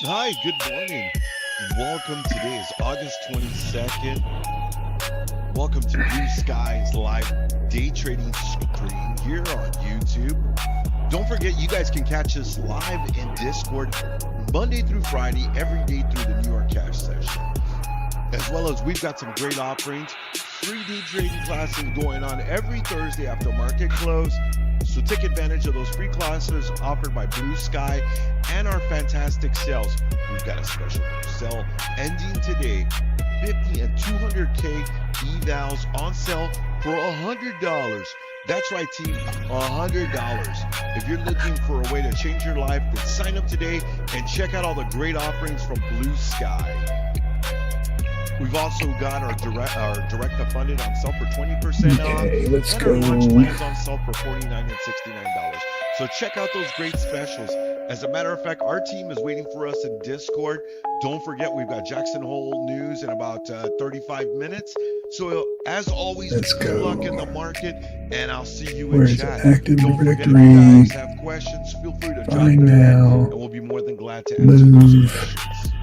Hi, good morning. Welcome. Today is August 22nd. Welcome to Blue Sky's live day trading stream here on YouTube. Don't forget, you guys can catch us live in Discord Monday through Friday, every day through the New York Cash session. As well as we've got some great offerings, 3D trading classes going on every Thursday after market close. So take advantage of those free classes offered by Blue Sky and our fantastic sales. We've got a special sale ending today, 50 and 200K evals on sale for $100. That's right, team, $100. If you're looking for a way to change your life, then sign up today and check out all the great offerings from Blue Sky. We've also got our direct to funded on sale for 20% off, Okay, let's and go. our launch plans on sale for $49 and $69. So check out those great specials. As a matter of fact, our team is waiting for us in Discord. Don't forget, we've got Jackson Hole news in about 35 minutes. So as always, Let's good luck in go. the market, and I'll see you in Where's chat. active Don't forget, if you directory? guys have questions, feel free to drop Find them in, now. and we'll be more than glad to answer those Move. questions.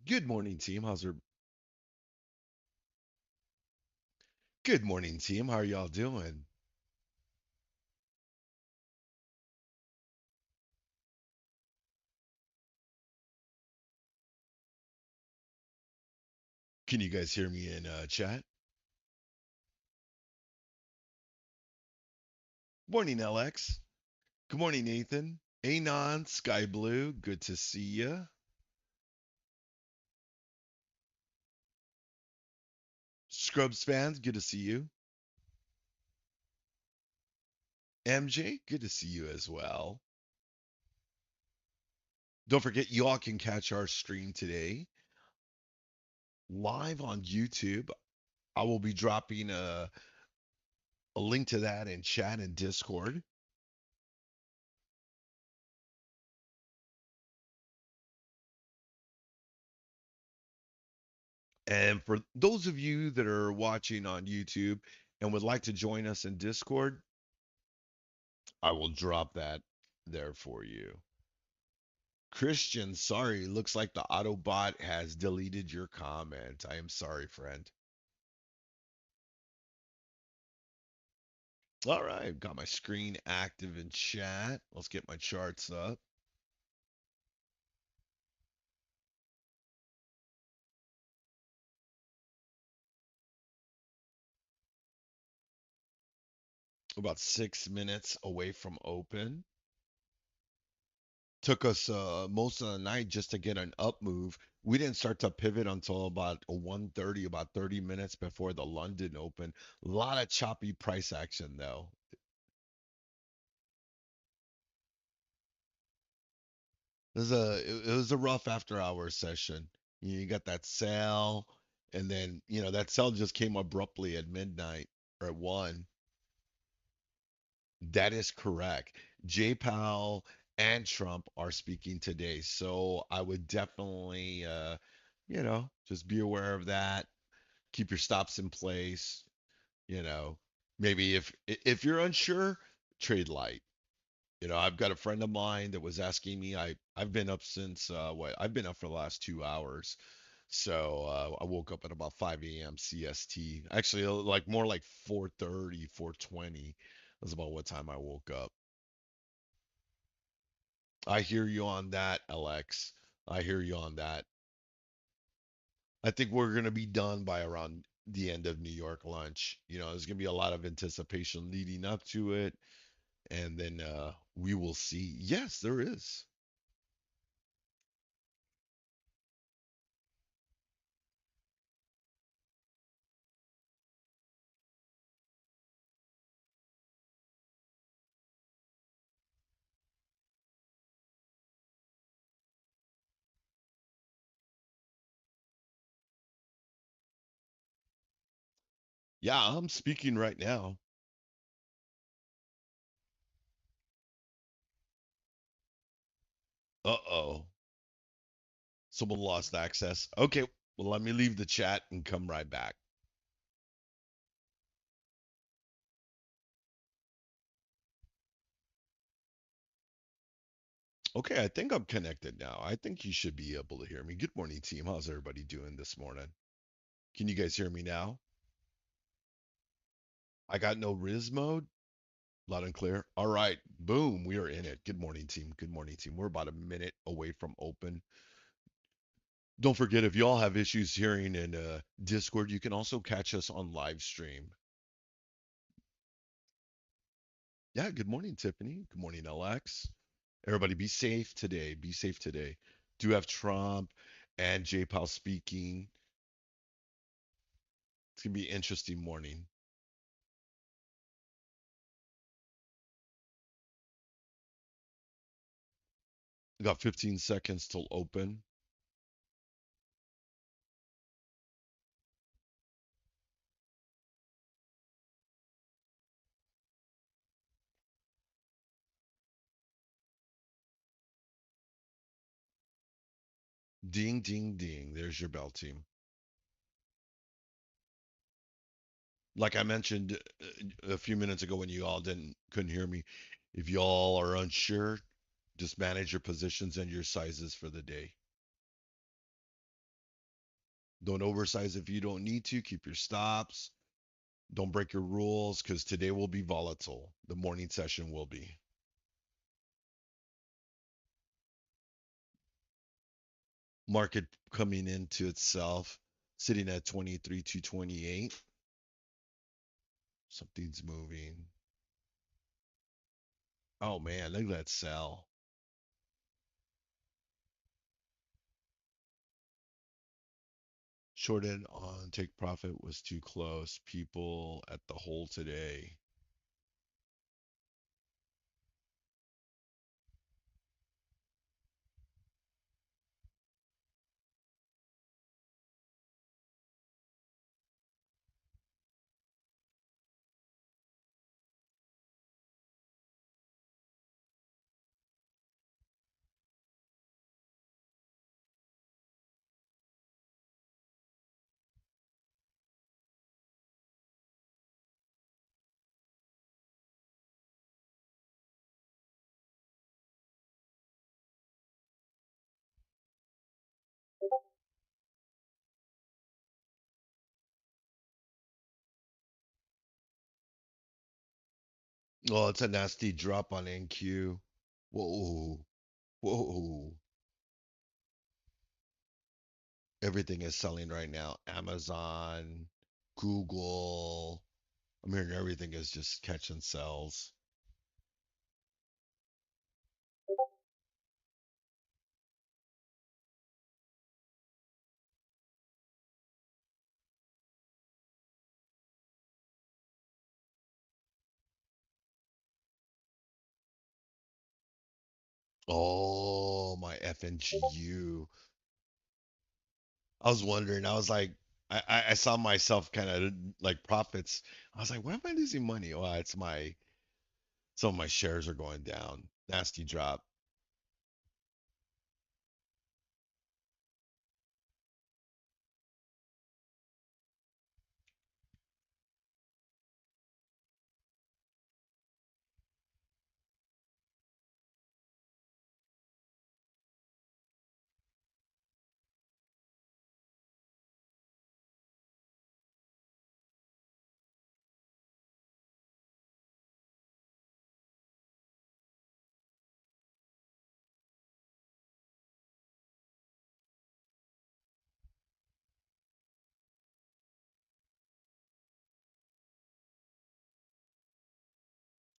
Good morning, team. Good morning, team. How are y'all doing? Can you guys hear me in chat? Morning, LX. Good morning, Nathan. Anon, Sky Blue. Good to see ya. Scrubs fans, good to see you. MJ, good to see you as well. Don't forget, you all can catch our stream today live on YouTube. I will be dropping a link to that in chat and Discord. And for those of you that are watching on YouTube and would like to join us in Discord, I will drop that there for you. Christian, sorry, looks like the Autobot has deleted your comment. I am sorry, friend. All right, got my screen active in chat. Let's get my charts up. About 6 minutes away from open. Took us most of the night just to get an up move. We didn't start to pivot until about 1:30, about 30 minutes before the London Open. A lot of choppy price action though. It was a rough after hours session. You got that sale, and then that sale just came abruptly at midnight or at 1. That is correct. Jay Powell and Trump are speaking today, so I would definitely just be aware of that. Keep your stops in place. You know, maybe if you're unsure, trade light. I've got a friend of mine that was asking me. I've been up since what? I've been up for the last 2 hours. So I woke up at about 5 a.m. CST. Actually, like more like 4:30, 4:20. That's about what time I woke up. I hear you on that, LX. I hear you on that. I think we're gonna be done by around the end of New York lunch. There's gonna be a lot of anticipation leading up to it, and then we will see. Yes, there is. Yeah, I'm speaking right now. Uh-oh. Someone lost access. Okay, well, let me leave the chat and come right back. Okay, I think I'm connected now. I think you should be able to hear me. Good morning, team. How's everybody doing this morning? Can you guys hear me now? I got no Riz mode. Loud and clear. All right. Boom. We are in it. Good morning, team. Good morning, team. We're about a minute away from open. Don't forget, if y'all have issues hearing in Discord, you can also catch us on live stream. Yeah, good morning, Tiffany. Good morning, LX. Everybody be safe today. Be safe today. Do have Trump and J Powell speaking. It's gonna be an interesting morning. We got 15 seconds till open. Ding, ding, ding. There's your bell, team. Like I mentioned a few minutes ago when you all didn't couldn't hear me, if y'all are unsure, just manage your positions and your sizes for the day. Don't oversize if you don't need to. Keep your stops. Don't break your rules because today will be volatile. The morning session will be. Market coming into itself, sitting at 23 to 28. Something's moving. Oh man, look at that sell. Shorted on take profit was too close. People at the hole today. Oh, it's a nasty drop on NQ. Whoa, whoa. Everything is selling right now. Amazon, Google. I'm hearing everything is just catching sells. Oh, my FNGU. I was wondering. I was like, I saw myself kind of like profits. I was like, why am I losing money? Oh, it's my some of my shares are going down. Nasty drop.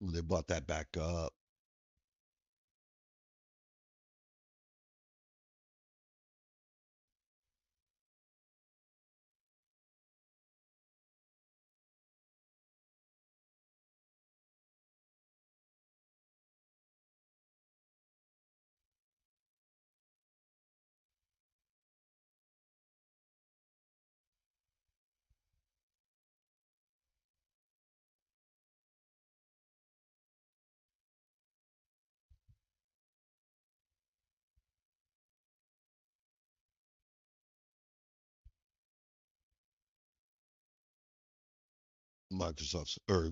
Well, they bought that back up. Microsoft's or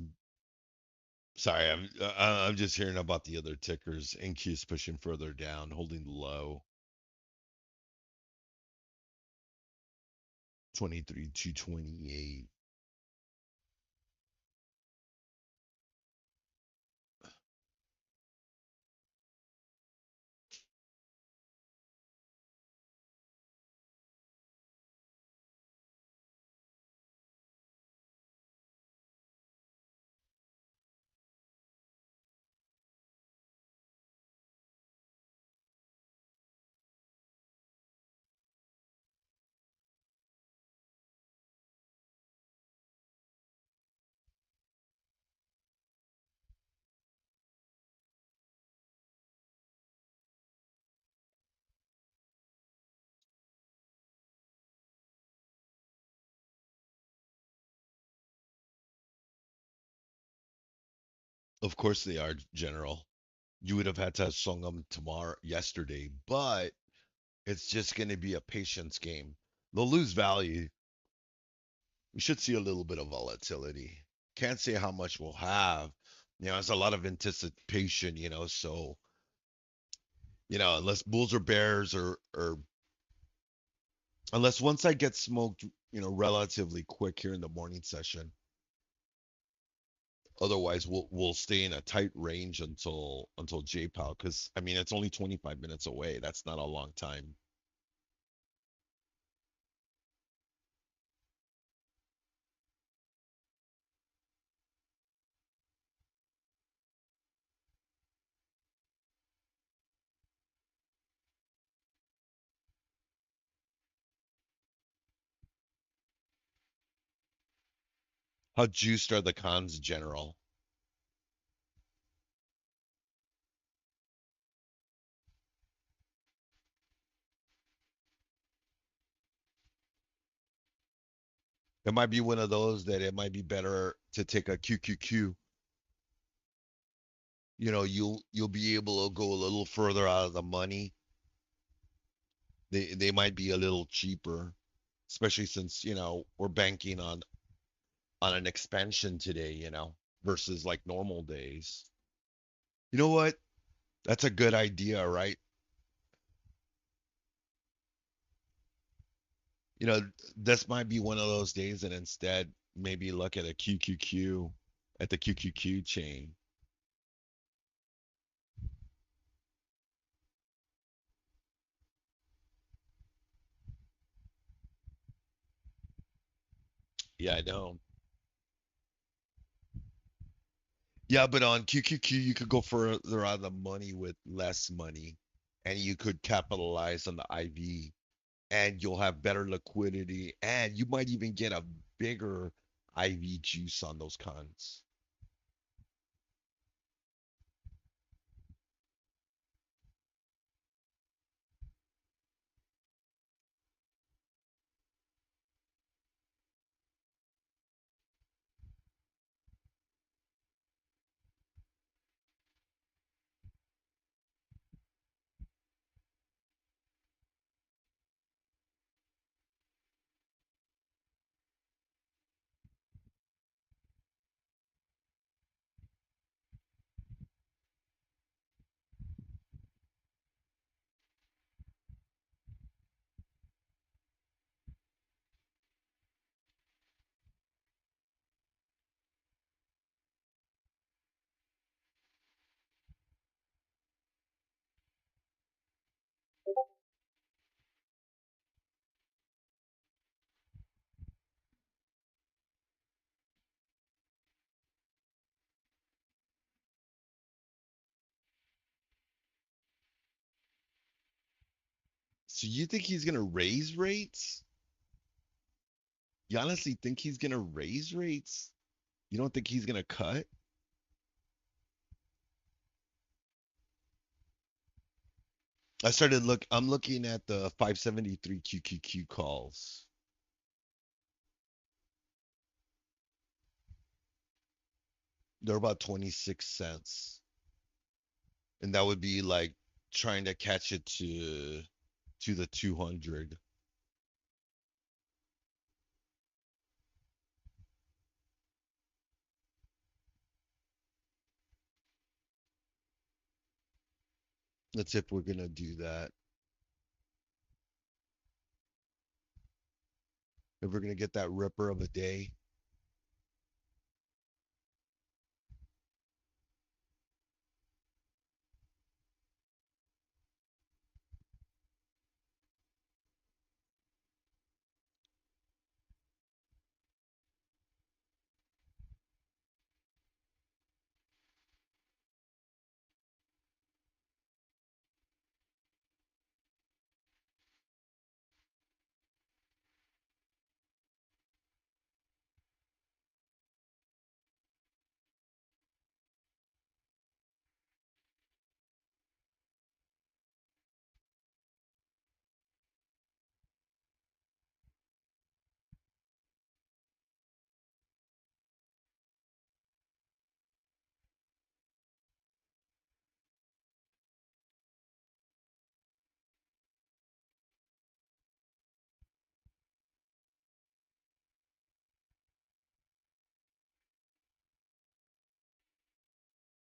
Sorry, I'm just hearing about the other tickers. NQ's pushing further down, holding low. 23 to 28. Of course they are, General. You would have had to have sung them yesterday, but it's just going to be a patience game. They'll lose value. We should see a little bit of volatility. Can't say how much we'll have. It's a lot of anticipation, so, unless bulls or bears or unless one side gets smoked, relatively quick here in the morning session. Otherwise, we'll stay in a tight range until JPOW because I mean it's only 25 minutes away. That's not a long time. How juiced are the cons, General? It might be one of those that it might be better to take a QQQ. You'll be able to go a little further out of the money. They might be a little cheaper, especially since we're banking on an expansion today, versus like normal days. You know what? That's a good idea, right? You know, this might be one of those days, and instead maybe look at a QQQ at the QQQ chain. Yeah, I know. Yeah, but on QQQ you could go further out of the money with less money, and you could capitalize on the IV, and you'll have better liquidity, and you might even get a bigger IV juice on those cons. So you think he's gonna raise rates? You honestly think he's gonna raise rates? You don't think he's gonna cut? I'm looking at the 573 QQQ calls. They're about 26 cents. And that would be like trying to catch it to the 200. Let's see if we're gonna do that. If we're gonna get that ripper of a day.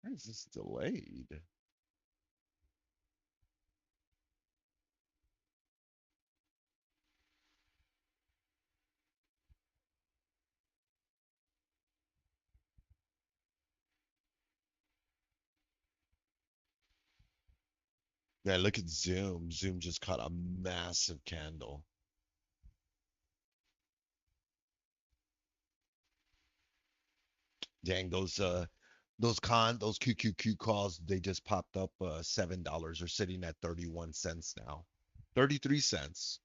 Why is this delayed? Yeah, look at Zoom. Zoom just caught a massive candle. Dang, those QQQ calls, they just popped up $7 are sitting at 31 cents now. 33 cents.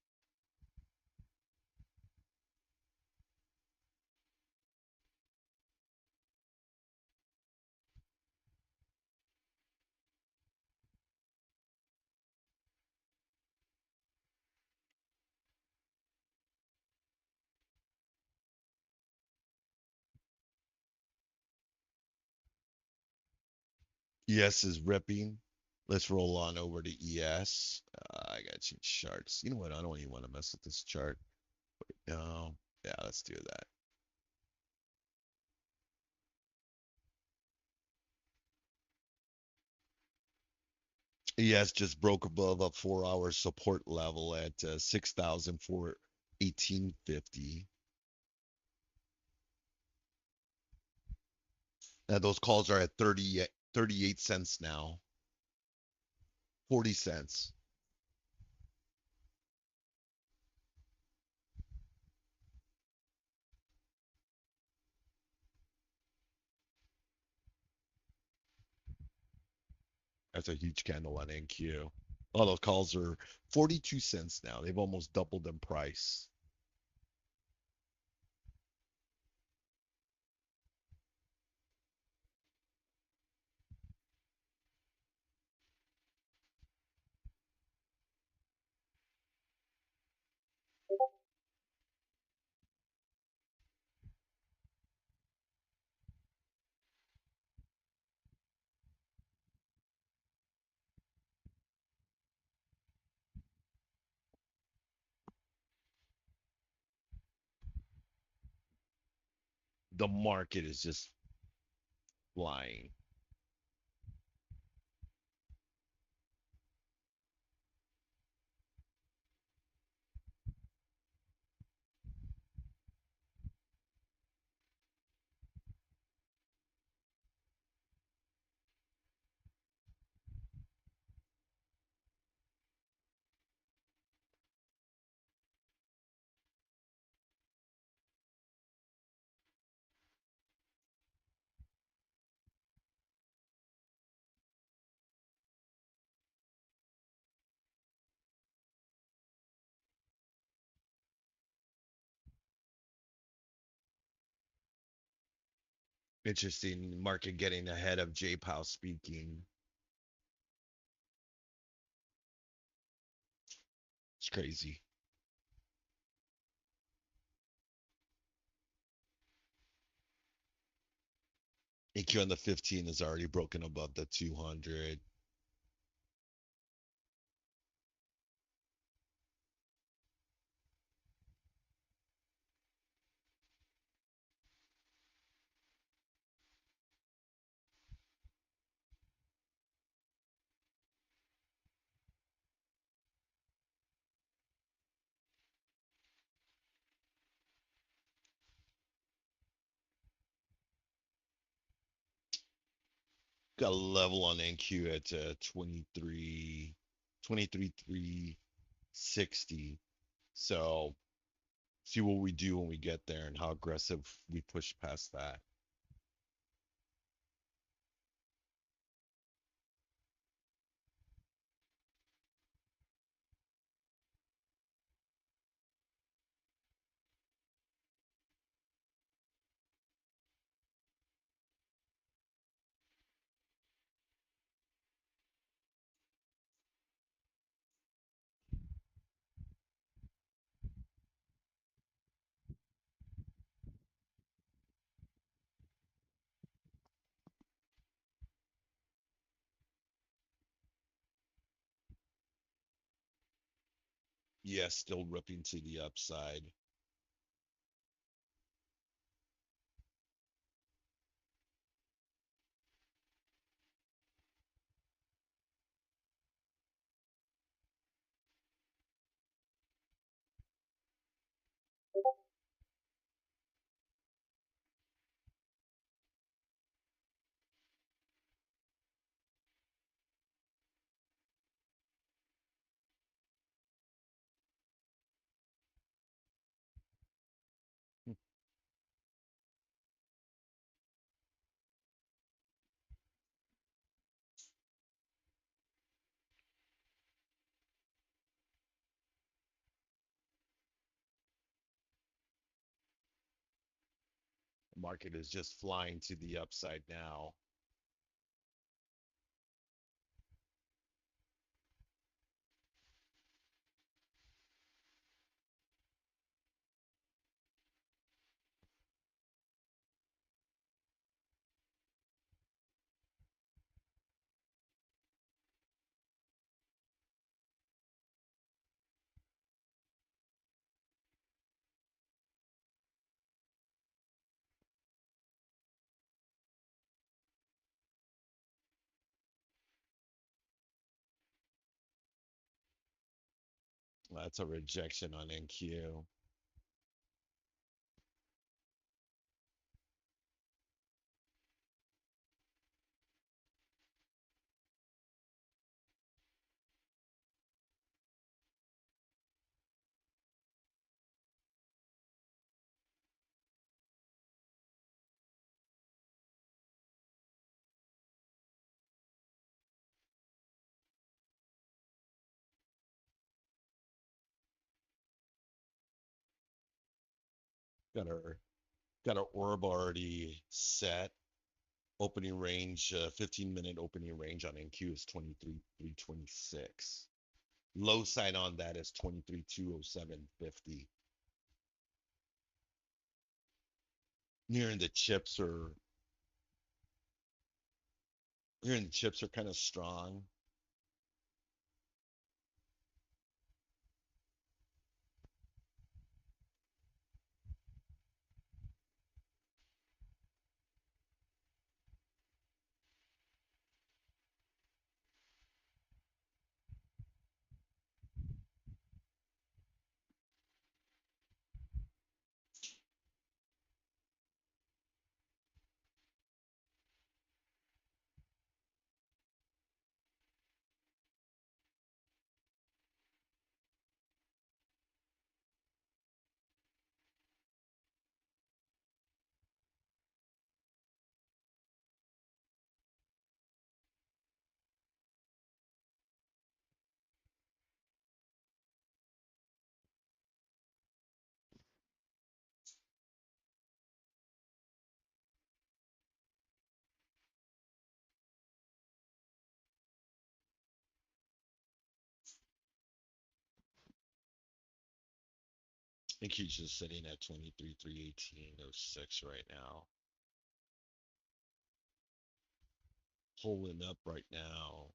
ES is ripping. Let's roll on over to ES. I got to change charts. You know what? I don't even want to mess with this chart. No. Yeah, let's do that. ES just broke above a 4 hour support level at 6,418.50. Now those calls are at 38 cents now. 40 cents. That's a huge candle on NQ. All those calls are 42 cents now. They've almost doubled in price. The market is just flying. Interesting market getting ahead of J Powell speaking. It's crazy. AQ on the 15 is already broken above the 200. Got a level on NQ at 23, 23,360. So see what we do when we get there and how aggressive we push past that. Yeah, still ripping to the upside. The market is just flying to the upside now. That's a rejection on NQ. Got our got our orb already set. Opening range, 15-minute opening range on NQ is 23,326. Low side on that is 23,207.50. Nearing the chips are Nearing the chips are kind of strong. I think he's just sitting at 23,318.06 right now. Pulling up right now.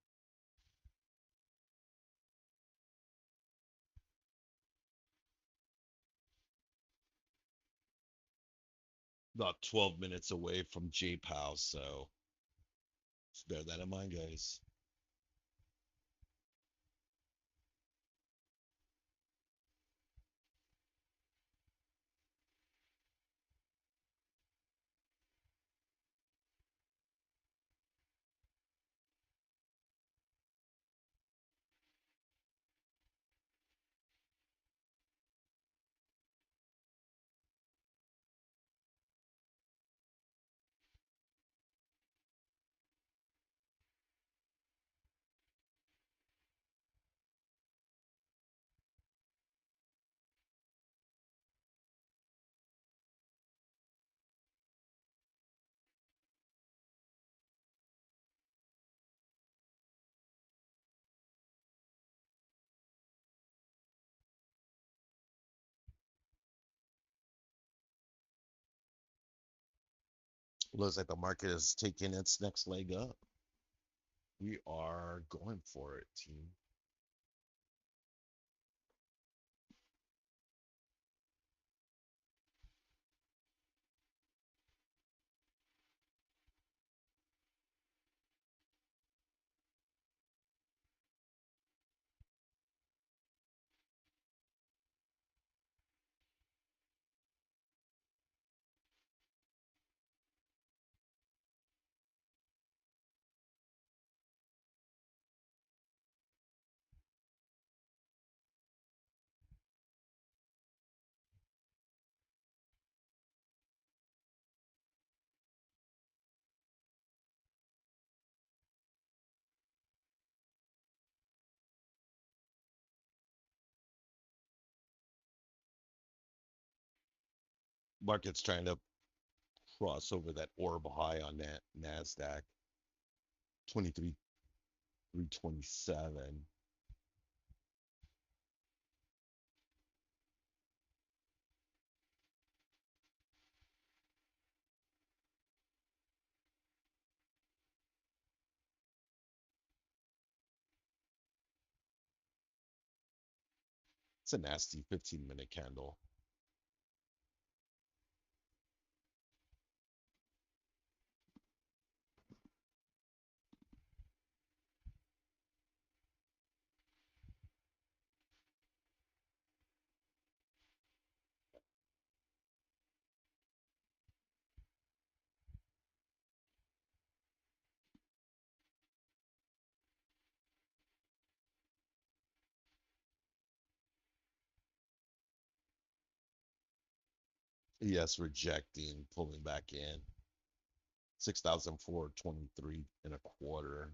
About 12 minutes away from J-Pow, so just bear that in mind, guys. Looks like the market is taking its next leg up. We are going for it, team. Market's trying to cross over that orb high on that Nasdaq 23,327. It's a nasty 15-minute candle. Yes, rejecting, pulling back in. 6,423 and a quarter.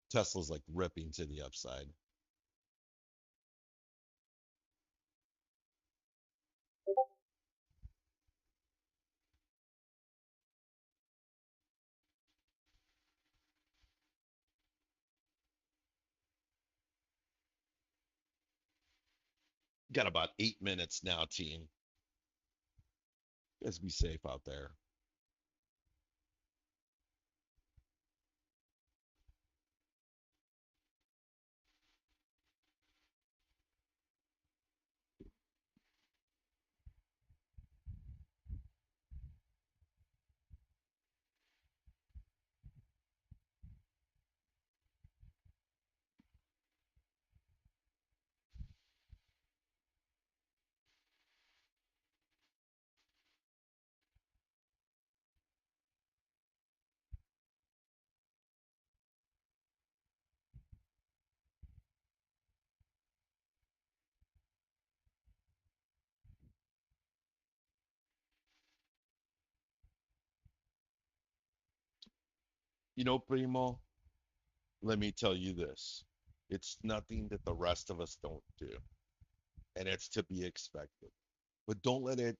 Tesla's like ripping to the upside. Got about 8 minutes now, team. Let's be safe out there. Primo, let me tell you this. It's nothing that the rest of us don't do, and it's to be expected. But don't let it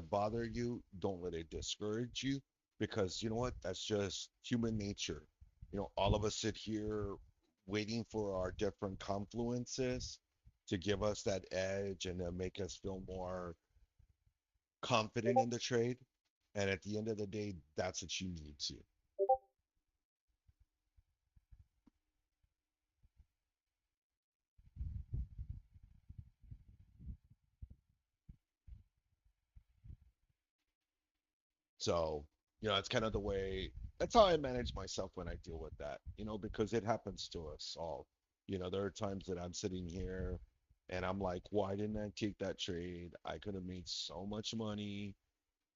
bother you. Don't let it discourage you, because you know what? That's just human nature. All of us sit here waiting for our different confluences to give us that edge and to make us feel more confident in the trade. And at the end of the day, that's what you need to. So, it's kind of the way, that's how I manage myself when I deal with that, because it happens to us all. There are times that I'm sitting here and I'm like, why didn't I take that trade? I could have made so much money.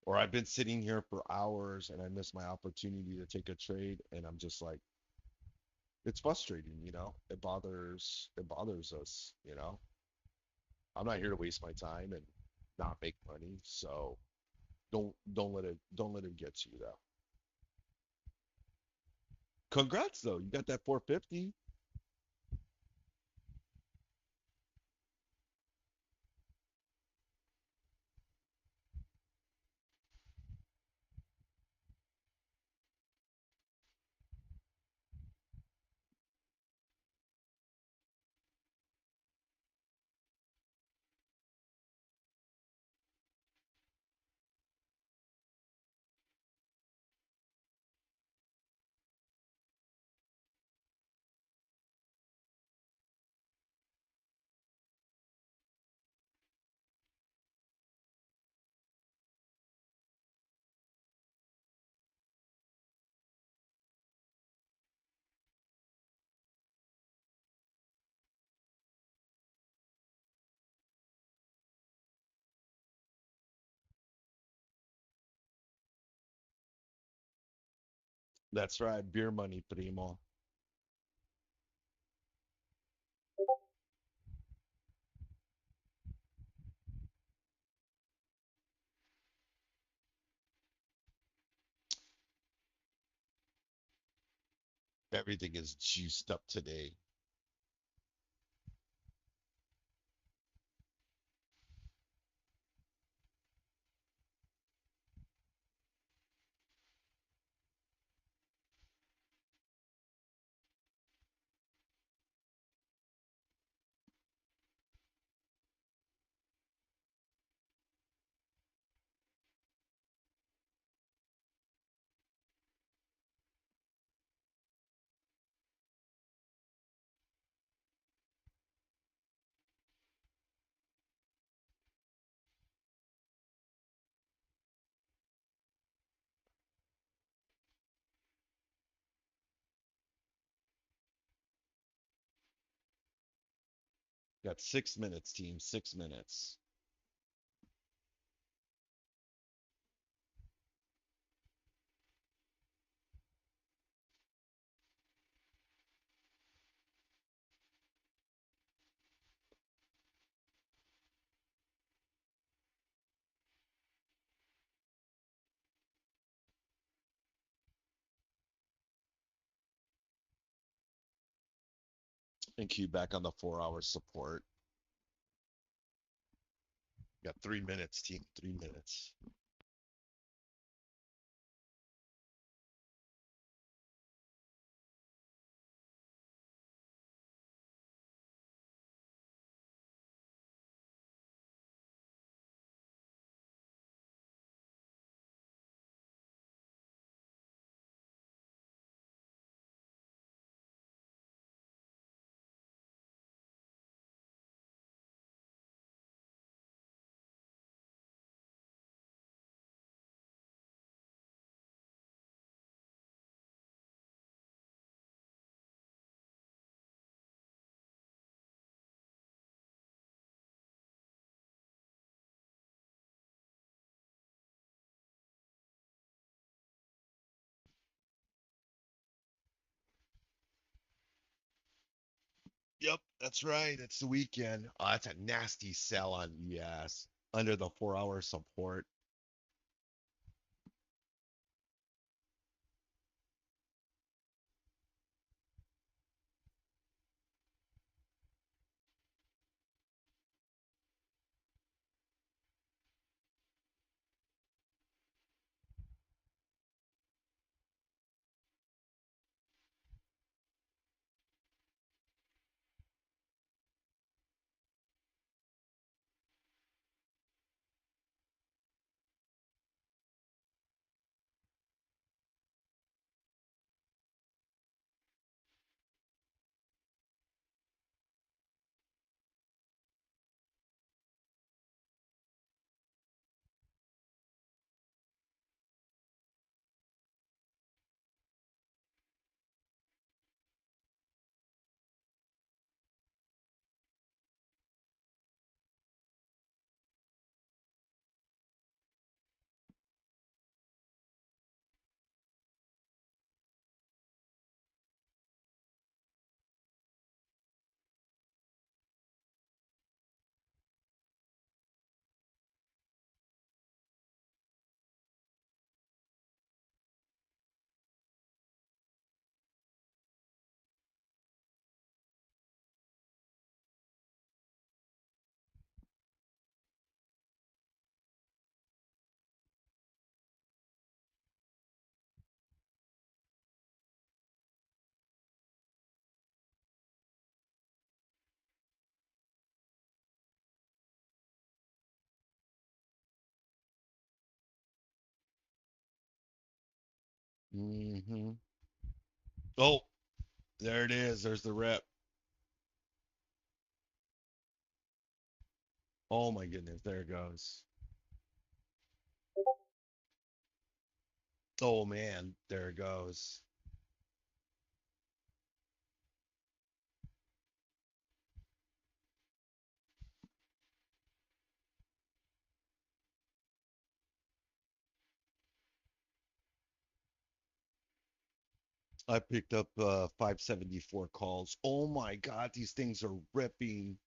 Or I've been sitting here for hours and I missed my opportunity to take a trade. And I'm just like, it's frustrating. It bothers us. I'm not here to waste my time and not make money. So don't let it get to you though. Congrats though. You got that 450. That's right. Beer money, primo. Everything is juiced up today. Got 6 minutes, team. 6 minutes. And cue back on the 4 hour support. Got 3 minutes, team. 3 minutes. Yep, that's right. It's the weekend. Oh, that's a nasty sell on ES under the 4 hour support. Hmm. Oh, there it is. There's the rep. Oh my goodness. There it goes. Oh man. There it goes. I picked up 574 calls. Oh my God, these things are ripping.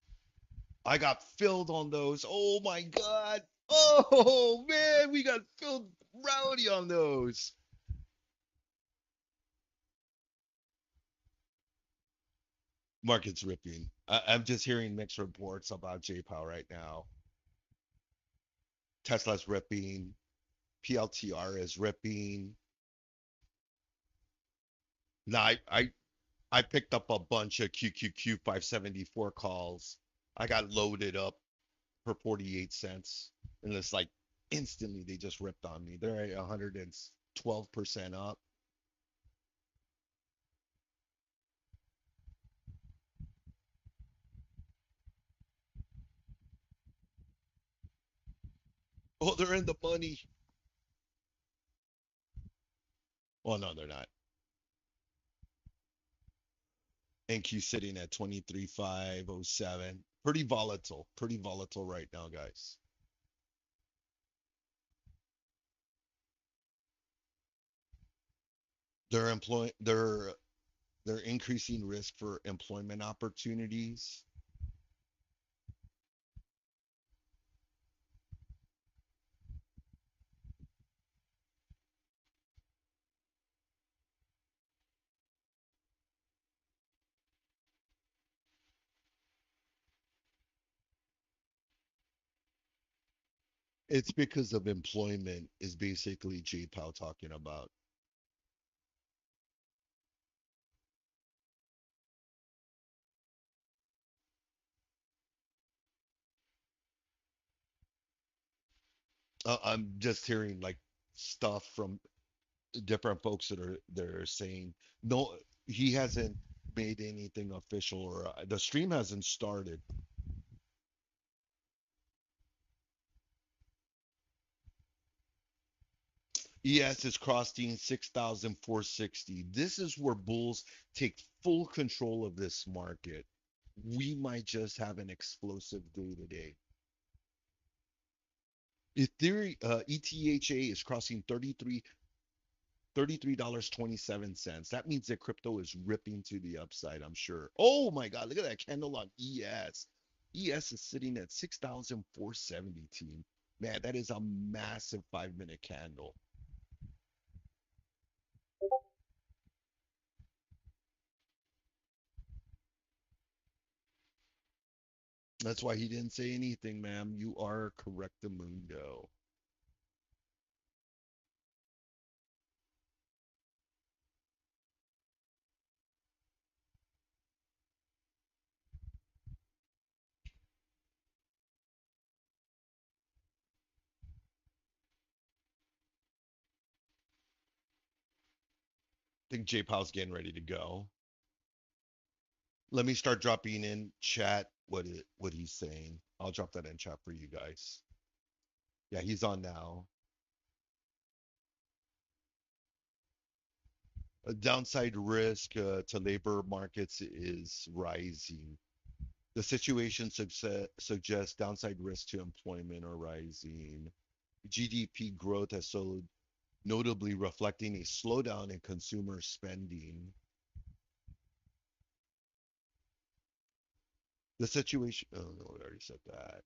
I got filled on those. Oh my God. Oh man, we got filled rowdy on those. Market's ripping. I'm just hearing mixed reports about JPOW right now. Tesla's ripping. PLTR is ripping. Now I picked up a bunch of QQQ 574 calls. I got loaded up for 48 cents. And it's like instantly they just ripped on me. They're at 112% up. Oh, they're in the money. Well, no, they're not. NQ sitting at 23,507. Pretty volatile. Pretty volatile right now, guys. They're increasing risk for employment opportunities. It's because of employment is basically JPOW talking about. I'm just hearing like stuff from different folks that are saying no, he hasn't made anything official or the stream hasn't started. ES is crossing 6,460. This is where bulls take full control of this market. We might just have an explosive day today. Ethereum, ETHA is crossing 33.27. That means that crypto is ripping to the upside, I'm sure. Oh my God, look at that candle on ES. ES is sitting at 6,470, team. Man, that is a massive 5 minute candle. That's why he didn't say anything, ma'am. You are correctamundo. I think J Powell's getting ready to go. Let me start dropping in chat what he's saying. I'll drop that in chat for you guys. Yeah, he's on now. A downside risk to labor markets is rising. The situation suggests downside risk to employment are rising. GDP growth has slowed, notably reflecting a slowdown in consumer spending. The situation, oh no, we already said that.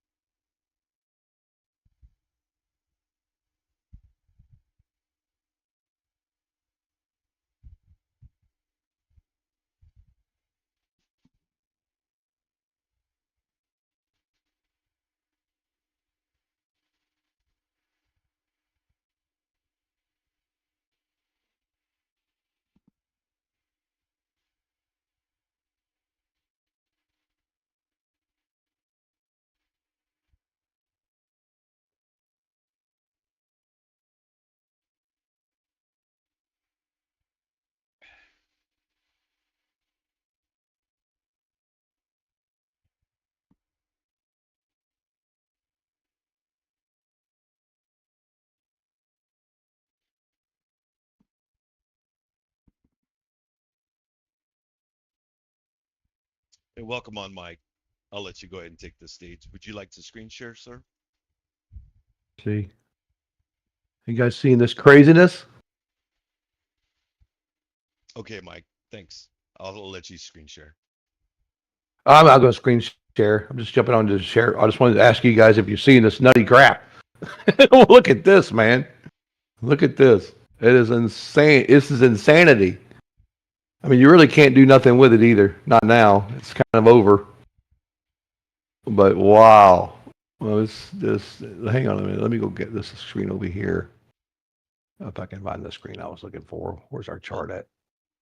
And welcome on, Mike. I'll let you go ahead and take the stage. Would you like to screen share, sir? See, you guys seeing this craziness? Okay, Mike. Thanks. I'll let you screen share. I'm not going to screen share. I'm just jumping on to share. I just wanted to ask you guys if you're seeing this nutty crap. Look at this, man. Look at this. It is insane. This is insanity. I mean, you really can't do nothing with it either. Not now. It's kind of over. But wow. Well, this. Hang on a minute. Let me go get this screen over here. If I can find the screen I was looking for. Where's our Well, chart at?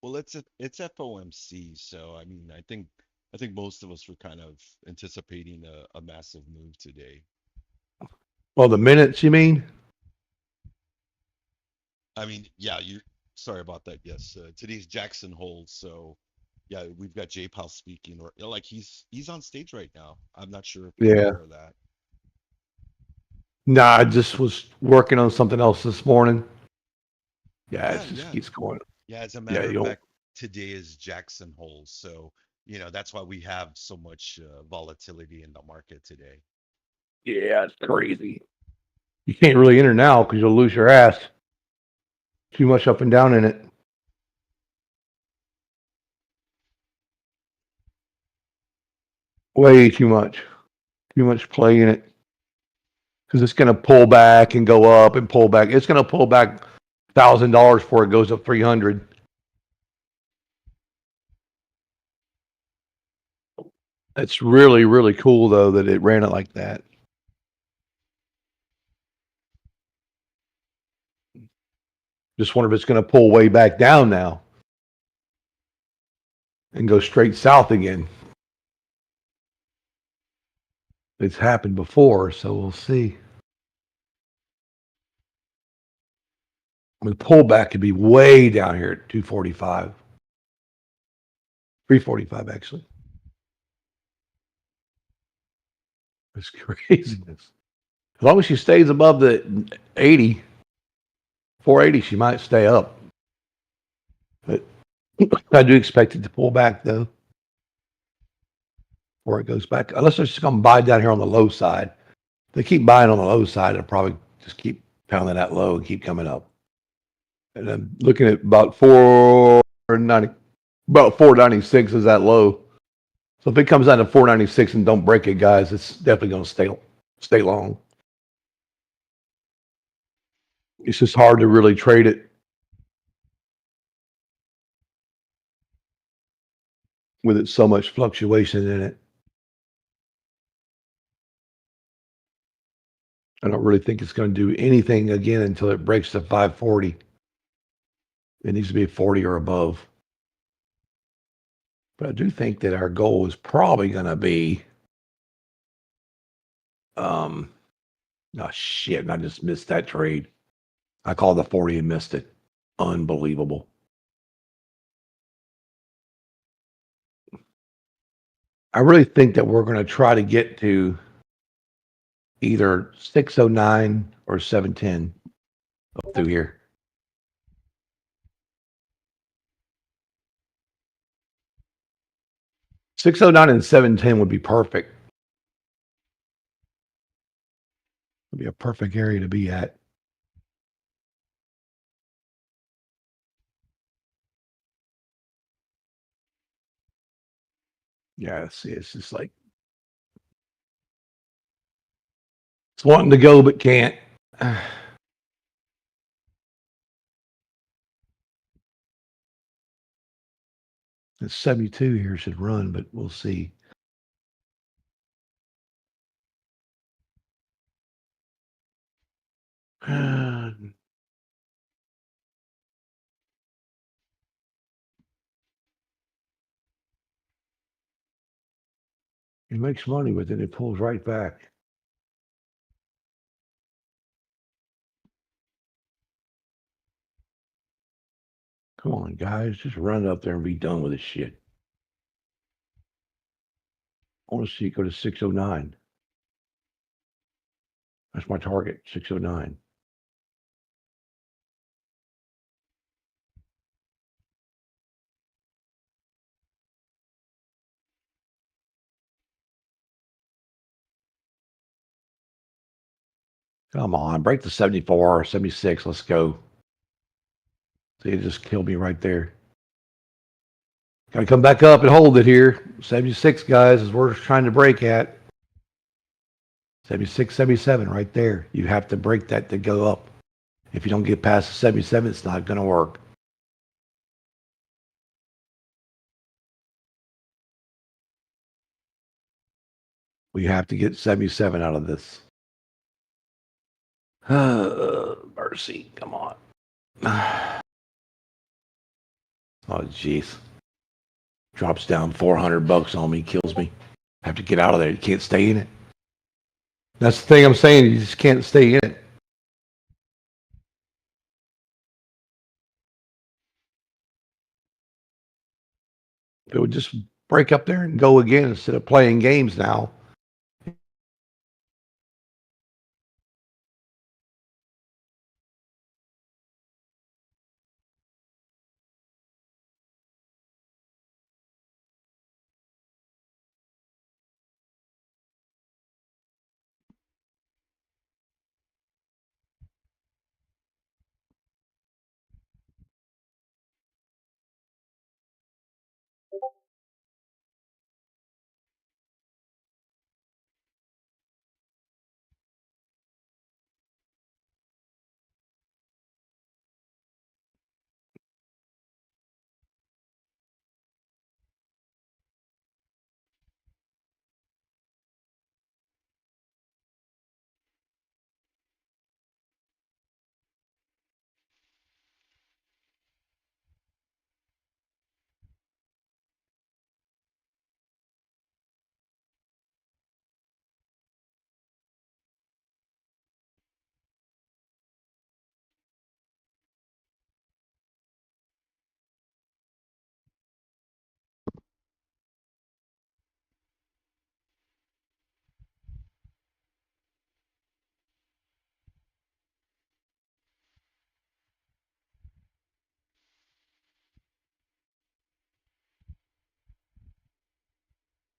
well, it's FOMC, so I mean, I think most of us were kind of anticipating a massive move today. Well, the minutes, you mean? I mean, yeah, you sorry about that. Yes, today's Jackson Hole, so yeah, we've got J Powell speaking, or like he's on stage right now. I'm not sure if you're Yeah. aware of that. Nah, I just was working on something else this morning. Yeah, it Yeah, just yeah, keeps going. yeah. As a Yeah, matter of you'll. fact, today is Jackson Hole, so that's why we have so much volatility in the market today. Yeah, it's crazy. You can't really enter now because you'll lose your ass. Too much up and down in it. Way too much. Too much play in it. Because it's going to pull back and go up and pull back. It's going to pull back $1,000 before it goes up 300. It's really, really cool though that it ran it like that. Just wonder if it's going to pull way back down now and go straight south again. It's happened before, so we'll see. The pullback could be way down here at 245, 345 actually. It's craziness. As long as she stays above the 80, 480, she might stay up. But I do expect it to pull back though, before it goes back. Unless they're just going to buy down here on the low side. If they keep buying on the low side, it'll probably just keep pounding that low and keep coming up. And I'm looking at about 490, about 496 is that low. So if it comes down to 496 and don't break it, guys, it's definitely going to stay long. It's just hard to really trade it with it so much fluctuation in it. I don't really think it's going to do anything again until it breaks to 540. It needs to be 40 or above. But I do think that our goal is probably going to be, um, oh shit, I just missed that trade. I called the 40 and missed it. Unbelievable. I really think that we're going to try to get to either 609 or 710 up through here. 609 and 710 would be perfect. Would be a perfect area to be at. Yeah, see, it's just like it's wanting to go but can't. It's 72 here should run, but we'll see. It makes money with it. It pulls right back. Come on, guys, just run it up there and be done with this shit. I want to see it go to 609. That's my target, 609. Come on, break the 74 or 76. Let's go. See, it just killed me right there. Got to come back up and hold it here. 76, guys, is where we're trying to break at. 76, 77 right there. You have to break that to go up. If you don't get past the 77, it's not going to work. We have to get 77 out of this. Mercy, come on. Oh, jeez. Drops down $400 on me, kills me. I have to get out of there. You can't stay in it. That's the thing I'm saying. You just can't stay in it. It would just break up there and go again instead of playing games now.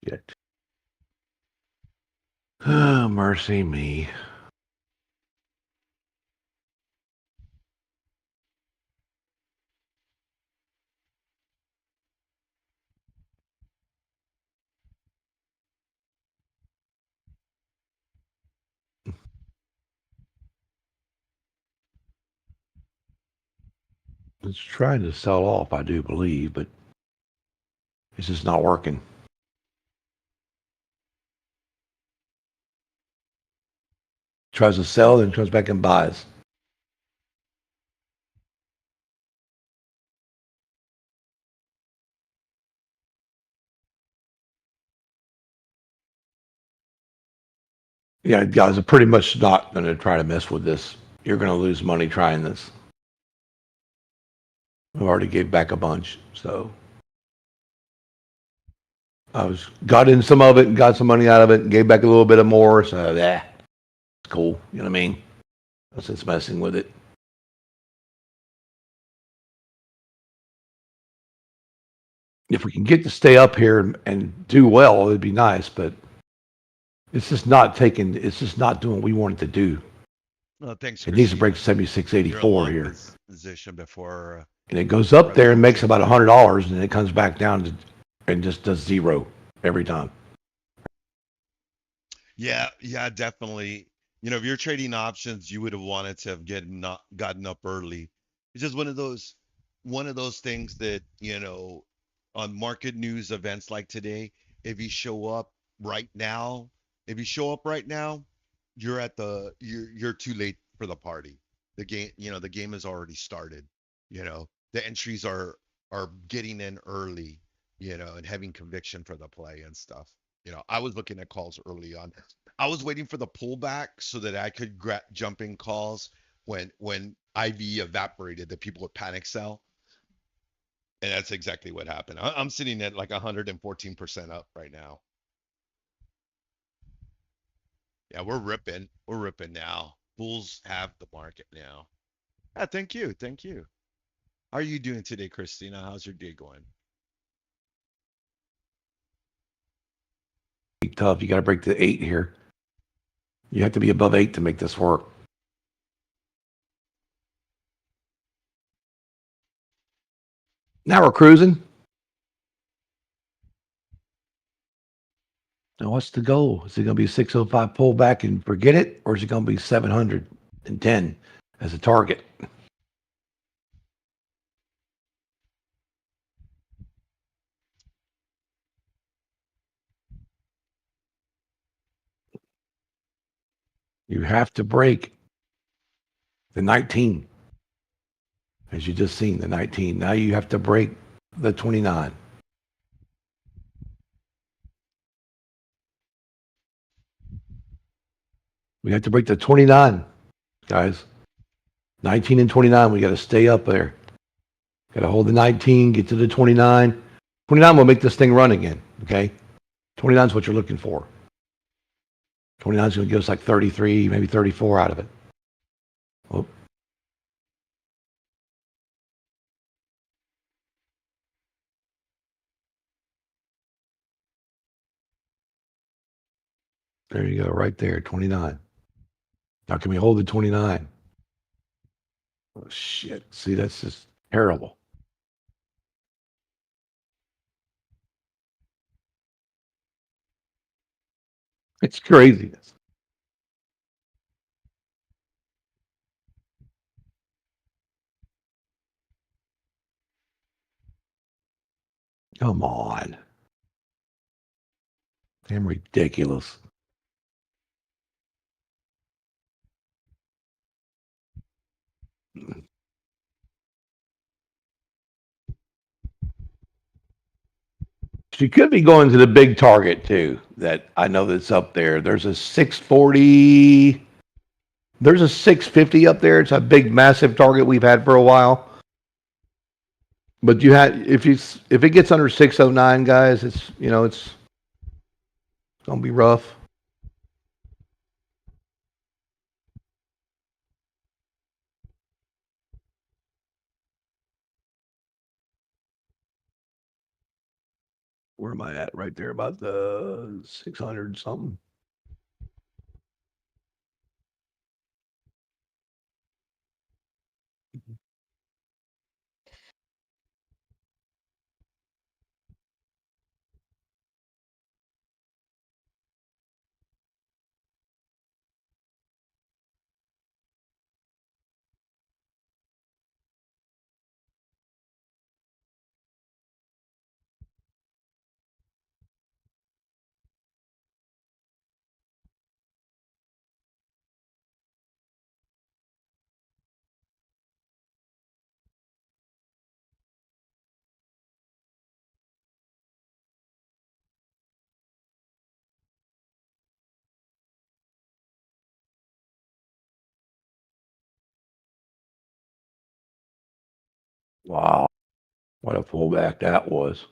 Yet. Oh, mercy me. It's trying to sell off, I do believe, but it's just not working. Tries to sell, then comes back and buys. Yeah, guys are pretty much not going to try to mess with this. You're going to lose money trying this. I already gave back a bunch, so I got in some of it and got some money out of it and gave back a little bit of more. So yeah, it's cool. You know what I mean? That's just messing with it. If we can get to stay up here and do well, it'd be nice. But it's just not taking. It's just not doing what we want it to do. Well, thanks, It needs to Christina. break 76.84 You're in here. position before. And it goes up there and makes resolution. about $100, and it comes back down to and just does zero every time. Yeah, definitely. If you're trading options, you would have wanted to have gotten up early. It's just one of those things that, on market news events like today, if you show up right now, if you show up right now, you're too late for the party. The game has already started. The entries are getting in early, and having conviction for the play and stuff. I was looking at calls early on. I was waiting for the pullback so that I could jump in calls when IV evaporated, that people would panic sell, and that's exactly what happened. I'm sitting at like 114% up right now. Yeah, we're ripping now. Bulls have the market now. Yeah, thank you. How are you doing today, Christina? How's your day going? Tough. You got to break the 8 here. You have to be above 8 to make this work. Now we're cruising. Now, what's the goal? Is it going to be 605 pullback and forget it, or is it going to be 710 as a target? You have to break the 19, as you just seen the 19. Now you have to break the 29. We have to break the 29, guys. 19 and 29, we got to stay up there. Got to hold the 19, get to the 29. 29 will make this thing run again, okay? 29 is what you're looking for. 29 is going to give us like 33, maybe 34 out of it. Oh, there you go, right there, 29. Now, can we hold the 29? Oh, shit. See, that's just terrible. It's craziness. Come on. Damn ridiculous. She could be going to the big target too. That I know that's up there. There's a 640. There's a 650 up there. It's a big, massive target we've had for a while. But you had if it gets under 609, guys, it's gonna be rough. Where am I at? Right there, about the 600 something. Wow, what a pullback that was.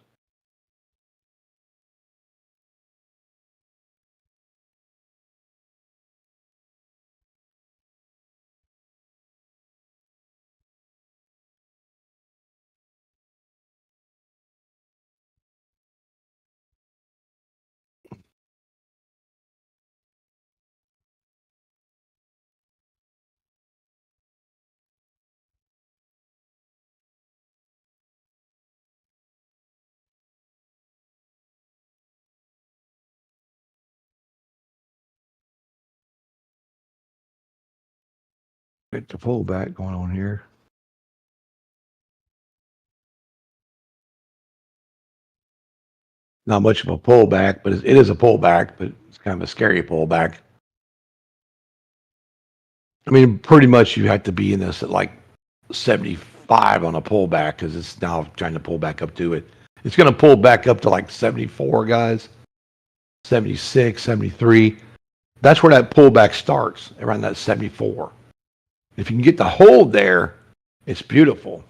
It's a pullback going on here. Not much of a pullback, but it is a pullback, but it's kind of a scary pullback. I mean, pretty much you have to be in this at like 75 on a pullback because it's now trying to pull back up to it. It's going to pull back up to like 74, guys, 76, 73. That's where that pullback starts, around that 74. If you can get the hold there, it's beautiful.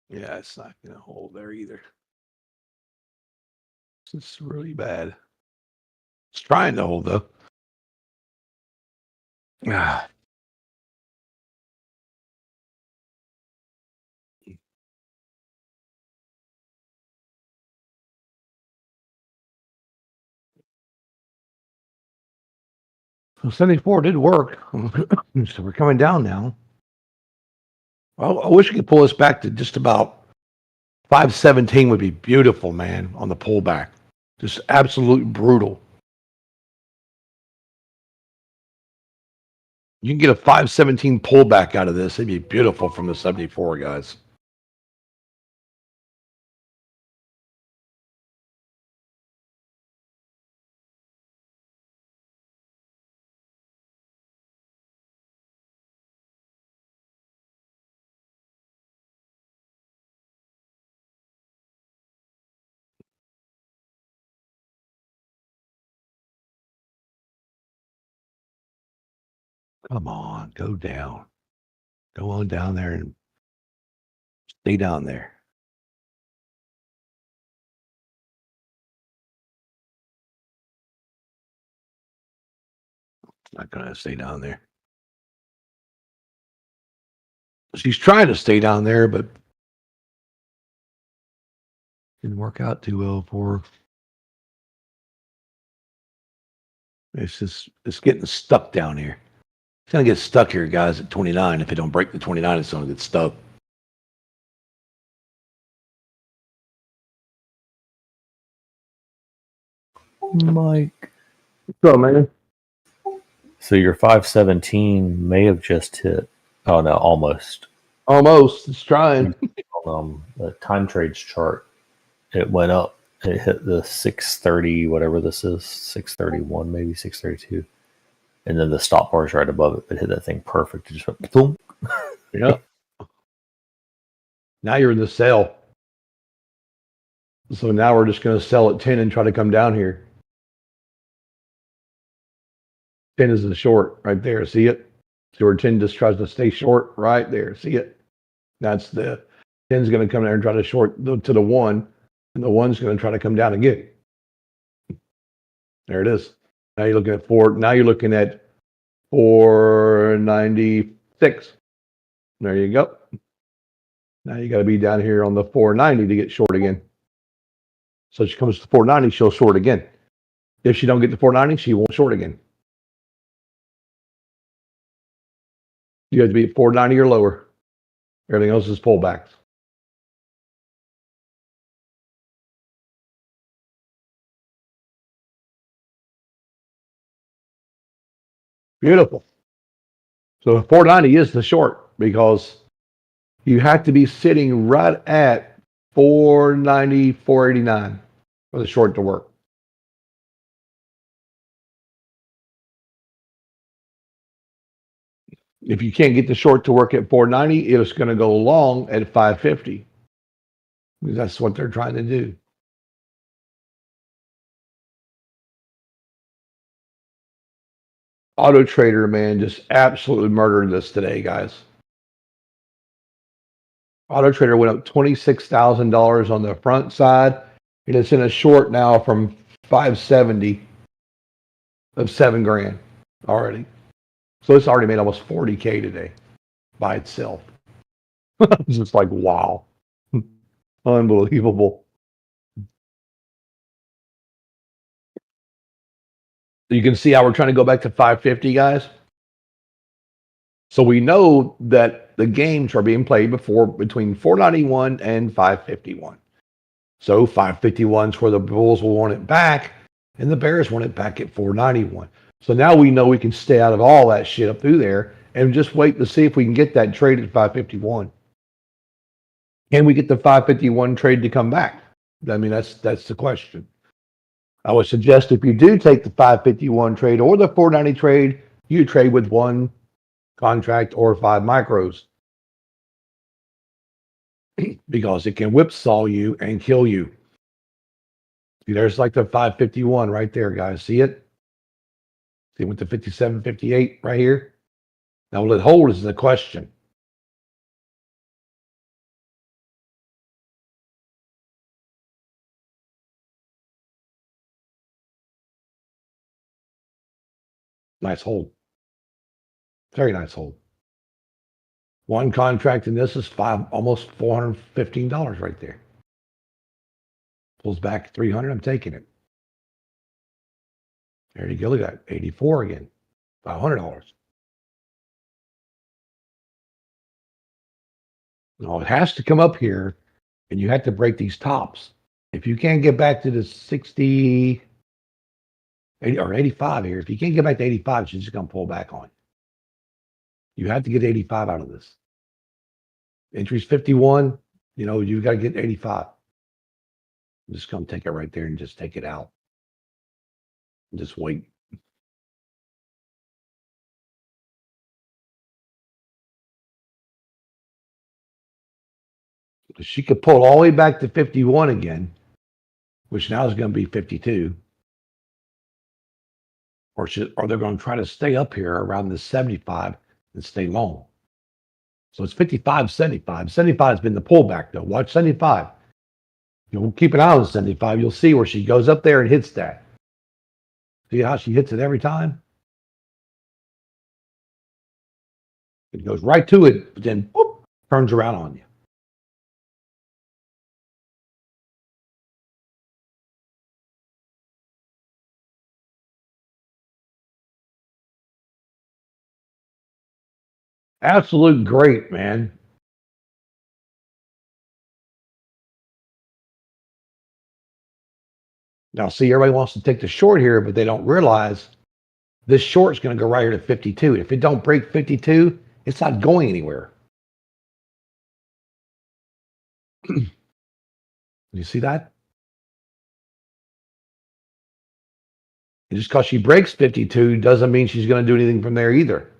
Yeah, it's not going to hold there either. It's really bad. It's trying to hold though. Ah, So 74 did work. So we're coming down now. Well, I wish we could pull this back to just about 517 would be beautiful, man, on the pullback. Just absolute brutal. You can get a 517 pullback out of this. It'd be beautiful from the 74, guys. Come on, go down. Go on down there and stay down there. Not going to stay down there. She's trying to stay down there, but didn't work out too well for her. It's getting stuck down here. It's going to get stuck here, guys, at 29. If it don't break the 29, it's going to get stuck. Mike. What's up, man? So your 517 may have just hit. Oh no, almost. Almost. It's trying. The time trades chart, it went up. It hit the 630, whatever this is, 631, maybe 632. And then the stop bar is right above it. It hit that thing perfect. It just went boom. Yep. Now you're in the sell. So now we're just going to sell at 10 and try to come down here. 10 is the short right there. See it? So where 10 just tries to stay short right there. See it? That's the 10's going to come there and try to short to the 1, and the 1's going to try to come down again. There it is. Now you're looking at 4. Now you're looking at 496. There you go. Now you got to be down here on the 490 to get short again. So she comes to 490, she'll short again. If she don't get to 490, she won't short again. You have to be at 490 or lower. Everything else is pullbacks. Beautiful. So 490 is the short because you have to be sitting right at 490, 489 for the short to work. If you can't get the short to work at 490, it's going to go long at 550. That's what they're trying to do. Auto Trader, man, just absolutely murdering this today, guys. Auto Trader went up $26,000 on the front side, and it's in a short now from 570 of $7,000 already. So it's already made almost 40K today by itself. It's just like, wow. Unbelievable. You can see how we're trying to go back to 550, guys. So we know that the games are being played between 491 and 551. So 551 is where the Bulls will want it back, and the Bears want it back at 491. So now we know we can stay out of all that shit up through there and just wait to see if we can get that trade at 551. Can we get the 551 trade to come back? I mean, that's the question. I would suggest if you do take the 551 trade or the 490 trade, you trade with one contract or 5 micros because it can whipsaw you and kill you. See, there's like the 551 right there, guys. See it? See, it went to 57.58 right here. Now, will it hold is the question. Nice hold. Very nice hold. One contract in this is almost $415 right there. Pulls back 300. I'm taking it. There you go. Look at that. 84 again. $500. No, it has to come up here, and you have to break these tops. If you can't get back to the 60, 80, or 85 here, if you can't get back to 85, she's just going to pull back on you. You have to get 85 out of this. Entry's 51. You've got to get 85. I'm just going to take it right there and just take it out. And just wait. She could pull all the way back to 51 again, which now is going to be 52. Or they're going to try to stay up here around the 75 and stay long. So it's 55, 75. 75 has been the pullback, though. Watch 75. You'll keep an eye on 75. You'll see where she goes up there and hits that. See how she hits it every time? It goes right to it, but then whoop, turns around on you. Absolute great, man. Now, see, everybody wants to take the short here, but they don't realize this short's going to go right here to 52. If it don't break 52, it's not going anywhere. You see that? And just because she breaks 52 doesn't mean she's going to do anything from there either.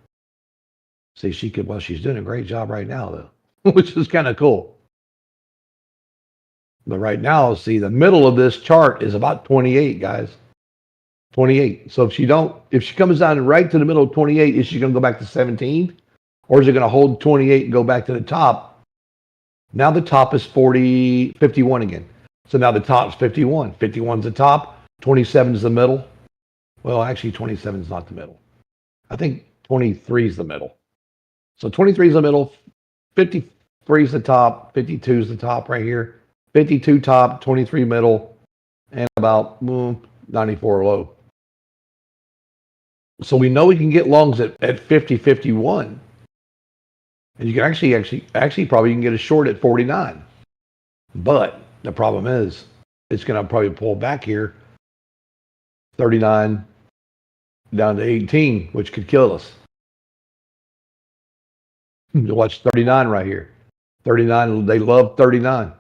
See, she's doing a great job right now, though, which is kind of cool. But right now, see, the middle of this chart is about 28, guys. 28. So if she comes down right to the middle of 28, is she going to go back to 17? Or is it going to hold 28 and go back to the top? Now the top is 51 again. So now the top's 51. 51's the top. 27 is the middle. Well, actually, 27 is not the middle. I think 23 is the middle. So 23 is the middle. 53 is the top. 52 is the top right here. 52 top, 23 middle, and about 94 low. So we know we can get longs at 50, 51. And you can actually probably you can get a short at 49. But the problem is it's going to probably pull back here 39 down to 18, which could kill us. Watch 39 right here. 39, they love 39.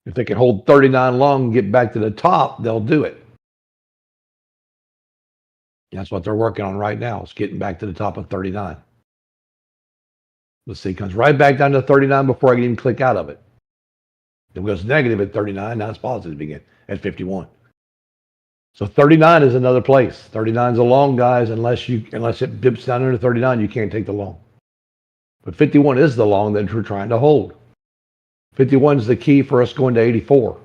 If they can hold 39 long and get back to the top, they'll do it. That's what they're working on right now. It's getting back to the top of 39. Let's see, it comes right back down to 39 before I can even click out of it. It goes negative at 39. Now it's positive again at 51. So 39 is another place. 39 is a long, guys. Unless it dips down into 39, you can't take the long. But 51 is the long that we're trying to hold. 51 is the key for us going to 84.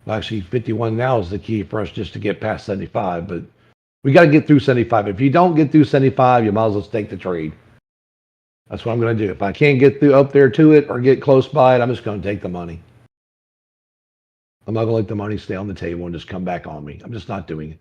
Well, actually, 51 now is the key for us just to get past 75. But we got to get through 75. If you don't get through 75, you might as well take the trade. That's what I'm going to do. If I can't get through up there to it or get close by it, I'm just going to take the money. I'm not going to let the money stay on the table and just come back on me. I'm just not doing it.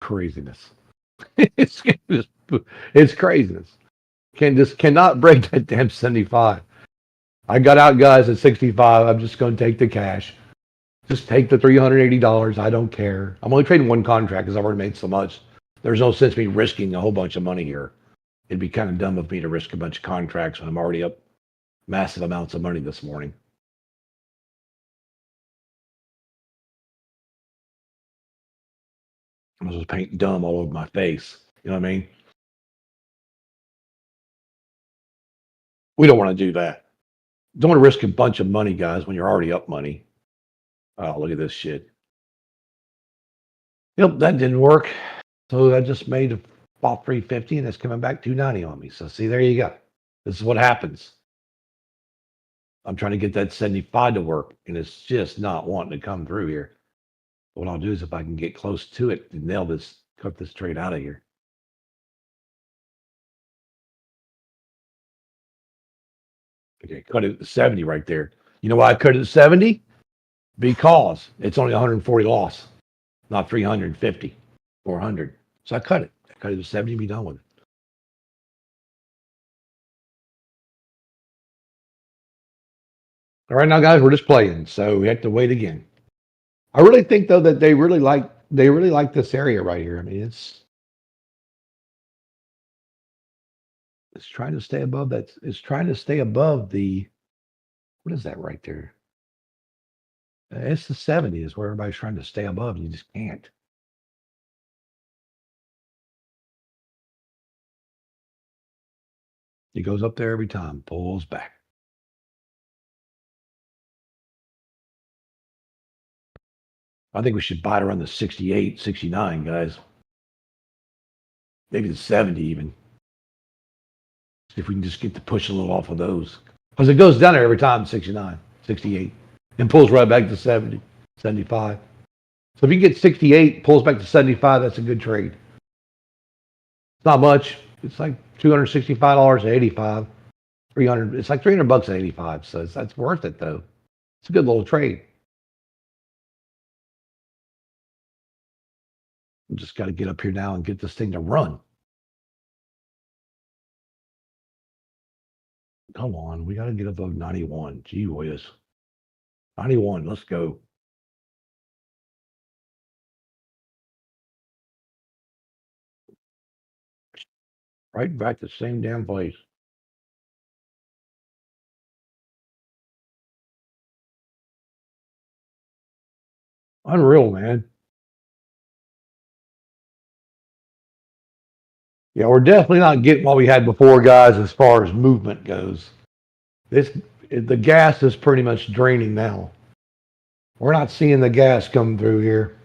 Craziness. It's craziness. Cannot break that damn 75. I got out, guys, at 65. I'm just going to take the cash. Just take the $380. I don't care. I'm only trading one contract because I've already made so much. There's no sense me risking a whole bunch of money here. It'd be kind of dumb of me to risk a bunch of contracts when I'm already up massive amounts of money this morning. I was just painting dumb all over my face. You know what I mean? We don't want to do that. Don't want to risk a bunch of money, guys, when you're already up money. Oh, look at this shit. Yep, that didn't work. So I just made about 350 and it's coming back 290 on me. So see, there you go. This is what happens. I'm trying to get that 75 to work and it's just not wanting to come through here. What I'll do is if I can get close to it and nail this, cut this trade out of here. Okay, cut it at 70 right there. You know why I cut it at 70? Because it's only 140 loss, not 350 or 100. So I cut it. I cut it to 70 and be done with it. All right, now guys, we're just playing, so we have to wait again. I really think though that they really like this area right here. I mean, it's trying to stay above that. It's trying to stay above the what is that right there? It's the 70 is where everybody's trying to stay above. And you just can't. It goes up there every time, pulls back. I think we should buy it around the 68, 69, guys. Maybe the 70 even. See if we can just get the push a little off of those. Because it goes down there every time, 69, 68, and pulls right back to 70, 75. So if you get 68, pulls back to 75, that's a good trade. It's not much. It's like $265 at 85, 300. It's like $300 at 85. So that's worth it though. It's a good little trade. We just got to get up here now and get this thing to run. Come on, we got to get above 91. Gee whiz. 91, let's go. Right back to the same damn place. Unreal, man. Yeah, we're definitely not getting what we had before, guys, as far as movement goes. The gas is pretty much draining now. We're not seeing the gas come through here.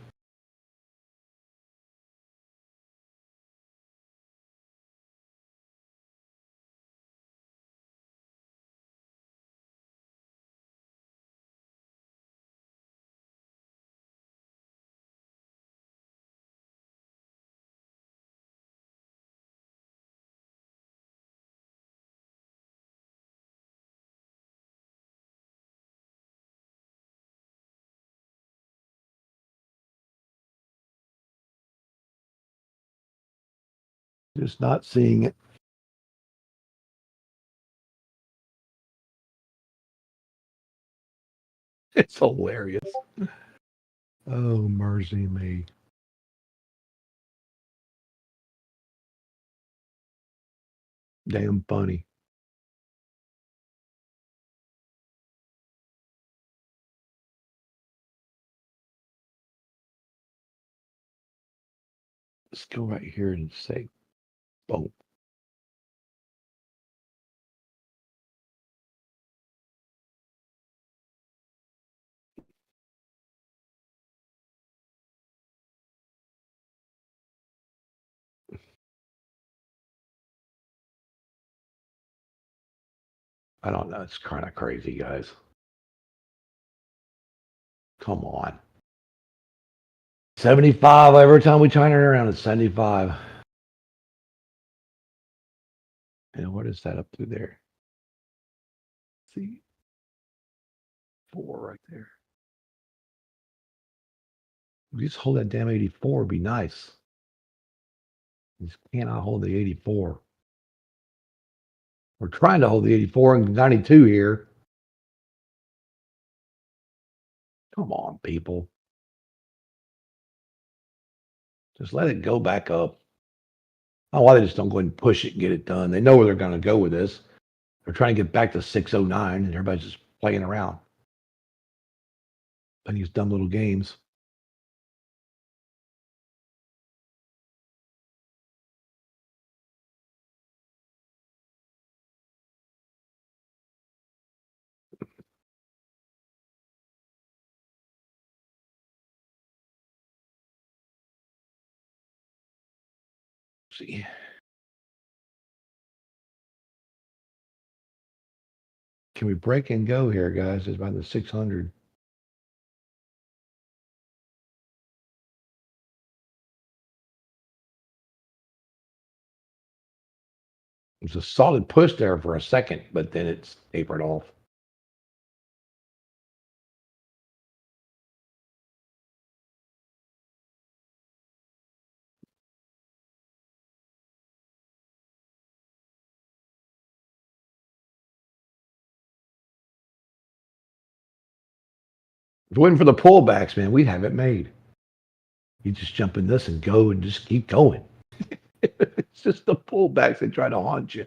Just not seeing it. It's hilarious. Oh, mercy me. Damn funny. Let's go right here and say, boom. I don't know. It's kind of crazy, guys. Come on. 75 every time we turn it around. It's 75. And what is that up through there? See, 4 right there. We just hold that damn 84 would be nice. We just cannot hold the 84. We're trying to hold the 84 and 92 here. Come on, people. Just let it go back up. I don't know why they just don't go ahead and push it and get it done. They know where they're going to go with this. They're trying to get back to 609 and everybody's just playing around. Playing these dumb little games. see. Can we break and go here, guys? It's about the 600. It was a solid push there for a second, but then it's tapered off. If it wasn't for the pullbacks, man, we'd have it made. You just jump in this and go and just keep going. It's just the pullbacks that try to haunt you.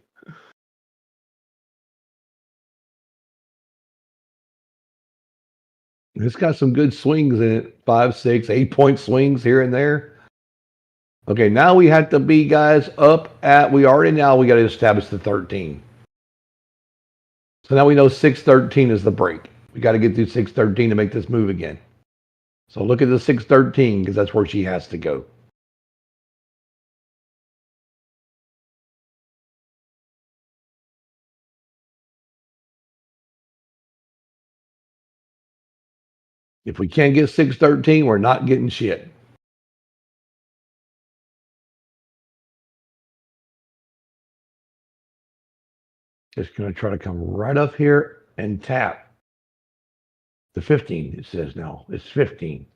It's got some good swings in it. 5, 6, 8 point swings here and there. Okay, now we have to be, guys, up at, we got to establish the 13. So now we know 613 is the break. We got to get through 613 to make this move again. So look at the 613 because that's where she has to go. If we can't get 613, we're not getting shit. Just going to try to come right up here and tap the 15. It says now it's 15,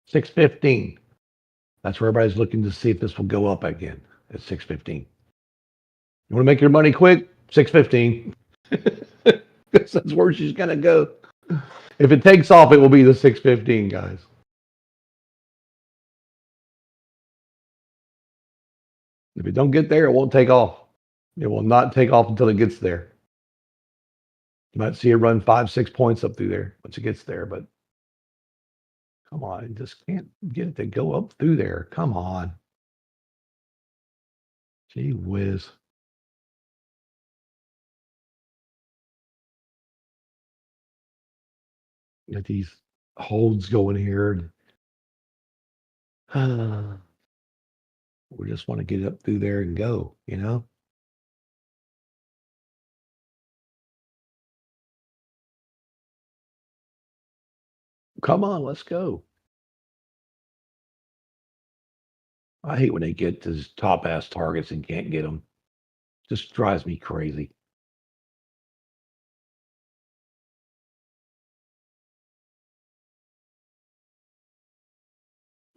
615. That's where everybody's looking to see if this will go up again at 615. You want to make your money quick? 615. Because that's where she's going to go. If it takes off, it will be the 615, guys. If it don't get there, it won't take off. It will not take off until it gets there. You might see it run 5, 6 points up through there once it gets there, but come on, it just can't get it to go up through there. Come on. Gee whiz. Got these holds going here. We just want to get up through there and go, you know? Come on, let's go. I hate when they get these top ass targets and can't get them. Just drives me crazy.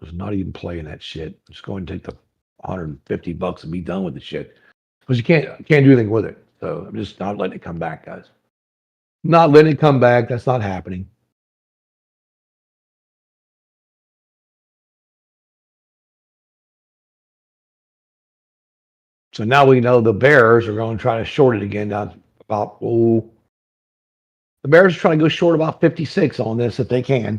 I was not even playing that shit. Just go and take the $150 and be done with the shit. Because you can't do anything with it. So I'm just not letting it come back, guys. Not letting it come back. That's not happening. So now we know the bears are going to try to short it again down about, the bears are trying to go short about 56 on this if they can.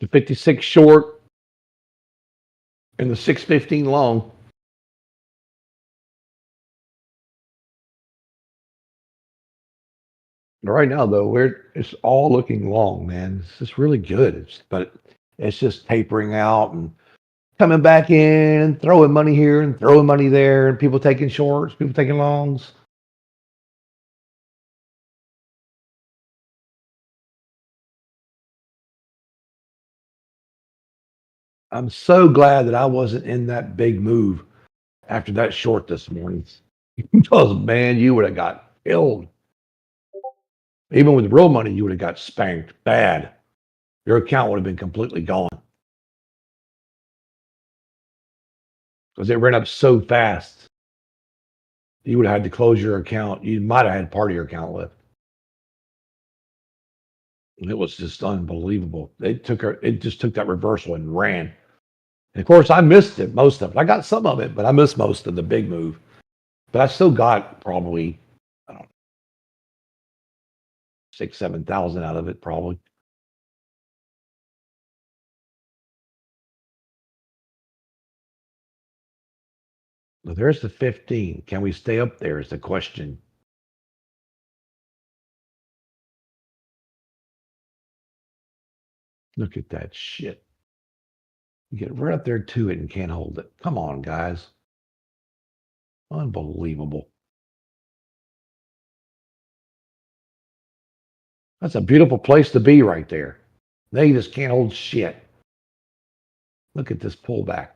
The 56 short and the 615 long. Right now, though, it's all looking long, man. It's just really good. But it's just tapering out and coming back in, throwing money here and throwing money there, and people taking shorts, people taking longs. I'm so glad that I wasn't in that big move after that short this morning. Because, man, you would have got killed. Even with real money, you would have got spanked bad. Your account would have been completely gone. Because it ran up so fast. You would have had to close your account. You might have had part of your account left. It was just unbelievable. It just took that reversal and ran. And of course, I missed it, most of it. I got some of it, but I missed most of the big move. But I still got probably, I don't know, 6,000, 7,000 out of it, probably. Well, there's the 15. Can we stay up there is the question. Look at that shit. You get right up there to it and can't hold it. Come on, guys. Unbelievable. That's a beautiful place to be right there. They just can't hold shit. Look at this pullback.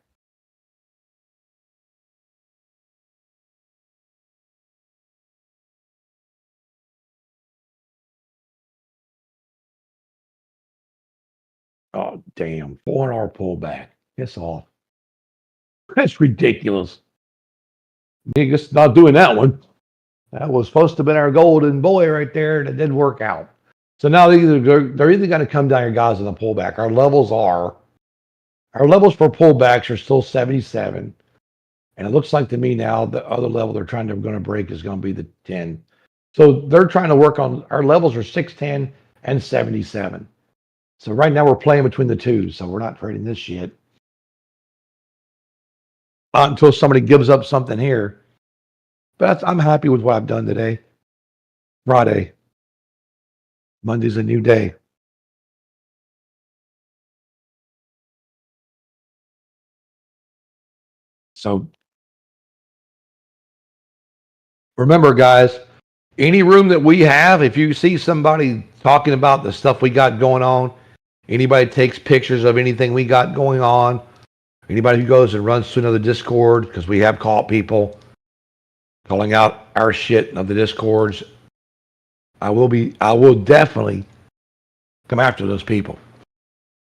Oh, damn. 4-hour pullback. It's off. That's ridiculous. Niggas not doing that one. That was supposed to have been our golden boy right there, and it didn't work out. So now they're either going to come down here, guys, in the pullback. Our levels for pullbacks are still 77. And it looks like to me now the other level they're going to break is going to be the 10. So they're trying to work on our levels are 610 and 77. So right now we're playing between the two. So we're not trading this shit until somebody gives up something here. But I'm happy with what I've done today. Friday. Monday's a new day. So remember, guys, any room that we have, if you see somebody talking about the stuff we got going on, anybody takes pictures of anything we got going on, anybody who goes and runs to another Discord, because we have caught people calling out our shit of the Discords, I will definitely come after those people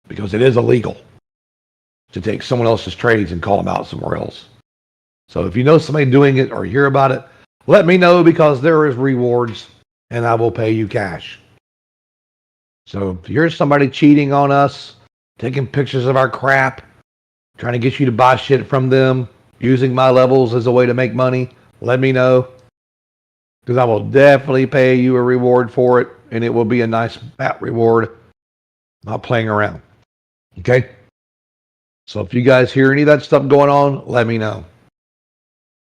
because it is illegal to take someone else's trades and call them out somewhere else. So if you know somebody doing it or hear about it, let me know because there is rewards and I will pay you cash. So if you're somebody cheating on us, taking pictures of our crap, trying to get you to buy shit from them, using my levels as a way to make money, let me know. Because I will definitely pay you a reward for it, and it will be a nice fat reward. Not playing around. Okay? So if you guys hear any of that stuff going on, let me know.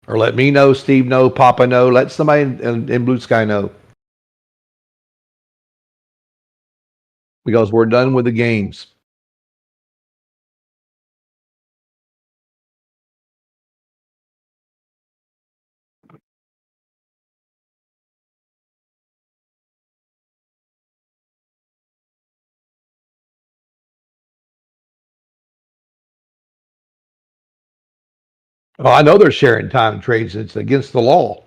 Or let me know, Steve know, Papa know, let somebody in Blue Sky know. Because we're done with the games. Oh, I know they're sharing time trades. It's against the law.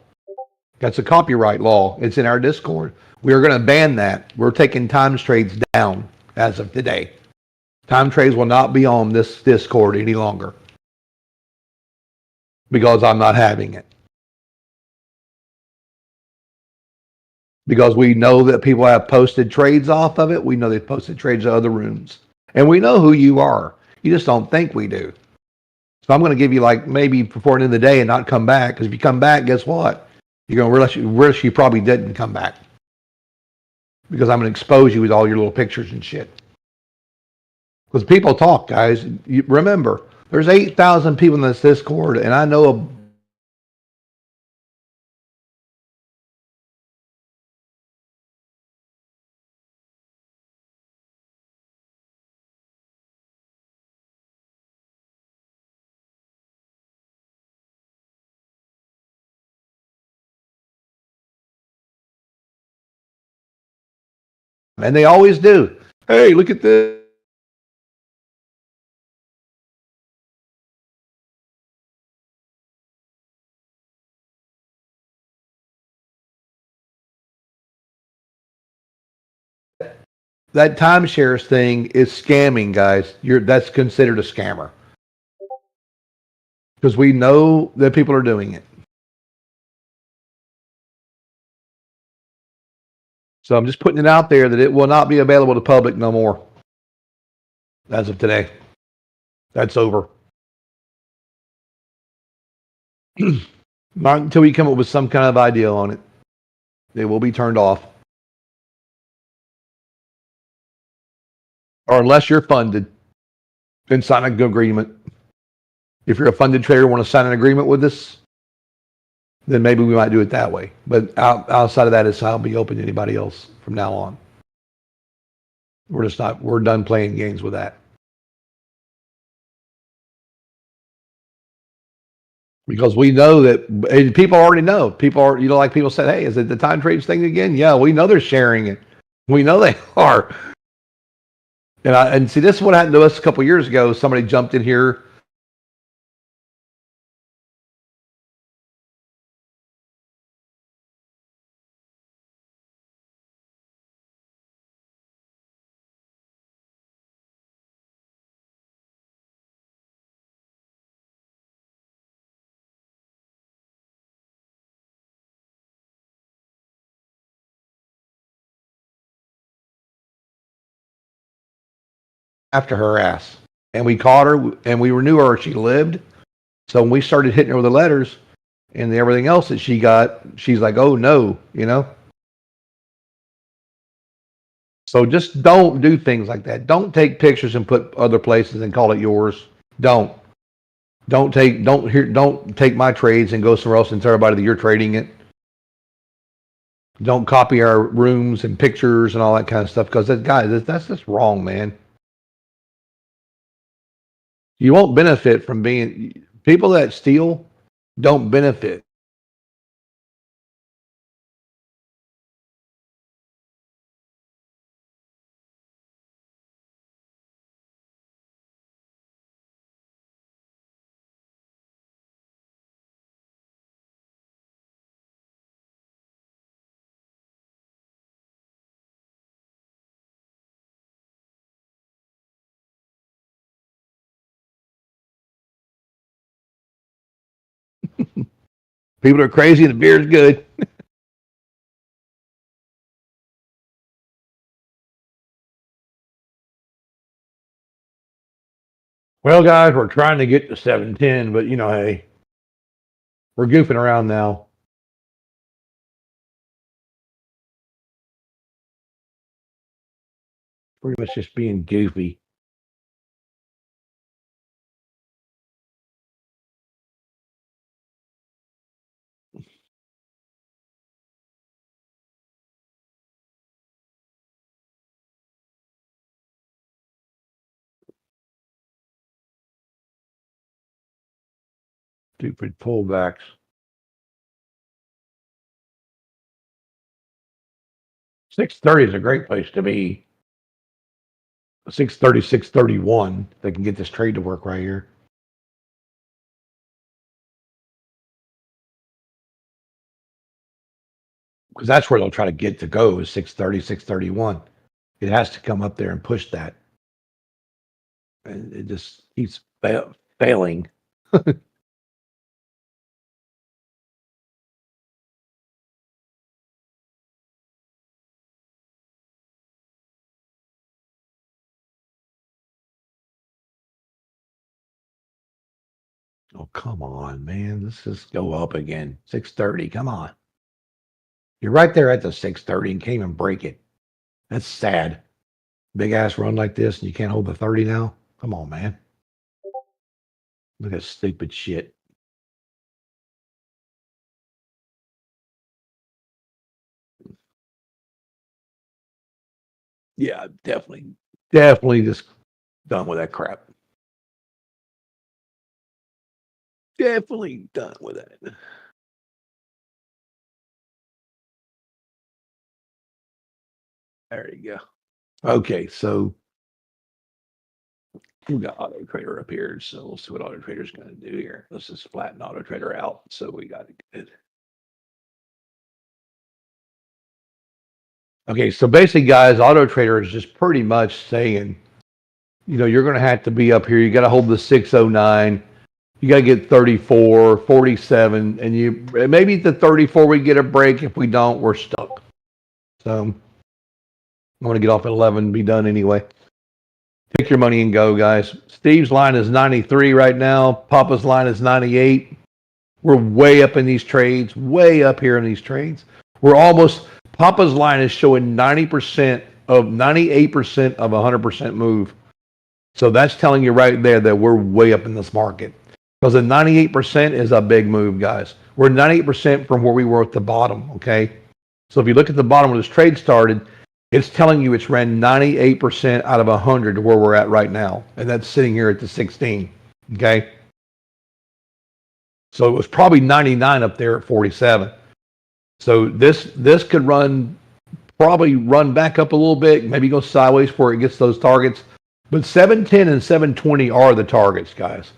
That's a copyright law. It's in our Discord. We are going to ban that. We're taking time trades down as of today. Time trades will not be on this Discord any longer because I'm not having it. Because we know that people have posted trades off of it. We know they've posted trades to other rooms. And we know who you are. You just don't think we do. So I'm going to give you like maybe before the end of the day and not come back. Because if you come back, guess what? You're going to realize you probably didn't come back. Because I'm going to expose you with all your little pictures and shit. Because people talk, guys. Remember, there's 8,000 people in this Discord, and I know and they always do. Hey, look at this. That timeshares thing is scamming, guys. That's considered a scammer. Because we know that people are doing it. So I'm just putting it out there that it will not be available to public no more. As of today. That's over. Not until we come up with some kind of idea on it. It will be turned off. Or unless you're funded, then sign an agreement. If you're a funded trader and want to sign an agreement with us, then maybe we might do it that way. But outside of that, I'll be open to anybody else from now on. We're done playing games with that. Because we know that and people already know. People are, like people said, hey, is it the time trades thing again? Yeah, we know they're sharing it. We know they are. And see, this is what happened to us a couple of years ago. Somebody jumped in here. After her ass, and we caught her, and we knew where she lived. So when we started hitting her with the letters and everything else that she got, she's like, "Oh no," So just don't do things like that. Don't take pictures and put other places and call it yours. Don't. Don't take my trades and go somewhere else and tell everybody that you're trading it. Don't copy our rooms and pictures and all that kind of stuff because that's just wrong, man. You won't benefit from being people that steal don't benefit. People are crazy and the beer's good. Well, guys, we're trying to get to 710, but hey, we're goofing around now. Pretty much just being goofy. Stupid pullbacks. 630 is a great place to be. 630, 631. They can get this trade to work right here. Because that's where they'll try to get to go is 630, 631. It has to come up there and push that. And it just keeps failing. Oh, come on, man. Let's just go up again. 630. Come on. You're right there at the 630 and can't even break it. That's sad. Big ass run like this and you can't hold the 30 now. Come on, man. Look at stupid shit. Yeah, definitely just done with that crap. Definitely done with that. There you go. Okay, so we got Auto Trader up here. So we'll see what Auto Trader's going to do here. Let's just flatten Auto Trader out. So we got it good. Okay, so basically, guys, Auto Trader is just pretty much saying, you're going to have to be up here. You got to hold the 609. You got to get 34, 47, and maybe the 34 we get a break. If we don't, we're stuck. So I'm going to get off at 11 and be done anyway. Take your money and go, guys. Steve's line is 93 right now. Papa's line is 98. We're way up in these trades, way up here in these trades. Papa's line is showing 98% of 100% move. So that's telling you right there that we're way up in this market. Because the 98% is a big move, guys. We're 98% from where we were at the bottom, okay? So if you look at the bottom where this trade started, it's telling you it's ran 98% out of 100 to where we're at right now. And that's sitting here at the 16, okay? So it was probably 99 up there at 47. So this could probably run back up a little bit, maybe go sideways before it gets those targets. But 710 and 720 are the targets, guys.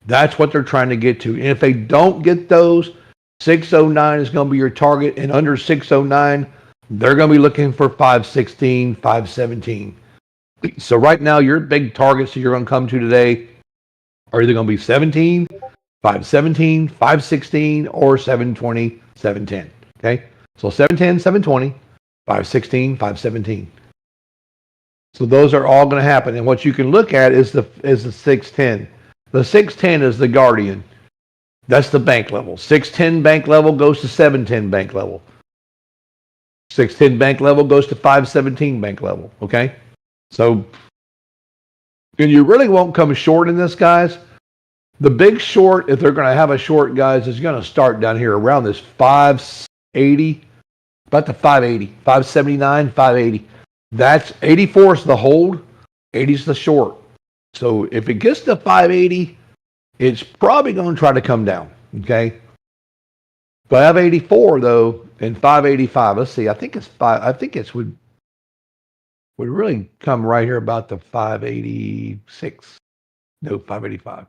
That's what they're trying to get to. And if they don't get those, 609 is going to be your target. And under 609, they're going to be looking for 516, 517. So right now, your big targets that you're going to come to today are either going to be 17, 517, 516, or 720, 710. Okay? So 710, 720, 516, 517. So those are all going to happen. And what you can look at is the 610. The 610 is the guardian. That's the bank level. 610 bank level goes to 710 bank level. 610 bank level goes to 517 bank level. Okay? So, and you really won't come short in this, guys. The big short, if they're going to have a short, guys, is going to start down here around this 580, about the 580, 579, 580. That's 84 is the hold, 80 is the short. So if it gets to 580, it's probably going to try to come down. Okay. 584 though, and 585. Let's see. I think it's five. I think it's would really come right here about the 586. No, 585.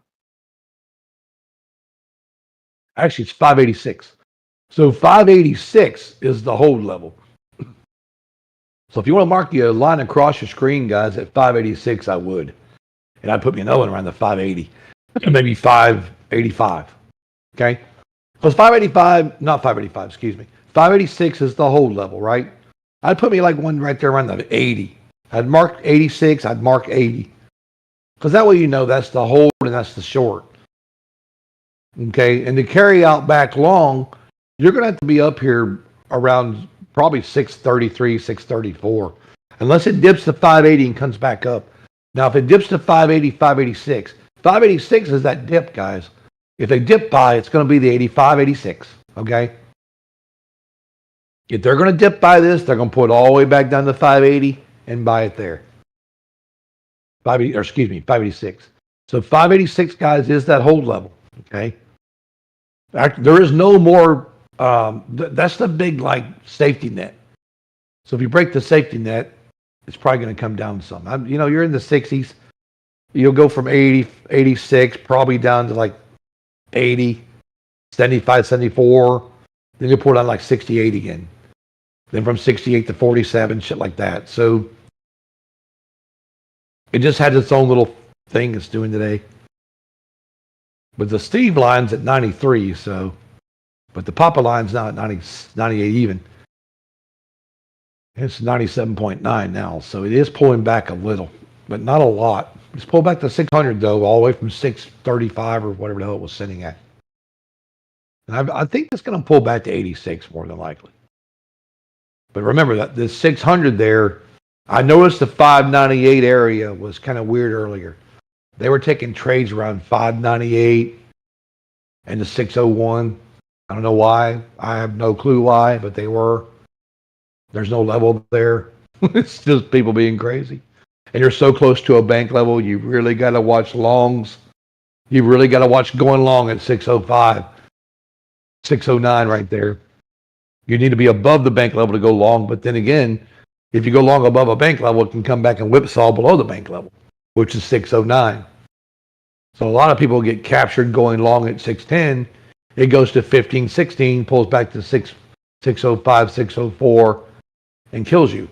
Actually, it's 586. So 586 is the hold level. So if you want to mark a line across your screen, guys, at 586, I would. And I'd put me another one around the 580. Maybe 585. Okay? Because 585, not 585, excuse me. 586 is the hold level, right? I'd put me like one right there around the 80. I'd mark 86, I'd mark 80. Because that way you know that's the hold and that's the short. Okay? And to carry out back long, you're going to have to be up here around probably 633, 634. Unless it dips to 580 and comes back up. Now, if it dips to 580, 586, 586 is that dip, guys. If they dip by, it's going to be the 85, 86. Okay? If they're going to dip by this, they're going to put it all the way back down to 580 and buy it there. 586. So 586, guys, is that hold level. Okay? There is no more. That's the big safety net. So if you break the safety net, it's probably going to come down some. You're in the 60s. You'll go from 80, 86, probably down to 80, 75, 74. Then you'll pull down 68 again. Then from 68 to 47, shit like that. So it just had its own little thing it's doing today. But the Steve line's at 93, so. But the Papa line's now at 98 even. It's 97.9 now, so it is pulling back a little, but not a lot. It's pulled back to 600 though, all the way from 635 or whatever the hell it was sitting at. And I think it's going to pull back to 86 more than likely. But remember that the 600 there, I noticed the 598 area was kind of weird earlier. They were taking trades around 598 and the 601. I don't know why. I have no clue why, but they were. There's no level there. It's just people being crazy. And you're so close to a bank level, you really got to watch longs. You really got to watch going long at 605, 609 right there. You need to be above the bank level to go long. But then again, if you go long above a bank level, it can come back and whipsaw below the bank level, which is 609. So a lot of people get captured going long at 610. It goes to 15, 16, pulls back to 605, 604, and kills you.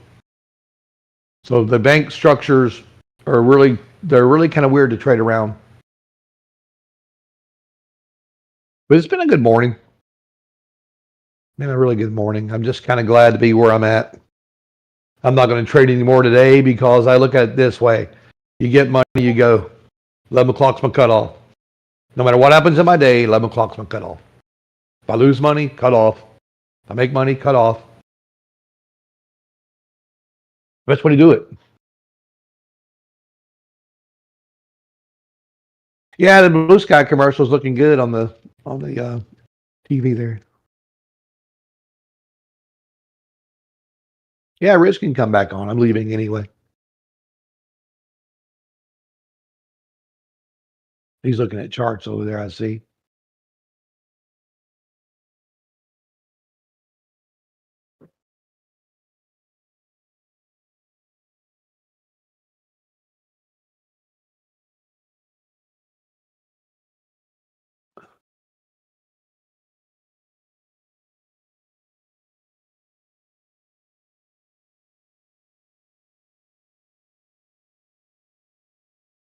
So the bank structures are really kind of weird to trade around. But it's been a good morning. Been a really good morning. I'm just kind of glad to be where I'm at. I'm not going to trade anymore today because I look at it this way. You get money, you go. 11 o'clock's my cutoff. No matter what happens in my day, 11 o'clock's my cutoff. If I lose money, cut off. If I make money, cut off. Best way to do it. Yeah, the Blue Sky commercial is looking good on the TV there. Yeah, Rich can come back on. I'm leaving anyway. He's looking at charts over there, I see.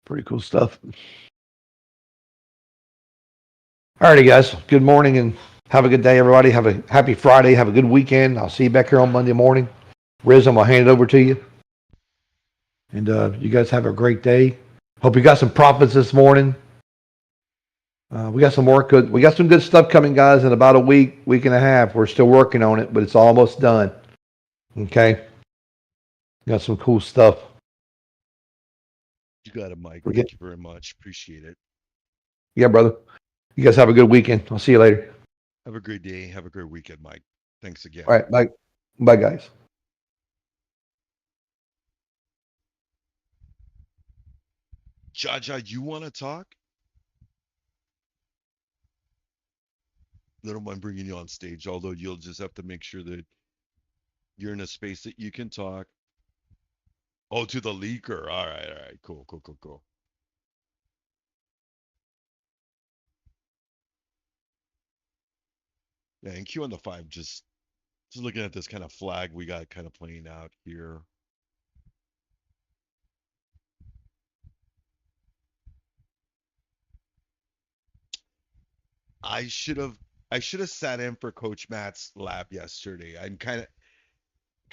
Pretty cool stuff. Alrighty, guys. Good morning and have a good day, everybody. Have a happy Friday. Have a good weekend. I'll see you back here on Monday morning. Riz, I'm gonna hand it over to you. And you guys have a great day. Hope you got some profits this morning. We got some work. We got some good stuff coming, guys. In about a week, week and a half. We're still working on it, but it's almost done. Okay. Got some cool stuff. You got it, Mike. We're Thank you very much. Appreciate it. Yeah, brother. You guys have a good weekend. I'll see you later. Have a great day. Have a great weekend, Mike. Thanks again. All right. Bye. Bye, guys. Jaja, you want to talk? I don't mind bringing you on stage, although you'll just have to make sure that you're in a space that you can talk. Oh, to the leaker. All right, all right. Cool, cool, cool, cool. Yeah, and Q on the 5, just looking at this kind of flag we got kind of playing out here. I should have I should have sat in for Coach Matt's lab yesterday. I'm kind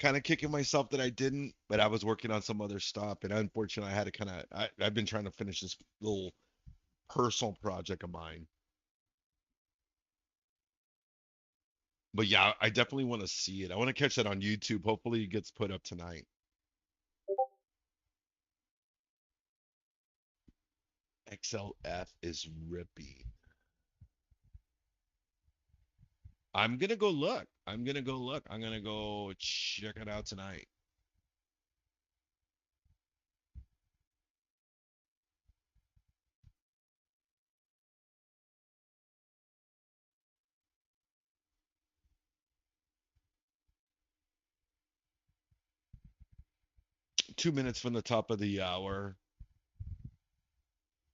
of kicking myself that I didn't, but I was working on some other stuff, and unfortunately, I had to I've been trying to finish this little personal project of mine. But yeah, I definitely want to see it. I want to catch that on YouTube. Hopefully, it gets put up tonight. XLF is ripping. I'm gonna go look. I'm gonna go look. I'm gonna go check it out tonight. 2 minutes from the top of the hour.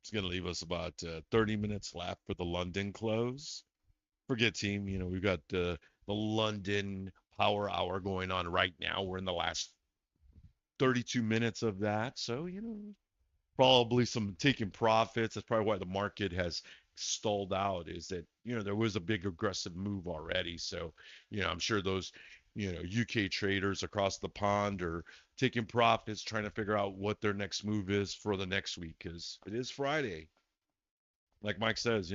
It's gonna leave us about 30 minutes left for the London close. Forget team. We've got the London Power Hour going on right now. We're in the last 32 minutes of that. So, probably some taking profits. That's probably why the market has stalled out, is that, there was a big aggressive move already. So, I'm sure those, UK traders across the pond are taking profits, trying to figure out what their next move is for the next week, because it is Friday. Like Mike says,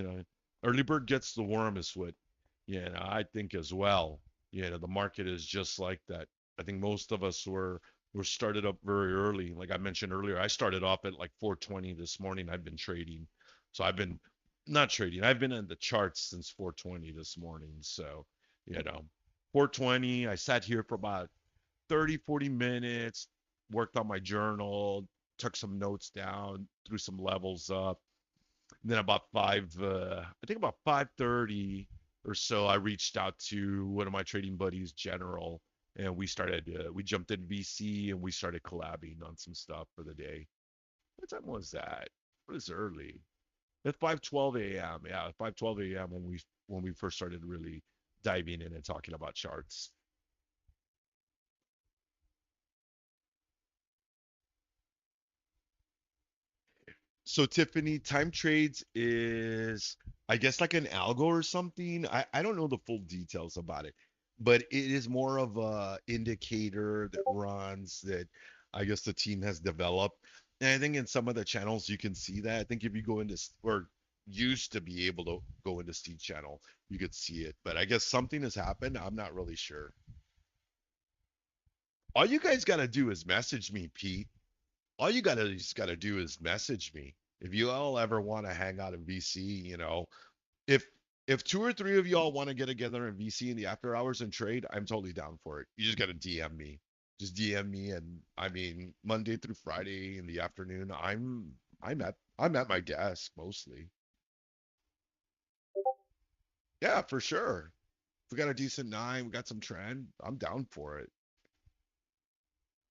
early bird gets the worm is what, I think as well. The market is just like that. I think most of us were started up very early. Like I mentioned earlier, I started off at like 4:20 this morning. I've been trading. So I've been not trading. I've been in the charts since 4:20 this morning. So, you know, 4:20, I sat here for about 30, 40 minutes, worked on my journal, took some notes down, threw some levels up. And then about I think about 5:30 or so, I reached out to one of my trading buddies, General, and we jumped in VC and we started collabing on some stuff for the day. What time was that? It was early. At 5:12 a.m. Yeah, 5:12 a.m. when we first started really diving in and talking about charts. So Tiffany, time trades is, I guess, like an algo or something. I don't know the full details about it, but it is more of a indicator that runs that I guess the team has developed. And I think in some of the channels you can see that. I think if you go into or used to be able to go into Steve channel, you could see it. But I guess something has happened. I'm not really sure. All you guys got to do is message me, Pete. All you gotta just gotta do is message me. If you all ever want to hang out in VC, if if two or three of y'all want to get together in VC in the after hours and trade, I'm totally down for it. You just gotta DM me. Just DM me, and I mean Monday through Friday in the afternoon, I'm at my desk mostly. Yeah, for sure. If we got a decent nine, we got some trend, I'm down for it.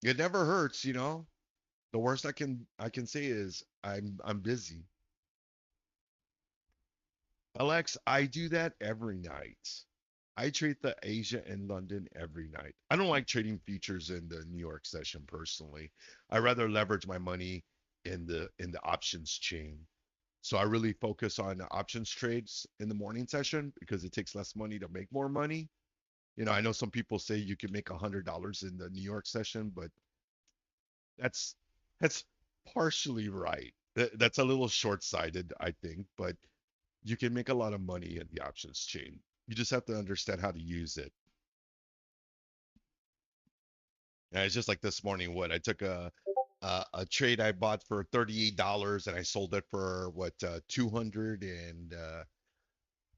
It never hurts. The worst I can say is I'm busy. Alex, I do that every night. I trade the Asia and London every night. I don't like trading futures in the New York session personally. I rather leverage my money. in the options chain. So I really focus on options trades in the morning session because it takes less money to make more money. I know some people say you can make $100 in the New York session, but that's that's partially right. That's a little short-sighted, I think, but you can make a lot of money in the options chain. You just have to understand how to use it. And it's just like this morning. What I took a trade I bought for $38 and I sold it for what 200 and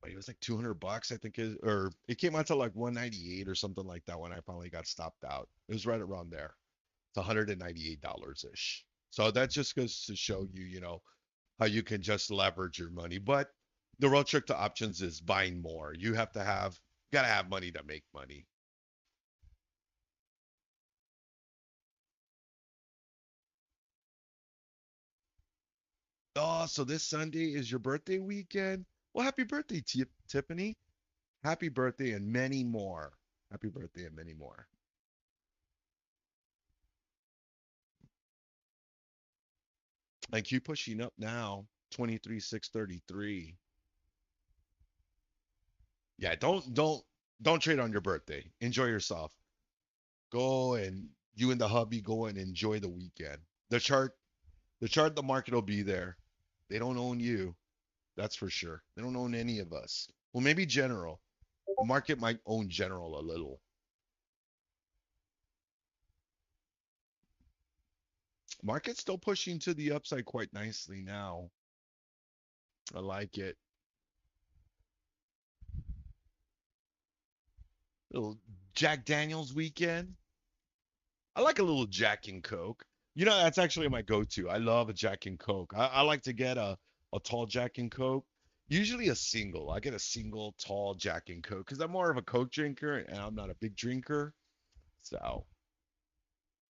it was like $200 I think or it came out to like 198 or something like that when I finally got stopped out. It was right around there. It's $198 ish. So that just goes to show you, how you can just leverage your money. But the real trick to options is buying more. Gotta have money to make money. Oh, so this Sunday is your birthday weekend? Well, happy birthday, Tiffany. Happy birthday and many more. Happy birthday and many more. And keep pushing up now. 23,633. Yeah, don't trade on your birthday. Enjoy yourself. Go and you and the hubby go and enjoy the weekend. The market will be there. They don't own you. That's for sure. They don't own any of us. Well, maybe General. The market might own General a little. Market's still pushing to the upside quite nicely now. I like it. Little Jack Daniels weekend. I like a little Jack and Coke. That's actually my go-to. I love a Jack and Coke. I like to get a tall Jack and Coke. Usually a single. I get a single tall Jack and Coke because I'm more of a Coke drinker and I'm not a big drinker. So,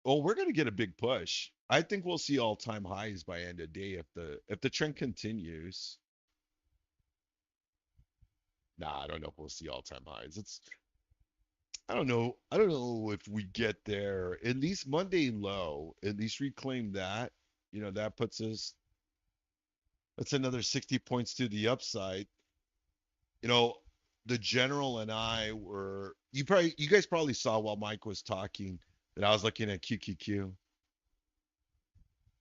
well, we're gonna get a big push. I think we'll see all-time highs by end of day if the trend continues. Nah, I don't know if we'll see all-time highs. I don't know. I don't know if we get there. At least Monday low. At least reclaim that. That puts us. That's another 60 points to the upside. You know, the general and I were. You guys probably saw while Mike was talking that I was looking at QQQ.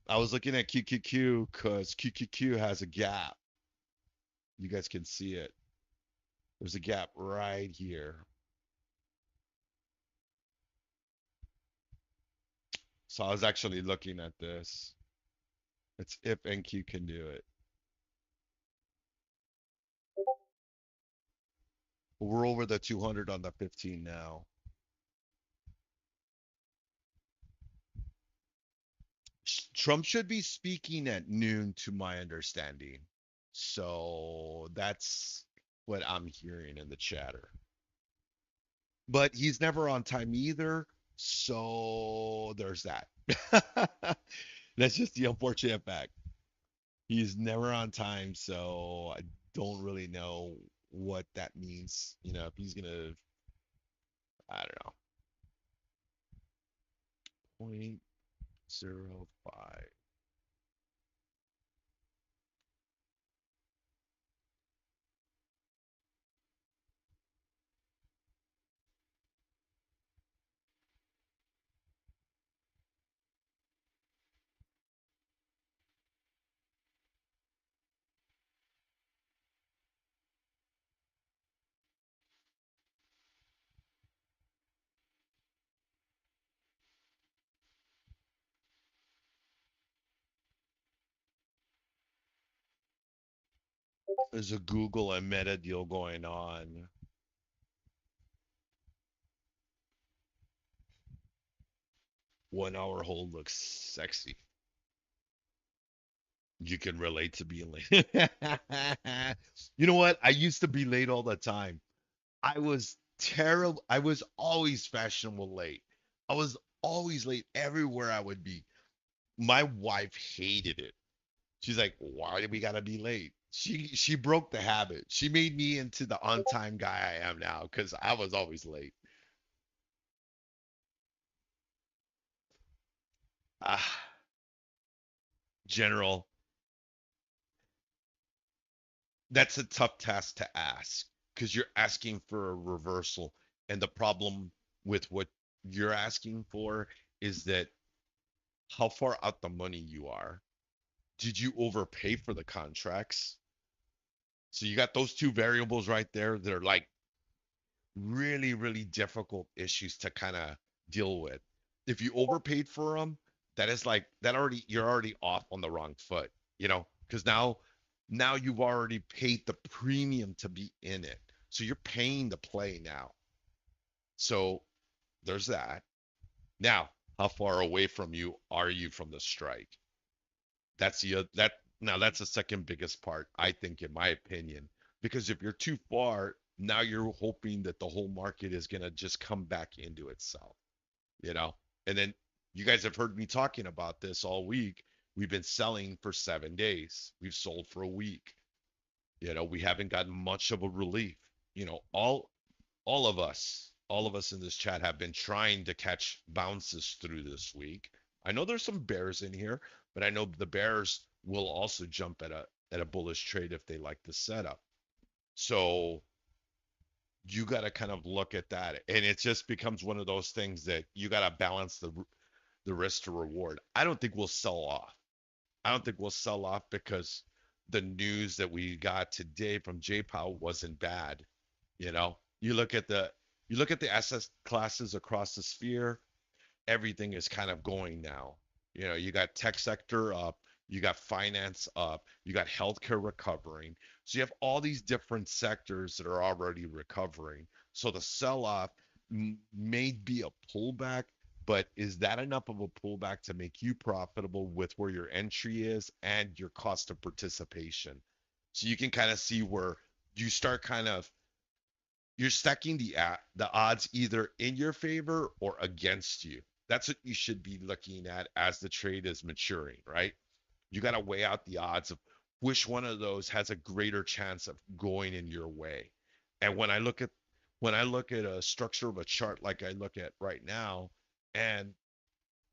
I was looking at QQQ because QQQ has a gap. You guys can see it. There's a gap right here. So I was actually looking at this. It's if NQ can do it. We're over the 200 on the 15 now. Trump should be speaking at noon, to my understanding. So that's what I'm hearing in the chatter. But he's never on time either. So there's that. That's just the unfortunate fact. He's never on time. So I don't really know what that means. If he's going to, I don't know, 0.05. There's a Google and Meta deal going on. 1 hour hold looks sexy. You can relate to being late. You know what? I used to be late all the time. I was terrible. I was always fashionable late. I was always late everywhere I would be. My wife hated it. She's like, "Why do we gotta be late?" She broke the habit. She made me into the on time guy I am now because I was always late. Ah, General, that's a tough task to ask because you're asking for a reversal. And the problem with what you're asking for is that how far out the money you are. Did you overpay for the contracts? So you got those two variables right there that are like really, really difficult issues to kind of deal with. If you overpaid for them, that is like that already you're already off on the wrong foot, because now you've already paid the premium to be in it. So you're paying to play now. So there's that. Now, how far away from you are you from the strike? That's the second biggest part, I think, in my opinion, because if you're too far, now you're hoping that the whole market is gonna just come back into itself, you know. And then you guys have heard me talking about this all week. We've been selling for 7 days. We've sold for a week. We haven't gotten much of a relief. All of us in this chat have been trying to catch bounces through this week. I know there's some bears in here, but I know the bears will also jump at a bullish trade if they like the setup. So you got to kind of look at that, and it just becomes one of those things that you got to balance the risk to reward. I don't think we'll sell off. I don't think we'll sell off because the news that we got today from J Powell wasn't bad. You look at the asset classes across the sphere, everything is kind of going now. You got tech sector up, you got finance up, you got healthcare recovering. So you have all these different sectors that are already recovering. So the sell-off may be a pullback, but is that enough of a pullback to make you profitable with where your entry is and your cost of participation? So you can kind of see where you start kind of you're stacking the odds either in your favor or against you. That's what you should be looking at as the trade is maturing, right? You got to weigh out the odds of which one of those has a greater chance of going in your way. And when I look at a structure of a chart like I look at right now, and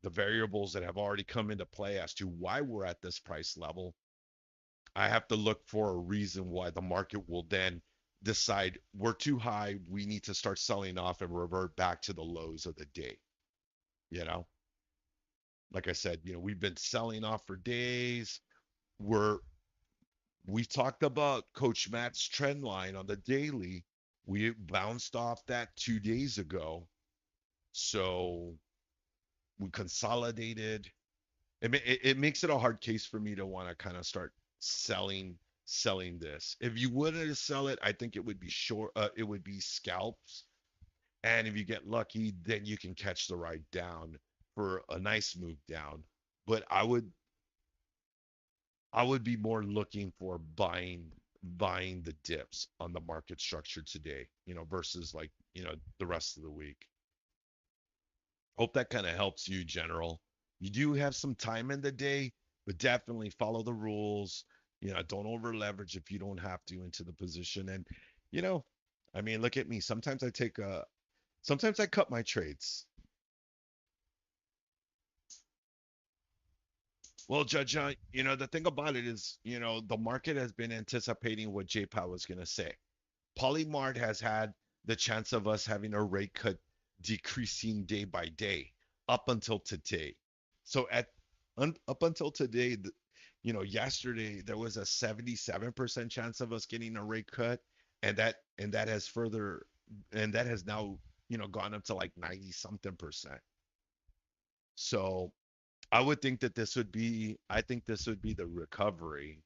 the variables that have already come into play as to why we're at this price level, I have to look for a reason why the market will then decide we're too high. We need to start selling off and revert back to the lows of the day. You know, like I said, we've been selling off for days. We talked about Coach Matt's trend line on the daily. We bounced off that 2 days ago. So we consolidated. It makes it a hard case for me to want to kind of start selling this. If you wanted to sell it, I think it would be short. It would be scalps, and if you get lucky, then you can catch the ride down for a nice move down. But I would be more looking for buying the dips on the market structure today, versus like the rest of the week. Hope that kind of helps you, General. You do have some time in the day, but definitely follow the rules. Don't over leverage if you don't have to into the position. And, you know, I mean, look at me. Sometimes I cut my trades. Well, Judge, the thing about it is, the market has been anticipating what J Powell was going to say. Polymart has had the chance of us having a rate cut decreasing day by day up until today. So up until today, yesterday there was a 77% chance of us getting a rate cut, and that has now gone up to like 90 something percent. So I think this would be the recovery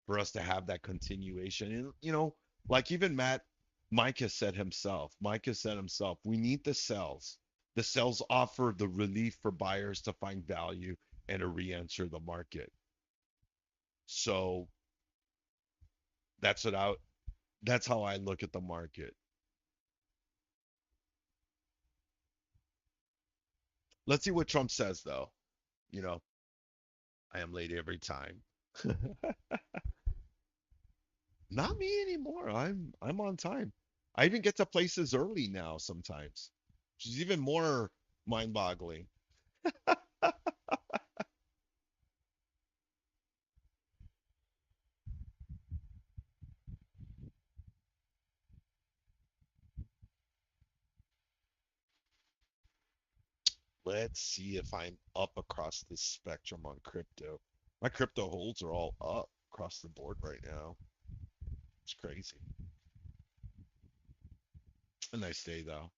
for us to have that continuation. And like even Mike has said himself, we need the cells. The cells offer the relief for buyers to find value and to re-enter the market. So that's that's how I look at the market. Let's see what Trump says though. You know, I am late every time. Not me anymore. I'm on time. I even get to places early now sometimes, which is even more mind-boggling. Let's see if I'm up across the spectrum on crypto. My crypto holds are all up across the board right now. It's crazy. A nice day though.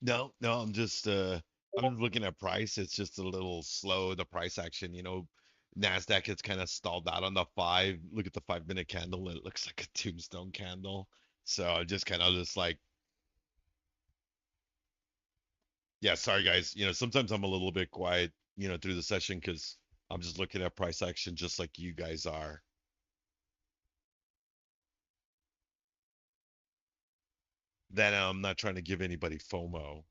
No, no, I'm looking at price. It's just a little slow, the price action, Nasdaq has kind of stalled out on the five. Look at the 5 minute candle. It looks like a tombstone candle. So I just kind of just like, yeah, sorry guys. Sometimes I'm a little bit quiet, through the session because I'm just looking at price action just like you guys are. Then I'm not trying to give anybody FOMO.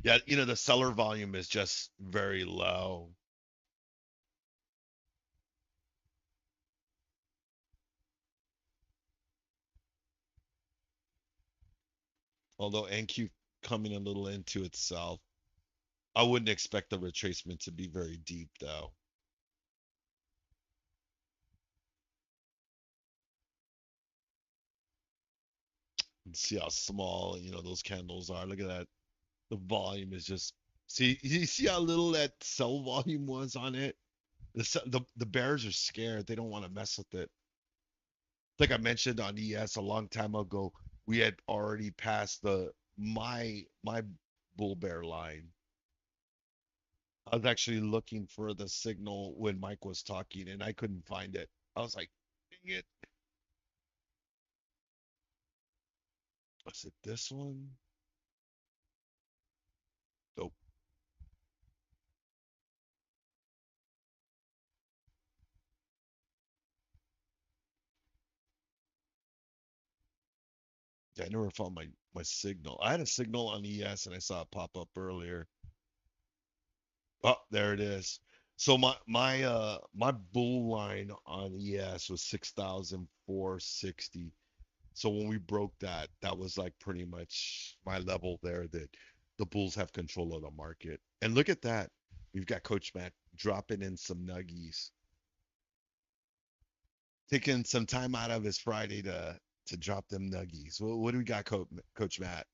Yeah, the seller volume is just very low. Although NQ coming a little into itself, I wouldn't expect the retracement to be very deep though. And see how small, those candles are. Look at that. The volume is just see you see how little that sell volume was on it? The bears are scared. They don't want to mess with it. Like I mentioned on ES a long time ago, we had already passed the my bull bear line. I was actually looking for the signal when Mike was talking and I couldn't find it. I was like, dang it. Was it this one? Nope. Yeah, I never found my signal. I had a signal on ES and I saw it pop up earlier. Oh, there it is. So my bull line on ES was 6,460. So when we broke that, that was like pretty much my level there that the bulls have control of the market. And look at that. We've got Coach Matt dropping in some nuggies, taking some time out of his Friday to drop them nuggies. What do we got, Coach Matt?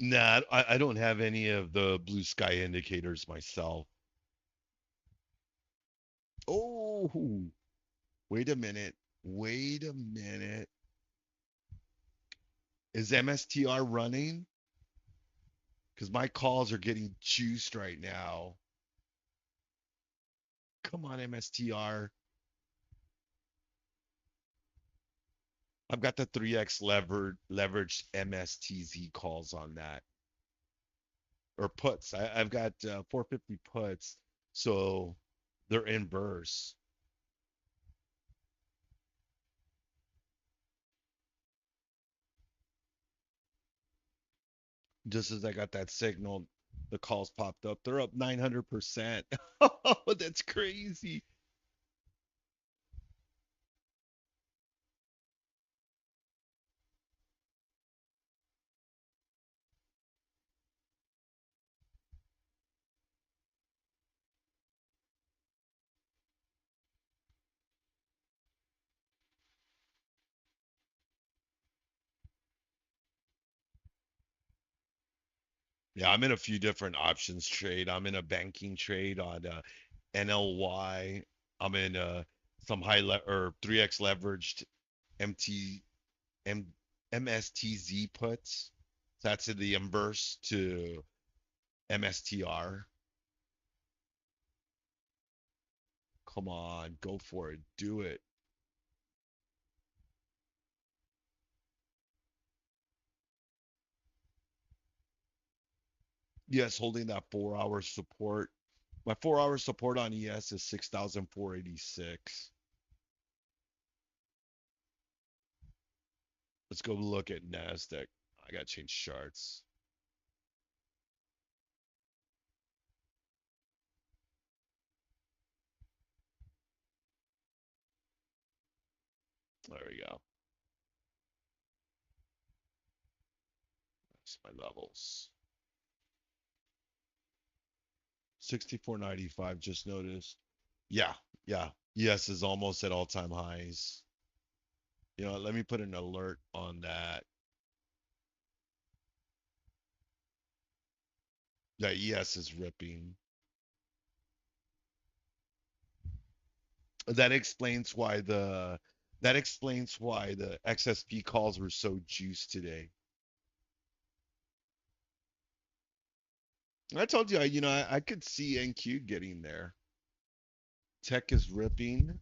Nah, I don't have any of the blue sky indicators myself. Oh, wait a minute. Wait a minute. Is MSTR running? Because my calls are getting juiced right now. Come on, MSTR. I've got the 3x leveraged MSTZ calls on that, or puts. I've got 450 puts, so they're inverse. Just as I got that signal, the calls popped up. They're up 900%. Oh, that's crazy. Yeah, I'm in a few different options trade. I'm in a banking trade on NLY. I'm in some or 3x leveraged MT M MSTZ puts. So that's in the inverse to MSTR. Come on, go for it. Do it. Yes, holding that 4 hour support. My 4 hour support on ES is 6,486. Let's go look at NASDAQ. I got to change charts. There we go. That's my levels. 64.95 just noticed. Yeah, yeah. ES is almost at all-time highs. You know, let me put an alert on that. Yeah, ES is ripping. That explains why the XSP calls were so juiced today. I told you, I could see NQ getting there. Tech is ripping.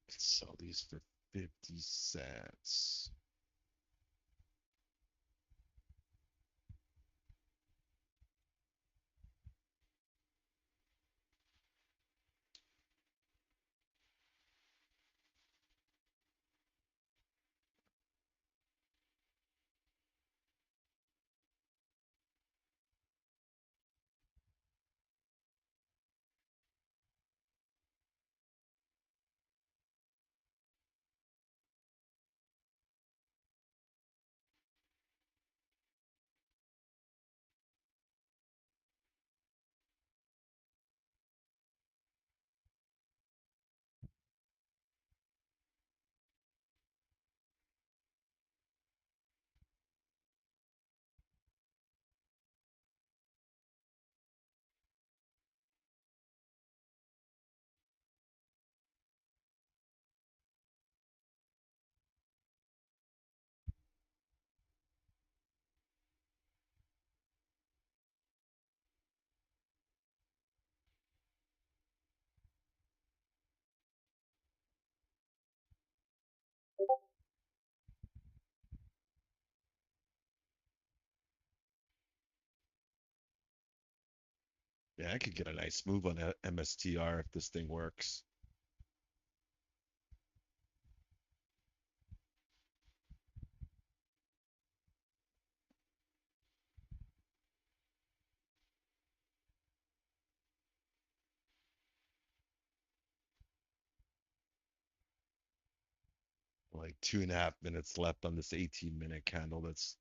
Sell these for 50 cents. Yeah, I could get a nice move on MSTR if this thing works. Like 2.5 minutes left on this 18-minute candle that's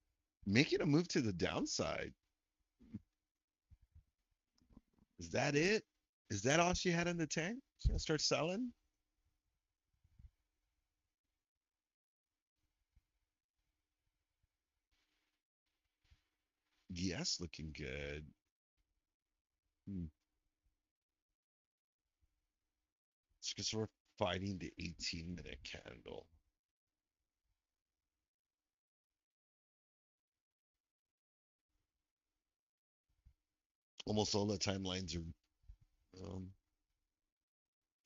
making a move to the downside. Is that it? Is that all she had in the tank? She's gonna start selling? Yes, looking good. Hmm. It's because we're fighting the 18-minute candle. Almost all the timelines are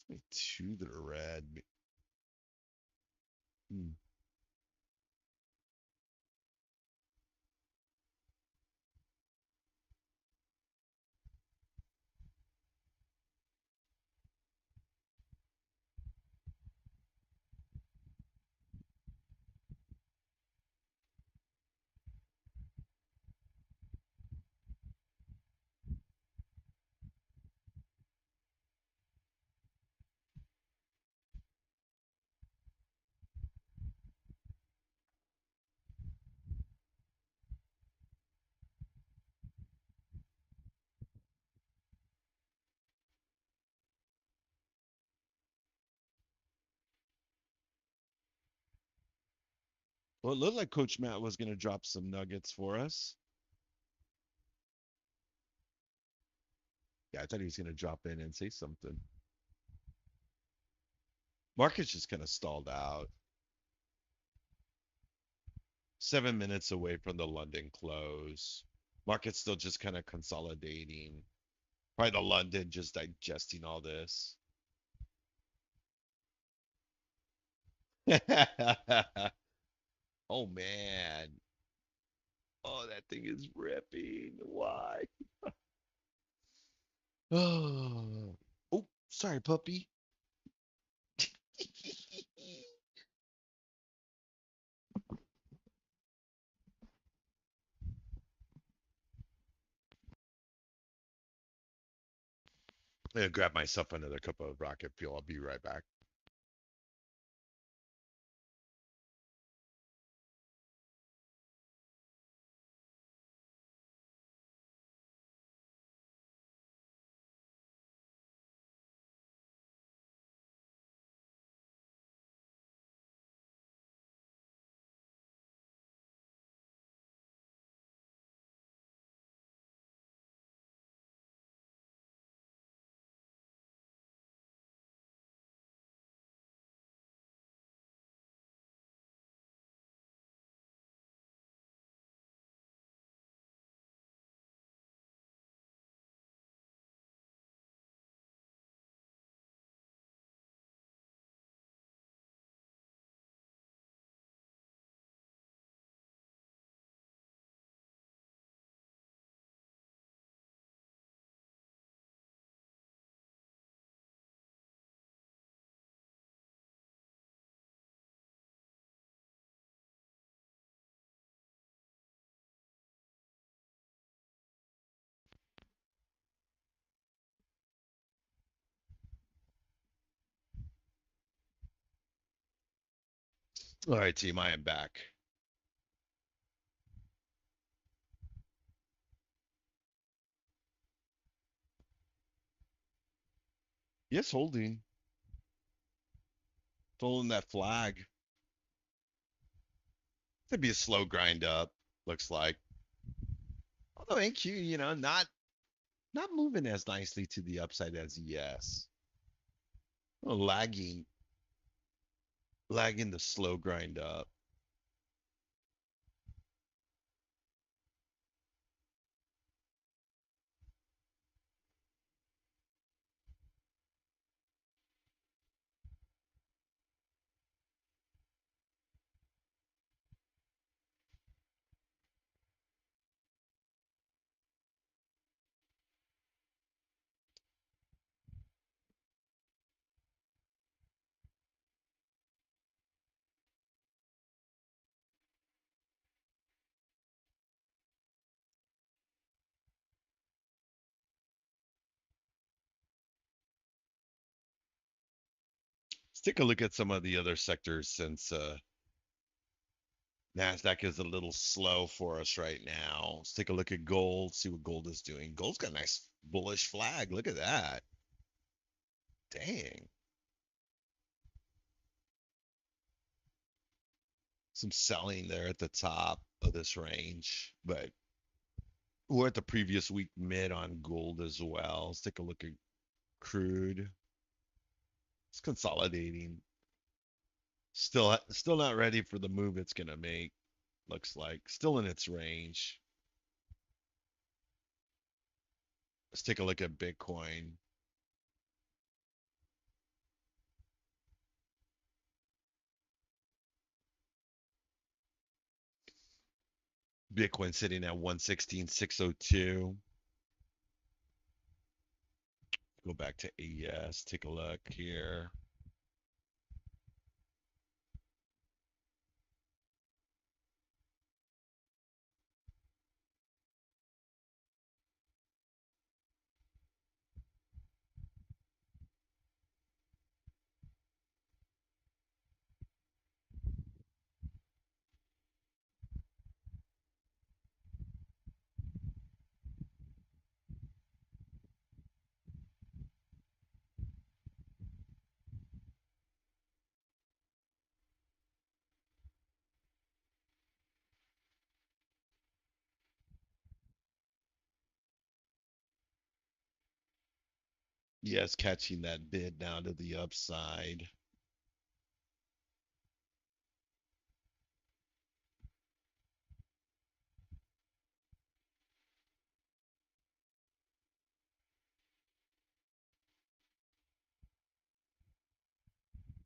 maybe two that are red. Hmm. Well, it looked like Coach Matt was gonna drop some nuggets for us. Yeah, I thought he was gonna drop in and say something. Market's just kind of stalled out. 7 minutes away from the London close. Market's still just kind of consolidating. Probably the London just digesting all this. Oh man. Oh, that thing is ripping. Why? Oh, oh, sorry, puppy. I'm gonna grab myself another cup of rocket fuel. I'll be right back. All right, team, I am back. Yes, holding. Holding that flag. It'd be a slow grind up, looks like. Although NQ, not moving as nicely to the upside as ES. Lagging, lagging the slow grind up. Let's take a look at some of the other sectors since NASDAQ is a little slow for us right now. Let's take a look at gold, see what gold is doing. Gold's got a nice bullish flag. Look at that. Dang. Some selling there at the top of this range, but we're at the previous week mid on gold as well. Let's take a look at crude. It's consolidating. Still not ready for the move it's gonna make. Looks like still in its range. Let's take a look at Bitcoin. Bitcoin sitting at 116,602. Go back to AES. Take a look here. Yes, catching that bid now to the upside.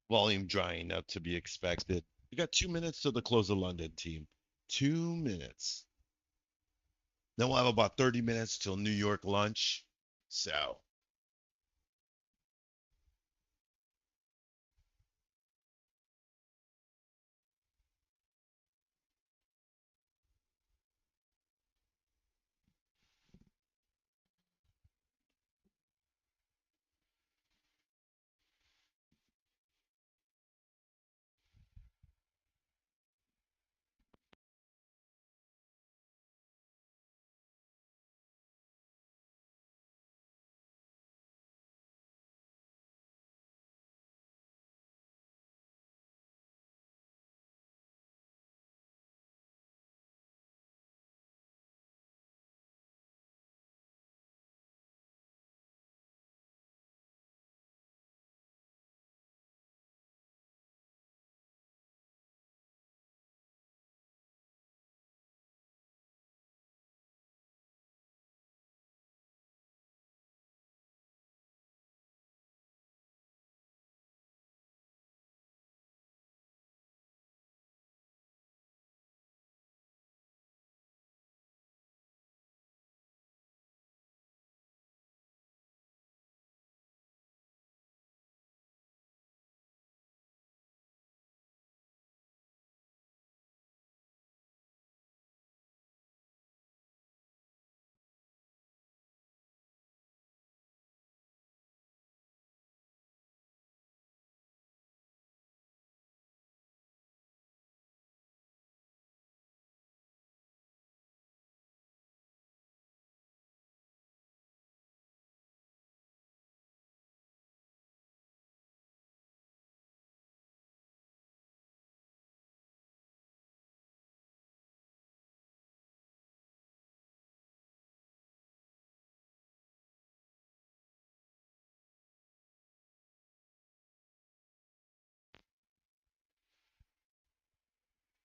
Volume drying up to be expected. We got 2 minutes to the close of London, team. 2 minutes. Then we'll have about 30 minutes till New York lunch. So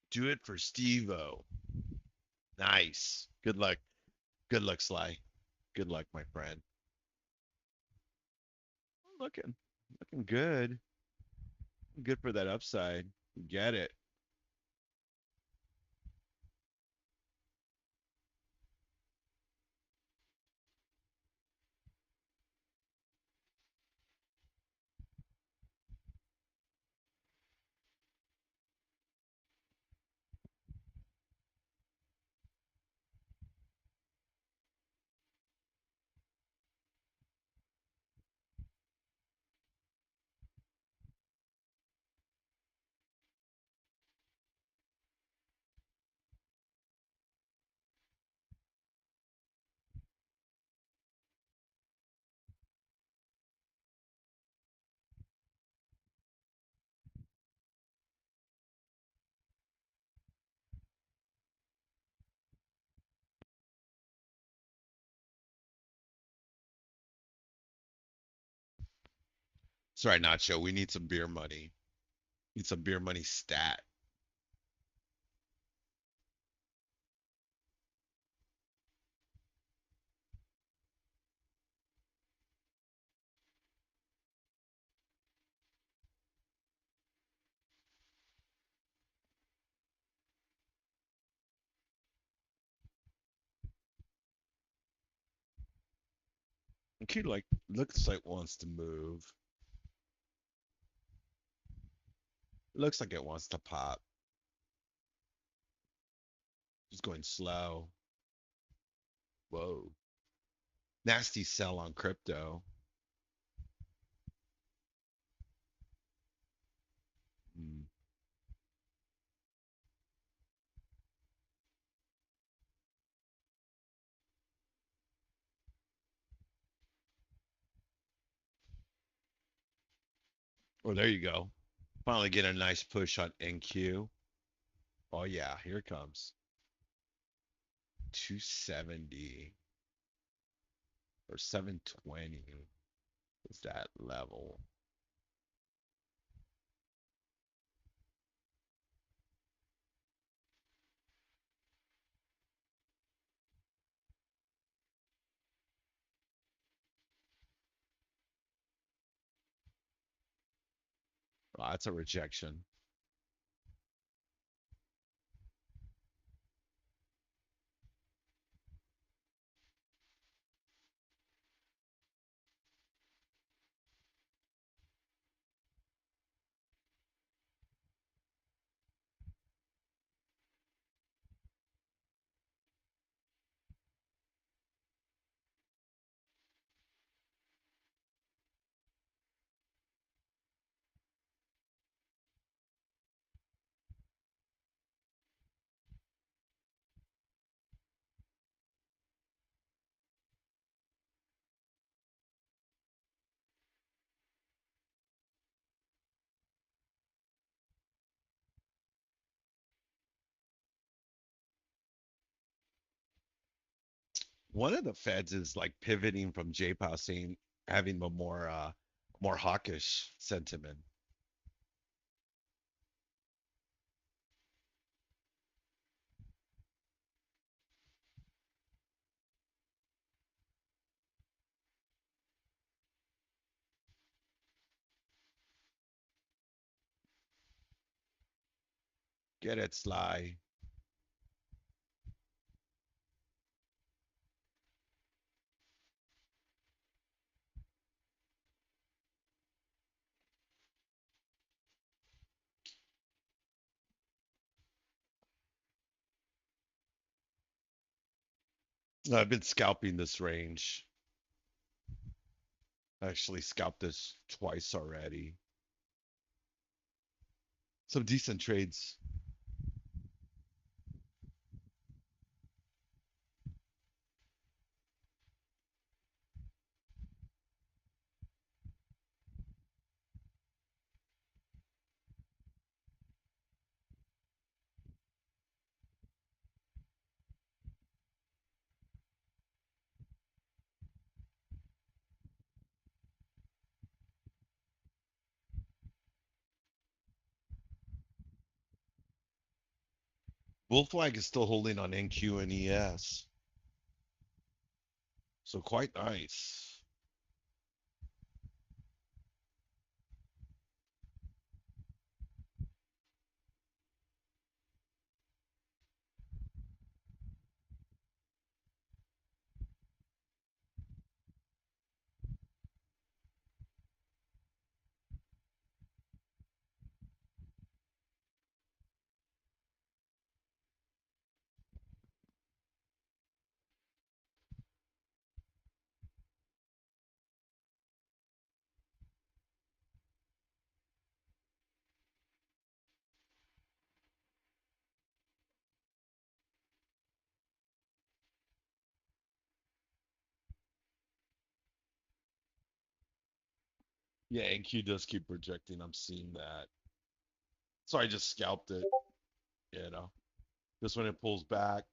do it for Steve-O. Nice. Good luck. Good luck, Sly. Good luck, my friend. Looking good. Good for that upside. Get it. That's right, Nacho. We need some beer money. Need some beer money stat. Kid like looks like wants to move. Looks like it wants to pop. Just going slow. Whoa. Nasty sell on crypto. Hmm. Oh, there you go. Finally get a nice push on NQ. Oh yeah, here it comes. 270 or 720 is that level. Oh, that's a rejection. One of the feds is like pivoting from J-POW saying having a more hawkish sentiment. Get it, Sly. I've been scalping this range. I actually scalped this twice already. Some decent trades. Bull flag is still holding on NQ and ES. So quite nice. Yeah, NQ does keep projecting. I'm seeing that. So I just scalped it, you know. Just when it pulls back.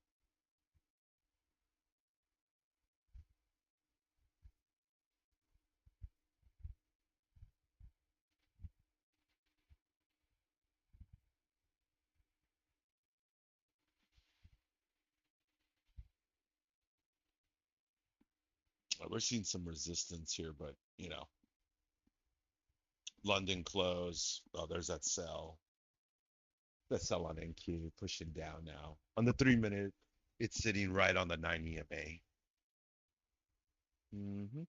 We're seeing some resistance here, but London close. Oh, there's that sell. That sell on NQ pushing down now. On the 3 minute, it's sitting right on the 9 EMA. Mm-hmm.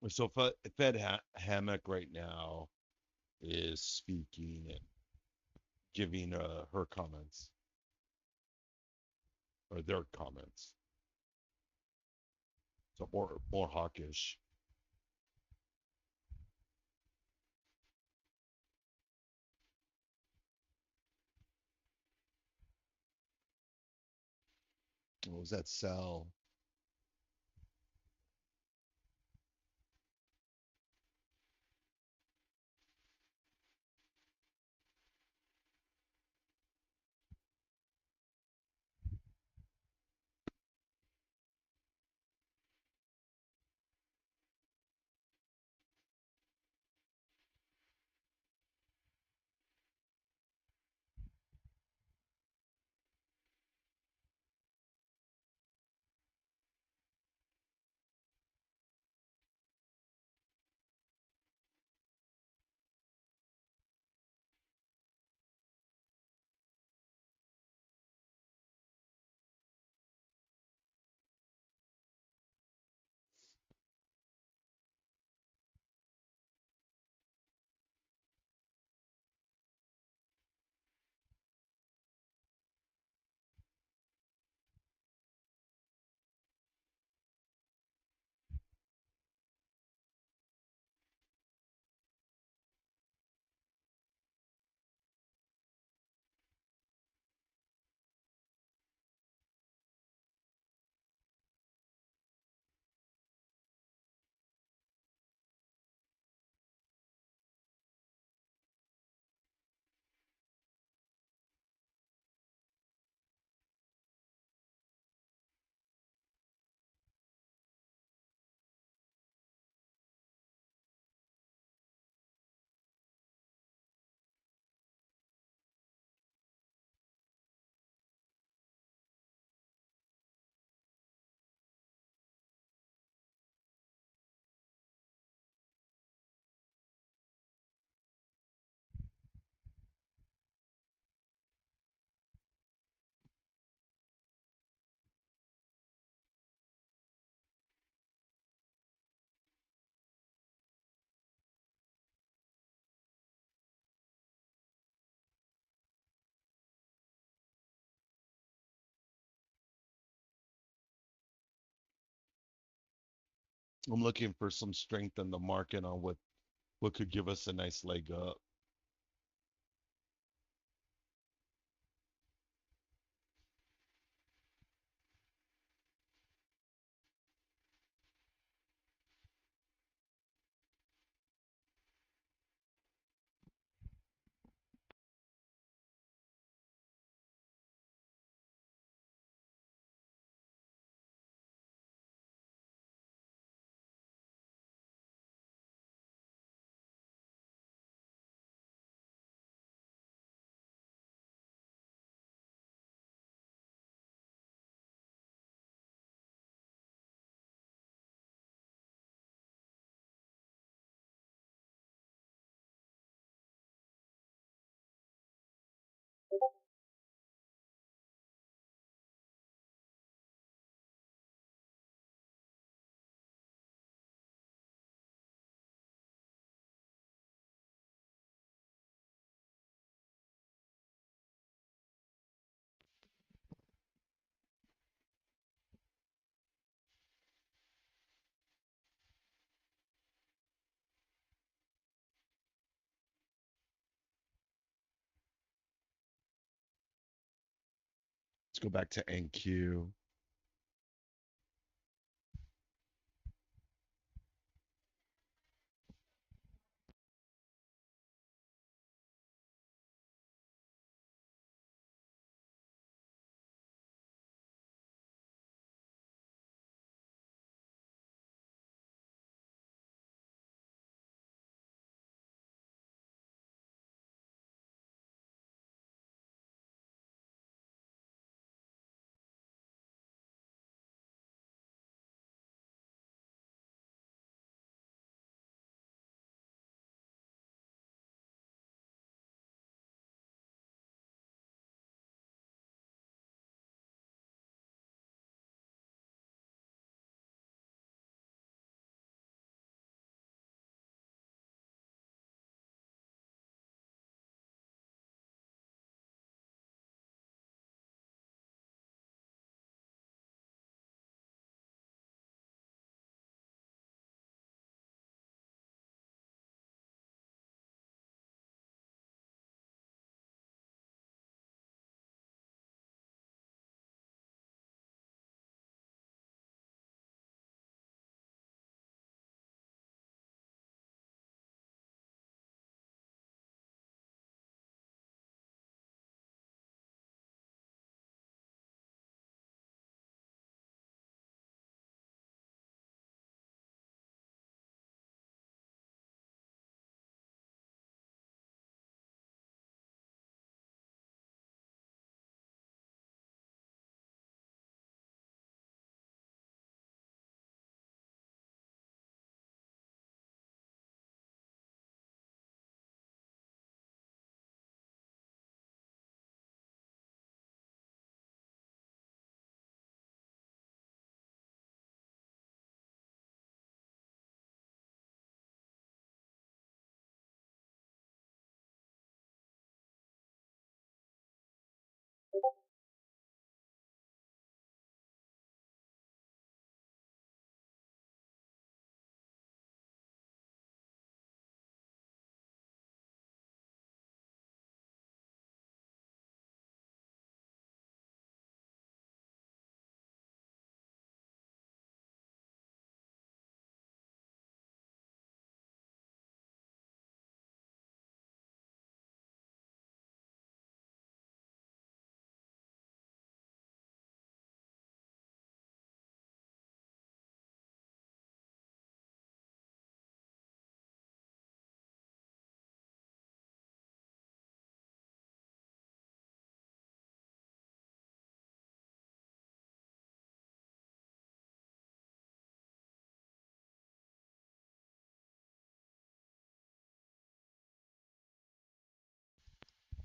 So Hammock right now is speaking and giving her comments or their comments. So more hawkish. What was that sell? I'm looking for some strength in the market on what could give us a nice leg up. Let's go back to NQ.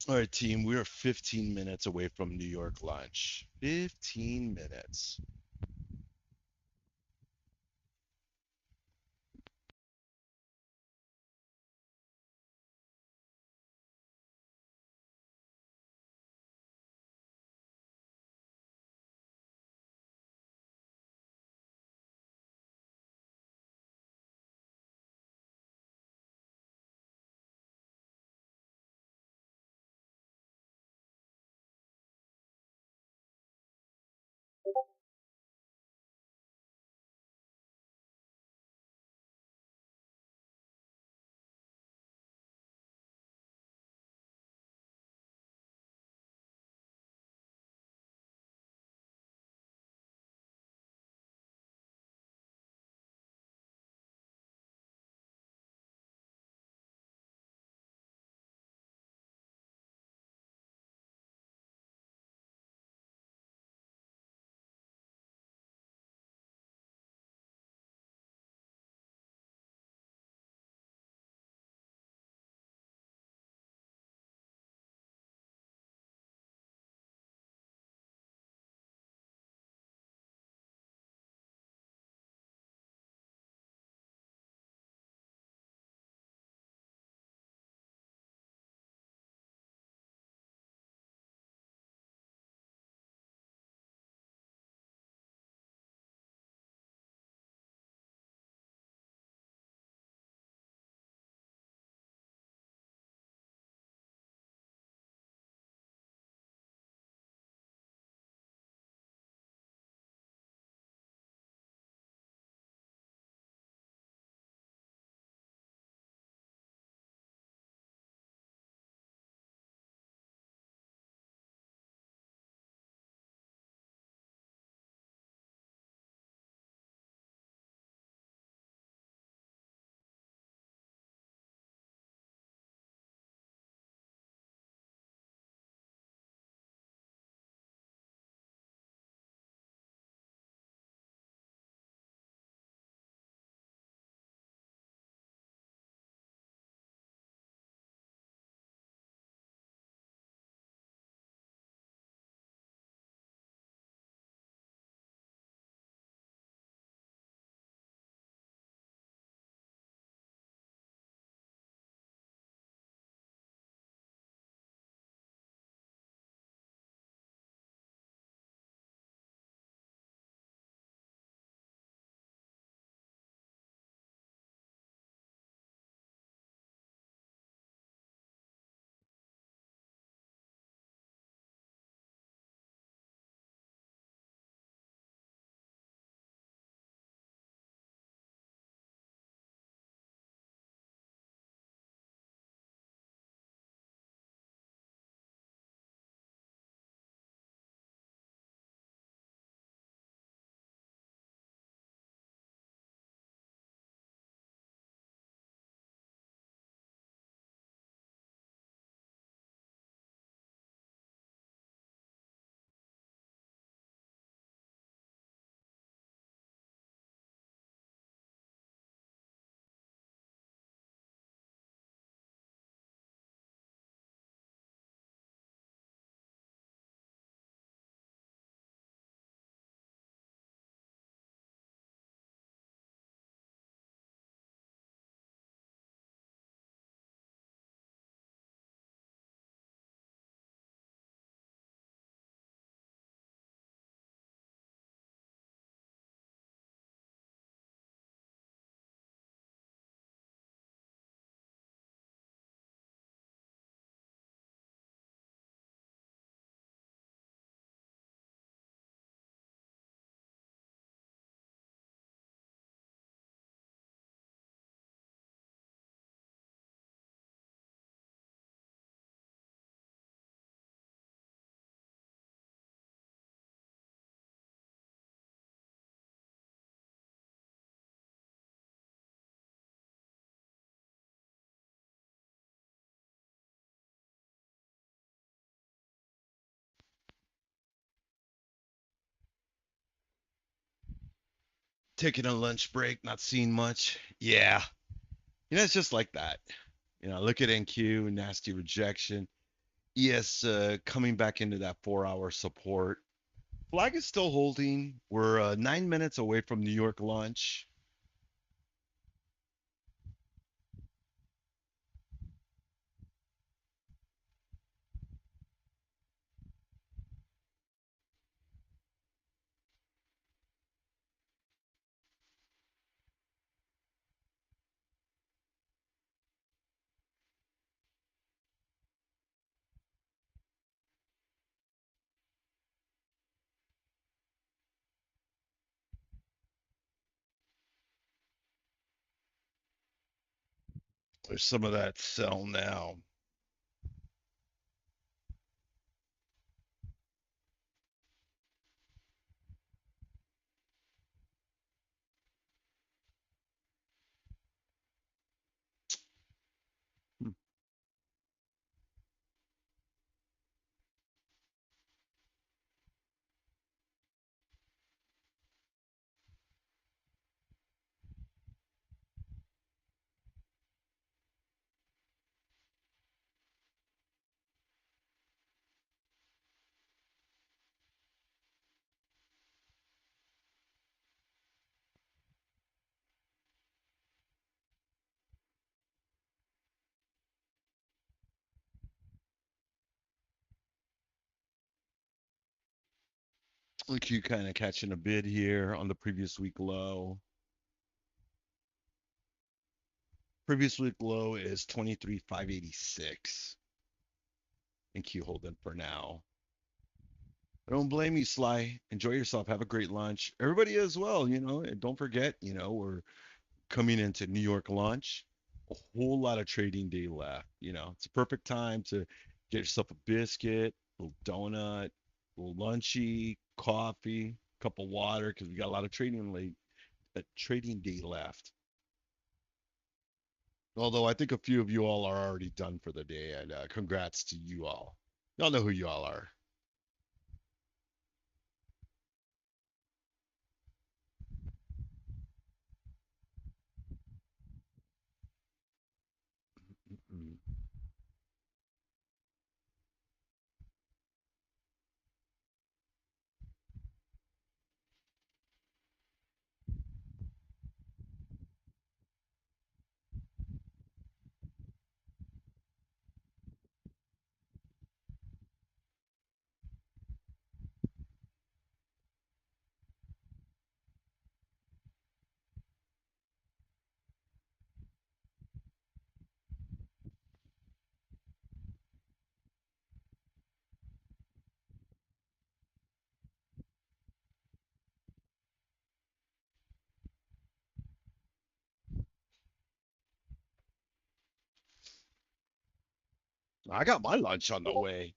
All right, team, we are 15 minutes away from New York lunch. 15 minutes. taking a lunch break, not seeing much. Yeah, it's just like that. Look at NQ, nasty rejection. ES coming back into that 4 hour support. Flag is still holding. We're 9 minutes away from New York lunch. There's some of that sell now. NQ kind of catching a bid here on the previous week low. Previous week low is 23,586. NQ holding for now. I don't blame you, Sly. Enjoy yourself. Have a great lunch. Everybody as well, and don't forget, we're coming into New York lunch. A whole lot of trading day left. It's a perfect time to get yourself a biscuit, a little donut, a little lunchy, coffee, cup of water, because we got a lot of trading day left. Although I think a few of you all are already done for the day, and congrats to you all. Y'all know who you all are. Mm-mm. I got my lunch on the way.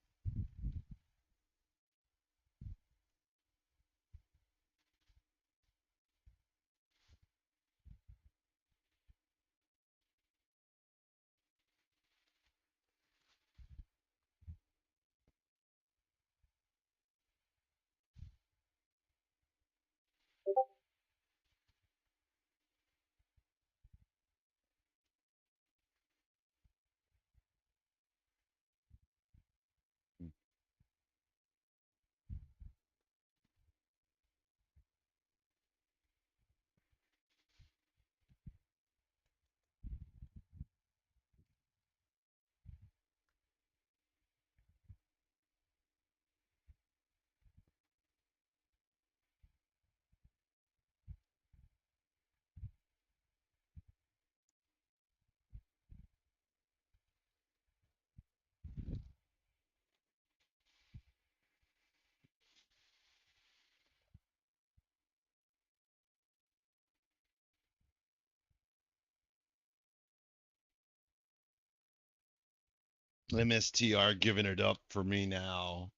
MSTR giving it up for me now.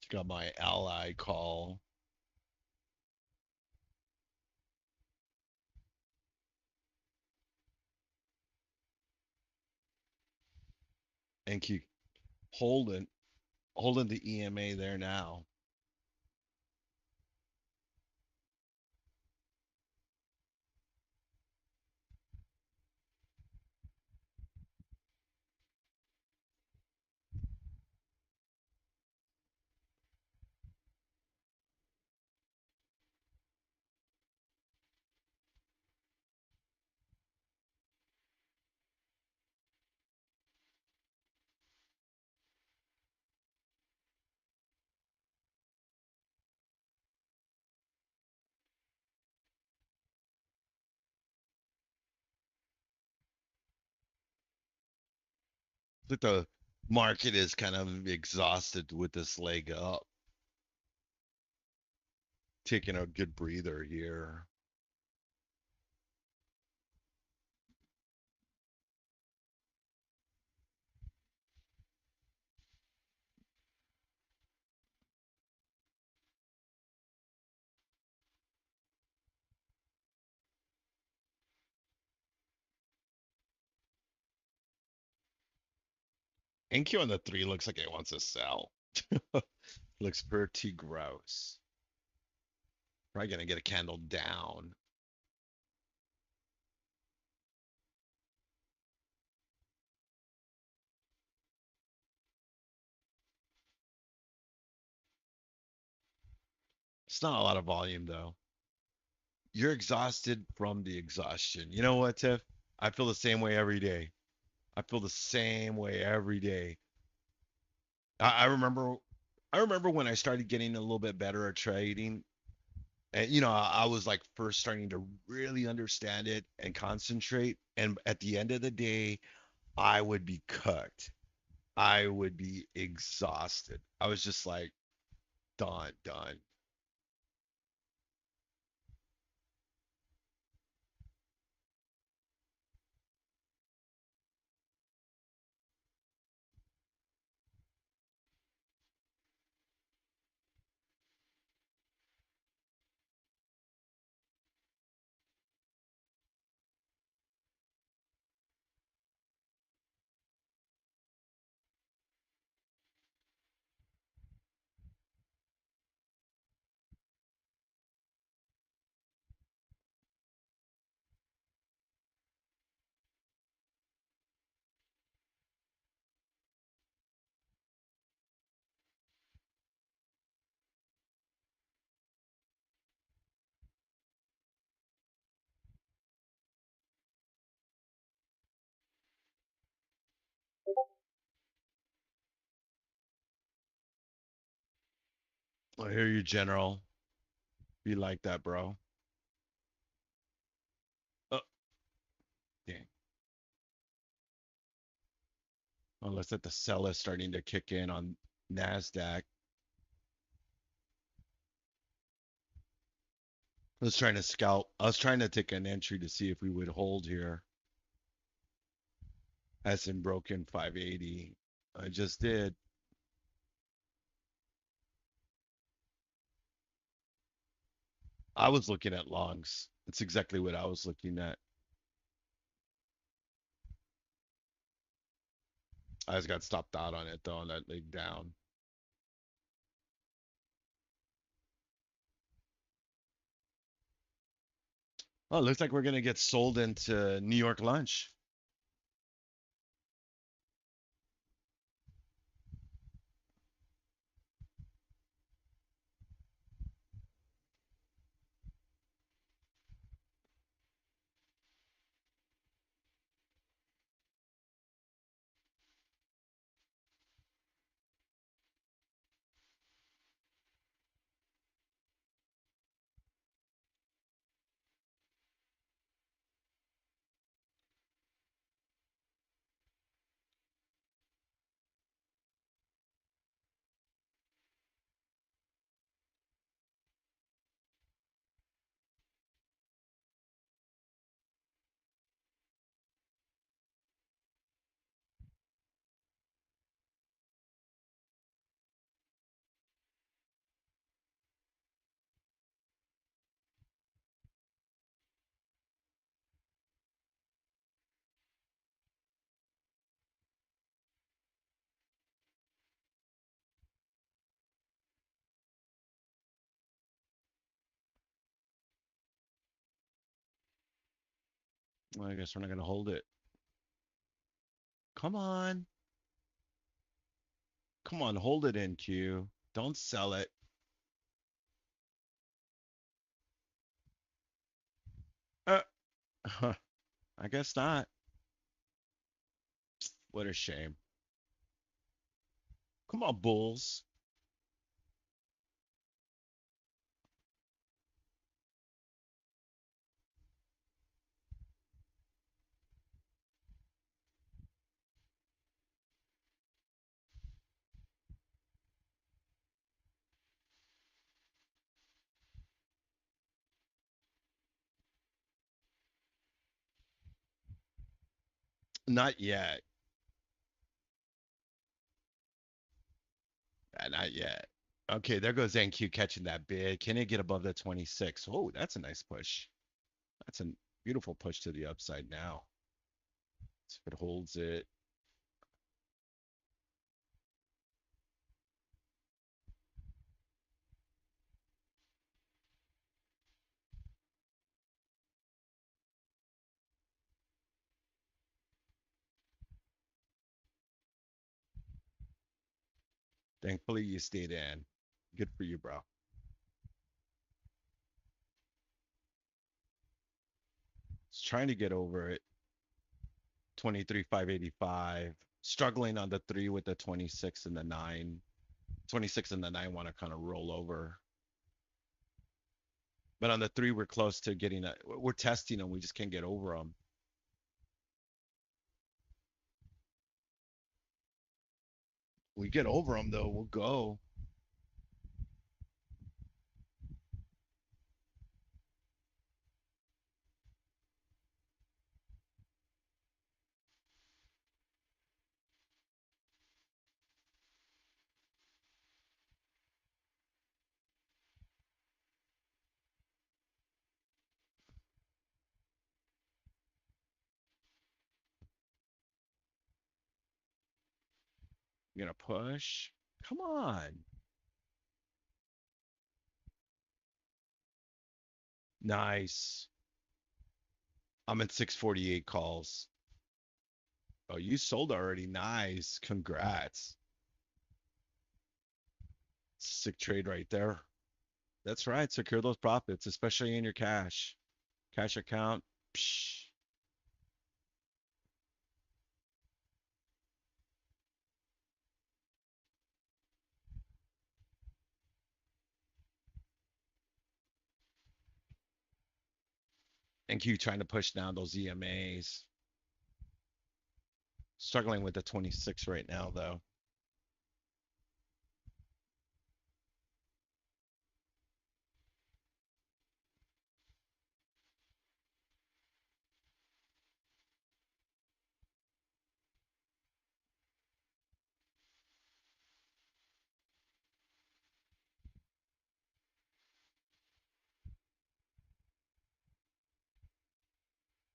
Got my ally call. And keep holding the EMA there now. Like the market is kind of exhausted with this leg up, taking a good breather here. NQ on the 3 looks like it wants to sell. Looks pretty gross. Probably gonna get a candle down. It's not a lot of volume though. You're exhausted from the exhaustion. You know what, Tiff? I feel the same way every day. I feel the same way every day. I remember when I started getting a little bit better at trading. And I was like first starting to really understand it and concentrate. And at the end of the day, I would be cooked. I would be exhausted. I was just like done, done. I hear you, General. Be like that, bro. Oh, dang. Oh, looks like the sell is starting to kick in on NASDAQ. I was trying to scalp. I was trying to take an entry to see if we would hold here. Hasn't broken 580. I just did. I was looking at longs. That's exactly what I was looking at. I just got stopped out on it though, on that leg down. Oh, it looks like we're gonna get sold into New York lunch. Well, I guess we're not gonna hold it. Come on. Come on, hold it in Q. Don't sell it. Uh, I guess not. What a shame. Come on, Bulls. Not yet. Not yet. Okay, there goes NQ catching that bid. Can it get above the 26? Oh, that's a nice push. That's a beautiful push to the upside now. So if it holds it, thankfully you stayed in. Good for you, bro. It's trying to get over it. 23,585. Struggling on the three with the 26 and the nine. 26 and the nine want to kind of roll over. But on the three, we're close to getting a. We're testing them. We just can't get over them. We get over them though, we'll go. You're gonna push. Come on. Nice. I'm at 648 calls. Oh, you sold already. Nice. Congrats. Sick trade right there. That's right. Secure those profits, especially in your cash account. Psh. And you trying to push down those EMAs. Struggling with the 26 right now, though.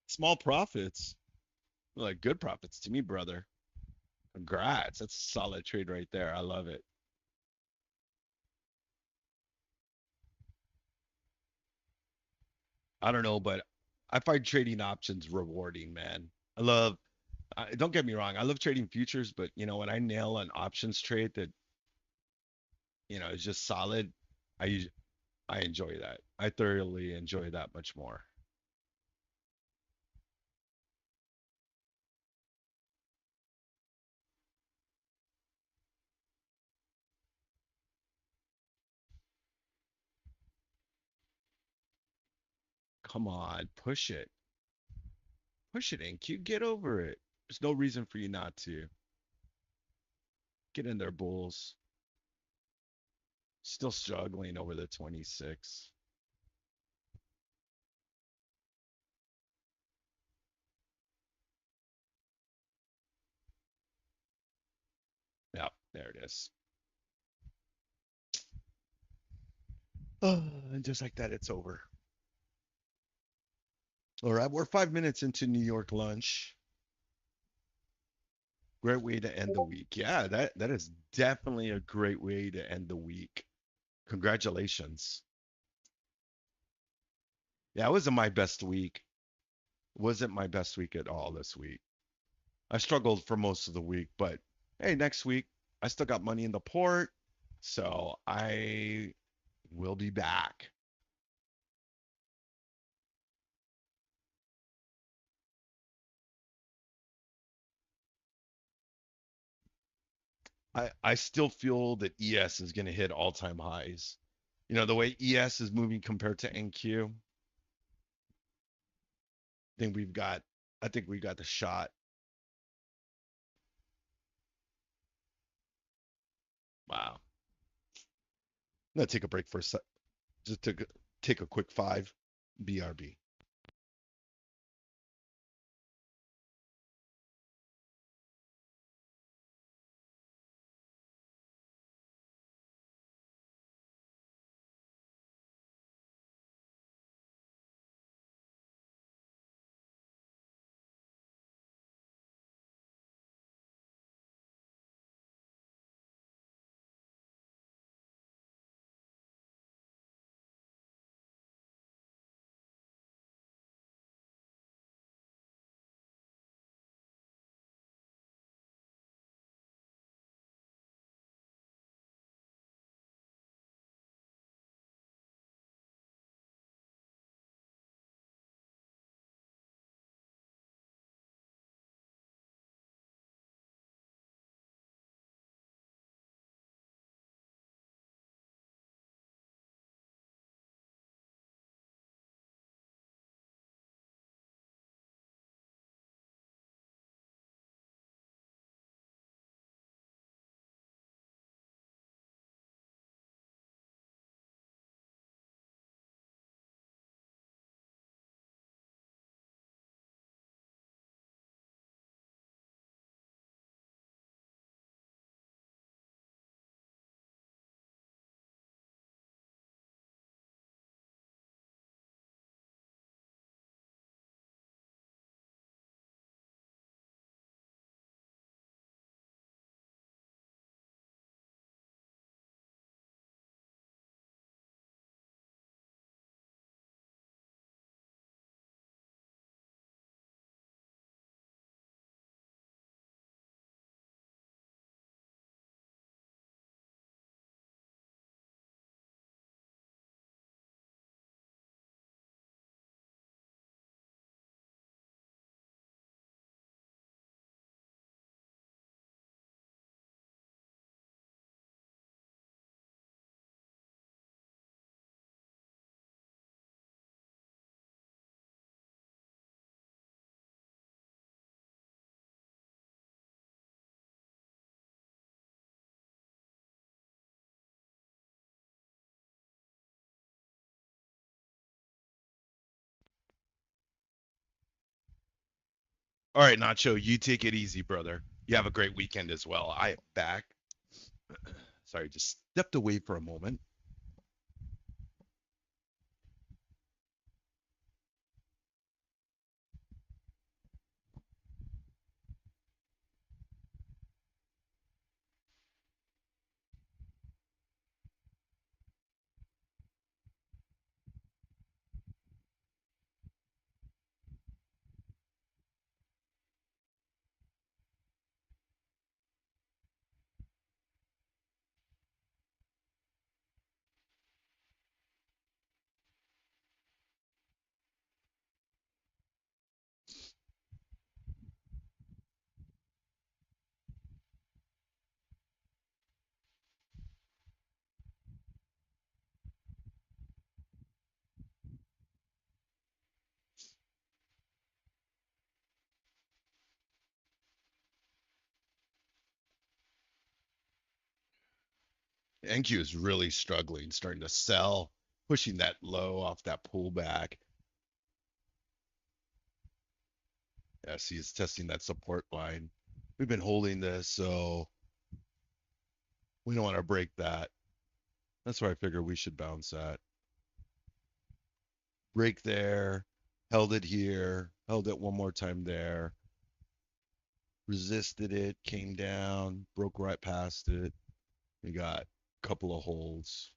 Small profits. Like good profits to me, brother. Congrats. That's a solid trade right there. I love it. I don't know, but I find trading options rewarding, man. Don't get me wrong, I love trading futures, but when I nail an options trade that, is just solid, I us- I enjoy that. I thoroughly enjoy that much more. Come on, push it. Push it, NQ. Get over it. There's no reason for you not to. Get in there, Bulls. Still struggling over the 26. Yep, there it is. And just like that, it's over. All right, we're 5 minutes into New York lunch. Great way to end the week. Yeah, that is definitely a great way to end the week. Congratulations. Yeah, it wasn't my best week. Wasn't my best week at all this week. I struggled for most of the week, but hey, next week I still got money in the port, so I will be back. I still feel that ES is going to hit all-time highs. The way ES is moving compared to NQ, think we've got I think we got the shot. Wow. I'm gonna take a break for a sec. Just to take a quick five. BRB. All right, Nacho, you take it easy, brother. You have a great weekend as well. I am back. Sorry, just stepped away for a moment. NQ is really struggling, starting to sell, pushing that low off that pullback. Yes, he is testing that support line. We've been holding this, so we don't want to break that. That's where I figure we should bounce at. Break there, held it here, held it one more time there, resisted it, came down, broke right past it. We got a couple of holds.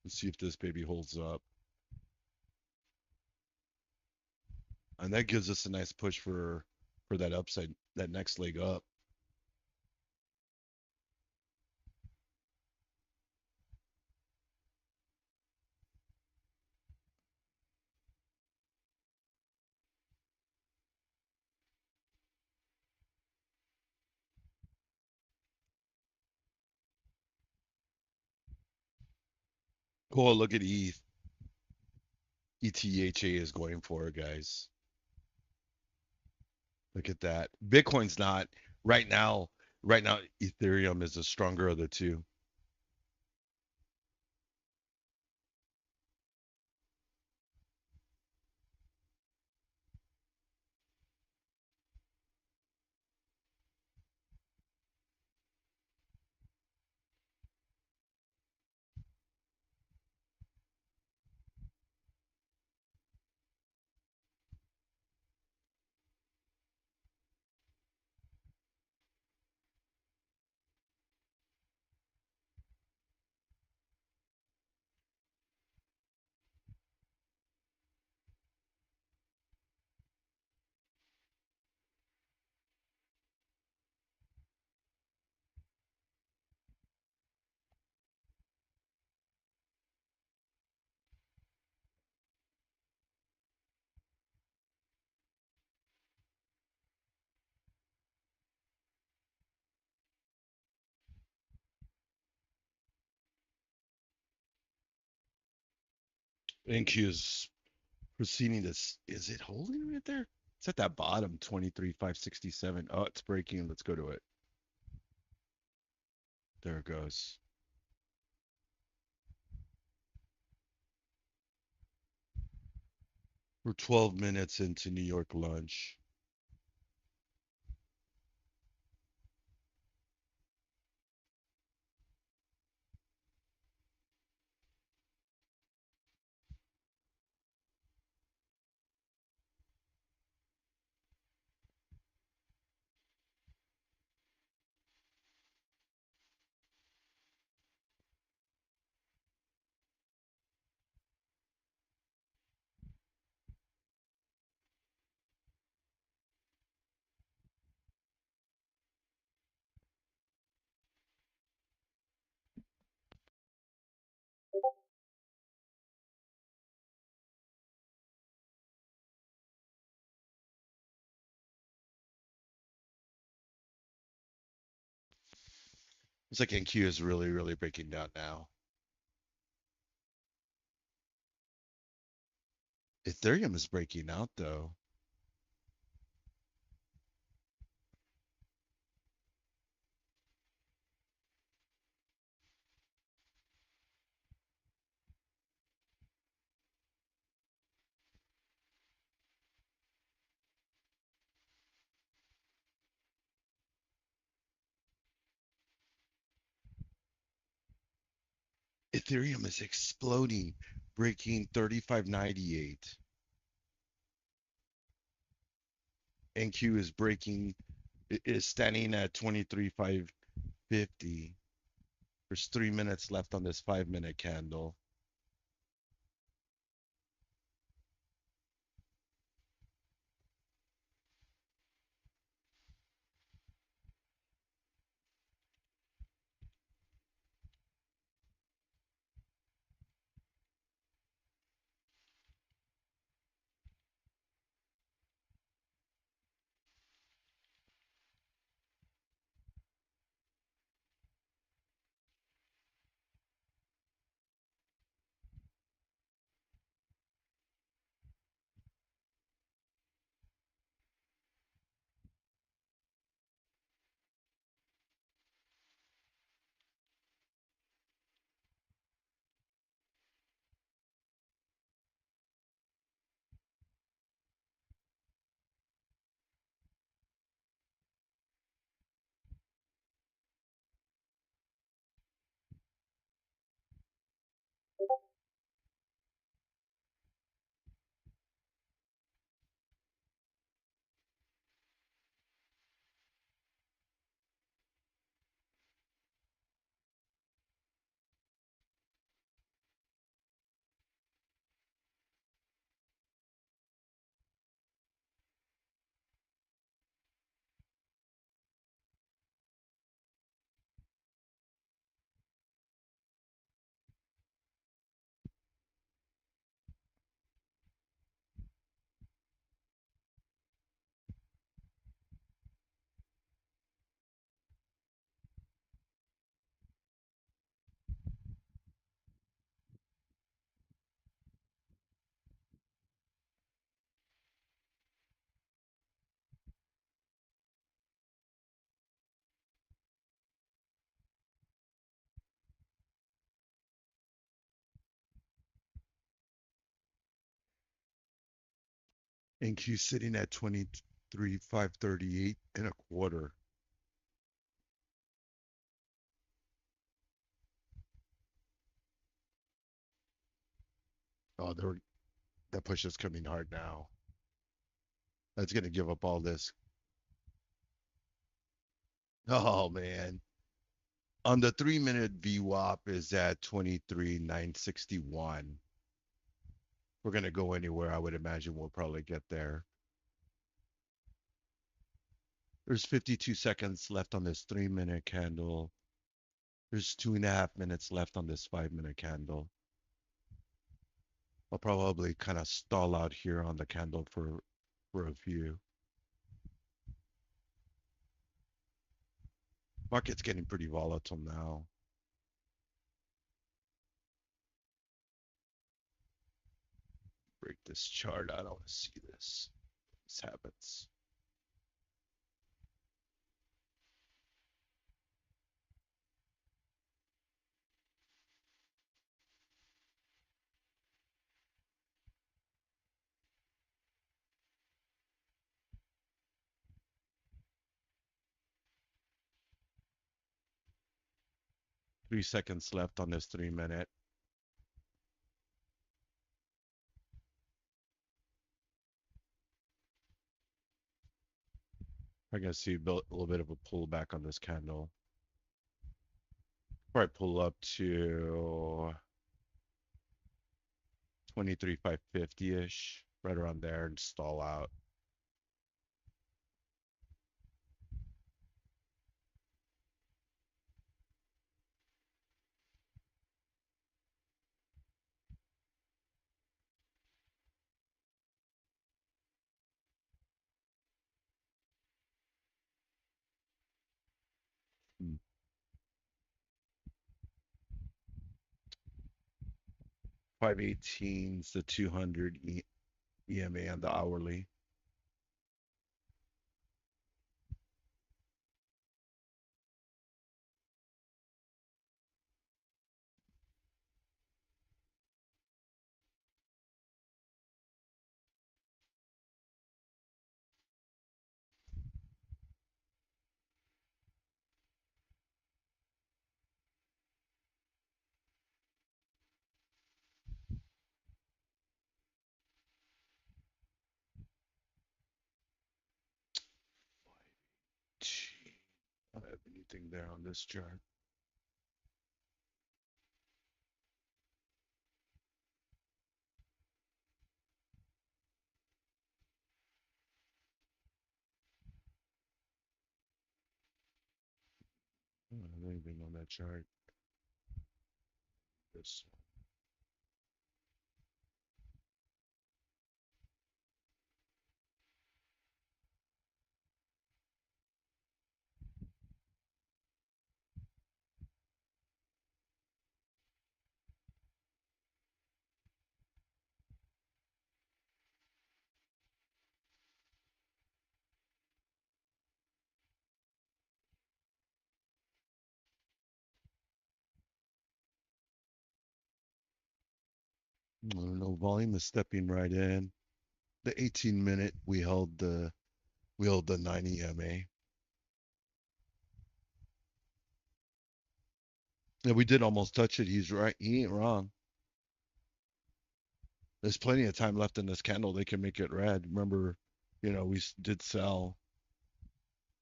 Let's see if this baby holds up. And that gives us a nice push for that upside, that next leg up. Oh, look at ETH. ETHA is going for it, guys. Look at that. Bitcoin's not right now. Right now, Ethereum is the stronger of the two. NQ is proceeding to. Is it holding right there? It's at that bottom, 23,567. Oh, it's breaking. Let's go to it. There it goes. We're 12 minutes into New York lunch. It's like NQ is really, really breaking down now. Ethereum is breaking out though. Ethereum is exploding, breaking 35.98. NQ is breaking, is standing at 23,550. There's 3 minutes left on this 5 minute candle. NQ sitting at 23,538 and a quarter. Oh, that push is coming hard now. That's gonna give up all this. Oh man. On the 3 minute VWAP is at 23,961. We're gonna go anywhere. I would imagine we'll probably get there. There's 52 seconds left on this 3 minute candle. There's 2.5 minutes left on this 5 minute candle. I'll probably kind of stall out here on the candle for a few. Market's getting pretty volatile now. Break this chart. I don't want to see this. This happens. Three seconds left on this 3 minute. I can see a little bit of a pullback on this candle. Probably pull up to 23,550-ish, right around there, and stall out. Hmm. 518's the 200 EMA on the hourly. anything there on this chart. Anything on that chart. This. I don't know. Volume is stepping right in. The 18-minute we held the 9 EMA. Yeah, we did almost touch it. He's right. He ain't wrong. There's plenty of time left in this candle. They can make it red. Remember, we did sell.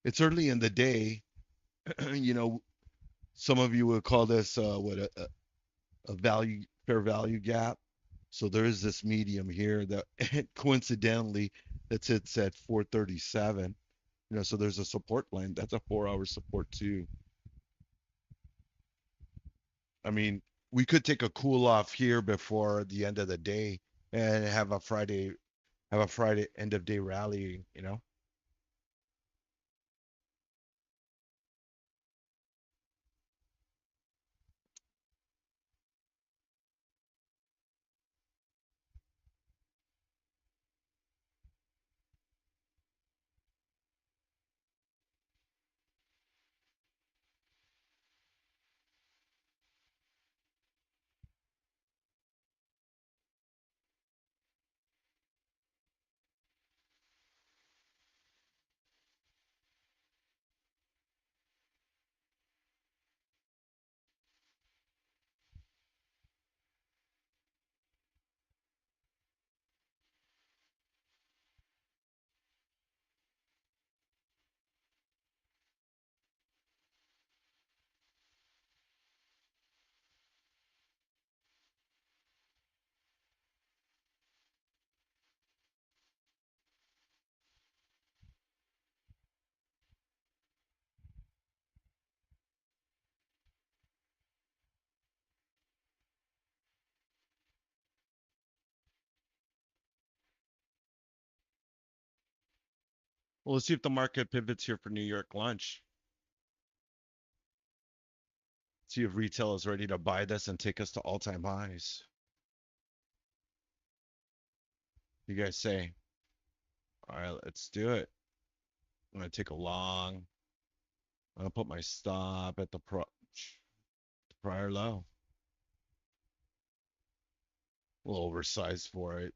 It's early in the day. you know, some of you would call this a value fair value gap. So there is this medium here that coincidentally that sits at 437. So there's a support line. That's a 4-hour support too. I mean, we could take a cool off here before the end of the day and have a Friday end of day rally. Well, let's see if the market pivots here for New York lunch. See if retail is ready to buy this and take us to all-time highs. You guys say, all right, let's do it. I'm gonna take a long. I'm gonna put my stop at the prior low. A little oversized for it.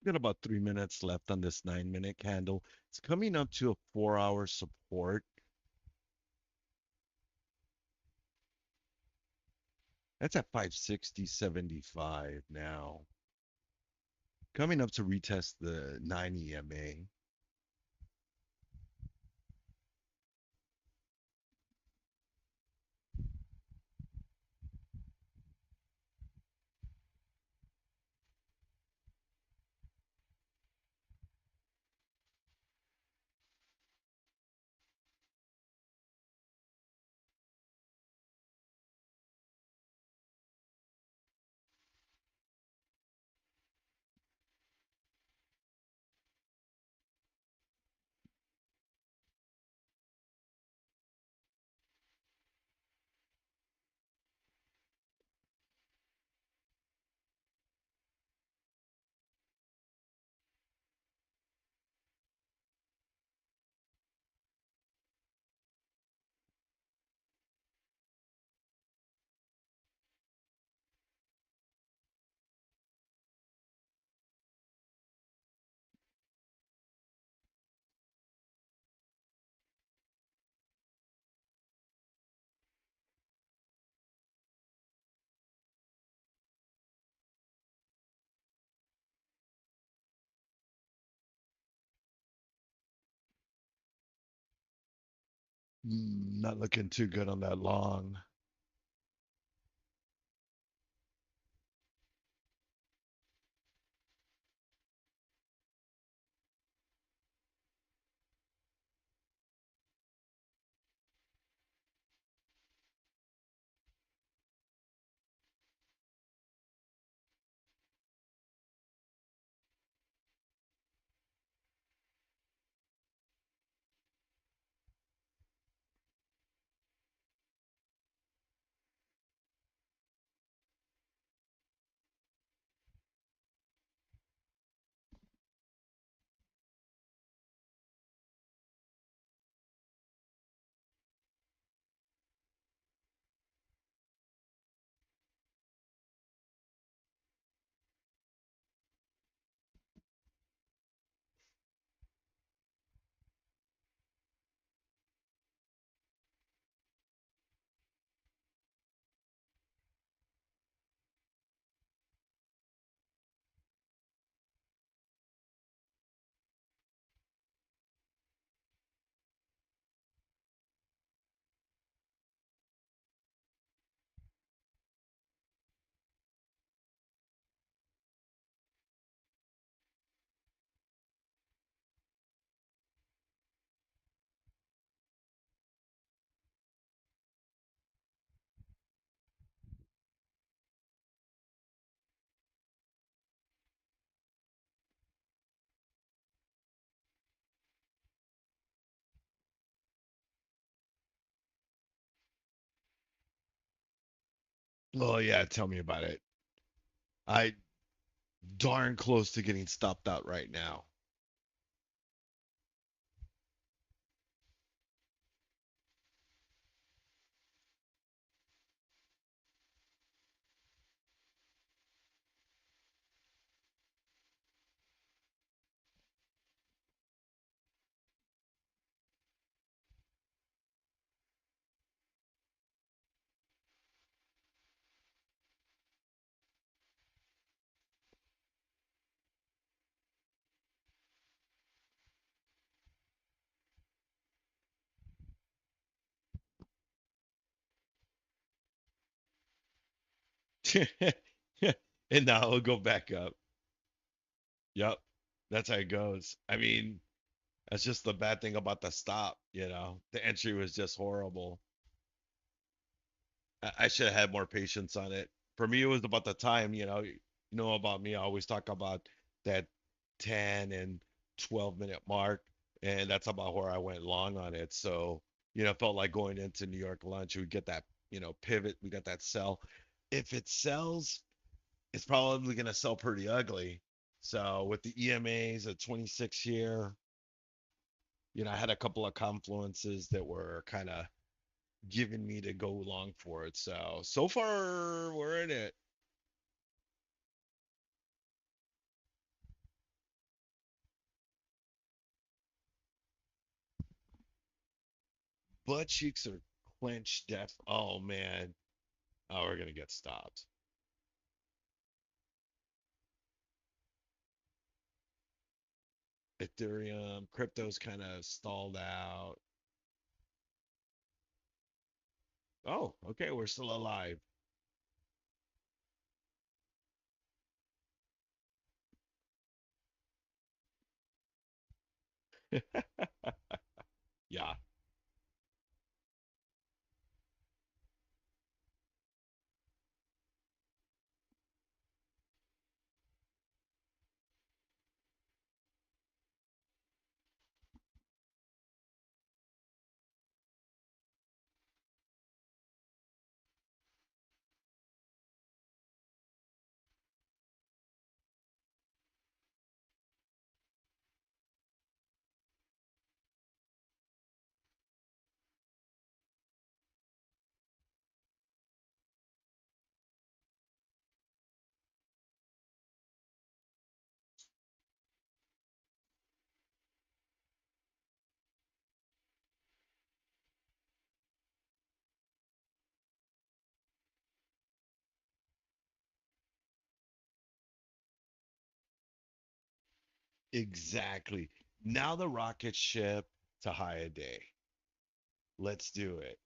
Got about 3 minutes left on this 9-minute candle. It's coming up to a 4-hour support. That's at 560.75 now. Coming up to retest the 9 EMA. Not looking too good on that long. Oh yeah, tell me about it. I darn close to getting stopped out right now. And now it'll go back up. Yep. That's how it goes. I mean, that's just the bad thing about the stop, you know. The entry was just horrible. I should have had more patience on it. For me, it was about the time, you know. You know about me, I always talk about that 10 and 12-minute mark, and that's about where I went long on it. So, you know, felt like going into New York lunch, we get that, you know, pivot, we got that sell. If it sells, it's probably going to sell pretty ugly. So, with the EMAs at 26 here, you know, I had a couple of confluences that were kind of giving me to go long for it. So far we're in it. Butt cheeks are clenched depth. Oh man. Oh, we're gonna get stopped. Ethereum, crypto's kind of stalled out. Oh, okay, we're still alive. Yeah, exactly. Now the rocket ship to high a day. Let's do it.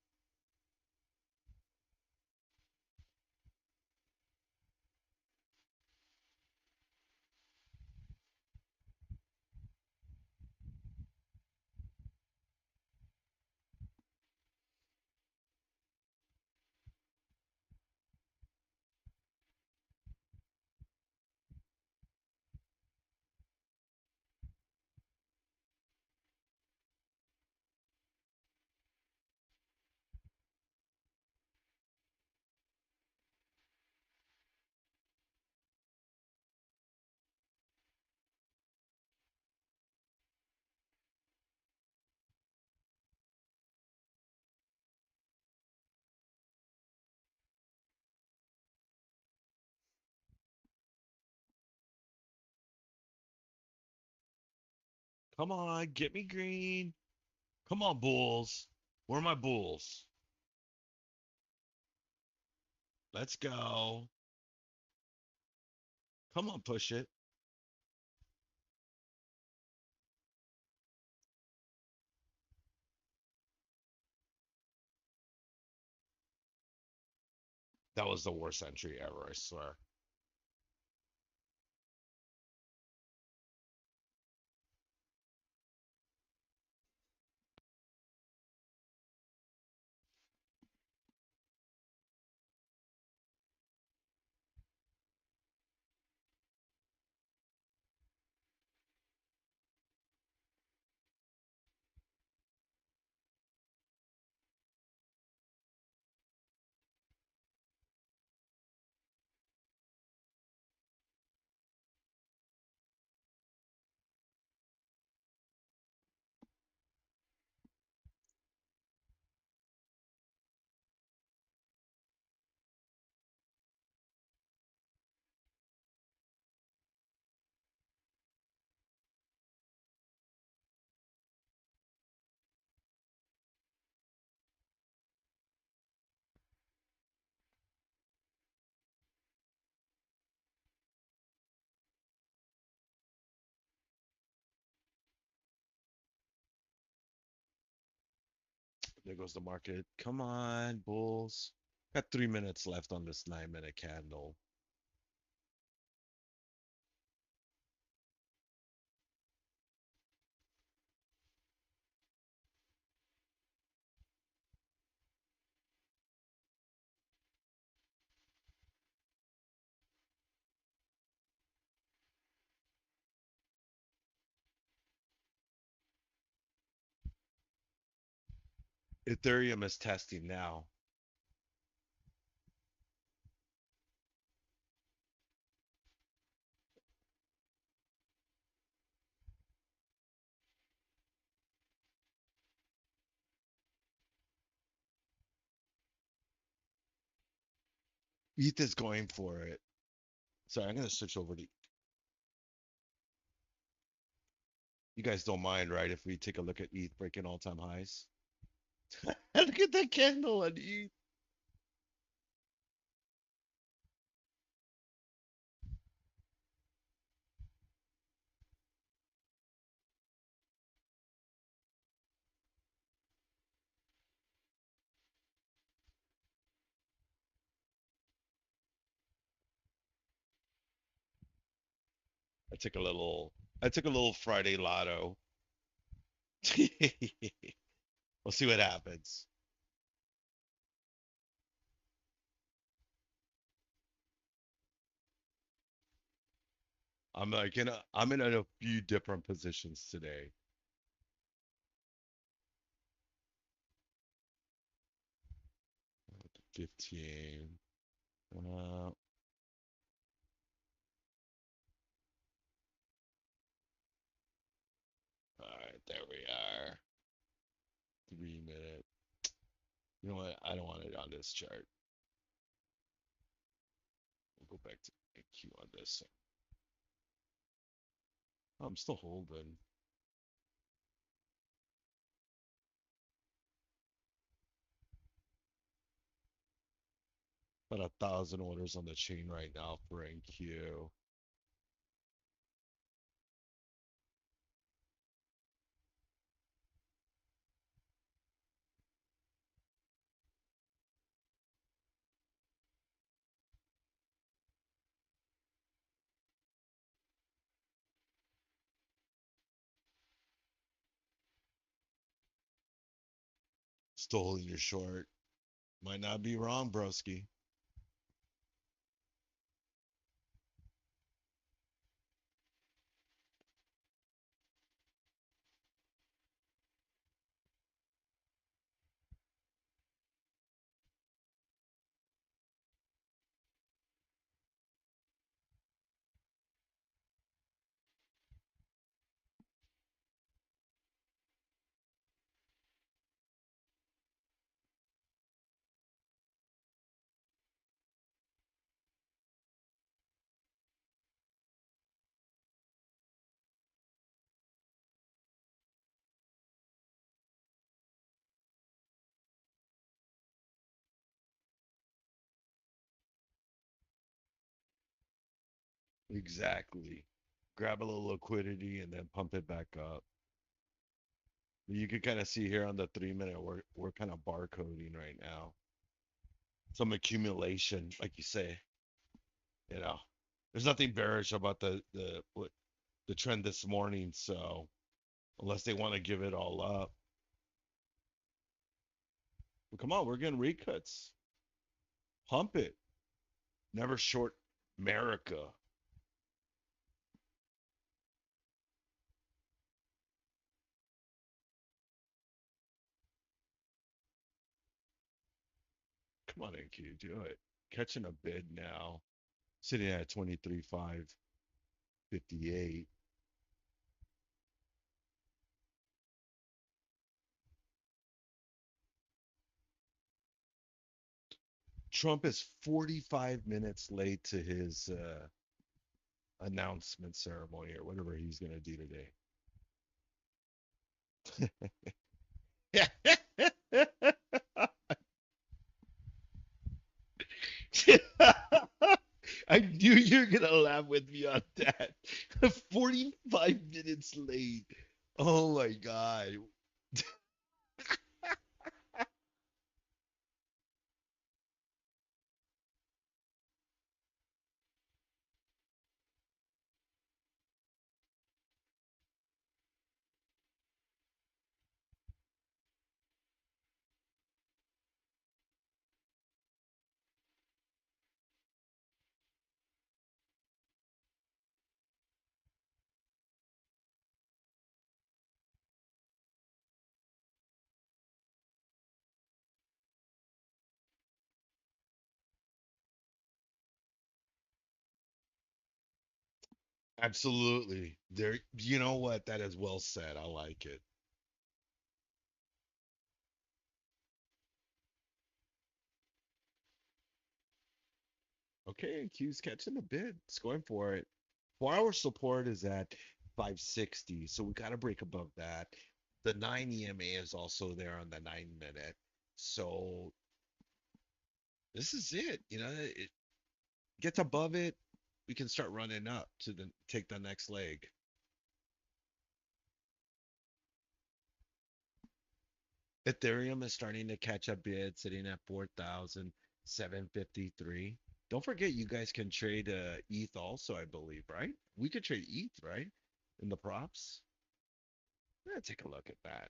Come on, get me green. Come on, bulls. Where are my bulls? Let's go. Come on, push it. That was the worst entry ever, I swear. There goes the market. Come on, bulls. Got 3 minutes left on this 9 minute candle. Ethereum is testing now. ETH is going for it. Sorry, I'm gonna switch over to. You guys don't mind, right? If we take a look at ETH breaking all-time highs. Look at that candle on ETH. I took a little. I took a little Friday lotto. We'll see what happens. I'm in a few different positions today. 15. All right, there we are. 3 minute. You know what? I don't want it on this chart. We'll go back to AQ on this. Oh, I'm still holding. About 1,000 orders on the chain right now for NQ. Still holding your short. Might not be wrong, broski. Exactly. Grab a little liquidity and then pump it back up. You can kind of see here on the 3 minute, we're kind of barcoding right now. Some accumulation, like you say. You know, there's nothing bearish about the trend this morning. So unless they want to give it all up, well, come on, we're getting recuts. Pump it. Never short America. Come on, NQ, do it. Catching a bid now, sitting at 23,558. Trump is 45 minutes late to his announcement ceremony or whatever he's going to do today. I knew you were going to laugh with me on that. 45 minutes late. Oh my God. Absolutely. There, you know what? That is well said. I like it. Okay, and Q's catching the bid. It's going for it. 4 hour support is at 560, so we got to break above that. The 9 EMA is also there on the 9 minute. So this is it. It gets above it, we can start running up to take the next leg. Ethereum is starting to catch a bid, sitting at 4,753. Don't forget, you guys can trade ETH also, I believe, right? We could trade ETH, right? In the props. Take a look at that.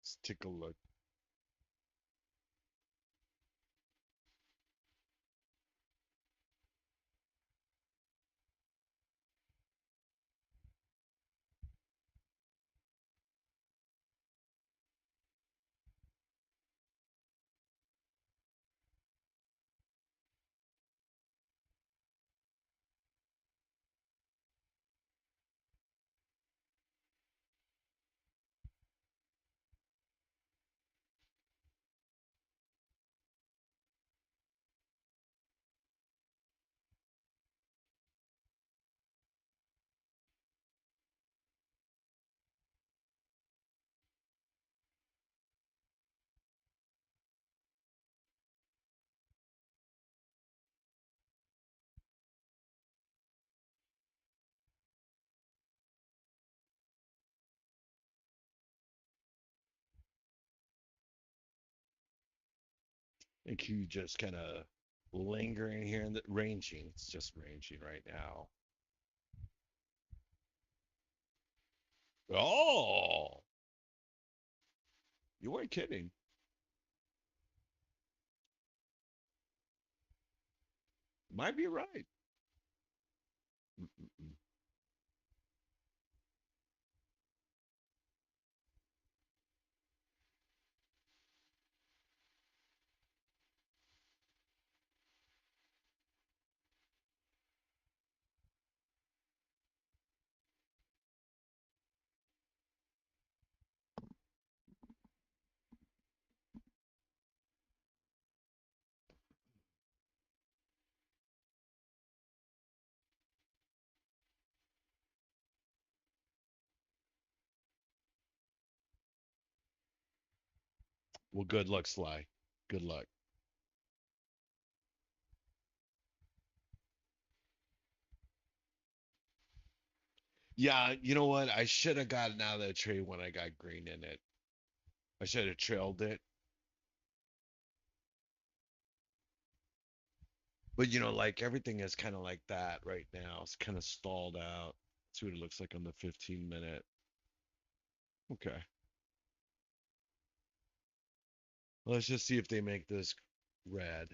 Let's take a look. And Q just kind of lingering here in the ranging. It's just ranging right now. Oh, you weren't kidding. Might be right. Mm-mm-mm. Well, good luck, Sly. Good luck. Yeah, you know what? I should have gotten out of that trade when I got green in it. I should have trailed it. But like everything is kind of like that right now. It's kind of stalled out. See what it looks like on the 15-minute. Okay. Let's just see if they make this red.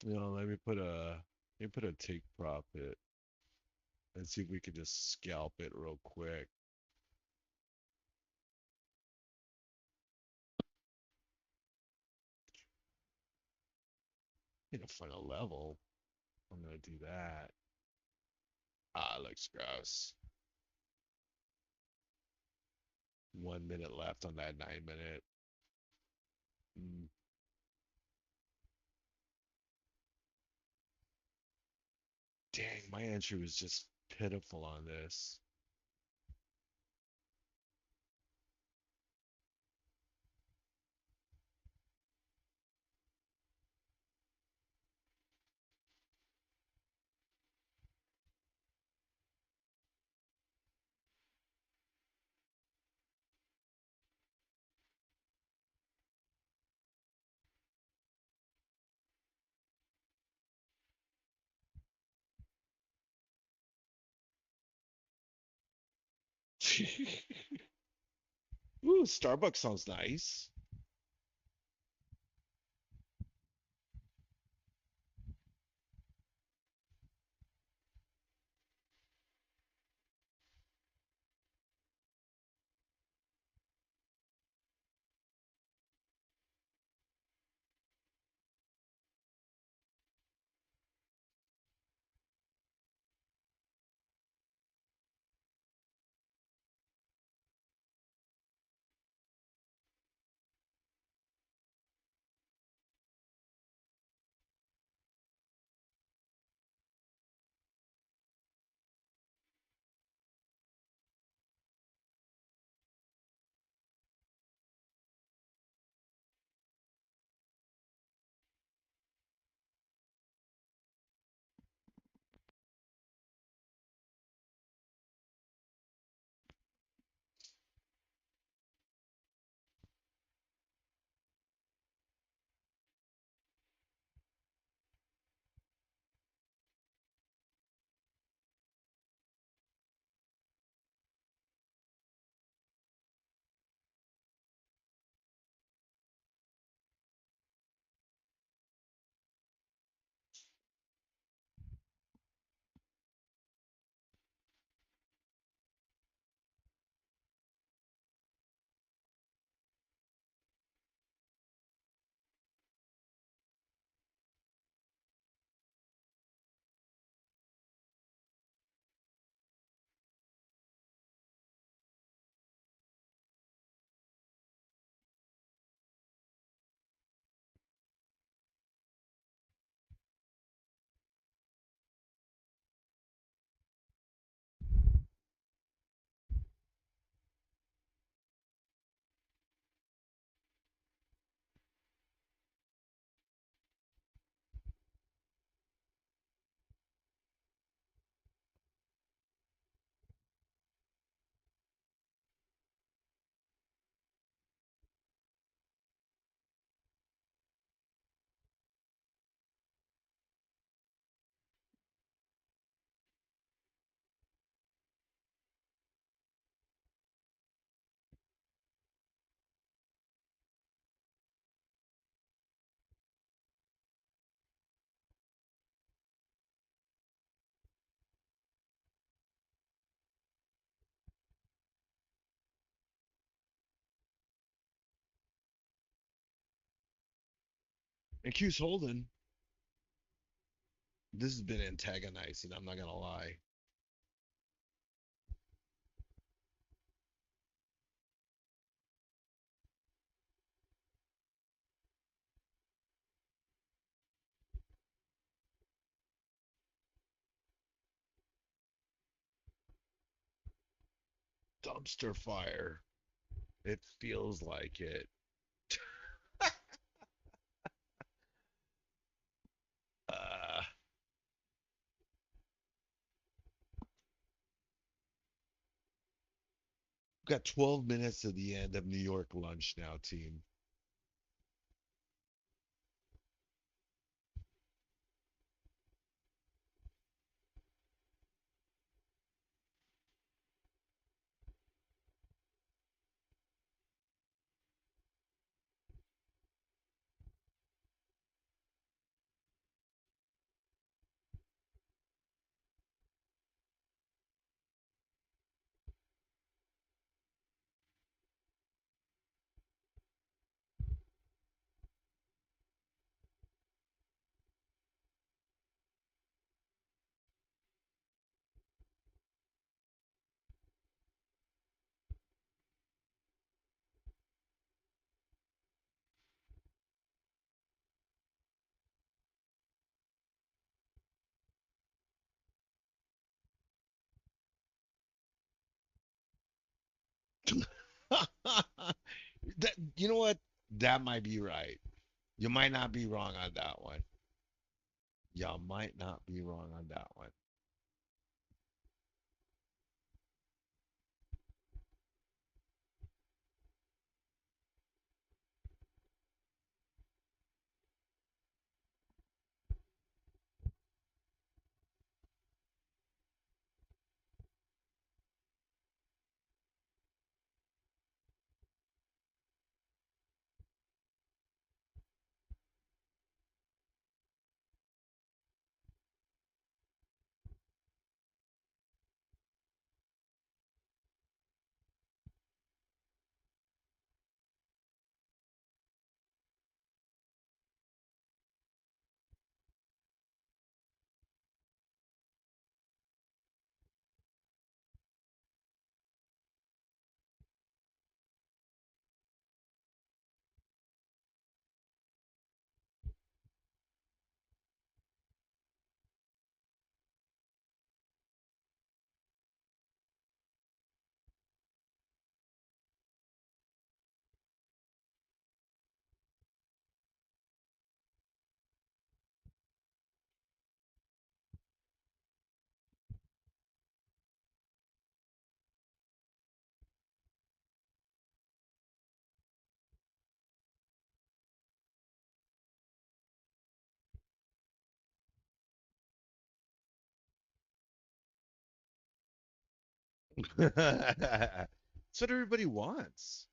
Let me put a take profit and see if we can just scalp it real quick. Find a level. I'm gonna do that. Ah, looks gross. 1 minute left on that 9 minute. Mm, dang, my entry was just pitiful on this. Ooh, Starbucks sounds nice. And Q's holding. This has been antagonizing. I'm not gonna lie. Dumpster fire. It feels like it. Uh, got 12 minutes to the end of New York lunch now, team. That, you know what? That might be right. You might not be wrong on that one. You might not be wrong on that one. That's what everybody wants.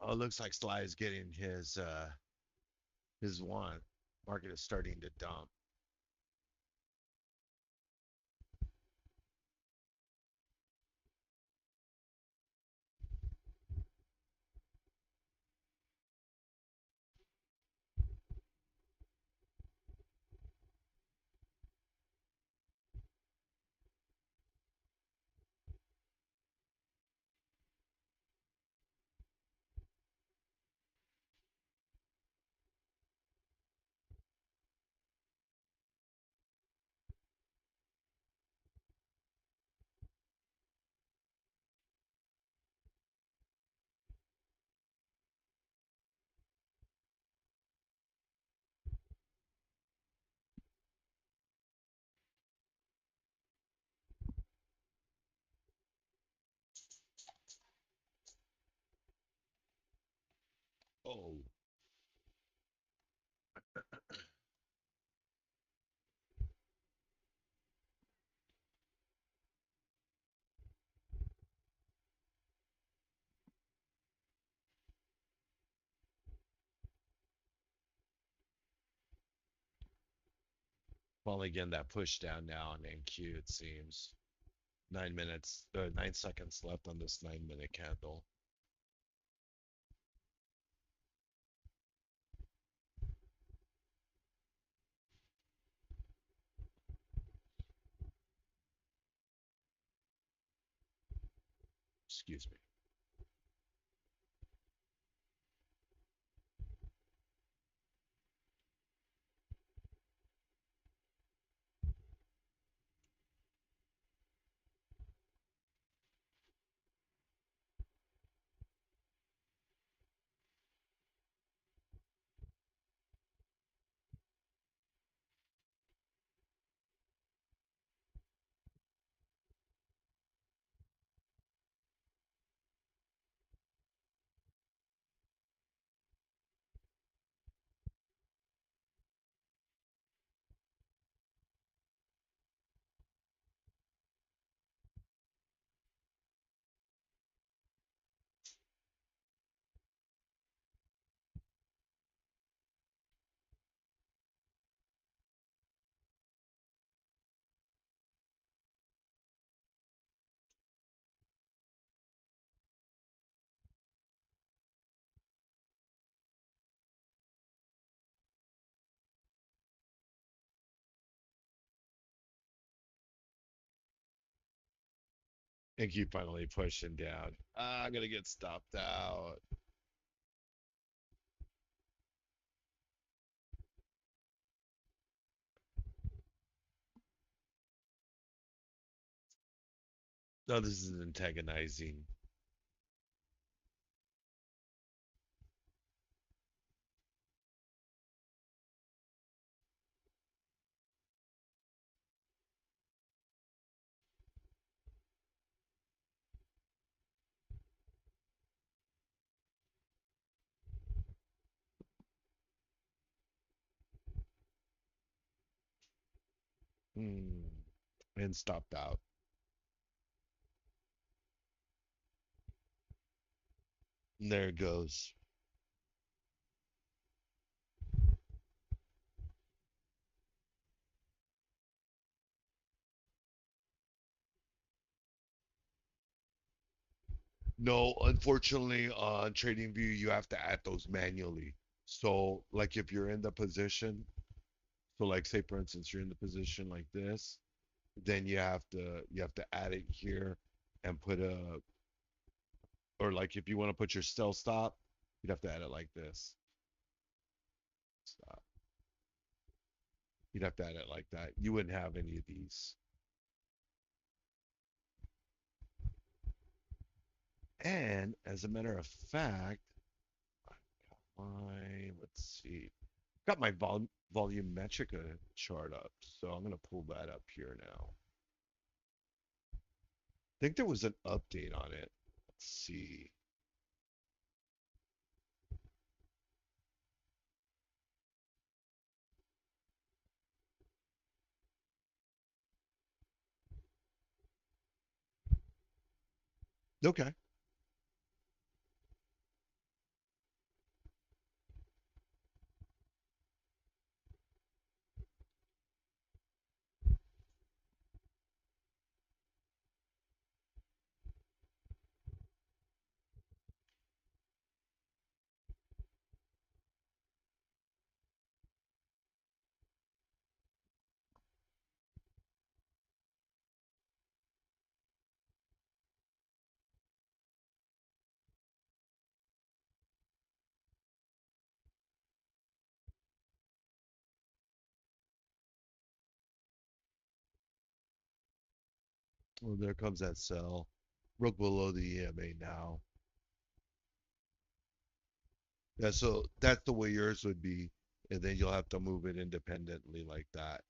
Oh, it looks like Sly is getting his one. Market is starting to dump. Oh, finally getting that push down now on NQ, it seems. 9 minutes, 9 seconds left on this 9 minute candle. Excuse me. NQ finally pushing down. I'm gonna get stopped out. No, this is antagonizing. Hmm. And stopped out. And there it goes. No, unfortunately, on TradingView, you have to add those manually. So, like if you're in the position, so like say for instance, you're in the position like this, then you have to add it here and put a or like if you want to put your sell stop, you'd have to add it like this. Stop. You'd have to add it like that. You wouldn't have any of these. And as a matter of fact, let's see, got my volumetric chart up, so I'm gonna pull that up here now. I think there was an update on it. Let's see. Okay. Well, there comes that sell. Broke below the EMA now. Yeah, so that's the way yours would be, and then you'll have to move it independently like that.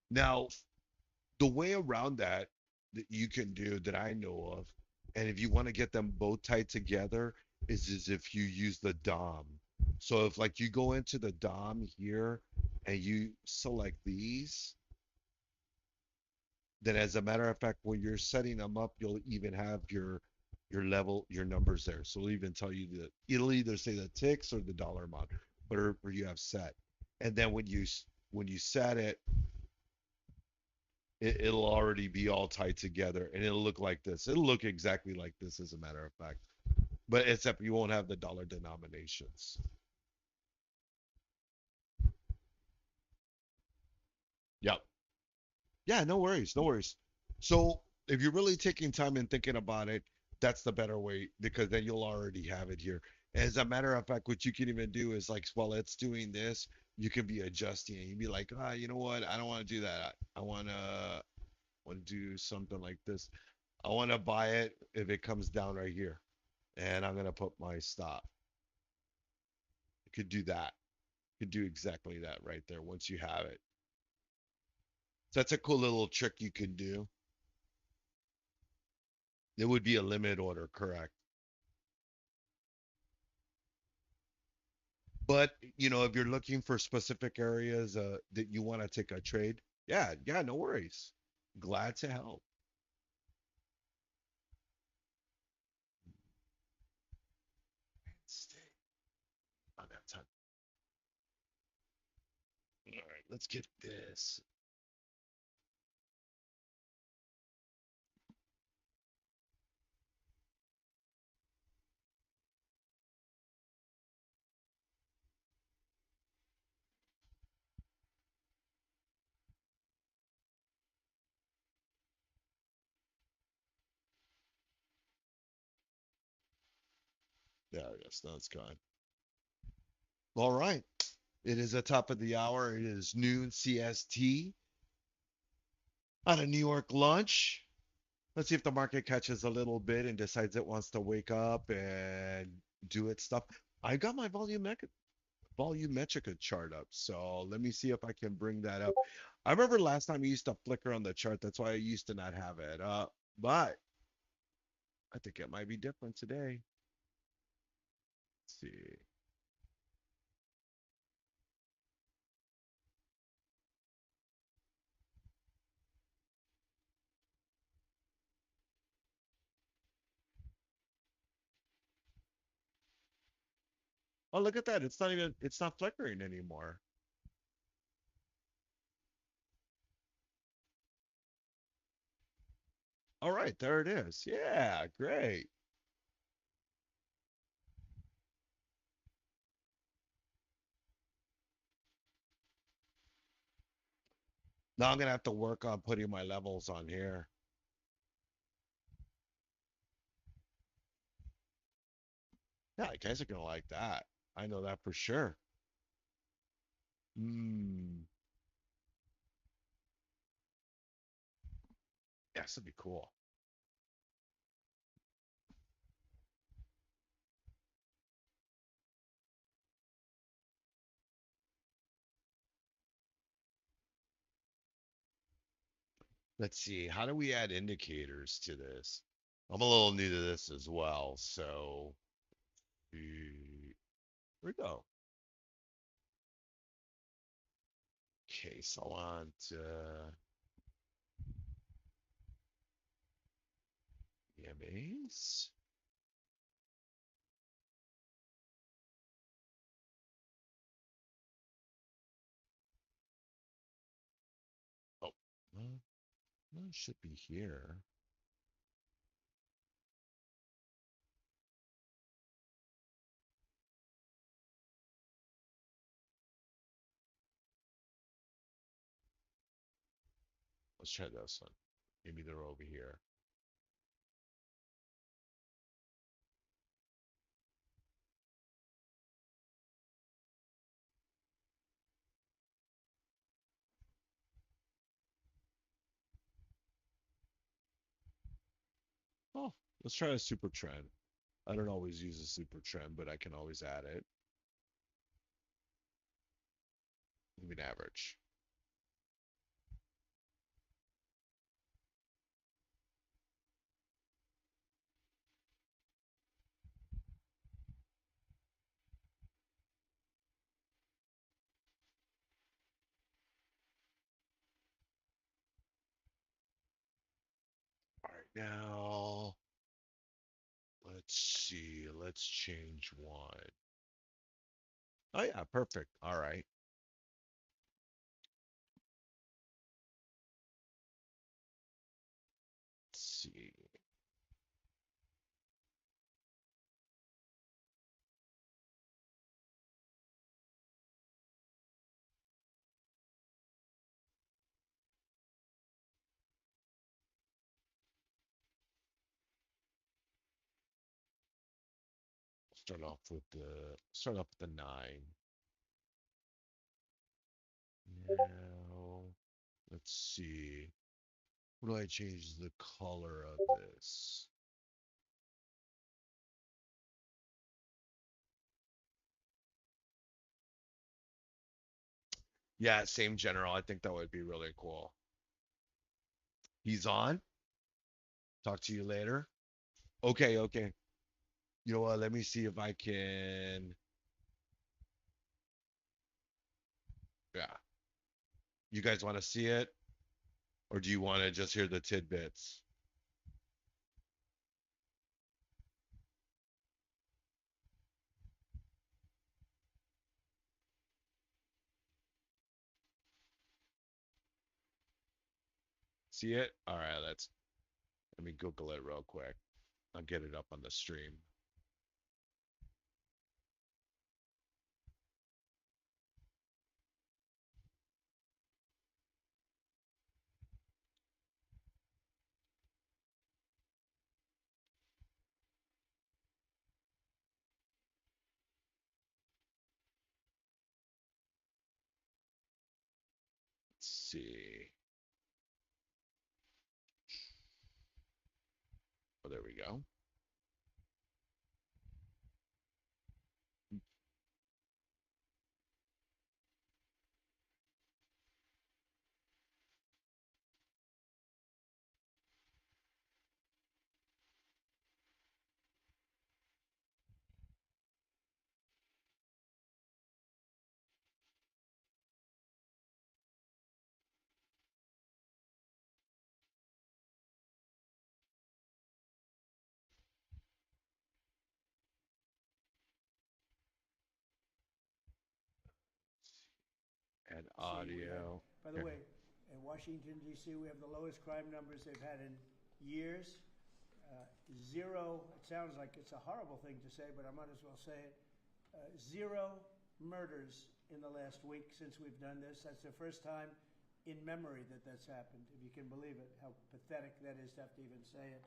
Now, the way around that that you can do that I know of, and if you want to get them both tied together, is if you use the DOM. So if like you go into the DOM here and you select these, then as a matter of fact, when you're setting them up, you'll even have your level, your numbers there. So it'll even tell you that it'll either say the ticks or the dollar amount, whatever you have set. And then when you set it, it'll already be all tied together and it'll look like this. It'll look exactly like this, as a matter of fact, but except you won't have the dollar denominations. Yep. Yeah, no worries, no worries. So if you're really taking time and thinking about it, that's the better way because then you'll already have it here. As a matter of fact, what you can even do is like while it's doing this, you can be adjusting and you'd be like, ah, you know what? I don't want to do that. I want to do something like this. I want to buy it if it comes down right here. And I'm gonna put my stop. You could do that. You could do exactly that right there once you have it. So that's a cool little trick you can do. It would be a limit order, correct? But if you're looking for specific areas that you want to take a trade, yeah, yeah, no worries. Glad to help. Stay on that time. All right, let's get this. Yeah, yes, no, it's gone. All right. It is the top of the hour. It is noon CST on a New York lunch. Let's see if the market catches a little bit and decides it wants to wake up and do its stuff. I got my volumetric chart up, so let me see if I can bring that up. I remember last time I used to flicker on the chart. That's why I used to not have it up, but I think it might be different today. Let's see. Oh, look at that. It's not flickering anymore. All right, there it is. Yeah, great. Now I'm gonna have to work on putting my levels on here. Yeah, you guys are gonna like that. I know that for sure. Hmm. Yeah, this would be cool. Let's see. How do we add indicators to this? I'm a little new to this as well, so here we go. Okay, so I want EMAs. Oh, well, it should be here. Let's try this one. Maybe they're over here. Oh, let's try a super trend. I don't always use a super trend, but I can always add it. Moving average. All right, now let's see. Let's change one. Oh yeah, perfect. All right. Let's see. Start off with the 9. Now let's see. What do I change the color of this? Yeah, same general. I think that would be really cool. He's on. Talk to you later. Okay, okay. You know what? Let me see if I can. Yeah. You guys want to see it? Or do you want to just hear the tidbits? See it? All right, let me Google it real quick. I'll get it up on the stream. Let's see. Oh, there we go. Add We have, audio. by the Here. way, in Washington, D.C., we have the lowest crime numbers they've had in years. Zero, it sounds like it's a horrible thing to say, but I might as well say it. Zero murders in the last week since we've done this. That's the first time in memory that that's happened, if you can believe it, how pathetic that is to have to even say it.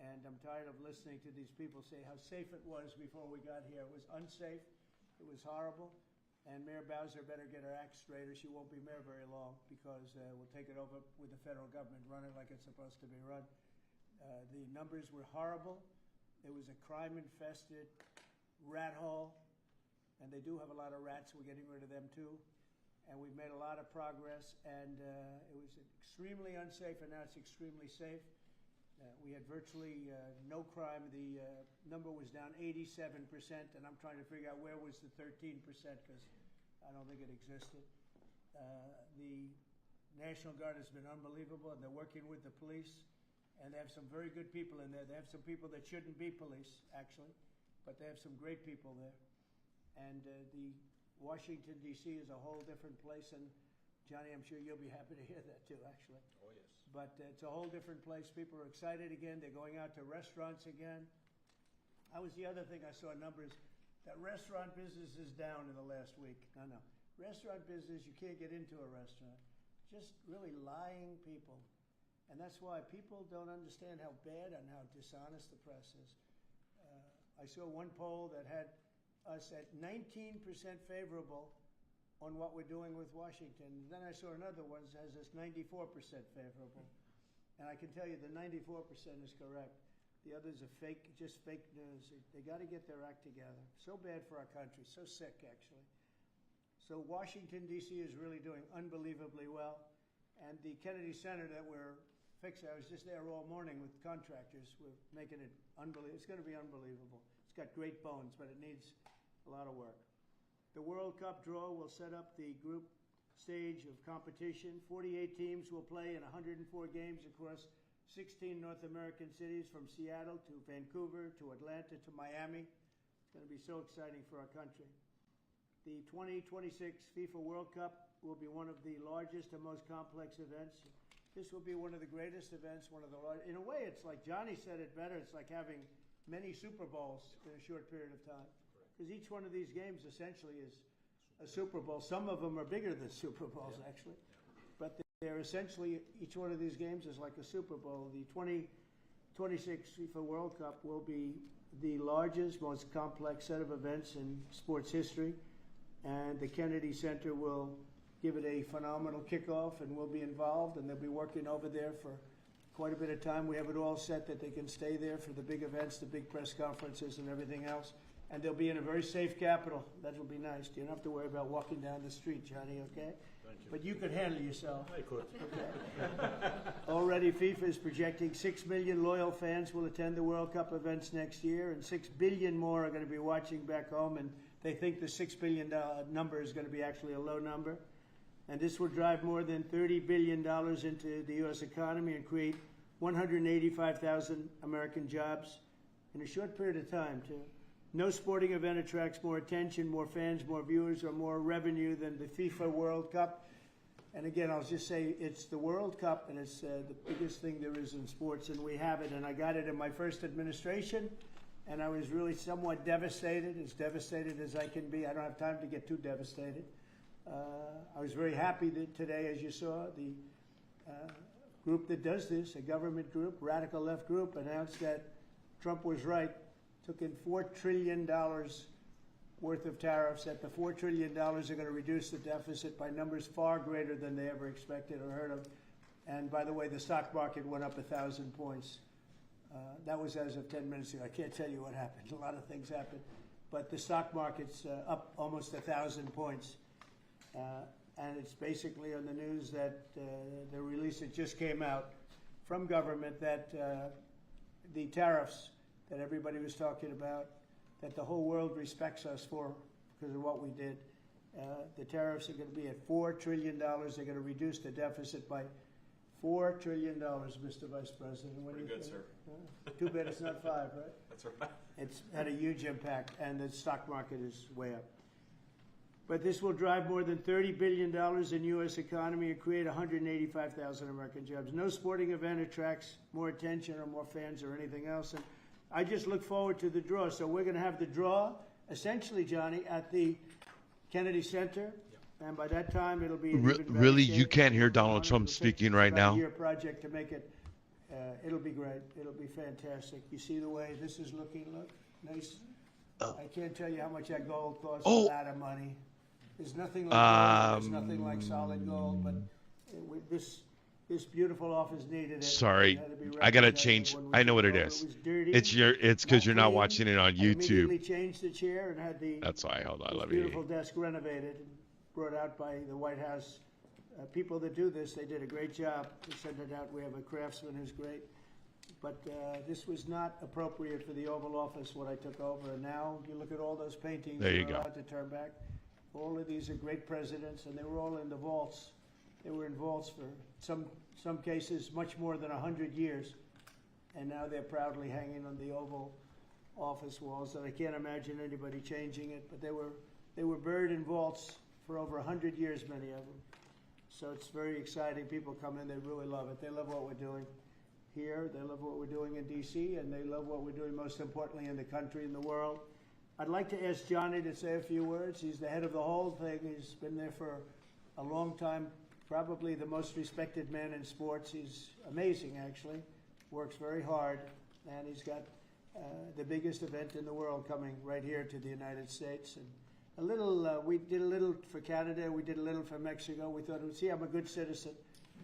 And I'm tired of listening to these people say how safe it was before we got here. It was unsafe. It was horrible. And Mayor Bowser better get her act straight or she won't be mayor very long because we'll take it over with the federal government running like it's supposed to be run. The numbers were horrible. It was a crime-infested rat hole. And they do have a lot of rats. We're getting rid of them too. And we've made a lot of progress. And it was extremely unsafe, and now it's extremely safe. We had virtually no crime. The number was down 87%, and I'm trying to figure out where was the 13% because I don't think it existed. The National Guard has been unbelievable, and they're working with the police, and they have some very good people in there. They have some people that shouldn't be police, actually, but they have some great people there. And the Washington, D.C. is a whole different place, and Johnny, I'm sure you'll be happy to hear that too, actually. Oh, yes. But it's a whole different place. People are excited again. They're going out to restaurants again. That was the other thing I saw numbers. That restaurant business is down in the last week. No. Restaurant business, you can't get into a restaurant. Just really lying people. And that's why people don't understand how bad and how dishonest the press is. I saw one poll that had us at 19% favorable on what we're doing with Washington. Then I saw another one that has us 94% favorable. And I can tell you the 94% is correct. The others are fake, just fake news. They got to get their act together. So bad for our country, so sick, actually. So Washington, D.C. is really doing unbelievably well. And the Kennedy Center that we're fixing, I was just there all morning with contractors. We're making it unbelievable. It's going to be unbelievable. It's got great bones, but it needs a lot of work. The World Cup draw will set up the group stage of competition. 48 teams will play in 104 games across 16 North American cities, from Seattle to Vancouver to Atlanta to Miami. It's going to be so exciting for our country. The 2026 FIFA World Cup will be one of the largest and most complex events. This will be one of the greatest events, one of the largest. In a way, it's like Johnny said it better. It's like having many Super Bowls in a short period of time. Because each one of these games essentially is a Super Bowl. Some of them are bigger than Super Bowls, actually. But they're essentially, each one of these games is like a Super Bowl. The 2026 FIFA World Cup will be the largest, most complex set of events in sports history. And the Kennedy Center will give it a phenomenal kickoff, and we'll be involved, and they'll be working over there for quite a bit of time. We have it all set that they can stay there for the big events, the big press conferences and everything else. And they'll be in a very safe capital. That will be nice. You don't have to worry about walking down the street, Johnny, okay? Thank you. But you could handle yourself. I could. Okay. Already, FIFA is projecting 6 million loyal fans will attend the World Cup events next year, and 6 billion more are going to be watching back home, and they think the $6 billion number is going to be actually a low number. And this will drive more than $30 billion into the U.S. economy and create 185,000 American jobs in a short period of time, too. No sporting event attracts more attention, more fans, more viewers, or more revenue than the FIFA World Cup. And again, I'll just say it's the World Cup, and it's the biggest thing there is in sports, and we have it. And I got it in my first administration, and I was really somewhat devastated, as devastated as I can be. I don't have time to get too devastated. I was very happy that today, as you saw, the group that does this, a government group, radical left group, announced that Trump was right. Took in $4 trillion worth of tariffs, that the $4 trillion are going to reduce the deficit by numbers far greater than they ever expected or heard of. And by the way, the stock market went up 1,000 points. That was as of 10 minutes ago. I can't tell you what happened. A lot of things happened. But the stock market's up almost 1,000 points. And it's basically on the news that the release that just came out from government that the tariffs that everybody was talking about, that the whole world respects us for because of what we did. The tariffs are going to be at $4 trillion. They're going to reduce the deficit by $4 trillion, Mr. Vice President. What do you think? Sir. Too bad it's not 5, right? That's right. It's had a huge impact, and the stock market is way up. But this will drive more than $30 billion in U.S. economy and create 185,000 American jobs. No sporting event attracts more attention or more fans or anything else. And I just look forward to the draw. So we're going to have the draw, essentially, Johnny, at the Kennedy Center. And by that time, it'll be Really, you can't hear Donald Trump speaking right now? It's a year project to make it. It'll be great. It'll be fantastic. You see the way this is looking? Look, nice. I can't tell you how much that gold costs. A lot of money. There's nothing like gold. There's nothing like solid gold. But this beautiful office needed it. Sorry, I gotta change. I know what it is. It's because you're not watching it on YouTube. Immediately changed the chair and had the That's why. Hold on, let me. beautiful desk renovated and brought out by the White House. People that do this, they did a great job. They sent it out. We have a craftsman who's great. But this was not appropriate for the Oval Office when I took over. And now you look at all those paintings. There you that are go. allowed to turn back. All of these are great presidents, and they were all in the vaults. They were in vaults for some cases much more than 100 years, and now they're proudly hanging on the Oval Office walls. And I can't imagine anybody changing it. But they were buried in vaults for over 100 years, many of them. So it's very exciting. People come in, they really love it. They love what we're doing here. They love what we're doing in D.C., and they love what we're doing most importantly in the country and the world. I'd like to ask Johnny to say a few words. He's the head of the whole thing. He's been there for a long time, probably the most respected man in sports. He's amazing, actually. Works very hard, and he's got the biggest event in the world coming right here to the United States. And we did a little for Canada. We did a little for Mexico. We thought, see, I'm a good citizen.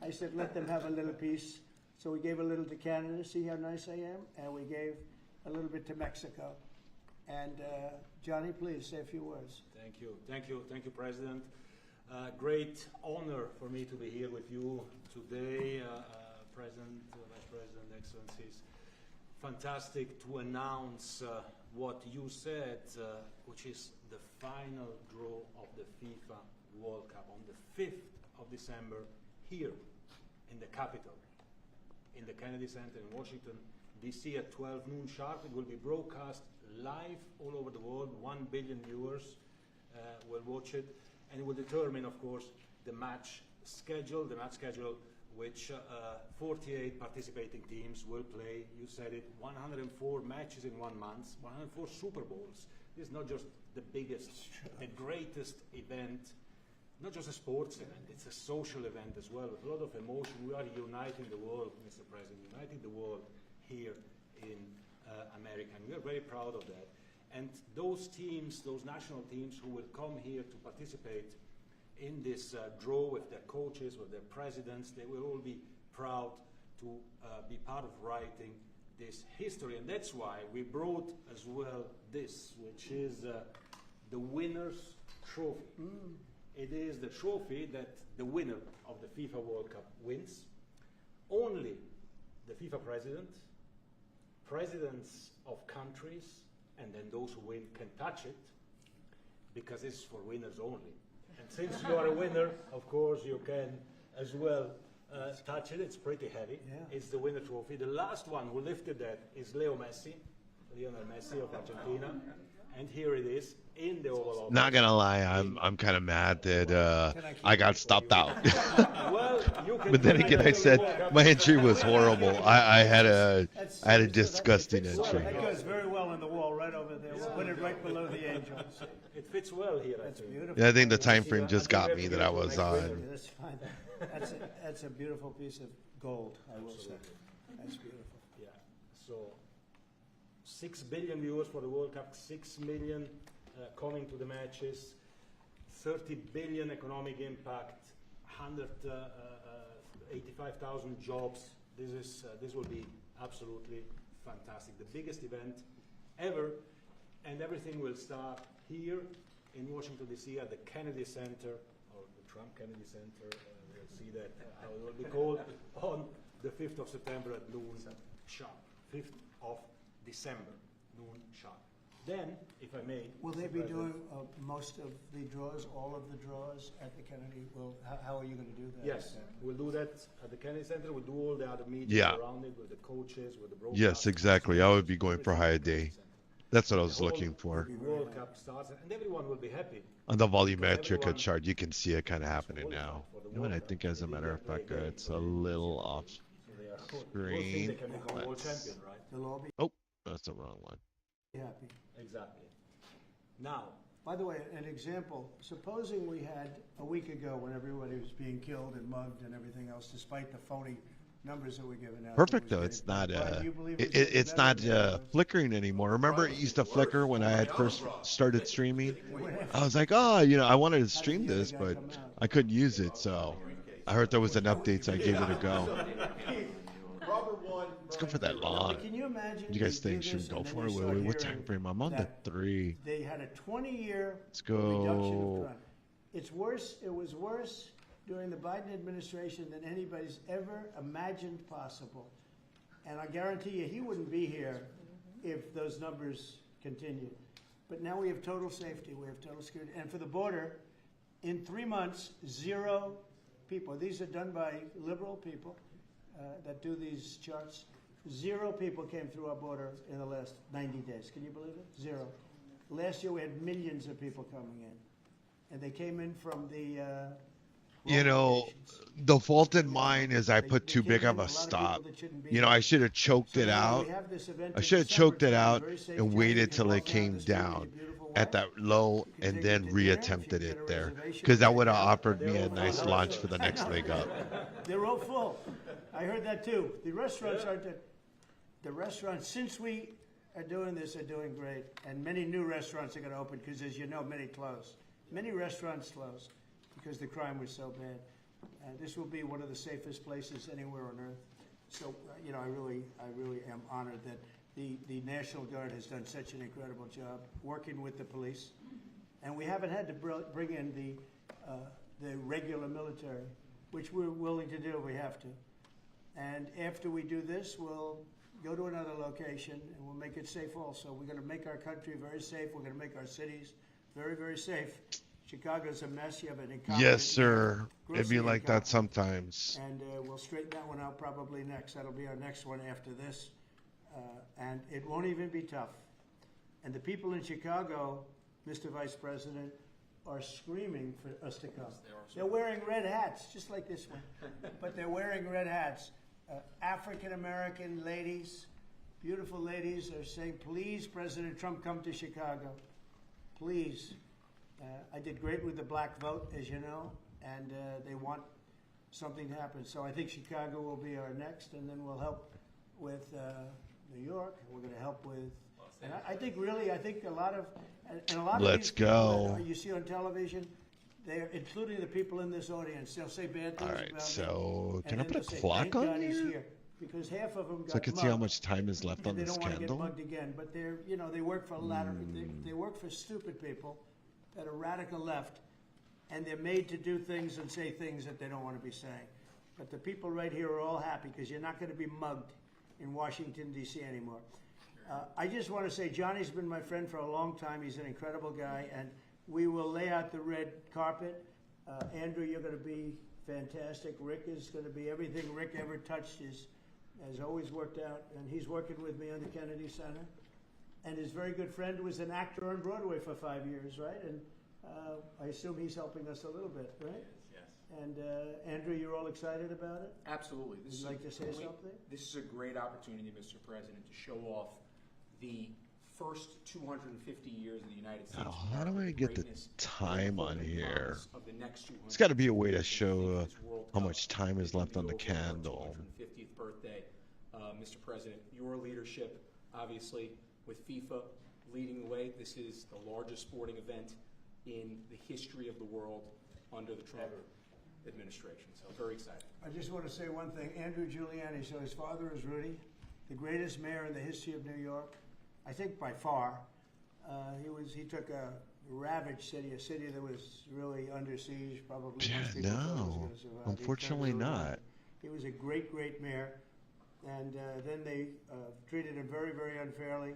I said, let them have a little piece. So we gave a little to Canada, see how nice I am? And we gave a little bit to Mexico. And Johnny, please say a few words. Thank you, President. Great honor for me to be here with you today, President, Vice President, Excellencies. Fantastic to announce what you said, which is the final draw of the FIFA World Cup on the 5th of December here in the capital, in the Kennedy Center in Washington, D.C. at 12 noon sharp. It will be broadcast live all over the world. 1 billion viewers will watch it, and it will determine, of course, the match schedule, which 48 participating teams will play. You said it, 104 matches in 1 month, 104 Super Bowls. This is not just the biggest, the greatest event, not just a sports event, it's a social event as well, with a lot of emotion. We are uniting the world, Mr. President, uniting the world here in America, and we are very proud of that. And those teams, those national teams who will come here to participate in this draw with their coaches, with their presidents, they will all be proud to be part of writing this history. And that's why we brought as well this, which is the winner's trophy. It is the trophy that the winner of the FIFA World Cup wins. Only the FIFA president, presidents of countries, and then those who win can touch it, because it's for winners only. And since you are a winner, of course, you can as well touch it. It's pretty heavy. Yeah. It's the winner trophy. The last one who lifted that is Lionel Messi of Argentina. And here it is in the Oval Office. Not gonna lie, I'm kind of mad that I got stopped out. Well, but then again, I said my entry was horrible. I had a disgusting entry. That goes very well on the wall right over there. We'll put it right below the angels. It fits well here. That's beautiful. Yeah, I think the time frame just got me that I was on. That's fine. That's a beautiful piece of gold, I will say. That's beautiful. Yeah. So 6 billion viewers for the World Cup, 6 million coming to the matches, 30 billion economic impact, 185,000 jobs. This will be absolutely fantastic. The biggest event ever, and everything will start here in Washington, D.C. at the Kennedy Center, or the Trump Kennedy Center. We'll see that how it will be called on the 5th of September at noon sharp. 5th of December, noon sharp. Then, if I may, will they be doing most of the draws, all of the draws at the Kennedy? How are you going to do that? Yes, we'll do that at the Kennedy Center. We'll do all the other media around it with the coaches, with the broadcast. Yes, exactly. I would be going for high day. That's what I was looking for. The World Cup starts, and everyone will be happy. On the volumetric chart, you can see it kind of happening now. You know what I think, as a matter of fact, it's a little off screen. Oh, that's the wrong one. Happy. Exactly. Now, by the way, an example. Supposing we had a week ago when everybody was being killed and mugged and everything else, despite the phony numbers that were given out. Perfect though. It's not it's not flickering anymore. Remember, it used to flicker when I had first started streaming. I was like, oh, I wanted to stream this, but I couldn't use it. So I heard there was an update, so I gave it a go. Let's go for that long. Can you imagine? You guys think should we go for it? Wait, what time frame? I'm on the 3. They had a 20-year Let's go. reduction of crime. It's worse. It was worse during the Biden administration than anybody's ever imagined possible. And I guarantee you, he wouldn't be here if those numbers continued. But now we have total safety. We have total security. And for the border, in 3 months, 0 people. These are done by liberal people that do these charts. 0 people came through our border in the last 90 days. Can you believe it? 0. Last year we had millions of people coming in. And they came in from the the fault in mine is I put too big of a stop. I should have choked it out. I should have choked it out and waited till it came down at that low and then reattempted it there, because that would have offered me a nice launch for the next leg up. They're all full. I heard that too. The restaurants aren't the restaurants, since we are doing this, are doing great. And many new restaurants are going to open because, as you know, many closed. Many restaurants closed because the crime was so bad. This will be one of the safest places anywhere on earth. So, I really am honored that the National Guard has done such an incredible job working with the police. And we haven't had to bring in the regular military, which we're willing to do if we have to. And after we do this, we'll go to another location and we'll make it safe also. We're going to make our country very safe. We're going to make our cities very, very safe. Chicago's a mess. You have an incompetent Yes, sir. mayor, It'd be grossly like that incompetent. sometimes. And we'll straighten that one out probably next. That'll be our next one after this. And it won't even be tough. And the people in Chicago, Mr. Vice President, are screaming for us to come. They're wearing red hats, just like this one. But they're wearing red hats. African-American ladies, beautiful ladies, are saying, please, President Trump, come to Chicago. Please. I did great with the black vote, as you know, and they want something to happen. So I think Chicago will be our next, and then we'll help with New York. We're going to help with, and I think a lot of, and a lot Let's of these people go. that you see on television, they're including the people in this audience. They'll say bad things All right, about so me, can I and put then a they'll say, clock "Thank on God he's here? here," because half of them got So I can see how mugged. much time is left on They this don't want to get candle. mugged again, but they work for they work for stupid people that are radical left, and they're made to do things and say things that they don't want to be saying. But the people right here are all happy because you're not going to be mugged in Washington, D.C. anymore. I just want to say Johnny's been my friend for a long time. He's an incredible guy, and we will lay out the red carpet. Andrew, you're going to be fantastic. Rick is going to be everything Rick ever touched has always worked out, and he's working with me on the Kennedy Center. And his very good friend was an actor on Broadway for 5 years, right? And I assume he's helping us a little bit, right? Yes. And Andrew, you're all excited about it? Absolutely. Would you like to say something? This is a great opportunity, Mr. President, to show off the first 250 years of the United States. Now, how do I get the greatness, time on and the here? promise of the next 200 It's got to be a way to years. show I think this World how Cup much time is left on the gonna be over our candle. 250th birthday. Mr. President, your leadership, obviously, with FIFA leading the way, this is the largest sporting event in the history of the world under the Trump administration. So I'm very excited. I just want to say one thing. Andrew Giuliani, so his father is Rudy, the greatest mayor in the history of New York, I think by far. He took a ravaged city, a city that was really under siege, probably Yeah, most people thought it was no, going to survive. He turned unfortunately it around. not. He was a great, great mayor, and then they treated him very, very unfairly.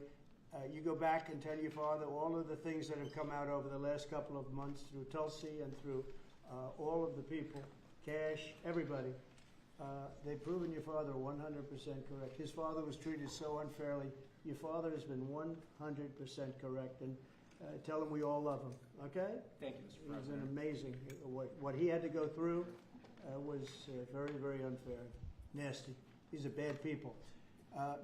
You go back and tell your father all of the things that have come out over the last couple of months through Tulsi and through all of the people, Cash, everybody. They've proven your father 100% correct. His father was treated so unfairly. Your father has been 100% correct, and tell him we all love him, okay? Thank you, Mr. He's President. been amazing. What he had to go through was very, very unfair, nasty. These are bad people.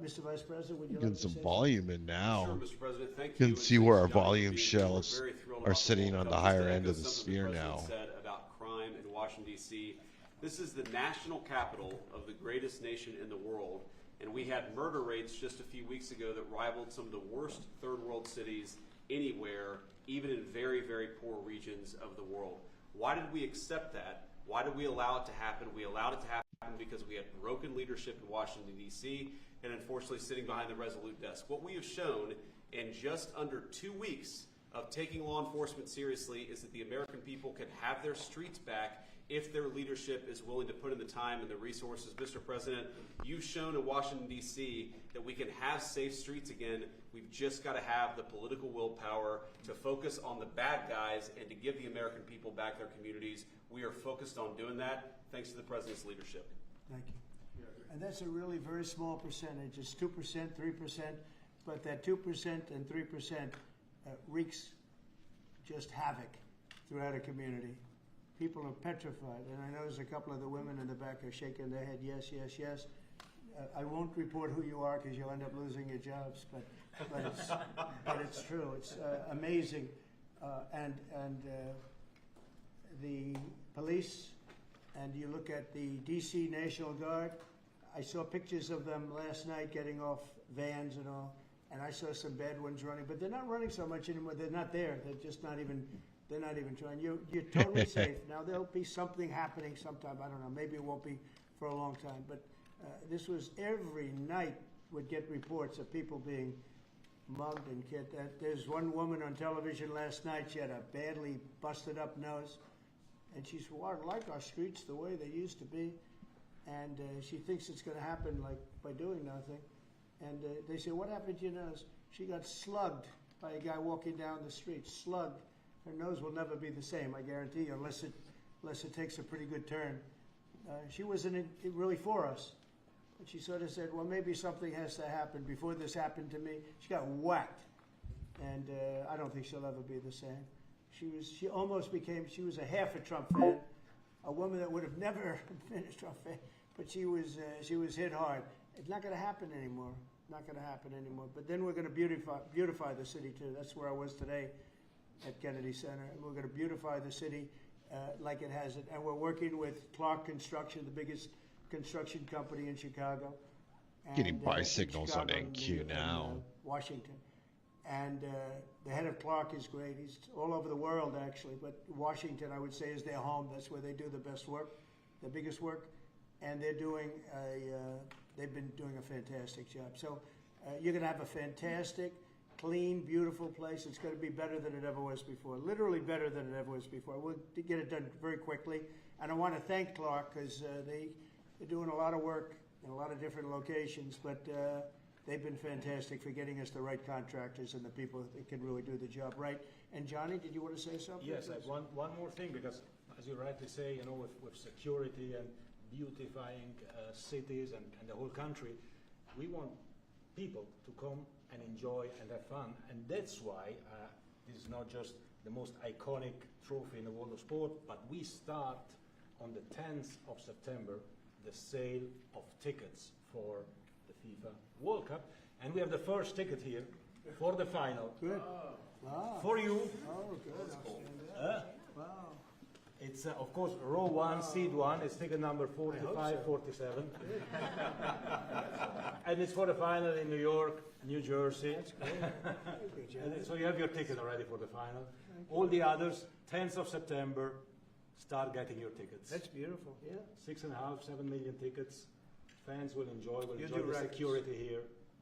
Mr. Vice President, would you like Getting to some say volume in Sure, now. Mr. President, thank You you. can And see thanks where to our Johnny for volume being here. We're shelves very thrilled are about the sitting World on the Cup. higher Just to end echo of the something sphere President now. said about crime in Washington, D.C. This is the national capital of the greatest nation in the world, and we had murder rates just a few weeks ago that rivaled some of the worst third world cities anywhere, even in very, very poor regions of the world. Why did we accept that? Why did we allow it to happen? We allowed it to happen because we had broken leadership in Washington, D.C., and unfortunately sitting behind the Resolute desk. What we have shown in just under 2 weeks of taking law enforcement seriously is that the American people can have their streets back if their leadership is willing to put in the time and the resources. Mr. President, you've shown in Washington, D.C. that we can have safe streets again. We've just got to have the political willpower to focus on the bad guys and to give the American people back their communities. We are focused on doing that thanks to the President's leadership. Thank you. And that's a really very small percentage. It's 2%, 3%, but that 2% and 3% wreaks just havoc throughout a community. People are petrified, and I know there's a couple of the women in the back are shaking their head, yes, yes, yes. I won't report who you are because you'll end up losing your jobs, but it's true. It's amazing, and the police, and you look at the D.C. National Guard. I saw pictures of them last night getting off vans and all, and I saw some bad ones running, but they're not running so much anymore. They're not there. They're just not even. They're not even trying. You're totally safe. Now there'll be something happening sometime. I don't know. Maybe it won't be for a long time, but This was every night would get reports of people being mugged and killed. There's one woman on television last night. She had a badly busted up nose, and she said, "Well, I like our streets the way they used to be," and she thinks it's going to happen like by doing nothing. And they say, "What happened to your nose?" She got slugged by a guy walking down the street. Slugged. Her nose will never be the same, I guarantee you, unless it takes a pretty good turn. She wasn't really for us. But she sort of said, well, maybe something has to happen. Before this happened to me, she got whacked. And I don't think she'll ever be the same. She almost became, she was a half a Trump fan, a woman that would have never been a Trump fan, but she was hit hard. It's not going to happen anymore. Not going to happen anymore. But then we're going to beautify the city too. That's where I was today at Kennedy Center. And we're going to beautify the city like it has it. And we're working with Clark Construction, the biggest construction company in Chicago. And, Getting bicycles on NQ now. Washington. And the head of Clark is great. He's all over the world, actually. But Washington, I would say, is their home. That's where they do the best work, the biggest work. And they've been doing a fantastic job. So you're going to have a fantastic, clean, beautiful place. It's going to be better than it ever was before. Literally better than it ever was before. We'll get it done very quickly. And I want to thank Clark because they're doing a lot of work in a lot of different locations, but they've been fantastic for getting us the right contractors and the people that can really do the job right. And Johnny, did you want to say something? Yes, one more thing, because as you rightly say, with security and beautifying cities and the whole country, we want people to come and enjoy and have fun. And that's why this is not just the most iconic trophy in the world of sport, but we start on the 10th of September the sale of tickets for the FIFA World Cup. And we have the first ticket here for the final. Good. Wow. For you. Oh, good. Wow. It's, of course, row 1, seed 1. It's ticket number 4547. And it's for the final in New York, New Jersey. And so you have your ticket already for the final. All the others, 10th of September, start getting your tickets. That's beautiful, yeah. 6.5, 7 million tickets. Fans will enjoy You the do records. security here.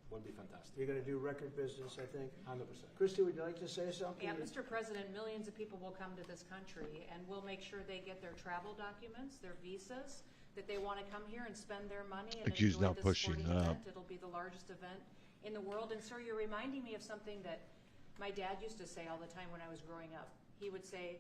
Will be fantastic. You're going to do record business, I think. 100%. Christy, would you like to say something? Yeah, Mr. President, millions of people will come to this country, and we'll make sure they get their travel documents, their visas, that they want to come here and spend their money and Accused enjoy not this pushing sporting up. event. It'll be the largest event in the world. And sir, you're reminding me of something that my dad used to say all the time when I was growing up. He would say,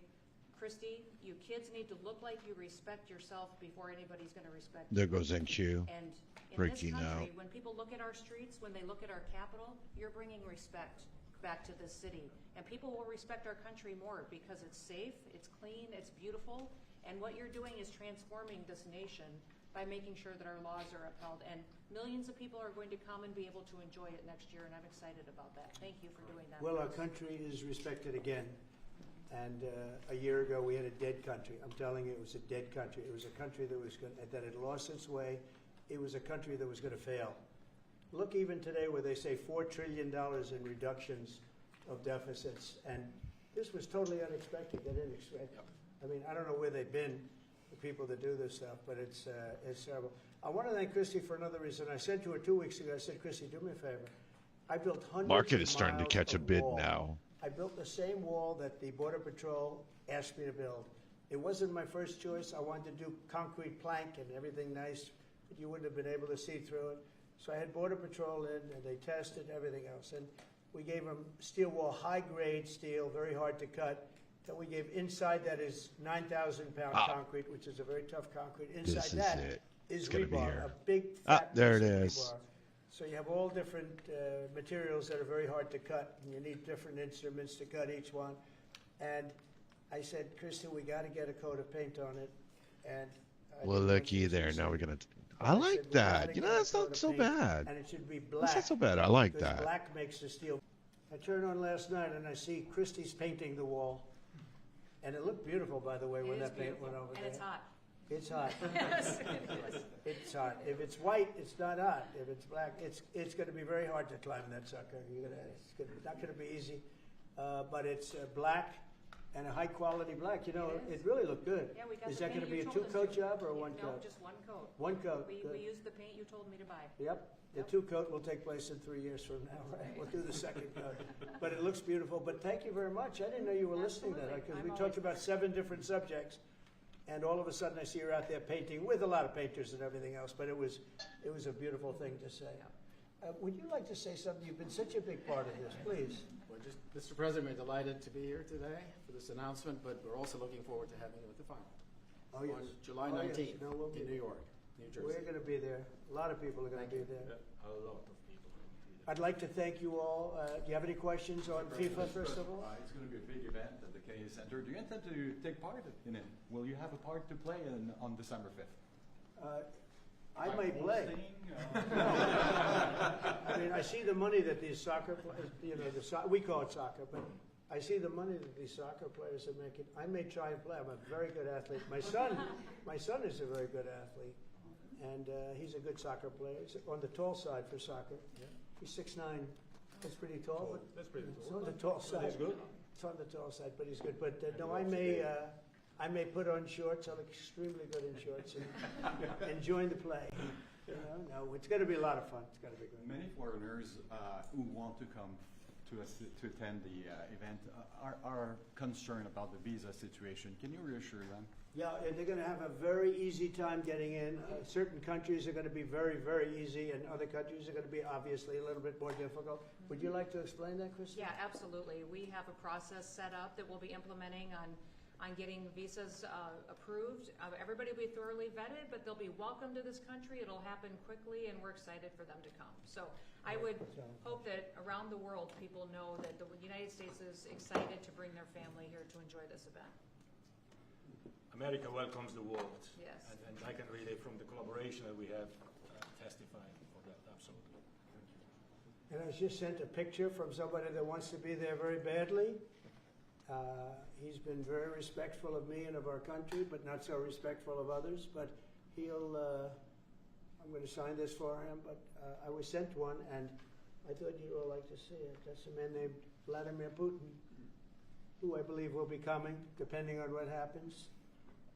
Christy, you kids need to look like you respect yourself before anybody's going to respect you. There goes NQ. And in Freaking this country, out. when people look at our streets, when they look at our capital, you're bringing respect back to this city. And people will respect our country more because it's safe, it's clean, it's beautiful. And what you're doing is transforming this nation by making sure that our laws are upheld. And millions of people are going to come and be able to enjoy it next year, and I'm excited about that. Thank you for doing that. Well, our country is respected again. And a year ago, we had a dead country. I'm telling you, it was a dead country. It was a country that had lost its way. It was a country that was going to fail. Look, even today, where they say $4 trillion in reductions of deficits, and this was totally unexpected. They didn't expect. I mean, I don't know where they've been, the people that do this stuff, but it's terrible. I want to thank Christy for another reason. I said to her 2 weeks ago, I said, Christy, do me a favor. I built hundreds Market of is starting to miles catch a of bid wall. now. I built the same wall that the Border Patrol asked me to build. It wasn't my first choice. I wanted to do concrete plank and everything nice, but you wouldn't have been able to see through it. So I had Border Patrol in, and they tested everything else. And we gave them steel wall, high-grade steel, very hard to cut. That we gave inside that is 9,000-pound concrete, which is a very tough concrete. Inside This is that it. is It's gonna be rebar, here. a big fat there piece it of is. rebar. So you have all different materials that are very hard to cut, and you need different instruments to cut each one. And I said, Kristen, we got to get a coat of paint on it. And I Well, didn't want looky you to there. say Now we're it. gonna. But I said, like "We gotta that. You get know, a that's coat not of so paint, bad. And it should be black. That's not so bad. I like because that. black makes the steel. I turned on last night and I see Christie's painting the wall. And it looked beautiful, by the way, when It is that paint beautiful, went over and there. it's hot. It's hot. Yes, it is. It's hot. If it's white, it's not hot. If it's black, it's going to be very hard to climb that sucker. It's not going to be easy. But it's black, And a high-quality black, you know, It is. it really looked good. Yeah, we got Is the that gonna paint be you a told us two-coat to. job or a one No, coat? just one coat. One coat, We good. used the paint you told me to buy. Yep, the Yep. two coat will take place in 3 years from now, right? We'll do the second coat. But it looks beautiful, but thank you very much. I didn't know you were listening to that, Absolutely. because we I'm talked always about 7 different subjects, and all of a sudden I see you're out there painting with a lot of painters and everything else, but it was a beautiful thing to say. Would you like to say something? You've been such a big part of this, please. Well, just, Mr. President, we're delighted to be here today for this announcement, but we're also looking forward to having you at the final Oh, yes. on July Oh, yes. 19th No, we'll be in New there. York, New We're Jersey. gonna be there. A lot of people are gonna be there. A lot of people. I'd like to thank you all. Do you have any questions on FIFA, first of all? It's going to be a big event at the Kennedy Center. Do you intend to take part in it? Will you have a part to play on December 5th? I may play. Hosting, I mean, I see the money that these soccer players, you know, we call it soccer, but I see the money that these soccer players are making. I may try and play. I'm a very good athlete. My son is a very good athlete, and he's a good soccer player. He's on the tall side for soccer. He's 6'9". That's pretty tall. But That's pretty it's cool. on the tall side. He's good. It's on the tall side, but he's good. But no, I may put on shorts. I look extremely good in shorts and join the play. You know, no, it's going to be a lot of fun. It's going to be good. many foreigners who want to come to attend the event are concerned about the visa situation. Can you reassure them? Yeah, and they're going to have a very easy time getting in. Certain countries are going to be very, very easy, and other countries are going to be obviously a little bit more difficult. Would you like to explain that, Kristen? Yeah, absolutely. We have a process set up that we'll be implementing on getting visas approved. Everybody will be thoroughly vetted, but they'll be welcome to this country. It'll happen quickly, and we're excited for them to come. So I would hope that around the world people know that the United States is excited to bring their family here to enjoy this event. America welcomes the world. Yes. And I can relate from the collaboration that we have testifying for that, absolutely. And I was just sent a picture from somebody that wants to be there very badly. He's been very respectful of me and of our country, but not so respectful of others. But I'm going to sign this for him, but I was sent one, and I thought you'd all like to see it. That's a man named Vladimir Putin, who I believe will be coming, depending on what happens.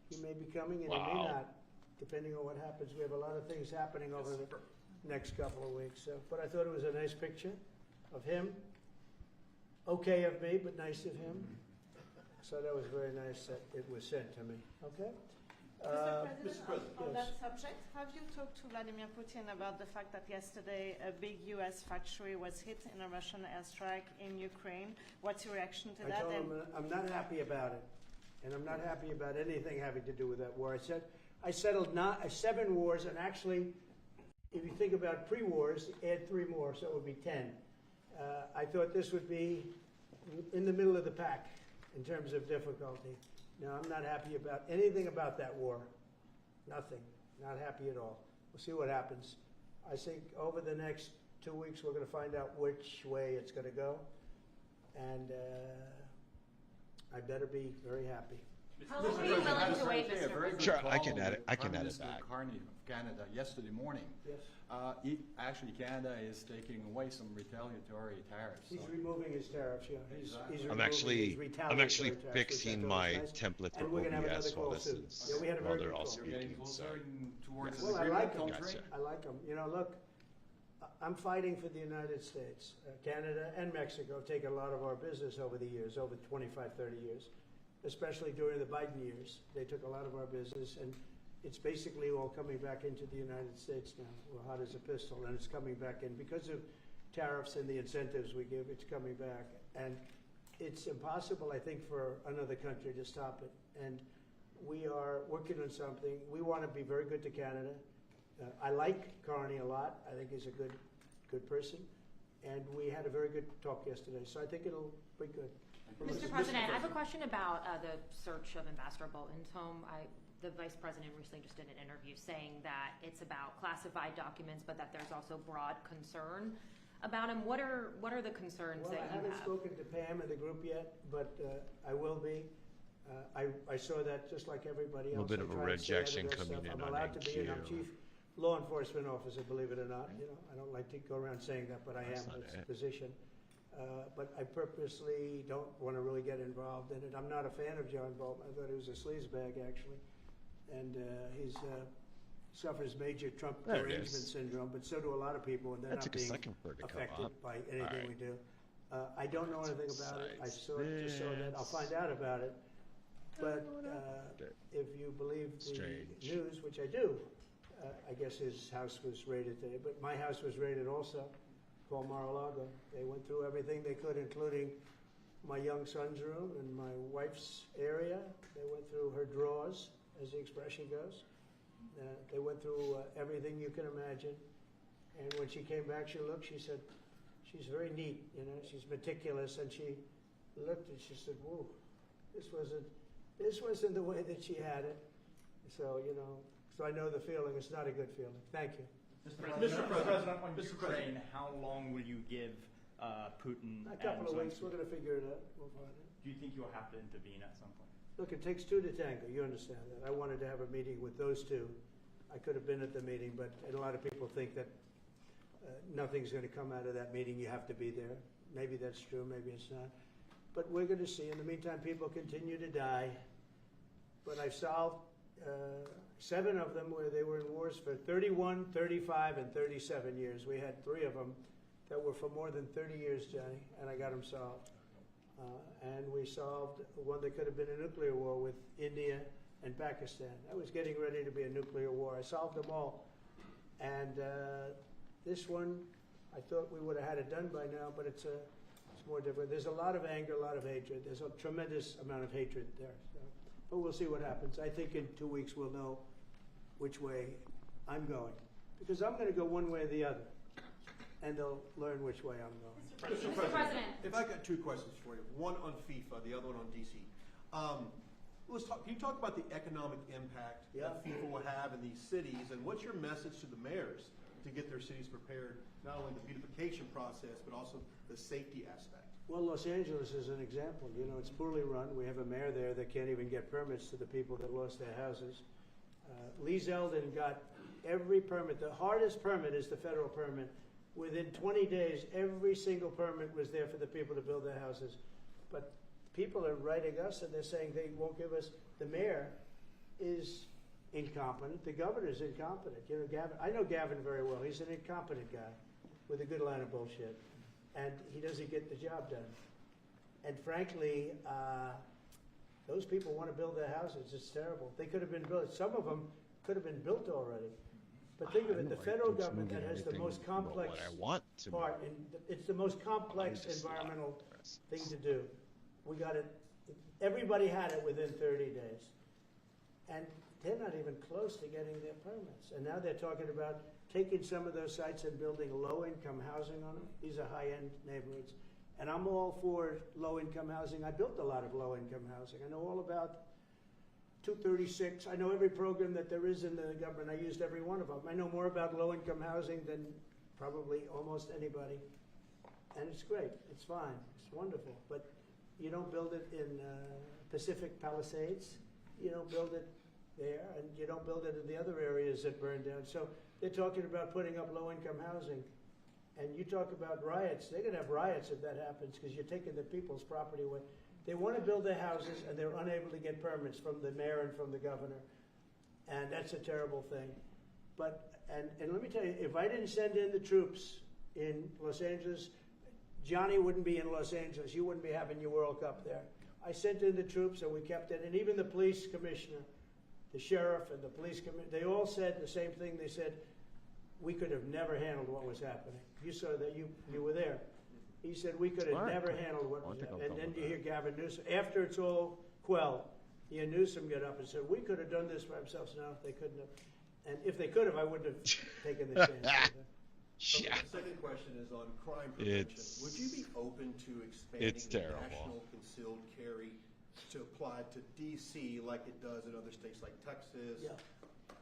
He may be coming, and he may not, depending on what happens. We have a lot of things happening over the next couple of weeks. So, but I thought it was a nice picture of him. Okay of me, but nice of him. So that was very nice that it was sent to me. Okay? Mr. President, on yes. that subject, have you talked to Vladimir Putin about the fact that yesterday a big U.S. factory was hit in a Russian airstrike in Ukraine? What's your reaction to I that? told him I'm not happy about it, and I'm not happy about anything having to do with that war. I settled 7 wars, and actually, if you think about pre-wars, add 3 more, so it would be 10. I thought this would be in the middle of the pack in terms of difficulty. No, I'm not happy about anything about that war. Nothing. Not happy at all. We'll see what happens. I think over the next 2 weeks we're going to find out which way it's going to go, and I better be very happy. How long are you willing to wait, Mr. President? Sure, I can add it back. Prime Minister Carney of Canada yesterday morning. Yes. Actually, Canada is taking away some retaliatory tariffs. He's So- removing his tariffs, yeah. He's Exactly. I'm removing actually his retaliatory tariffs, which I fixing thought my was nice. template for And we're gonna have another OBS while call this soon. is Yeah, we had a while very they're good all call. You're getting speaking. So closer towards Well, an I agreement like him. on Gotcha. trade. I like them. You know, look, I'm fighting for the United States. Canada and Mexico have taken a lot of our business over the years, over 25, 30 years, especially during the Biden years. They took a lot of our business, and it's basically all coming back into the United States now. We're hot as a pistol, and it's coming back in. Because of tariffs and the incentives we give, it's coming back. And it's impossible, I think, for another country to stop it. And we are working on something. We want to be very good to Canada. I like Carney a lot. I think he's a good person. And we had a very good talk yesterday. So I think it'll be good. Mr. President, I have a question about the search of Ambassador Bolton's home. The Vice President recently just did an interview saying that it's about classified documents, but that there's also broad concern about him. What are the concerns Well, that I you haven't have? spoken to Pam and the group yet, but I will be. I saw that just like everybody else. A little bit I of a try and stay out of rejection that coming stuff. in I'm on allowed to be, and I'm NQ. chief law enforcement officer, believe it or not. You know, I don't like to go around saying that, but I am. not It's a it. position. but I purposely don't want to really get involved in it. I'm not a fan of John Bolton. I thought he was a sleazebag, actually. And he's suffers major Trump There it derangement is. syndrome, but so do a lot of people, and they're That not took a being second for it to come affected up. by anything Alright. we do. I don't know anything about it. I just saw that. I'll Besides find out about it. But it. if you believe the Strange. news, which I do, I guess his house was raided today. But my house was raided also, called Mar-a-Lago. They went through everything they could, including my young son's room and my wife's area. They went through her drawers, as the expression goes. They went through everything you can imagine. And when she came back, she looked, she said, she's very neat, you know, she's meticulous. And she looked and she said, whoa, this wasn't the way that she had it. So, you know, so I know the feeling. It's not a good feeling. Thank you. Mr. President, on Ukraine, how long will you give Putin A couple and of weeks, Zelensky? we're going to figure it out. We'll find it. Do you think you'll have to intervene at some point? Look, it takes two to tango. You understand that. I wanted to have a meeting with those two. I could have been at the meeting, but a lot of people think that nothing's going to come out of that meeting. You have to be there. Maybe that's true. Maybe it's not. But we're going to see. In the meantime, people continue to die. But I've solved 7 of them where they were in wars for 31, 35, and 37 years. We had 3 of them that were for more than 30 years, Johnny, and I got them solved. And we solved one that could have been a nuclear war with India and Pakistan. That was getting ready to be a nuclear war. I solved them all. And this one, I thought we would have had it done by now, but it's more different. There's a lot of anger, a lot of hatred. There's a tremendous amount of hatred there. So, but we'll see what happens. I think in 2 weeks we'll know which way I'm going. Because I'm going to go one way or the other. And they'll learn which way I'm going. Mr. President, if I got 2 questions for you, one on FIFA, the other one on DC. Can you talk about the economic impact that FIFA will have in these cities, and what's your message to the mayors to get their cities prepared, not only the beautification process, but also the safety aspect? Well, Los Angeles is an example. You know, it's poorly run. We have a mayor there that can't even get permits to the people that lost their houses. Lee Zeldin got every permit. The hardest permit is the federal permit. Within 20 days, every single permit was there for the people to build their houses. But people are writing us and they're saying they won't give us. The mayor is incompetent. The governor is incompetent. You know, Gavin. I know Gavin very well. He's an incompetent guy with a good line of bullshit, and he doesn't get the job done. And frankly, those people want to build their houses. It's terrible. They could have been built. Some of them could have been built already. But think of it, the federal government that has the most complex part, and it's the most complex environmental thing to do. We got it, everybody had it within 30 days. And they're not even close to getting their permits. And now they're talking about taking some of those sites and building low-income housing on them. These are high-end neighborhoods. And I'm all for low-income housing. I built a lot of low-income housing. I know all about 236. I know every program that there is in the government. I used every one of them. I know more about low-income housing than probably almost anybody. And it's great. It's fine. It's wonderful. But you don't build it in Pacific Palisades. You don't build it there. And you don't build it in the other areas that burn down. So they're talking about putting up low-income housing. And you talk about riots. They're going to have riots if that happens because you're taking the people's property away. They want to build their houses, and they're unable to get permits from the mayor and from the governor. And that's a terrible thing. But, and let me tell you, if I didn't send in the troops in Los Angeles, Johnny wouldn't be in Los Angeles. You wouldn't be having your World Cup there. I sent in the troops, and we kept it. And even the police commissioner, the sheriff and the police commissioner, they all said the same thing. They said, we could have never handled what was happening. You saw that, you were there. He said we could have never handled what was happening. And then you hear Gavin Newsom. After it's all quelled, you hear Newsom get up and said, we could have done this by ourselves. No, they couldn't have. And if they could have, I wouldn't have taken the chance. So the second question is on crime prevention. Would you be open to expanding the national concealed carry to apply to D.C. like it does in other states like Texas? Yeah.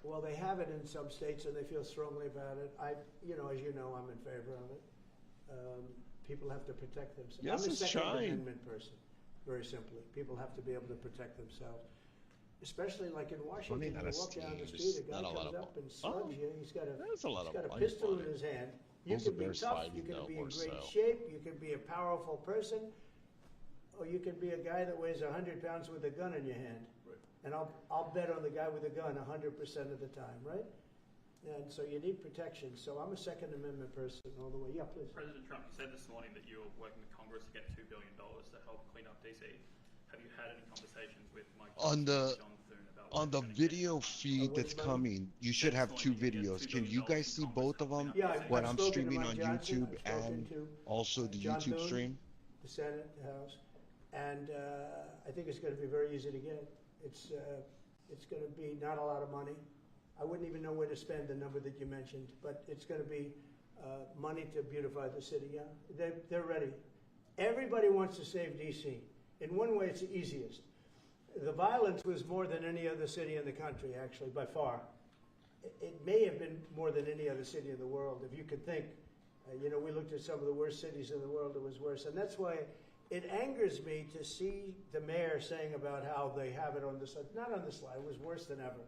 Well, they have it in some states, and they feel strongly about it. As you know, I'm in favor of it. People have to protect themselves. Yes, I'm a it's Second trying. Amendment person, very simply. People have to be able to protect themselves. Especially like in Washington, you walk down the street, a guy comes up and slugs you. He's got a pistol in his hand, You Bulls can and be bears tough, fighting, you can though, be in more great so. shape, you can be a powerful person, or you can be a guy that weighs 100 pounds with a gun in your hand. Right. And I'll bet on the guy with a gun 100% of the time, right? And so you need protection. So I'm a Second Amendment person all the way. Yeah, please. President Trump, you said this morning that you were working with Congress to get $2 billion to help clean up DC. Have you had any conversations with Mike On Johnson the and John Thune about on the what's gonna video feed which that's money? coming, you should have two videos. Can you guys see both of them? Yeah, What I've I'm spoken to streaming Mike on Johnson, YouTube I've spoken and to also the John YouTube Thune, stream? the Senate, the House, and I think it's going to be very easy to get. It's going to be not a lot of money. I wouldn't even know where to spend the number that you mentioned, but it's going to be money to beautify the city. Yeah, they're ready. Everybody wants to save DC. In one way, it's the easiest. The violence was more than any other city in the country, actually, by far. It may have been more than any other city in the world, if you could think. We looked at some of the worst cities in the world, it was worse. And that's why it angers me to see the mayor saying about how they have it on the slide. Not on the slide, it was worse than ever.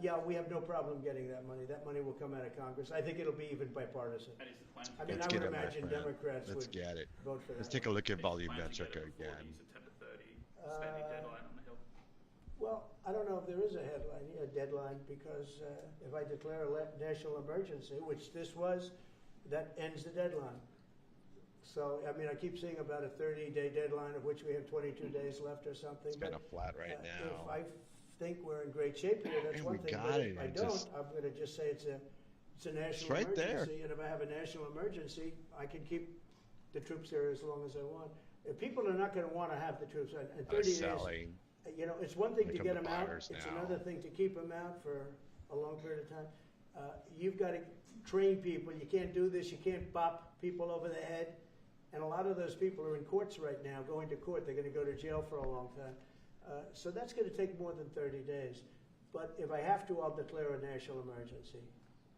Yeah, we have no problem getting that money. That money will come out of Congress. I think it'll be even bipartisan. And is the plan I mean, Let's I would get it, my imagine friend. Democrats Let's would get it. vote for that. Let's take a look at is the plan to volumetric get it before again. the September 30 spending deadline on the Hill? Well, I don't know if there is a deadline, because if I declare a national emergency, which this was, that ends the deadline. So, I mean, I keep seeing about a 30-day deadline, of which we have 22 days left or something. It's kind of flat right If now. I think we're in great shape here, that's And one we thing. got But it, if I it don't, just- I'm going to just say it's a national right there. emergency. And if I have a national emergency, I can keep the troops there as long as I want. If people are not going to want to have the troops, and 30 days, Selling. it's one thing Here to come get the them out. buyers It's now. another thing to keep them out for a long period of time. You've got to train people. You can't do this. You can't bop people over the head. And a lot of those people are in courts right now, going to court. They're going to go to jail for a long time. So that's going to take more than 30 days. But if I have to, I'll declare a national emergency,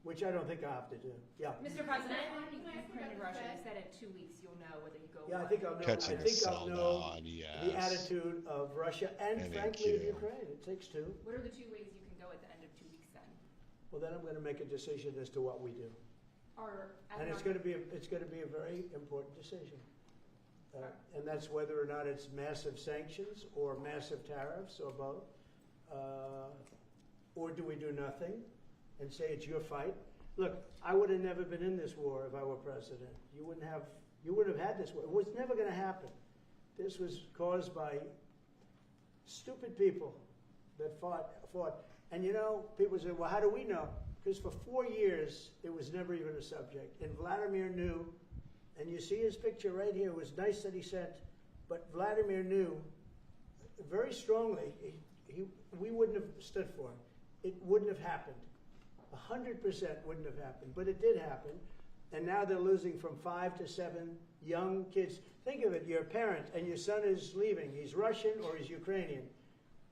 which I don't think I have to do. Yeah. Mr. President, Ukraine and Russia, you said in 2 weeks you'll know whether you go. Yeah, I think I'll know. Catching I think the I'll sound know on, yes. the attitude of Russia and And frankly, NQ. Ukraine. It takes two. What are the 2 ways you can go at the end of 2 weeks then? Well, then I'm going to make a decision as to what we do. Or And it's going to be a very important decision. And that's whether or not it's massive sanctions or massive tariffs or both. Or do we do nothing and say it's your fight? Look, I would have never been in this war if I were president. You wouldn't have had this war. It was never going to happen. This was caused by stupid people that fought. And people say, well, how do we know? Because for 4 years, it was never even a subject. And Vladimir knew, and you see his picture right here. It was nice that he sent, but Vladimir knew very strongly we wouldn't have stood for it. It wouldn't have happened. 100% wouldn't have happened, but it did happen. And now they're losing from 5 to 7 young kids. Think of it, you're a parent and your son is leaving. He's Russian or he's Ukrainian.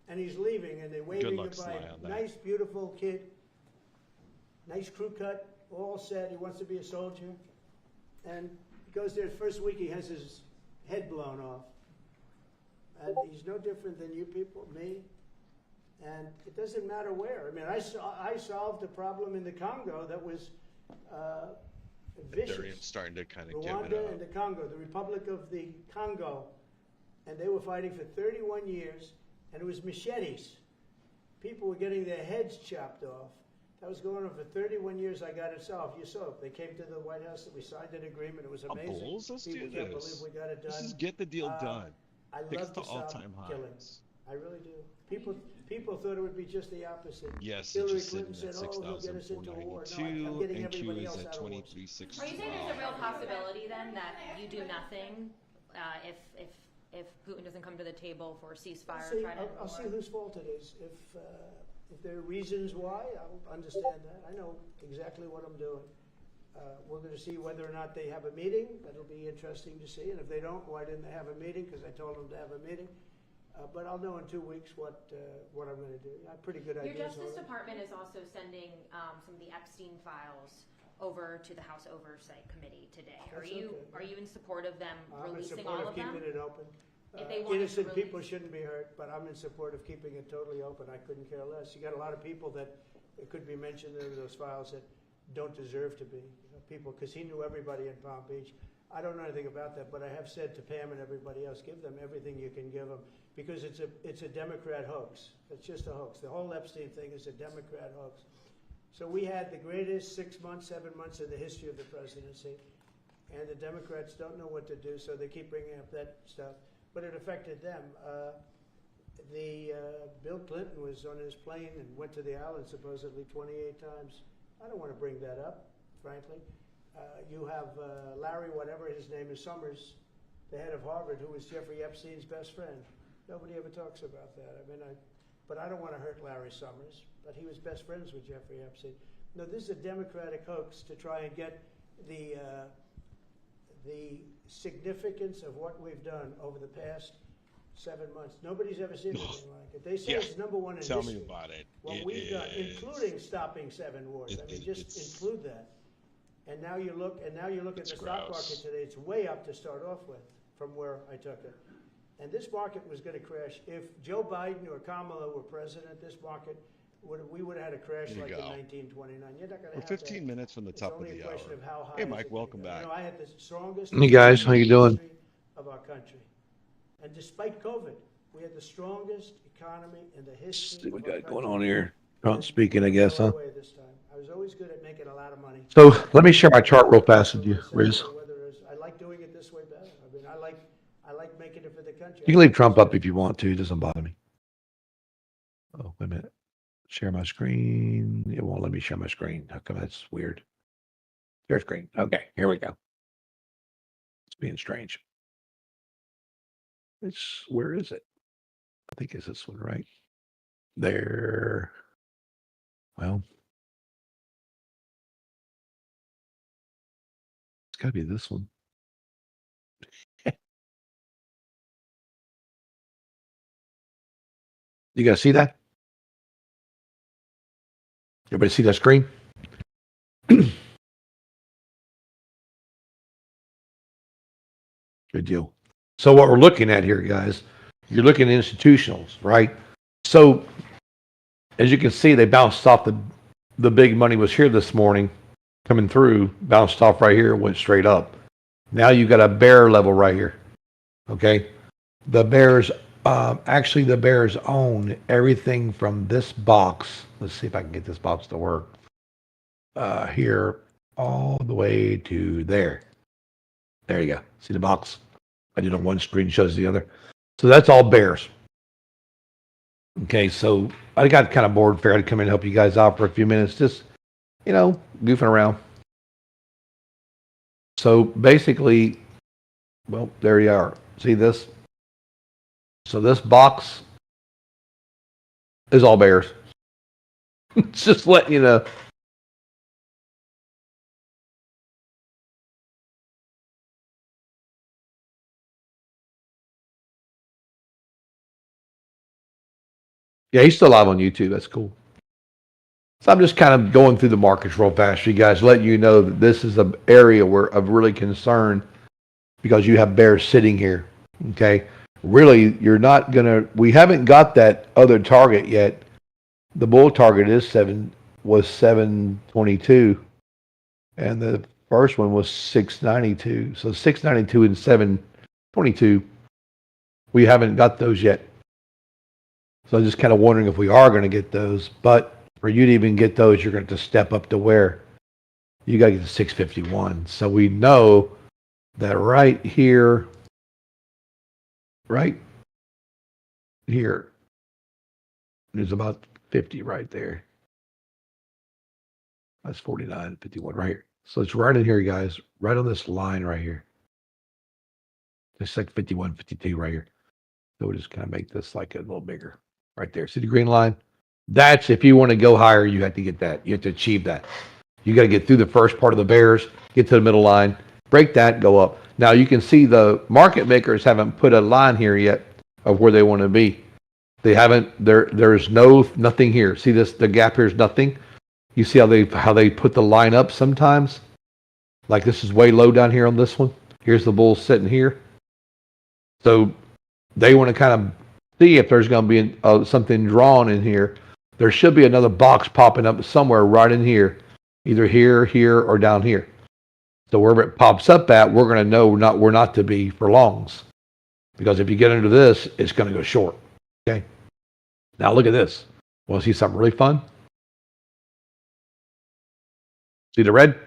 And he's leaving and they're waving luck, goodbye. Sly, on that. Nice, beautiful kid. Nice crew cut, all set. He wants to be a soldier. And he goes there the first week, he has his head blown off. And he's no different than you people, me. And it doesn't matter where. I mean, I solved a problem in the Congo that was vicious. They're starting to kind of give it Rwanda up. and the Congo, the Republic of the Congo. And they were fighting for 31 years, and it was machetes. People were getting their heads chopped off. That was going on for 31 years. I got it solved. You saw it. They came to the White House. We signed an agreement. It was amazing. Bulls, let's People do can't this. believe we got it done. This is get the deal done. I Take us love to to stop all-time killings. highs. I really do. People thought it would be just the opposite. Yes, Hillary it's just Clinton sitting said, at "Oh, he'll get us into a war." No, 6,492, I'm getting and Q everybody is else at out of war. 23,612. Are you saying there's a real possibility then that you do nothing if Putin doesn't come to the table for a ceasefire? I'll see whose fault it is. If there are reasons why, I'll understand that. I know exactly what I'm doing. We're going to see whether or not they have a meeting. That'll be interesting to see. And if they don't, why didn't they have a meeting? Because I told them to have a meeting. But I'll know in 2 weeks what I'm going to do. I have pretty good Your ideas. Justice already. Department is also sending some of the Epstein files over to the House Oversight Committee today. That's okay. Are you in support of them I'm in releasing support all of of them? keeping it open. If they wanted to Innocent people release- shouldn't be hurt, but I'm in support of keeping it totally open. I couldn't care less. You got a lot of people that it could be mentioned in those files that don't deserve to be. You know, people, because he knew everybody in Palm Beach. I don't know anything about that, but I have said to Pam and everybody else, give them everything you can give them, because it's a Democrat hoax. It's just a hoax. The whole Epstein thing is a Democrat hoax. So we had the greatest 6 months, 7 months in the history of the presidency, and the Democrats don't know what to do, so they keep bringing up that stuff. But it affected them. Bill Clinton was on his plane and went to the island supposedly 28 times. I don't want to bring that up, frankly. You have Larry, whatever his name is, Summers, the head of Harvard, who was Jeffrey Epstein's best friend. Nobody ever talks about that. But I don't want to hurt Larry Summers, but he was best friends with Jeffrey Epstein. No, this is a Democratic hoax to try and get the significance of what we've done over the past 7 months. Nobody's ever seen anything like it. They say it's number one in Tell history. me about it. What we've done, including stopping 7 wars. Just include that. And now you look at the stock market today. It's way up to start off with from where I took it. And this market was going to crash. If Joe Biden or Kamala were president, this market we would have had a crash like in 1929. You're not going to We're have 15 that. minute from the It's top of only the a question hour. of how high Hey, is Mike, it welcome gonna go. back. You know, I had the strongest Hey, guys, how you doing? history of our country. And despite COVID, we had the strongest economy in the history. See what of we our got going country. on here. Trump And speaking, I it guess, fell huh? away this time. I was always good at making a lot of money. So let me share my chart real fast with you, Riz. I like doing it this way better. I like making it for the country. You can leave Trump up if you want to. It doesn't bother me. Oh, wait a minute. Share my screen. It won't let me share my screen. How come that's weird? Share screen. Okay, here we go. It's being strange. Where is it? I think it's this one, right? There. Well, it's got to be this one. You guys see that? Everybody see that screen? Good deal. So what we're looking at here, guys, you're looking at institutionals, right? So as you can see, they bounced off the big money was here this morning, coming through, bounced off right here, went straight up. Now you got a bear level right here. Okay. The bears, actually the bears own everything from this box. Let's see if I can get this box to work. Here all the way to there. There you go. See the box? I did on one screen, shows the other. So that's all bears. Okay, so I got kind of bored. Figured I'd come in and help you guys out for a few minutes, just, goofing around. So basically, well, there you are. See this? So this box is all bears. Just letting you know. Yeah, he's still live on YouTube. That's cool. So I'm just kind of going through the markets real fast for you guys, letting you know that this is an area of really concern because you have bears sitting here. Okay. Really, we haven't got that other target yet. The bull target was 722 and the first one was 692. So 692 and 722, we haven't got those yet. So I'm just kind of wondering if we are going to get those. But for you to even get those, you're going to have to step up to where? You got to get to 651. So we know that right here, there's about 50 right there. That's 49, 51 right here. So it's right in here, guys. Right on this line right here. It's like 51, 52 right here. So we'll just kind of make this like a little bigger. Right there. See the green line? That's if you want to go higher, you have to get that. You have to achieve that. You got to get through the first part of the bears, get to the middle line, break that, go up. Now you can see the market makers haven't put a line here yet of where they want to be. They haven't. There's nothing here. See this? The gap here is nothing. You see how they put the line up sometimes? Like this is way low down here on this one. Here's the bull sitting here. So they want to kind of see if there's going to be something drawn in here. There should be another box popping up somewhere right in here. either here, here, or down here. So wherever it pops up at, we're going to know we're not to be for longs. Because if you get into this, it's going to go short. Okay. Now look at this. Want to see something really fun? See the red?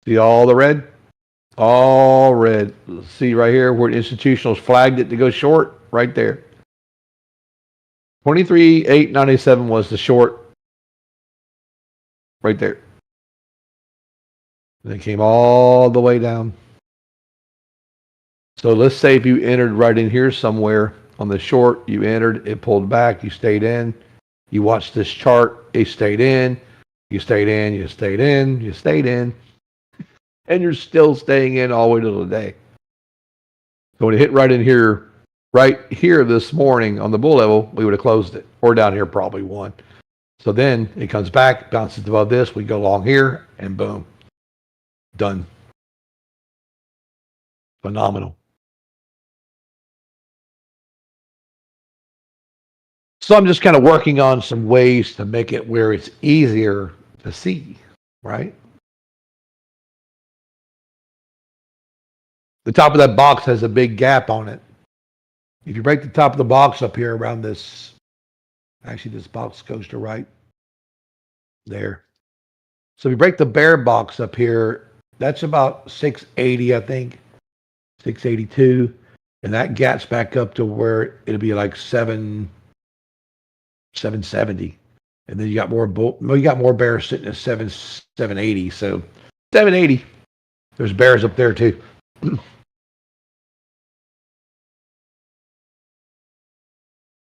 See all the red? All red. See right here where institutionals flagged it to go short? Right there. 23,897 was the short. Right there. And it came all the way down. So let's say if you entered right in here somewhere on the short, you entered, it pulled back, you stayed in. You watched this chart, it stayed in. You stayed in, you stayed in, you stayed in. And you're still staying in all the way to the day. So when it hit right here this morning on the bull level, we would have closed it. Or down here probably won. So then it comes back, bounces above this, we go along here, and boom. Done. Phenomenal. So I'm just kind of working on some ways to make it where it's easier to see, right? The top of that box has a big gap on it. If you break the top of the box up here around this, actually this box goes to right there. So if you break the bear box up here, that's about 680, I think, 682. And that gaps back up to where it'll be like 770. And then you got more bears sitting at 780. So 780. There's bears up there too.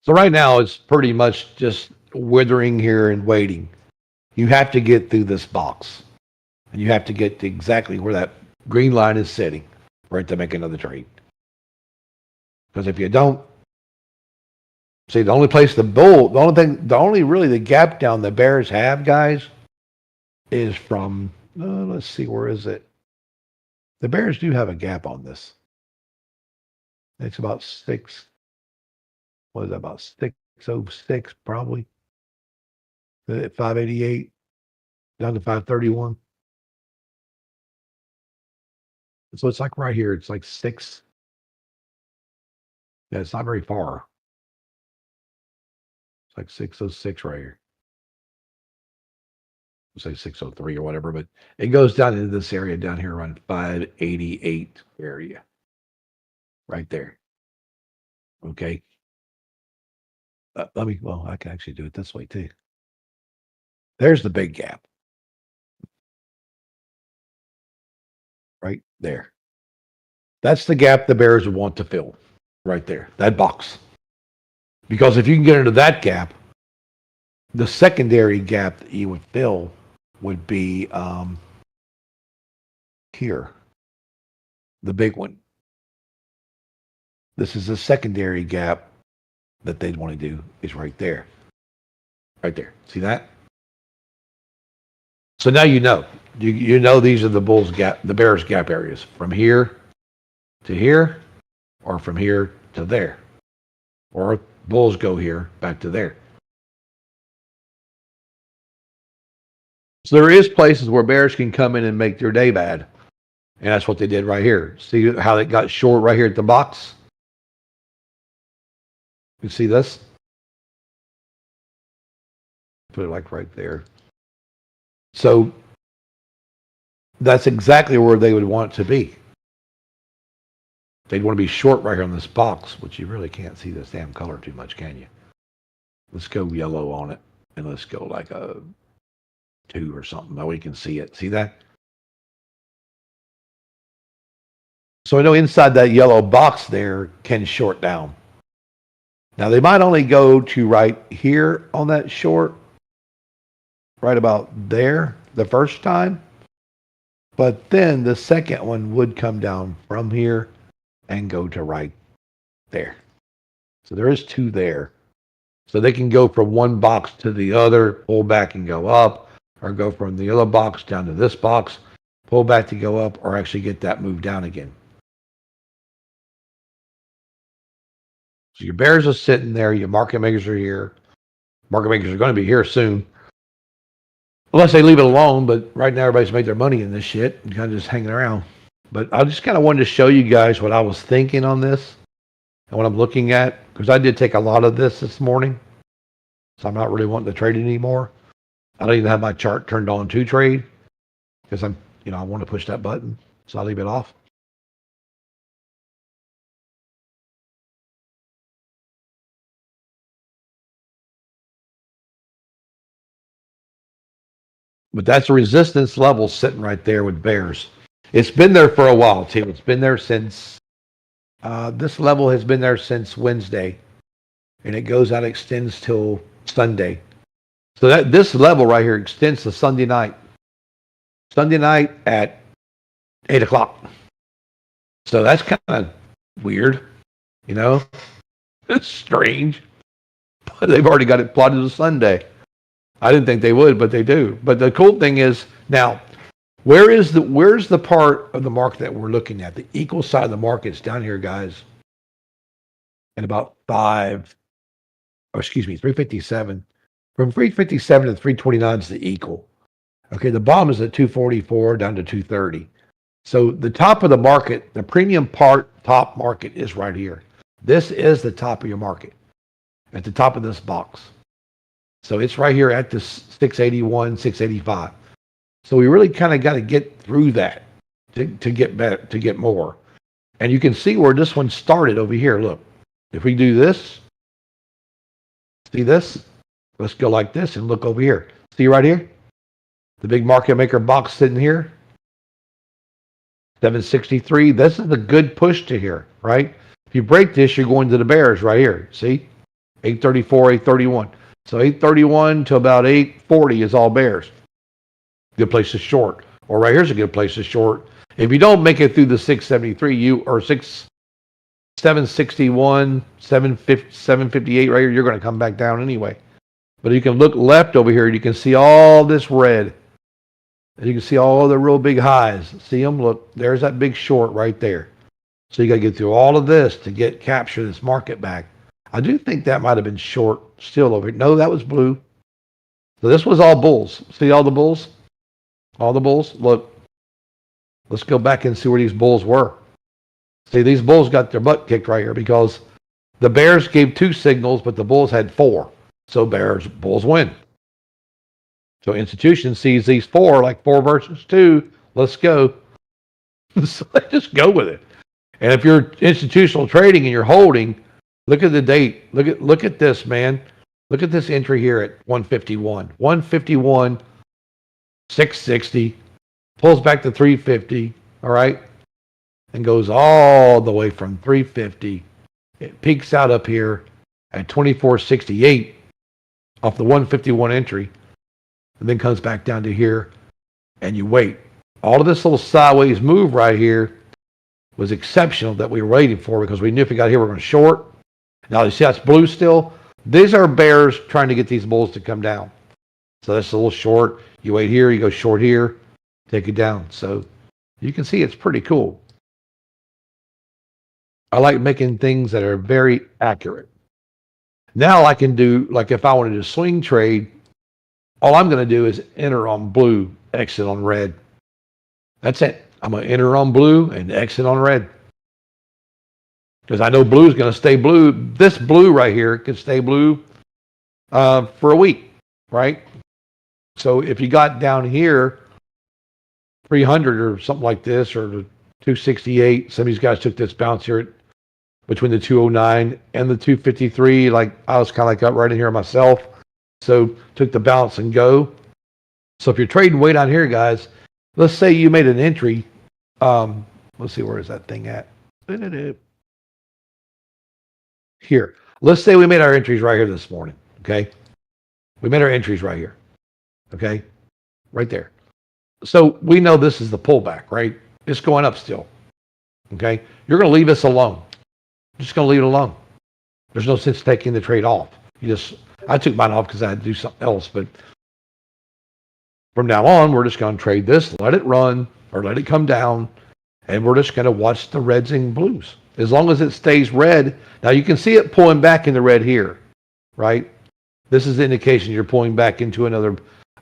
So right now it's pretty much just withering here and waiting. You have to get through this box. And you have to get to exactly where that green line is sitting for it to make another trade. Because if you don't, see, the only place the only really the gap down the bears have, guys, is from, let's see, where is it? The bears do have a gap on this. It's about about 606 probably. At 588 down to 531. So it's like right here. It's like 6. Yeah, it's not very far. It's like 606 right here. Say 603 or whatever, but it goes down into this area down here around 588 area. Right there. Okay. I can actually do it this way too. There's the big gap. Right there. That's the gap the bears would want to fill. Right there. That box. Because if you can get into that gap, the secondary gap that you would fill would be here. The big one. This is the secondary gap that they'd want to do is right there. Right there. See that? So now you know. You know these are the bears gap areas. From here to here, or from here to there. Or bulls go here back to there. So there is places where bears can come in and make their day bad. And that's what they did right here. See how it got short right here at the box? You see this? Put it like right there. So that's exactly where they would want it to be. They'd want to be short right here on this box, which you really can't see this damn color too much, can you? Let's go yellow on it, and let's go like a 2 or something. Now we can see it. See that? So I know inside that yellow box there can short down. Now they might only go to right here on that short, right about there the first time. But then the second one would come down from here and go to right there. So there is 2 there. So they can go from one box to the other, pull back and go up, or go from the other box down to this box, pull back to go up, or actually get that moved down again. So your bears are sitting there, your market makers are here. Market makers are going to be here soon. Unless they leave it alone, but right now everybody's made their money in this shit and kind of just hanging around. But I just kind of wanted to show you guys what I was thinking on this and what I'm looking at, because I did take a lot of this morning. So I'm not really wanting to trade it anymore. I don't even have my chart turned on to trade because I want to push that button. So I'll leave it off. But that's a resistance level sitting right there with bears. It's been there for a while, too. It's been there since, this level has been there since Wednesday. And it goes out, extends till Sunday. So that this level right here extends to Sunday night. Sunday night at 8 o'clock. So that's kind of weird, It's strange. But they've already got it plotted to Sunday. I didn't think they would, but they do. But the cool thing is, now, where's the part of the market that we're looking at? The equal side of the market's down here, guys. And about 357. From 357 to 329 is the equal. Okay, the bottom is at 244 down to 230. So the top of the market, the premium top market is right here. This is the top of your market at the top of this box. So it's right here at this 681, 685. So we really kind of got to get through that to get better, to get more. And you can see where this one started over here. Look, if we do this, see this? Let's go like this and look over here. See right here? The big market maker box sitting here. 763. This is a good push to here, right? If you break this, you're going to the bears right here. See? 834, 831. So 831 to about 840 is all bears. Good place to short. Or right here's a good place to short. If you don't make it through the 673, 761, 758 right here, you're going to come back down anyway. But you can look left over here, and you can see all this red. And you can see all the real big highs. See them? Look, there's that big short right there. So you got to get through all of this to capture this market back. I do think that might have been short still over here. No, that was blue. So this was all bulls. See all the bulls? All the bulls? Look, let's go back and see where these bulls were. See, these bulls got their butt kicked right here because the bears gave 2 signals, but the bulls had 4. So bulls win. So institution sees these 4, like 4 versus 2. Let's go. So just go with it. And if you're institutional trading and you're holding, look at the date. Look at this, man. Look at this entry here at 151. 151, 660, pulls back to 350, all right? And goes all the way from 350. It peaks out up here at 2468 off the 151 entry, and then comes back down to here, and you wait. All of this little sideways move right here was exceptional that we were waiting for because we knew if we got here, we're going to short. Now, you see that's blue still? These are bears trying to get these bulls to come down. So that's a little short. You wait here, you go short here, take it down. So you can see it's pretty cool. I like making things that are very accurate. Now I can do, like if I wanted to swing trade, all I'm going to do is enter on blue, exit on red. That's it. I'm going to enter on blue and exit on red. Because I know blue is going to stay blue. This blue right here could stay blue for a week, right? So if you got down here, 300 or something like this, or 268, some of these guys took this bounce here between the 209 and the 253. Like I was kind of like up right in here myself. So took the bounce and go. So if you're trading way down here, guys, let's say you made an entry. Let's see, where is that thing at? Here. Let's say we made our entries right here this morning. Okay. We made our entries right here. Okay. Right there. So we know this is the pullback, right? It's going up still. Okay. You're going to leave this alone. Just going to leave it alone. There's no sense taking the trade off. I took mine off because I had to do something else, but from now on, we're just going to trade this, let it run or let it come down, and we're just going to watch the reds and blues. As long as it stays red. Now you can see it pulling back in the red here, right? This is the indication you're pulling back into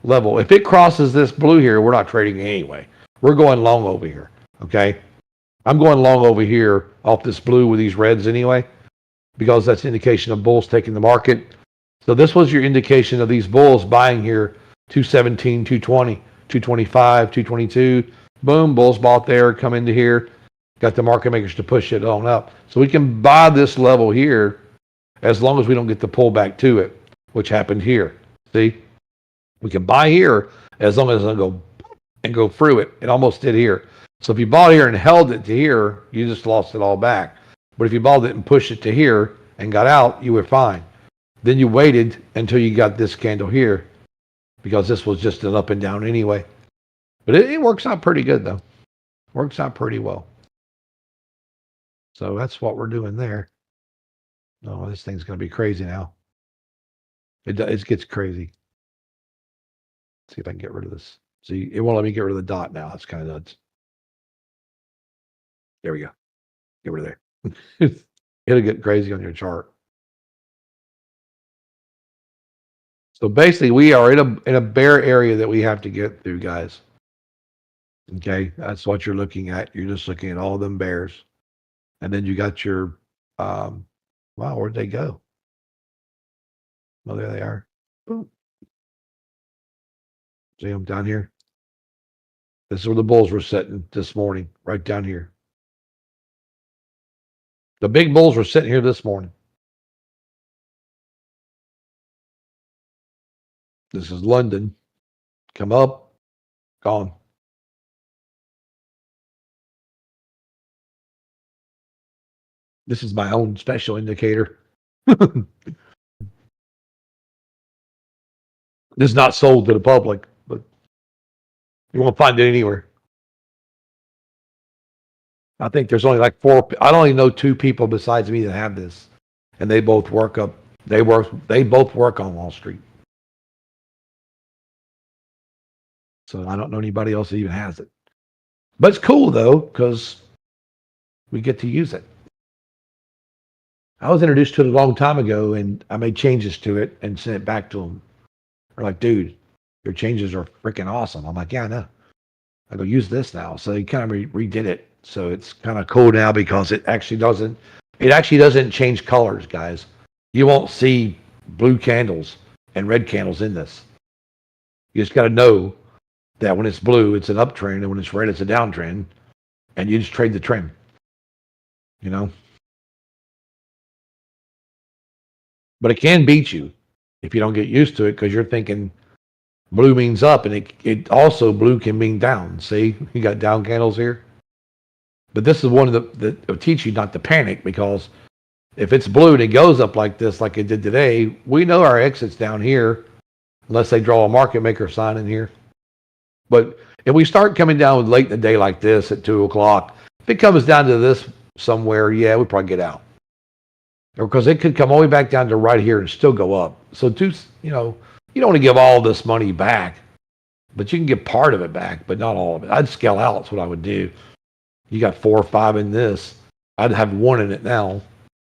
level. If it crosses this blue here, we're not trading anyway. We're going long over here. Okay. I'm going long over here off this blue with these reds anyway, because that's an indication of bulls taking the market. So this was your indication of these bulls buying here 217, 220, 225, 222. Boom, bulls bought there, come into here, got the market makers to push it on up. So we can buy this level here as long as we don't get the pullback to it, which happened here. See? We can buy here as long as it doesn't go through it. It almost did here. So if you bought here and held it to here, you just lost it all back. But if you bought it and pushed it to here and got out, you were fine. Then you waited until you got this candle here, because this was just an up and down anyway. But it works out pretty good though. Works out pretty well. So that's what we're doing there. Oh, this thing's going to be crazy now. It gets crazy. Let's see if I can get rid of this. See, it won't let me get rid of the dot now. That's kind of nuts. There we go. Get rid of there. It'll get crazy on your chart. So basically, we are in a bear area that we have to get through, guys. Okay, that's what you're looking at. You're just looking at all them bears, and then you got your wow, where'd they go? Oh, there they are. Boom. See them down here. This is where the bulls were sitting this morning, right down here. The big bulls were sitting here this morning. This is London. Come up, gone. This is my own special indicator. This is not sold to the public, but you won't find it anywhere. I think there's only like 4. I only know 2 people besides me that have this, and they both work up. They both work on Wall Street. So I don't know anybody else that even has it. But it's cool though, because we get to use it. I was introduced to it a long time ago, and I made changes to it and sent it back to them. They're like, "Dude, your changes are freaking awesome." I'm like, "Yeah, I know." I go, "Use this now." So they kind of redid it. So it's kind of cool now because it actually doesn't change colors, guys. You won't see blue candles and red candles in this. You just got to know that when it's blue, it's an uptrend, and when it's red, it's a downtrend, and you just trade the trend. You know? But it can beat you if you don't get used to it, because you're thinking blue means up, and it also blue can mean down. See, you got down candles here. But this is one of that will teach you not to panic, because if it's blue and it goes up like this, like it did today, we know our exit's down here, unless they draw a market maker sign in here. But if we start coming down late in the day like this at 2 o'clock, if it comes down to this somewhere, yeah, we'll probably get out. Or because it could come all the way back down to right here and still go up. So you don't want to give all this money back, but you can get part of it back, but not all of it. I'd scale out. That's what I would do. You got 4 or 5 in this. I'd have 1 in it now.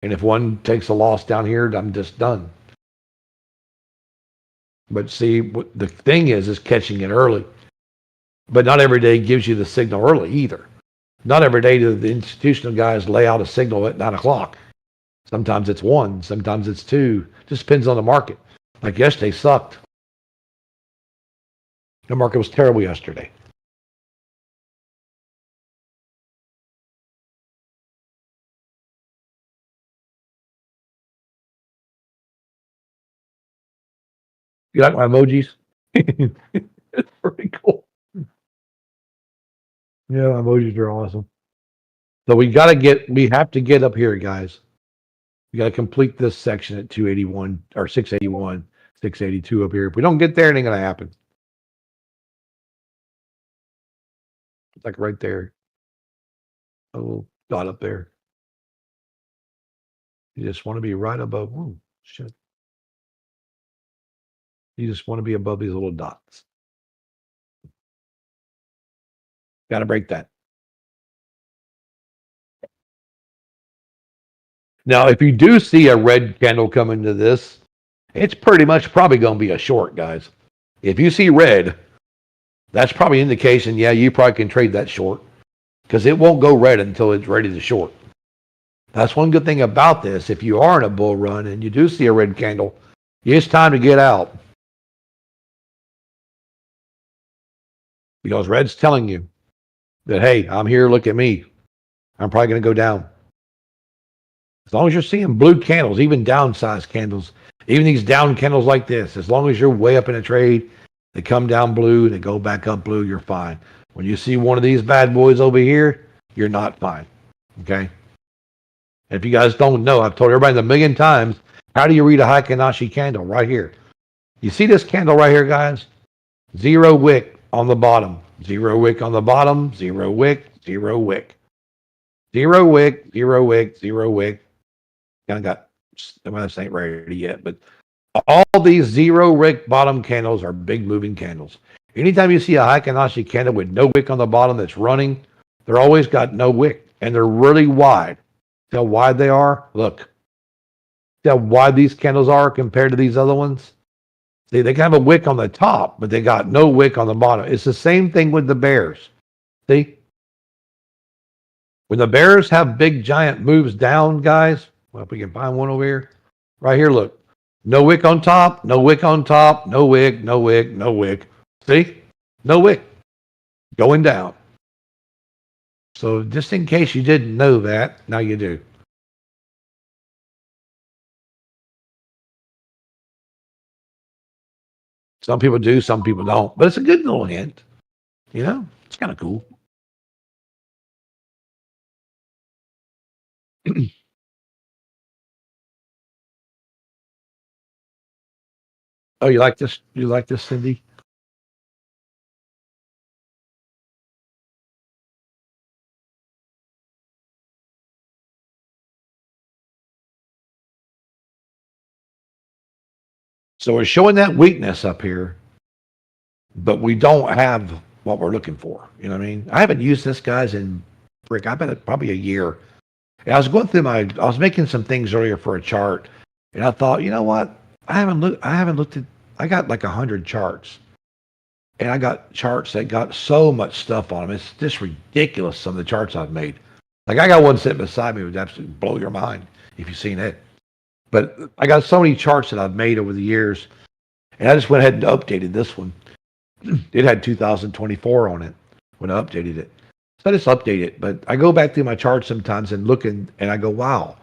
And if one takes a loss down here, I'm just done. But see, what the thing is catching it early. But not every day gives you the signal early either. Not every day do the institutional guys lay out a signal at 9 o'clock. Sometimes it's 1, sometimes it's 2. Just depends on the market. Like yesterday sucked. The market was terrible yesterday. You like my emojis? It's pretty cool. Yeah, my emojis are awesome. So we have to get up here, guys. We got to complete this section at 281 or 681, 682 up here. If we don't get there, it ain't going to happen. It's like right there. A little dot up there. You just want to be right above. Oh, shit. You just want to be above these little dots. Got to break that. Now, if you do see a red candle come into this, it's pretty much probably going to be a short, guys. If you see red, that's probably indication, yeah, you probably can trade that short because it won't go red until it's ready to short. That's one good thing about this. If you are in a bull run and you do see a red candle, it's time to get out. Because red's telling you that, hey, I'm here, look at me. I'm probably going to go down. As long as you're seeing blue candles, even downsized candles, even these down candles like this, as long as you're way up in a trade, they come down blue, they go back up blue, you're fine. When you see one of these bad boys over here, you're not fine. Okay? And if you guys don't know, I've told everybody a million times, how do you read a Heikin-Ashi candle? Right here. You see this candle right here, guys? 0 wick on the bottom. 0 wick on the bottom. 0 wick. 0 wick. 0 wick. 0 wick. 0 wick. Kind of got, well, this ain't ready yet, but all these 0 wick bottom candles are big moving candles. Anytime you see a Heikin-Ashi candle with no wick on the bottom that's running, they're always got no wick, and they're really wide. See how wide they are? Look. See how wide these candles are compared to these other ones? See, they have a wick on the top, but they got no wick on the bottom. It's the same thing with the bears. See? When the bears have big giant moves down, guys, well, if we can find one over here. Right here, look. No wick on top, no wick on top, no wick, no wick, no wick. See? No wick. Going down. So just in case you didn't know that, now you do. Some people do, some people don't. But it's a good little hint. You know? It's kind of cool. Oh, you like this? You like this, Cindy? So we're showing that weakness up here, but we don't have what we're looking for. You know what I mean? I haven't used this, guys, in frick, I bet probably a year. And I was going through I was making some things earlier for a chart, and I thought, you know what? I haven't looked at, I got like 100 charts. And I got charts that got so much stuff on them. It's just ridiculous, some of the charts I've made. Like I got one sitting beside me that would absolutely blow your mind if you've seen it. But I got so many charts that I've made over the years, and I just went ahead and updated this one. It had 2024 on it when I updated it. So I just update it. But I go back through my charts sometimes and look and I go, wow,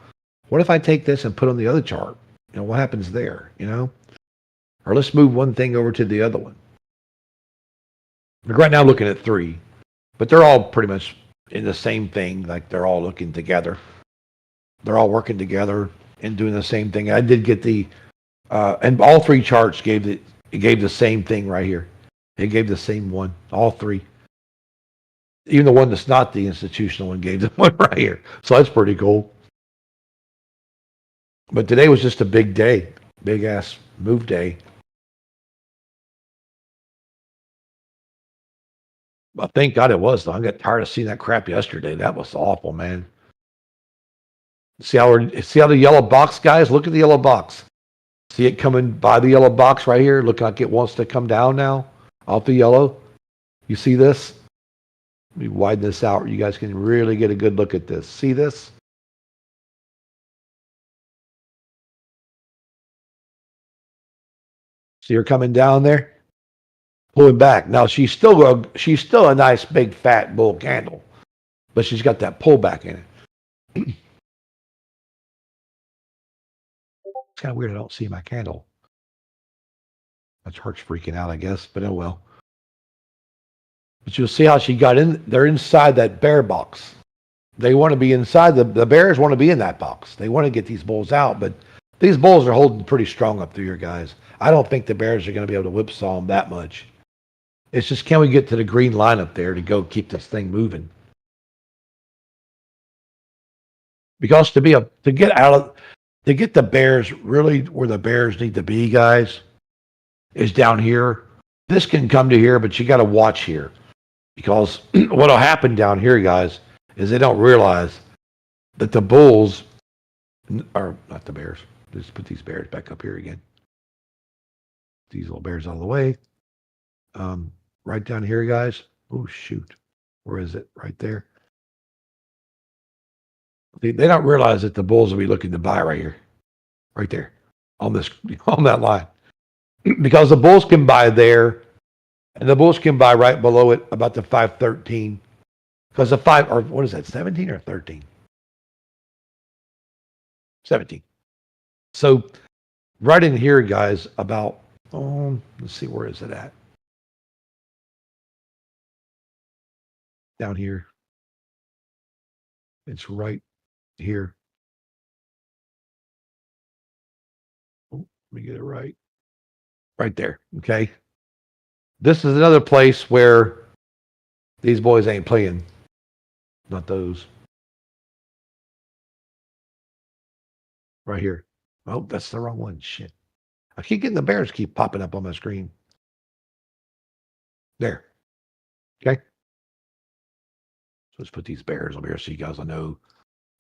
what if I take this and put on the other chart? You know, what happens there, you know? Or let's move one thing over to the other one. Like right now I'm looking at 3, but they're all pretty much in the same thing. Like they're all looking together. They're all working together and doing the same thing. I did get the, and all 3 charts gave the same thing right here. It gave the same one, all 3. Even the one that's not the institutional one gave the one right here. So that's pretty cool. But today was just a big day, big ass move day. Well, thank God it was, though. I got tired of seeing that crap yesterday. That was awful, man. See how the yellow box, guys? Look at the yellow box. See it coming by the yellow box right here? Looking like it wants to come down now off the yellow. You see this? Let me widen this out. You guys can really get a good look at this. See this? See her coming down there? Pulling back. Now she's still a nice big fat bull candle, but she's got that pullback in it. It's kind of weird. I don't see my candle. My chart's freaking out, I guess, but oh well. But you'll see how she got in. They're inside that bear box. They want to be inside. The bears want to be in that box. They want to get these bulls out, but these bulls are holding pretty strong up through here, guys. I don't think the bears are going to be able to whipsaw them that much. It's just, can we get to the green line up there to go keep this thing moving? Because to get the bears really where the bears need to be, guys, is down here. This can come to here, but you got to watch here. Because what'll happen down here, guys, is they don't realize that the bulls are not the bears. Let's put these bears back up here again. These little bears out of the way. Right down here, guys. Oh, shoot. Where is it? Right there. They don't realize that the bulls will be looking to buy right here. Right there. On this, on that line. Because the bulls can buy there, and the bulls can buy right below it about the 513. Because the 5, or what is that, 17 or 13? 17. So right in here, guys, about, let's see, where is it at? Down here. It's right here. Oh, let me get it right. Right there. Okay. This is another place where these boys ain't playing. Not those. Right here. Oh, that's the wrong one. Shit. I keep getting the bears keep popping up on my screen. There. Okay. So let's put these bears over here so you guys will know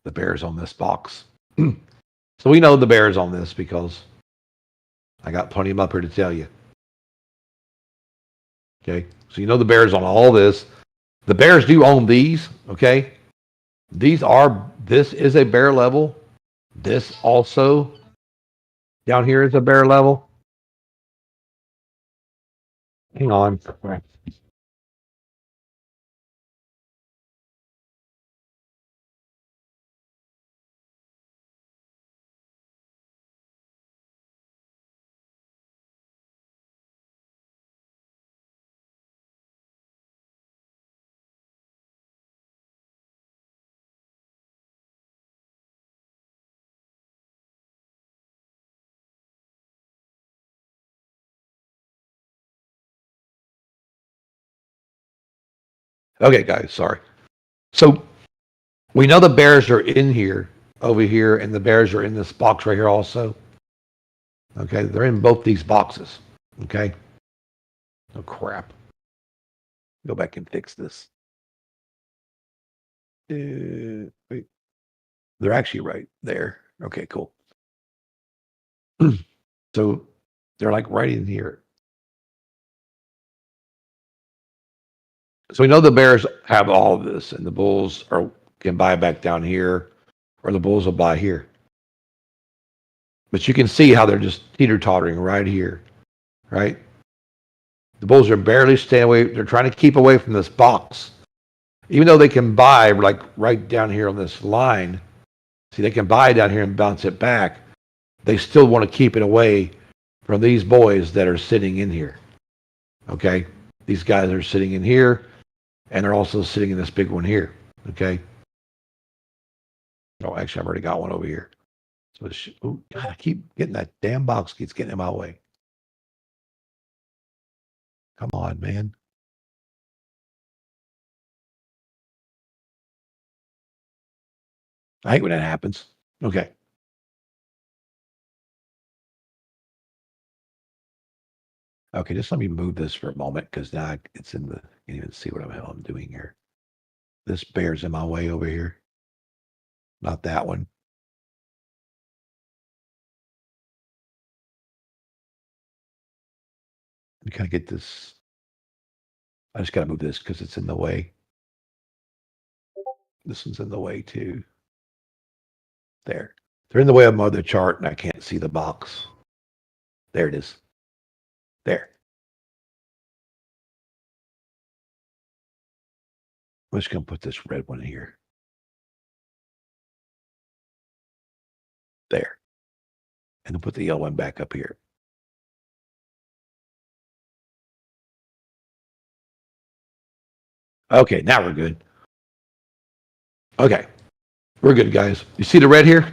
the bears on this box. So we know the bears on this because I got plenty of them up here to tell you. Okay. So you know the bears on all this. The bears do own these. Okay. This is a bear level. This also down here is a bear level. Hang on. Okay, guys, sorry. So we know the bears are in here, over here, and the bears are in this box right here also. Okay, they're in both these boxes. Okay. Oh, crap. Go back and fix this. Wait. They're actually right there. Okay, cool. So they're like right in here. So we know the bears have all of this, and the bulls can buy back down here, or the bulls will buy here. But you can see how they're just teeter-tottering right here, right? The bulls are barely staying away. They're trying to keep away from this box. Even though they can buy like right down here on this line, see, they can buy down here and bounce it back. They still want to keep it away from these boys that are sitting in here. Okay? These guys are sitting in here, and they're also sitting in this big one here. Okay? Oh, actually, I've already got one over here. So, oh, God, I keep getting that damn box keeps getting in my way. Come on, man. I hate when that happens. Okay. Okay, just let me move this for a moment because now it's in the, I can't even see what the hell I'm doing here. This bear's in my way over here. Not that one. Let me kind of get this. I just got to move this because it's in the way. This one's in the way too. There. They're in the way of my other chart and I can't see the box. There it is. There. I'm just going to put this red one here. There. And then put the yellow one back up here. Okay, now we're good. Okay. We're good, guys. You see the red here?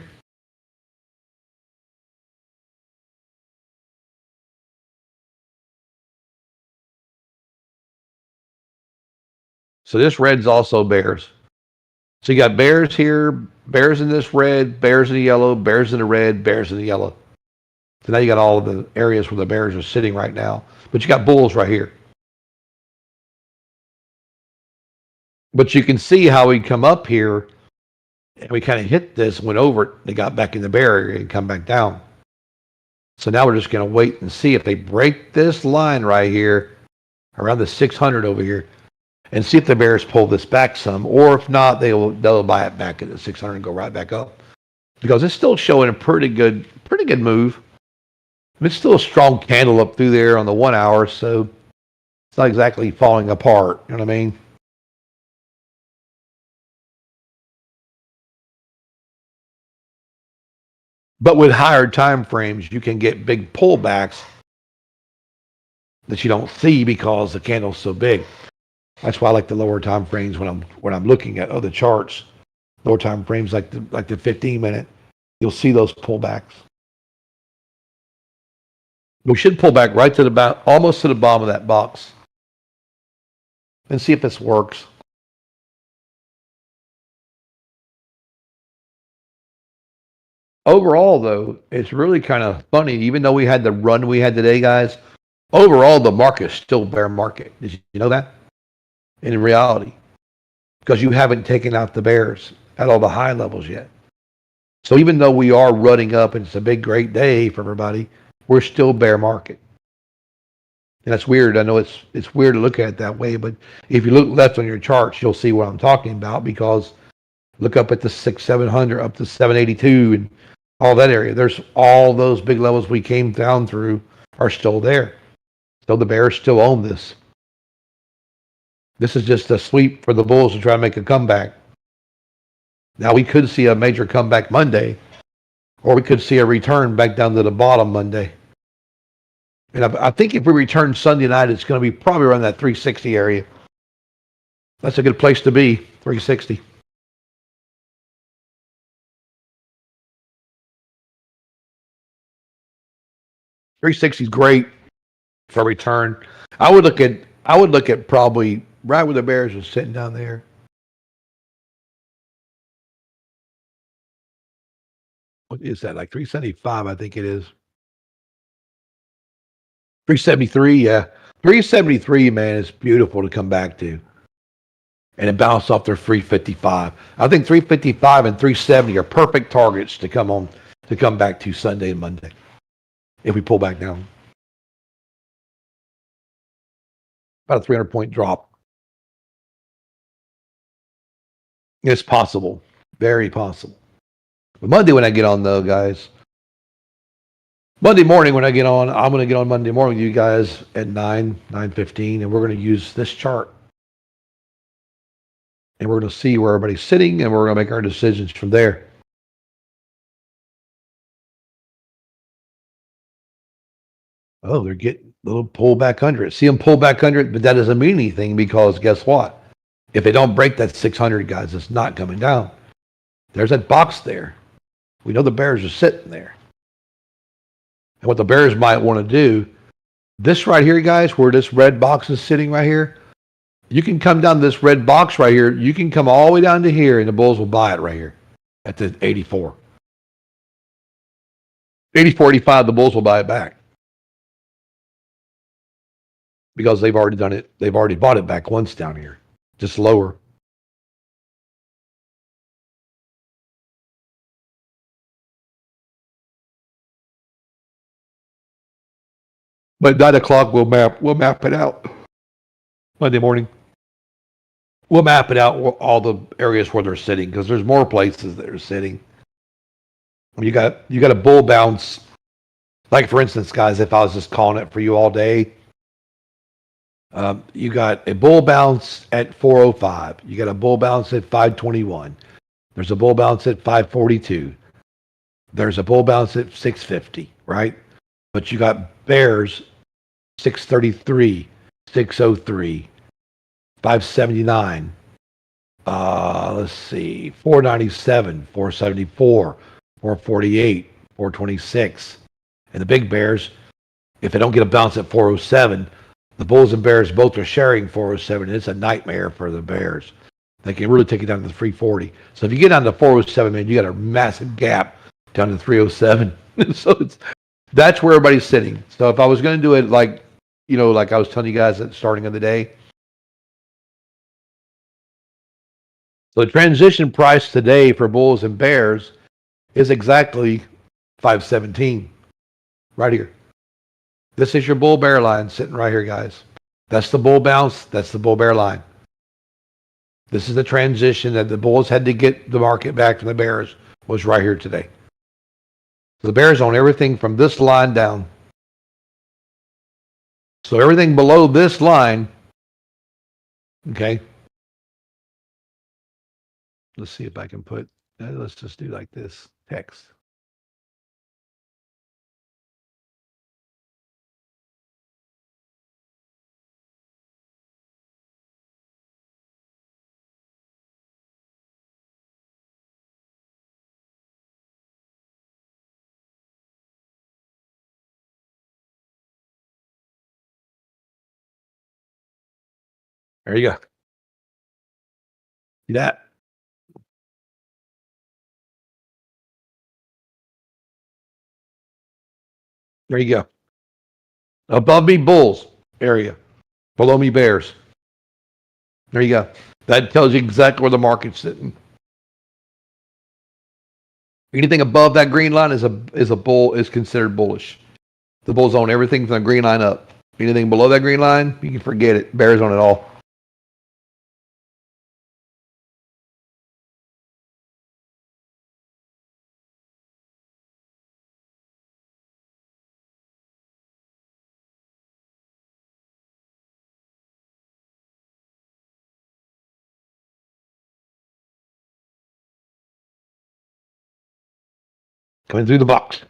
So this red's also bears. So you got bears here, bears in this red, bears in the yellow, bears in the red, bears in the yellow. So now you got all of the areas where the bears are sitting right now. But you got bulls right here. But you can see how we come up here and we kind of hit this, went over it, they got back in the bear area and come back down. So now we're just going to wait and see if they break this line right here, around the 600 over here, and see if the bears pull this back some, or if not, they'll buy it back at the 600 and go right back up, because it's still showing a pretty good move. It's still a strong candle up through there on the 1 hour, so it's not exactly falling apart. You know what I mean? But with higher time frames, you can get big pullbacks that you don't see because the candle's so big. That's why I like the lower time frames when I'm looking at other charts. Lower time frames like the 15-minute, you'll see those pullbacks. We should pull back right to almost to the bottom of that box and see if this works. Overall, though, it's really kind of funny. Even though we had the run we had today, guys, overall the market's still bear market. Did you know that? In reality, because you haven't taken out the bears at all the high levels yet. So even though we are running up and it's a big, great day for everybody, we're still bear market. And that's weird. I know it's weird to look at it that way, but if you look left on your charts, you'll see what I'm talking about, because look up at the 700 up to 782 and all that area. There's all those big levels we came down through are still there. So the bears still own this. This is just a sweep for the bulls to try to make a comeback. Now we could see a major comeback Monday, or we could see a return back down to the bottom Monday. And I think if we return Sunday night, it's going to be probably around that 360 area. That's a good place to be, 360. 360 is great for a return. I would look at probably right where the bears are sitting down there. What is that? Like 375, I think it is. 373, yeah. 373, man, is beautiful to come back to. And it bounced off their 355. I think 355 and 370 are perfect targets to come back to Sunday and Monday if we pull back down. About a 300-point drop. It's possible. Very possible. But Monday when I get on, though, guys, Monday morning when I get on, I'm going to get on Monday morning with you guys at 9:15, and we're going to use this chart. And we're going to see where everybody's sitting, and we're going to make our decisions from there. Oh, they're getting a little pull back under it. See them pull back under it, but that doesn't mean anything, because guess what? If they don't break that 600, guys, it's not coming down. There's that box there. We know the bears are sitting there. And what the bears might want to do, this right here, guys, where this red box is sitting right here, you can come down to this red box right here. You can come all the way down to here, and the bulls will buy it right here at the 84. 84, 85, the bulls will buy it back. Because they've already done it. They've already bought it back once down here, just lower. But 9 o'clock, we'll map it out. Monday morning. We'll map it out, all the areas where they're sitting, because there's more places that are sitting. You got a bull bounce. Like, for instance, guys, if I was just calling it for you all day, you got a bull bounce at 405. You got a bull bounce at 521. There's a bull bounce at 542. There's a bull bounce at 650, right? But you got bears 633, 603, 579. Let's see, 497, 474, 448, 426. And the big bears, if they don't get a bounce at 407, the bulls and bears both are sharing 407. And it's a nightmare for the bears. They can really take it down to 340. So if you get down to 407, man, you got a massive gap down to 307. So that's where everybody's sitting. So if I was going to do it like I was telling you guys at the starting of the day. So the transition price today for bulls and bears is exactly 517 right here. This is your bull bear line sitting right here, guys. That's the bull bounce. That's the bull bear line. This is the transition that the bulls had to get the market back from the bears, was right here today. So the bears own everything from this line down. So everything below this line, okay. Let's see if I can put, let's just do like this, text. There you go. See that? There you go. Above me, bulls area. Below me, bears. There you go. That tells you exactly where the market's sitting. Anything above that green line is a bull, is considered bullish. The bulls own everything from the green line up. Anything below that green line, you can forget it. Bears own it all. Coming through the box.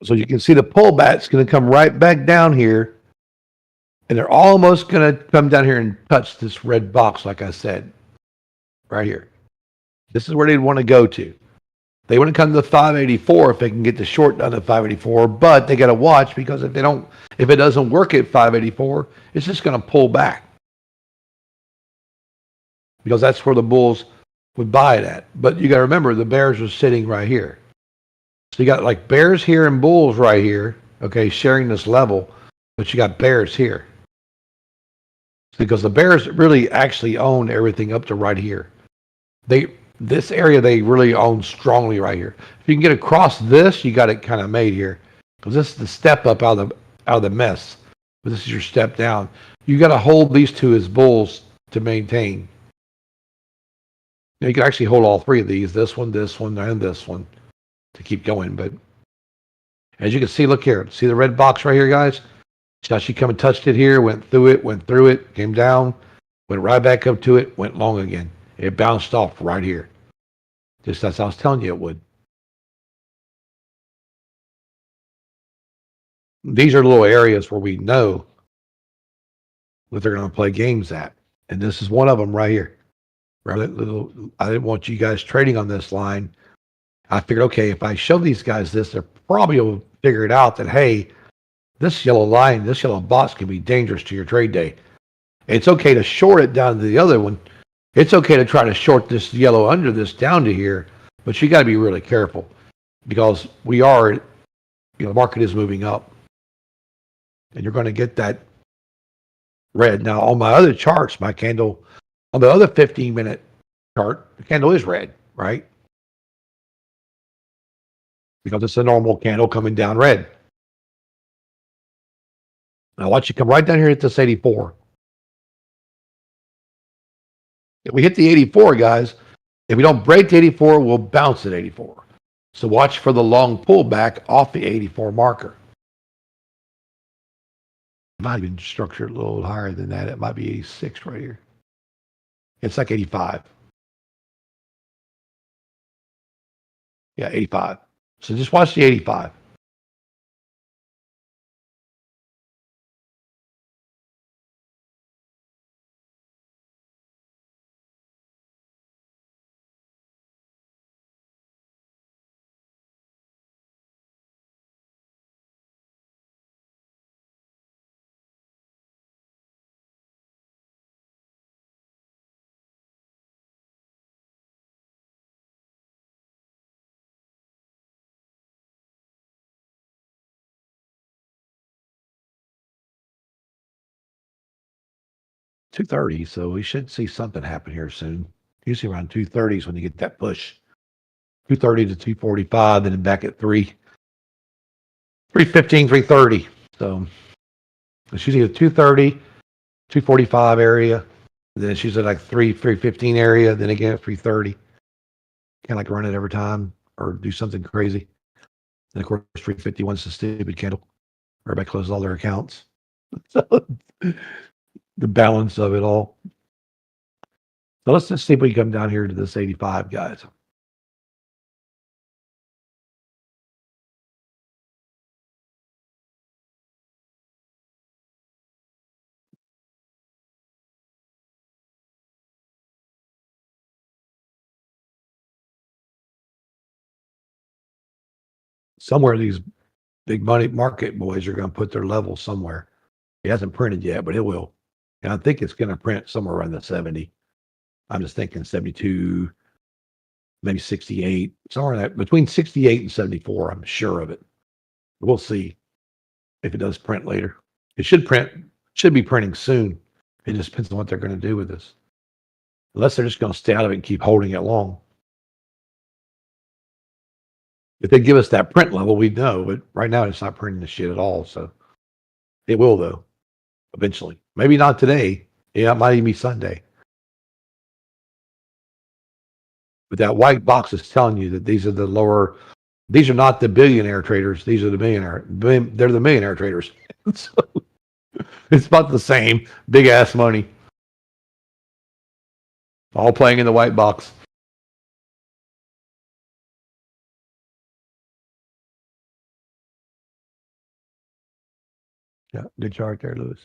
So you can see the pullback's going to come right back down here. And they're almost going to come down here and touch this red box, like I said, right here. This is where they'd want to go to. They want to come to the 584 if they can get the short done at 584, but they got to watch, because if it doesn't work at 584, it's just going to pull back, because that's where the bulls would buy it at. But you got to remember, the bears are sitting right here. So you got like bears here and bulls right here, okay, sharing this level, but you got bears here. Because the bears really actually own everything up to right here. This area they really own strongly right here. If you can get across this, you got it kind of made here, because this is the step up out of the mess. But this is your step down. You got to hold these two as bulls to maintain. Now, you can actually hold all three of these, this one, and this one, to keep going. But as you can see, look here. See the red box right here, guys? See how she come and touched it here, went through it, came down, went right back up to it, went long again. It bounced off right here. Just as I was telling you it would. These are little areas where we know that they're going to play games at. And this is one of them right here. I didn't want you guys trading on this line. I figured, okay, if I show these guys this, they're probably will figure it out that, hey, this yellow line, this yellow box can be dangerous to your trade day. It's okay to short it down to the other one. It's okay to try to short this yellow under this down to here, but you got to be really careful, because the market is moving up, and you're going to get that red. Now, on my other charts, my candle, on the other 15-minute chart, the candle is red, right? Because it's a normal candle coming down red. Now, watch it come right down here at this 84. If we hit the 84, guys, if we don't break the 84, we'll bounce at 84. So watch for the long pullback off the 84 marker. It might even structure a little higher than that. It might be 86 right here. It's like 85. Yeah, 85. So just watch the 85. 2:30, so we should see something happen here soon. Usually around 2:30 is when you get that push. 2:30 to 2:45, then back at 3:15, 3:30. So it's usually a 2:30, 2:45 area. Then it's usually like 3:15 area. Then again at 3:30. Kind of like run it every time or do something crazy. And of course, 3:51 is the stupid candle. Everybody closes all their accounts. So the balance of it all. So let's just see if we come down here to this 85, guys. Somewhere these big money market boys are going to put their level somewhere. It hasn't printed yet, but it will. And I think it's going to print somewhere around the 70. I'm just thinking 72, maybe 68, somewhere in that between 68 and 74. I'm sure of it. We'll see if it does print later. It should be printing soon. It just depends on what they're going to do with this. Unless they're just going to stay out of it and keep holding it long. If they give us that print level, we'd know. But right now, it's not printing the shit at all. So it will, though, eventually. Maybe not today. Yeah, it might even be Sunday. But that white box is telling you that these are the lower. These are not the billionaire traders. These are the millionaire. They're the millionaire traders. So it's about the same. Big ass money. All playing in the white box. Yeah, good chart there, Lewis.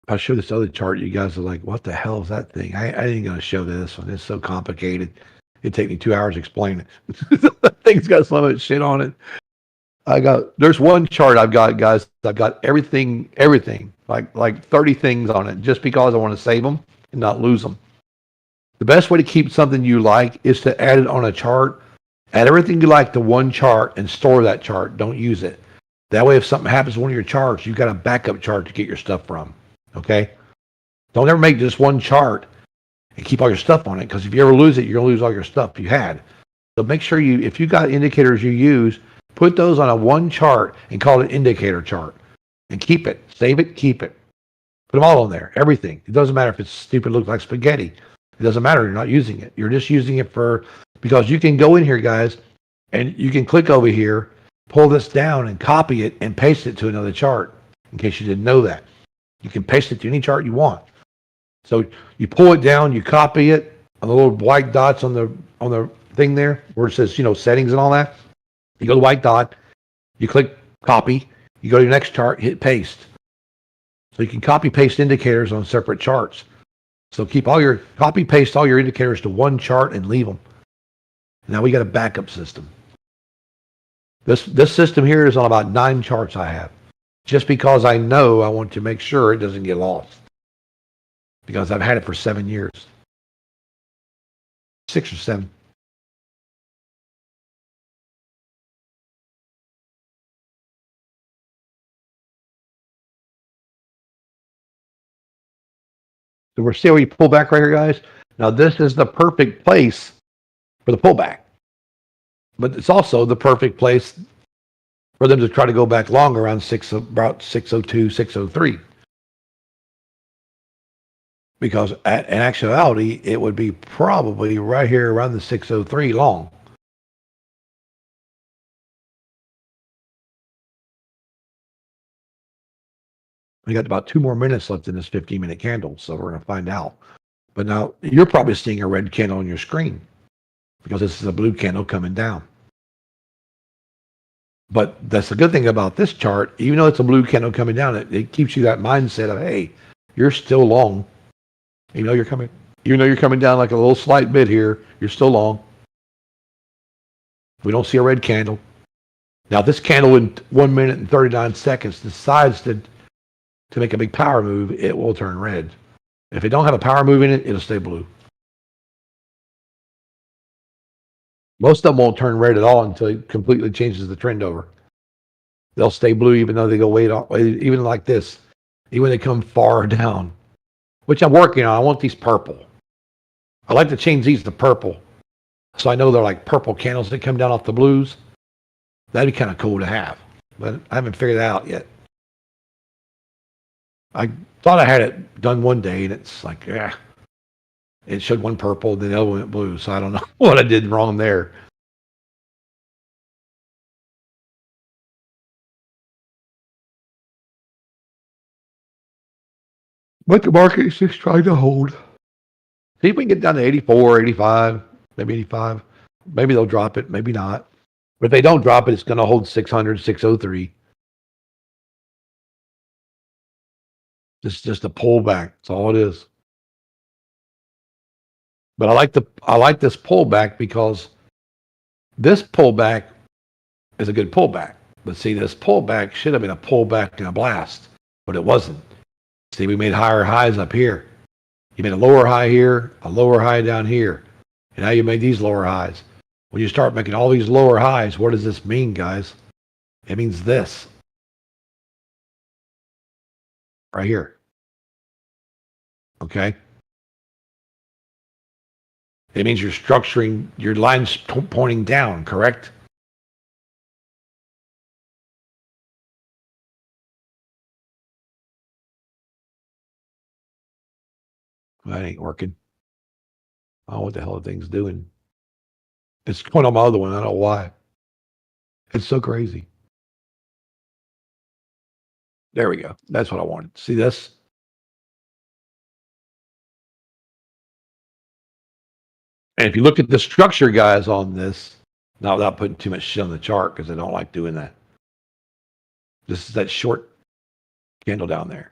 If I show this other chart, you guys are like, what the hell is that thing? I ain't going to show this one. It's so complicated. It'd take me 2 hours to explain it. That thing's got so much shit on it. There's one chart I've got, guys. I've got everything, like 30 things on it just because I want to save them and not lose them. The best way to keep something you like is to add it on a chart. Add everything you like to one chart and store that chart. Don't use it. That way, if something happens to one of your charts, you've got a backup chart to get your stuff from. Okay? Don't ever make just one chart and keep all your stuff on it, because if you ever lose it, you're going to lose all your stuff you had. So make sure if you got indicators you use, put those on a one chart and call it indicator chart. And keep it. Save it, keep it. Put them all on there. Everything. It doesn't matter if it's stupid, looks like spaghetti. It doesn't matter. You're not using it. You're just using it because you can go in here, guys, and you can click over here, pull this down and copy it and paste it to another chart, in case you didn't know that. You can paste it to any chart you want. So you pull it down, you copy it on the little white dots on the thing there where it says, settings and all that. You go to the white dot, you click copy, you go to your next chart, hit paste. So you can copy paste indicators on separate charts. So copy paste all your indicators to one chart and leave them. Now we got a backup system. This system here is on about 9 charts I have, just because I know I want to make sure it doesn't get lost, because I've had it for 7 years, 6 or 7. So we're seeing we pull back right here, guys. Now this is the perfect place for the pullback, but it's also the perfect place for them to try to go back long around about 602, 603. Because in actuality, it would be probably right here around the 603 long. We got about 2 more minutes left in this 15-minute candle, so we're going to find out. But now you're probably seeing a red candle on your screen because this is a blue candle coming down. But that's the good thing about this chart. Even though it's a blue candle coming down, it keeps you that mindset of, hey, you're still long. Even though you're coming down like a little slight bit here, you're still long. We don't see a red candle. Now, this candle in 1 minute and 39 seconds decides to to make a big power move, it will turn red. If it don't have a power move in it, it'll stay blue. Most of them won't turn red at all until it completely changes the trend over. They'll stay blue even though they go way off, even like this, even when they come far down, which I'm working on. I want these purple. I like to change these to purple, so I know they're like purple candles that come down off the blues. That'd be kind of cool to have, but I haven't figured it out yet. I thought I had it done one day, and it's like, yeah, it showed one purple, then the other one went blue. So I don't know what I did wrong there. But the market is just trying to hold. See if we can get down to 84, 85, maybe 85. Maybe they'll drop it, maybe not. But if they don't drop it, it's going to hold 600, 603. It's just a pullback. That's all it is. But I like this pullback because this pullback is a good pullback. But see, this pullback should have been a pullback and a blast, but it wasn't. See, we made higher highs up here. You made a lower high here, a lower high down here. And now you made these lower highs. When you start making all these lower highs, what does this mean, guys? It means this. Right here. Okay? It means you're structuring your lines pointing down, correct? That ain't working. Oh, what the hell are things doing? It's going on my other one. I don't know why. It's so crazy. There we go. That's what I wanted. See this? And if you look at the structure, guys, on this, not without putting too much shit on the chart, because I don't like doing that. This is that short candle down there.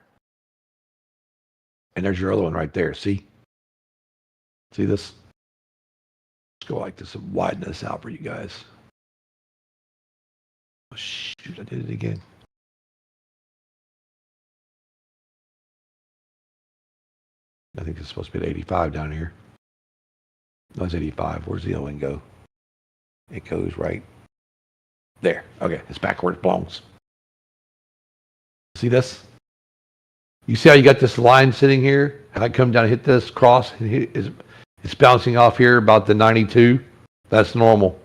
And there's your other one right there. See? See this? Let's go like this and widen this out for you guys. Oh, shoot, I did it again. I think it's supposed to be at 85 down here. No, it's 85. Where's the other one go? It goes right there. Okay, it's back where it belongs. See this? You see how you got this line sitting here? How I come down and hit this cross, and it's bouncing off here about the 92. That's normal.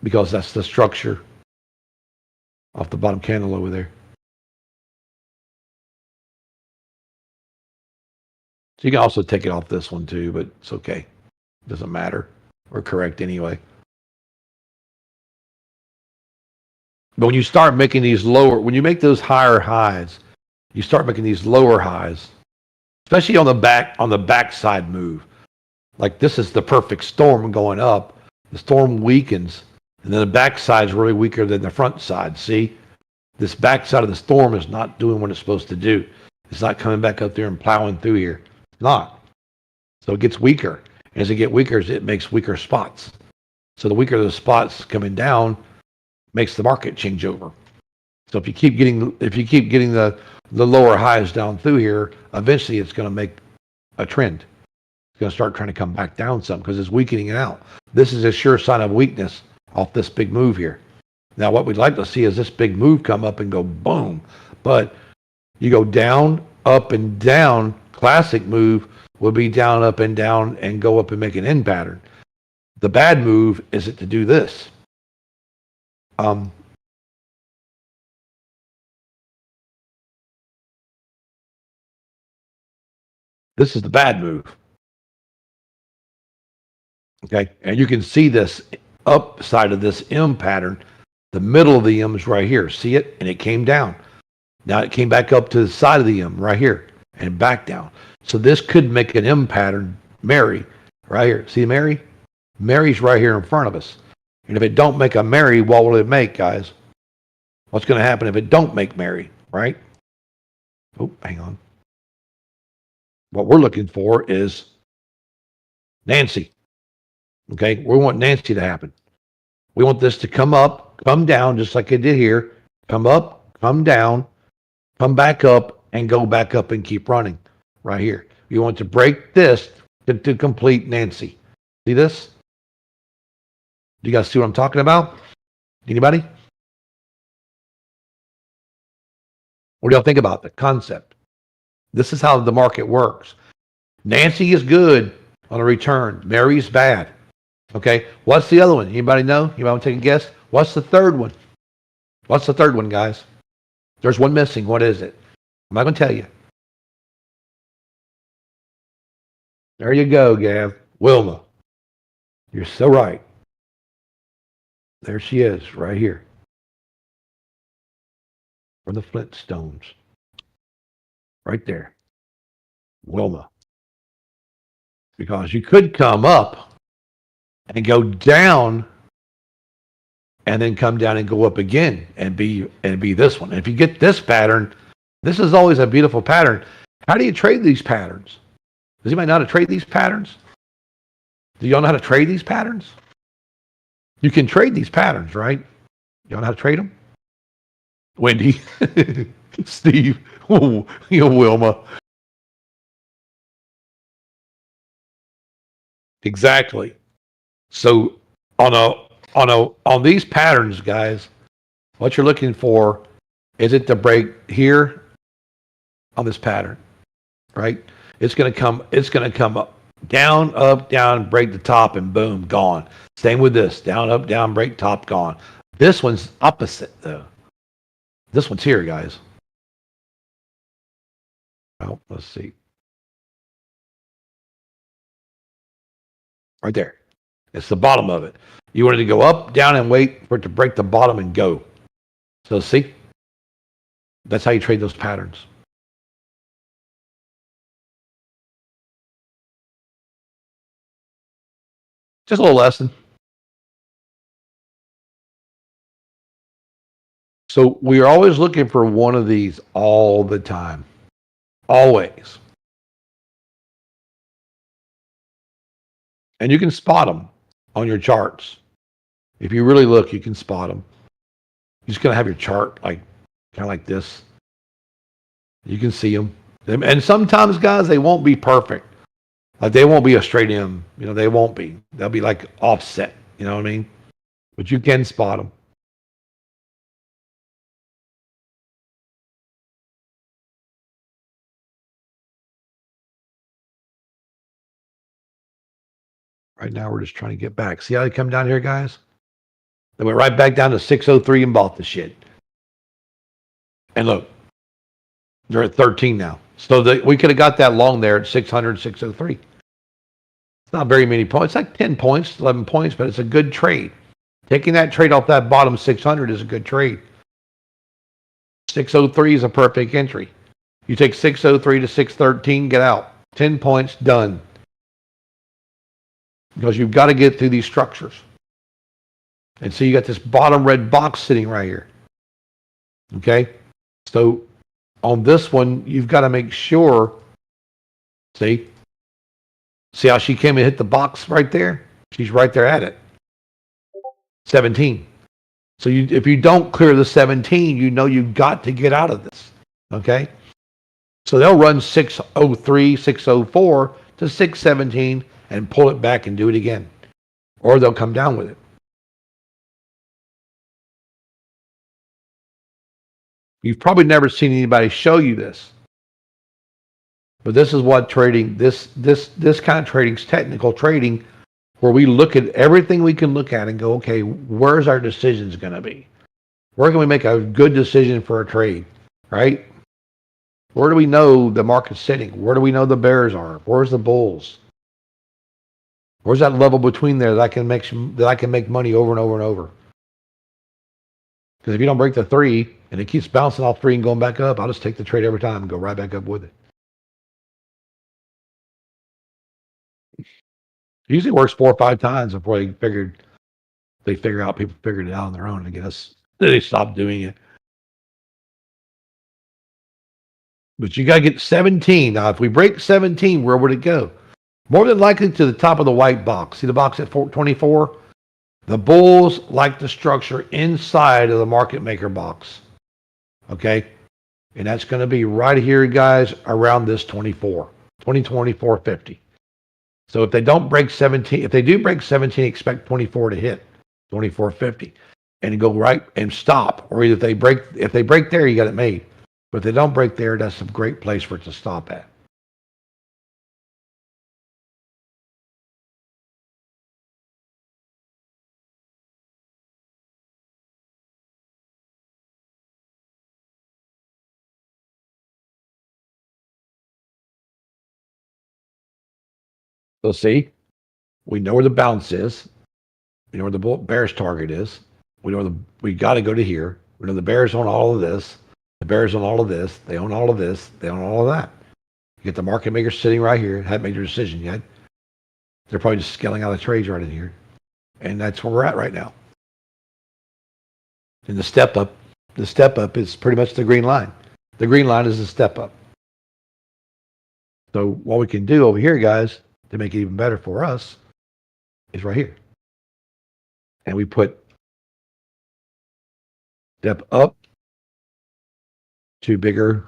Because that's the structure off the bottom candle over there. So you can also take it off this one too, but it's okay. Doesn't matter. We're correct anyway. But when you start making these lower, when you make those higher highs, you start making these lower highs, especially on the backside move. Like this is the perfect storm going up. The storm weakens, and then the backside is really weaker than the front side. See? This backside of the storm is not doing what it's supposed to do. It's not coming back up there and plowing through here. It's not. So it gets weaker. And as it gets weaker, it makes weaker spots. So the weaker the spots coming down makes the market change over. So if you keep getting the lower highs down through here, eventually it's going to make a trend. It's going to start trying to come back down some because it's weakening it out. This is a sure sign of weakness off this big move here. Now what we'd like to see is this big move come up and go boom. But you go down, up, and down. Classic move will be down, up, and go up and make an end pattern. The bad move is it to do this. This is the bad move. Okay, and you can see this upside of this M pattern. The middle of the M is right here. See it? And it came down. Now it came back up to the side of the M right here and back down. So this could make an M pattern, Mary, right here. See Mary? Mary's right here in front of us. And if it don't make a Mary, what will it make, guys? What's going to happen if it don't make Mary, right? Oh, hang on. What we're looking for is Nancy. Okay, we want Nancy to happen. We want this to come up, come down, just like it did here. Come up, come down, come back up and go back up and keep running right here. You want to break this to complete Nancy. See this? Do you guys see what I'm talking about? Anybody? What do y'all think about the concept? This is how the market works. Nancy is good on a return. Mary's bad. Okay. What's the other one? Anybody know? Anybody want to take a guess? What's the third one? What's the third one, guys? There's one missing. What is it? I'm not going to tell you. There you go, Gav. Wilma. You're so right. There she is, right here. From the Flintstones. Right there. Wilma. Because you could come up and go down and then come down and go up again and be this one. And if you get this pattern, this is always a beautiful pattern. How do you trade these patterns? Does anybody know how to trade these patterns? Do y'all know how to trade these patterns? You can trade these patterns, right? Y'all know how to trade them? Wendy, Steve, Wilma. Exactly. So on these patterns, guys, what you're looking for is it to break here on this pattern, right? It's going to come up, down, break the top, and boom, gone. Same with this, down, up, down, break top, gone. This one's opposite though. This one's here, guys. Well, let's see. Right there. It's the bottom of it. You wanted to go up, down, and wait for it to break the bottom and go. So see? That's how you trade those patterns. Just a little lesson. So we are always looking for one of these all the time. Always. And you can spot them on your charts. If you really look, you can spot them. You're just going to have your chart like kind of like this. You can see them. And sometimes, guys, they won't be perfect. Like they won't be a straight M. You know, they won't be. They'll be like offset. You know what I mean? But you can spot them. Right now, we're just trying to get back. See how they come down here, guys? They went right back down to 603 and bought the shit. And look, they're at 13 now. So we could have got that long there at 600, 603. It's not very many points. It's like 10 points, 11 points, but it's a good trade. Taking that trade off that bottom 600 is a good trade. 603 is a perfect entry. You take 603 to 613, get out. 10 points, done. Because you've got to get through these structures. And so you got this bottom red box sitting right here. Okay? So on this one, you've got to make sure, see how she came and hit the box right there? She's right there at it. 17. So if you don't clear the 17, you know you've got to get out of this. Okay? So they'll run 603, 604 to 617 and pull it back and do it again. Or they'll come down with it. You've probably never seen anybody show you this. But this is what trading, this kind of trading is technical trading, where we look at everything we can look at and go, okay, where's our decisions going to be? Where can we make a good decision for a trade, right? Where do we know the market's sitting? Where do we know the bears are? Where's the bulls? Where's that level between there that I can make money over and over and over? Because if you don't break the 3 and it keeps bouncing off 3 and going back up, I'll just take the trade every time and go right back up with it. It usually works 4 or 5 times before people figured it out on their own, I guess. They stopped doing it. But you got to get 17. Now, if we break 17, where would it go? More than likely to the top of the white box. See the box at 24? The bulls like the structure inside of the market maker box. Okay? And that's going to be right here, guys, around this 24.50. So if they don't break 17, if they do break 17, expect 24 to hit 24.50 and go right and stop. Or either if they break there, you got it made. But if they don't break there, that's a great place for it to stop at. So see, we know where the bounce is. We know where the bear's target is. We know we got to go to here. We know the bears own all of this. The bears own all of this. They own all of this. They own all of that. You get the market makers sitting right here. Haven't made their decision yet. They're probably just scaling out the trades right in here. And that's where we're at right now. And the step up is pretty much the green line. The green line is the step up. So what we can do over here, guys, to make it even better for us is right here. And we put step up to bigger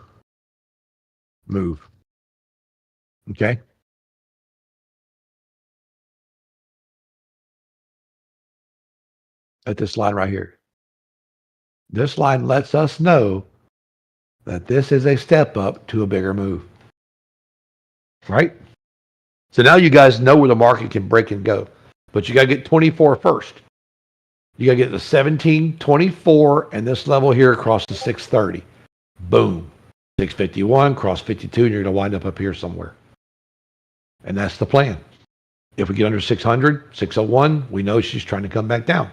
move. Okay. At this line right here. This line lets us know that this is a step up to a bigger move. Right? So now you guys know where the market can break and go. But you got to get 24 first. You got to get the 17, 24, and this level here across the 630. Boom. 651, cross 52, and you're going to wind up here somewhere. And that's the plan. If we get under 600, 601, we know she's trying to come back down.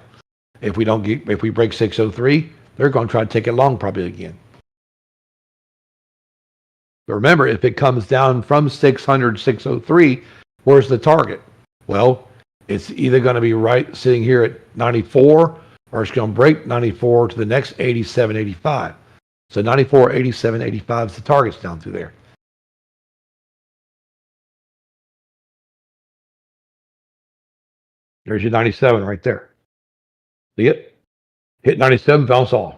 If we break 603, they're going to try to take it long probably again. But remember, if it comes down from 600, 603, where's the target? Well, it's either going to be right sitting here at 94, or it's going to break 94 to the next 87, 85. So 94, 87, 85 is the targets down through there. There's your 97 right there. See it? Hit 97, bounce off.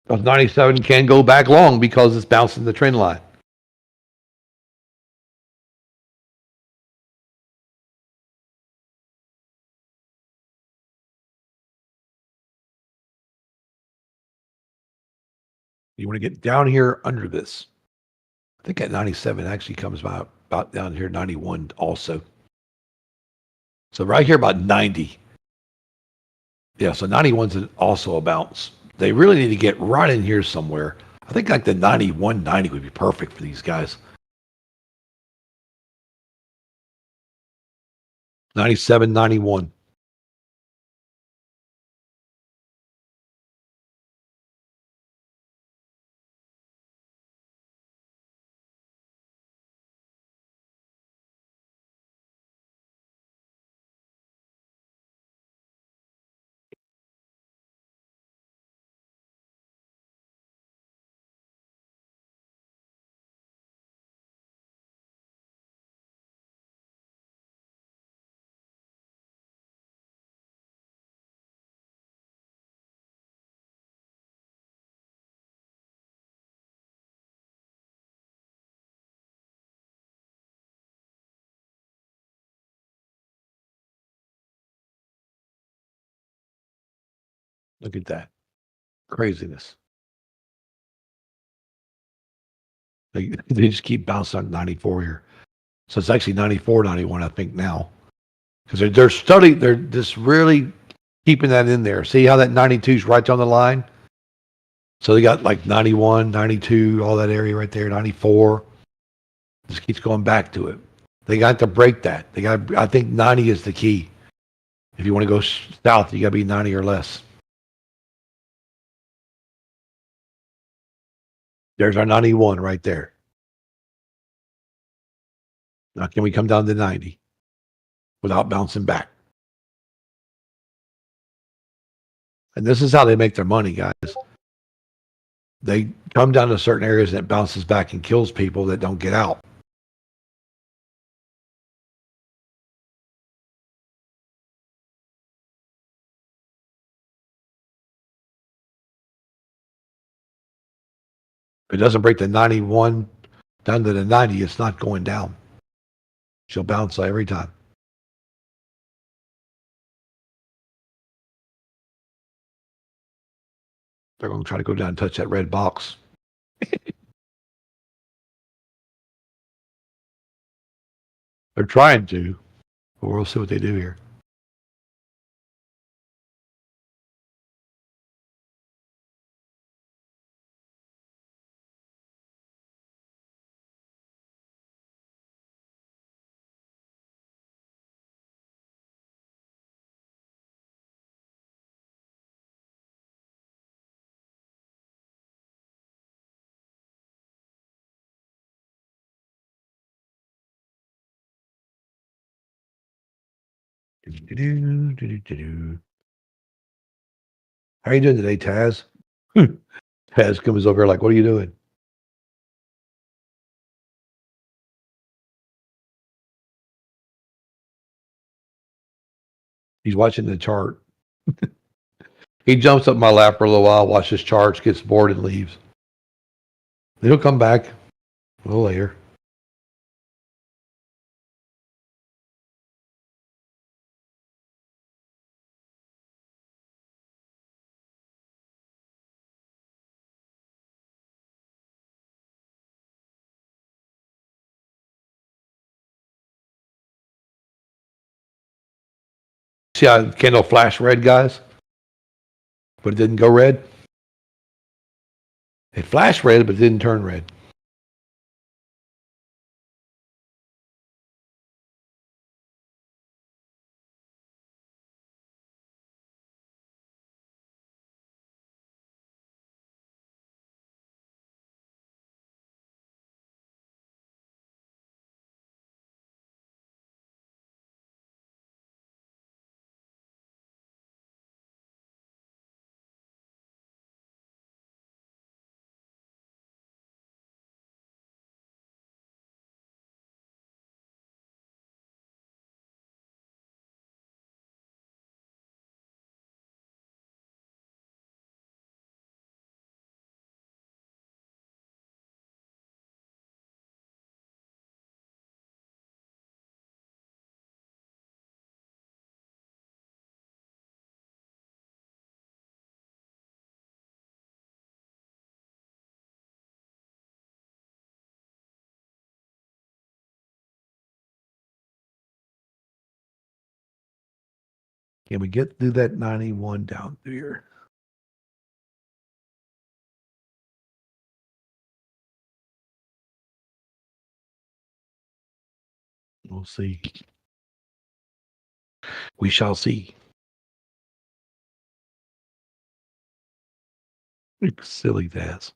Because 97 can go back long because it's bouncing the trend line. You want to get down here under this. I think at 97 actually comes about down here, 91 also. So right here about 90. Yeah, so 91's also a bounce. They really need to get right in here somewhere. I think like the 91, 90 would be perfect for these guys. 97, 91. Look at that. Craziness. They just keep bouncing on 94 here. So it's actually 94, 91, I think now. Because they're just really keeping that in there. See how that 92 is right on the line? So they got like 91, 92, all that area right there, 94. Just keeps going back to it. They got to break that. I think 90 is the key. If you want to go south, you got to be 90 or less. There's our 91 right there. Now, can we come down to 90 without bouncing back? And this is how they make their money, guys. They come down to certain areas and it bounces back and kills people that don't get out. If it doesn't break the 91 down to the 90, it's not going down. She'll bounce every time. They're going to try to go down and touch that red box. They're trying to, but we'll see what they do here. How are you doing today, Taz? Taz comes over like, what are you doing? He's watching the chart. He jumps up my lap for a little while, watches charts, gets bored, and leaves. He'll come back a little later. See how the candle flashed red, guys? But it didn't go red? It flashed red, but it didn't turn red. Can we get through that 91 down through here? We'll see. We shall see. Silly Taz.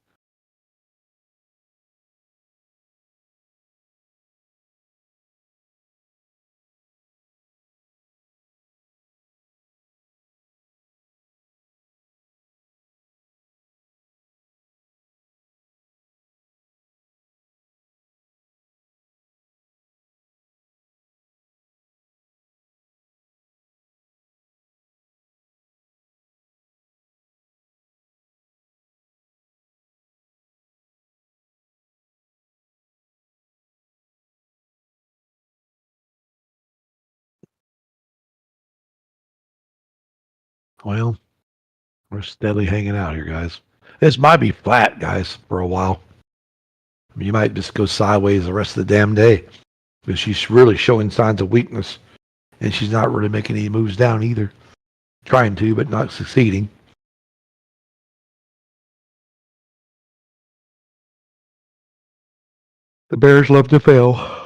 Well, we're steadily hanging out here, guys. This might be flat, guys, for a while. You might just go sideways the rest of the damn day because she's really showing signs of weakness and she's not really making any moves down either. Trying to, but not succeeding. The Bears love to fail.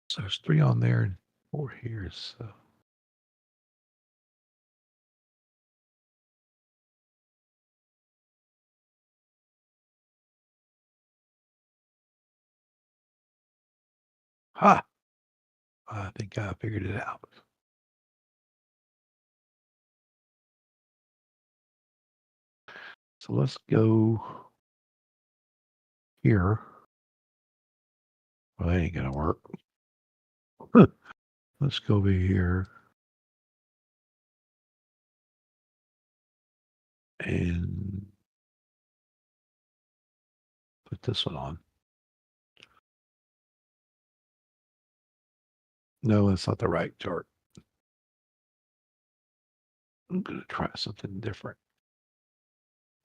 So there's 3 on there and 4 here. So ha! I think I figured it out. So let's go here. Well, that ain't gonna work. Let's go over here. And put this one on. No, that's not the right chart. I'm going to try something different.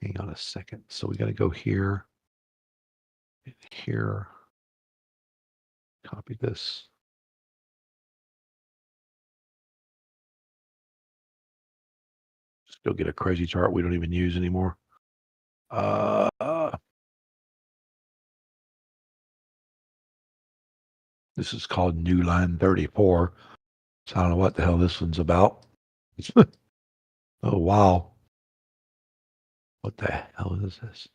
Hang on a second. So we got to go here and here. Copy this. Just go get a crazy chart we don't even use anymore. This is called New Line 34. So I don't know what the hell this one's about. Oh, wow. What the hell is this?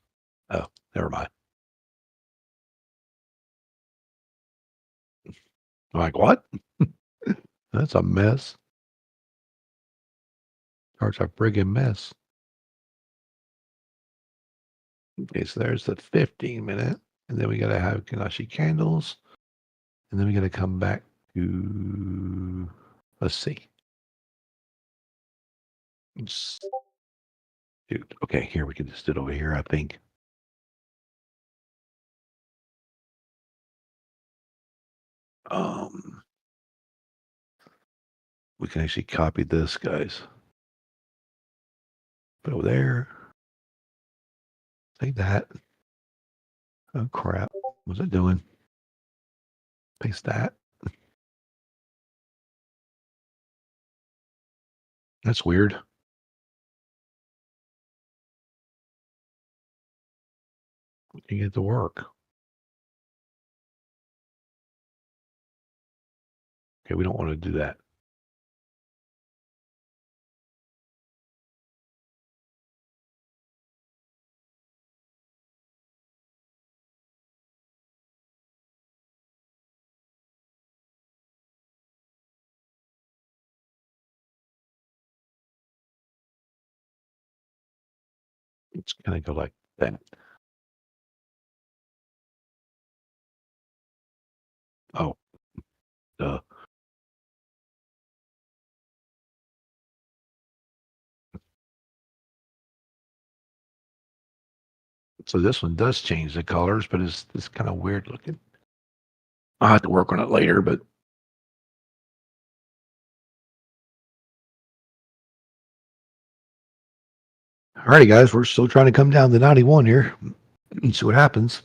Oh, never mind. I'm like, what? That's a mess. Chart's a friggin' mess. Okay, so there's the 15-minute. And then we got to have Kanashi candles. And then we got to come back to, let's see. Dude, okay, here we can just do it over here, I think. We can actually copy this, guys. Put over there. Like that. Oh crap. What's it doing? Paste that. That's weird. We can get to work. Okay, we don't want to do that. It's gonna go like that. Oh, duh. So this one does change the colors, but it's kind of weird looking. I'll have to work on it later, but alrighty, guys, we're still trying to come down to 91 here and see what happens.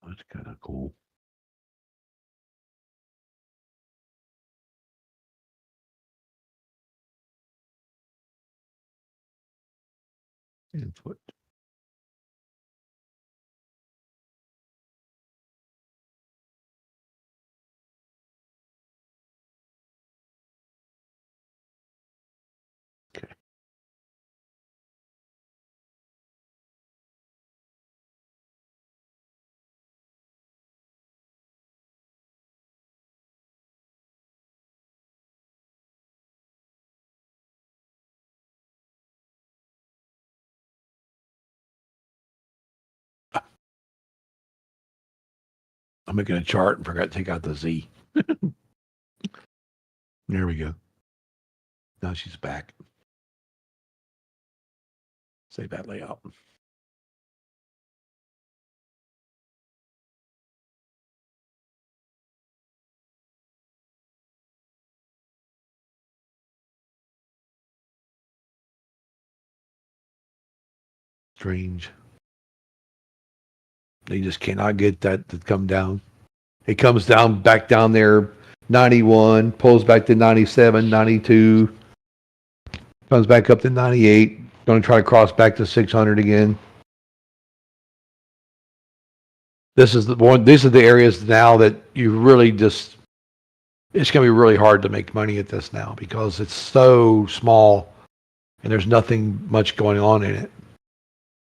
That's kind of cool. Input. Okay. I'm making a chart and forgot to take out the Z. There we go. Now she's back. Save that layout. Strange. They just cannot get that to come down. It comes down back down there, 91, pulls back to 97, 92, comes back up to 98, Going to try to cross back to 600 again. This is the one. These are the areas now that you really just. It's going to be really hard to make money at this now because it's so small, and there's nothing much going on in it.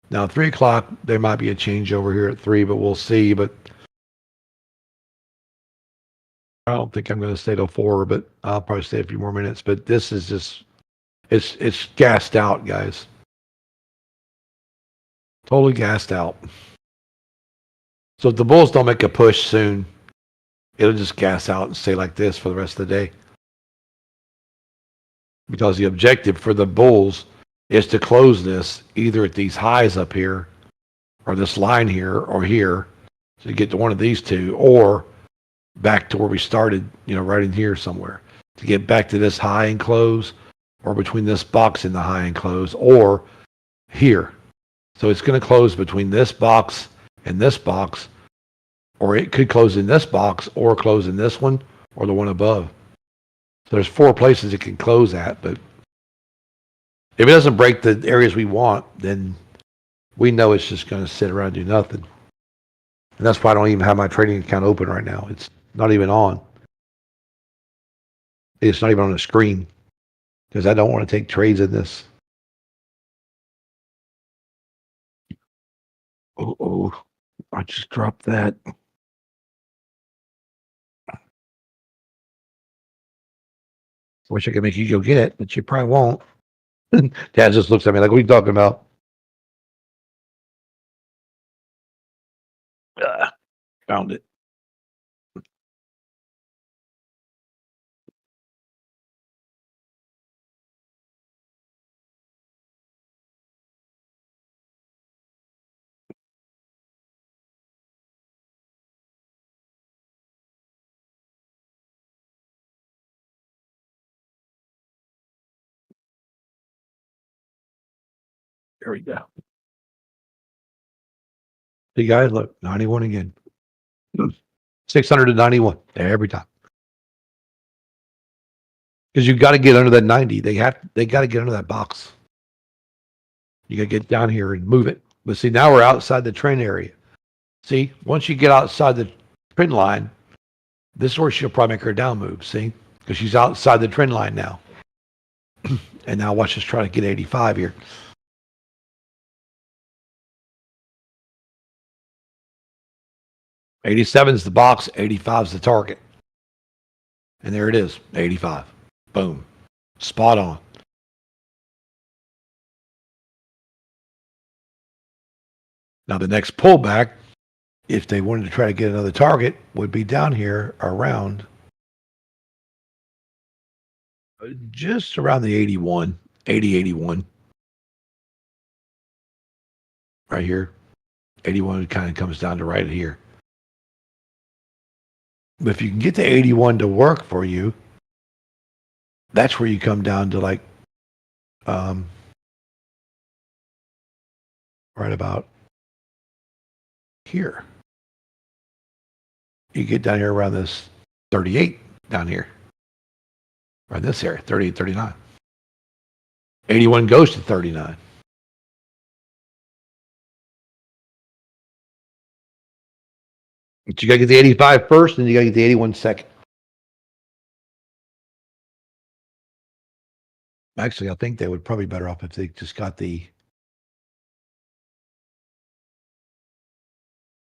Now, 3 o'clock, there might be a change over here at 3, but we'll see. But I don't think I'm going to stay till 4, but I'll probably stay a few more minutes. But this is just, it's gassed out, guys. Totally gassed out. So if the bulls don't make a push soon, it'll just gas out and stay like this for the rest of the day. Because the objective for the bulls is to close this either at these highs up here or this line here or here to get to one of these two, or back to where we started, right in here somewhere, to get back to this high and close, or between this box and the high and close, or here. So it's going to close between this box and this box, or it could close in this box or close in this one or the one above. So there's 4 places it can close at, but if it doesn't break the areas we want, then we know it's just going to sit around and do nothing. And that's why I don't even have my trading account open right now. It's not even on. It's not even on the screen because I don't want to take trades in this. Oh, I just dropped that. Wish I could make you go get it, but you probably won't. Dad just looks at me like, what are you talking about? Found it. There we go. See, guys, look, 91 again. 600 to 91 every time. Because you got to get under that 90. They got to get under that box. You got to get down here and move it. But see, now we're outside the trend area. See, once you get outside the trend line, this is where she'll probably make her down move. See, because she's outside the trend line now. And now watch us try to get 85 here. '87 is the box, 85 is the target. And there it is, 85. Boom. Spot on. Now the next pullback, if they wanted to try to get another target, would be down here around just around the 81, 80, 81. Right here. 81 kind of comes down to right here. But if you can get the 81 to work for you, that's where you come down to like right about here. You get down here around this 38 down here. Right in this area, 38, 39. 81 goes to 39. But you got to get the 85 first, and you got to get the 81 second. Actually, I think they would probably be better off if they just got the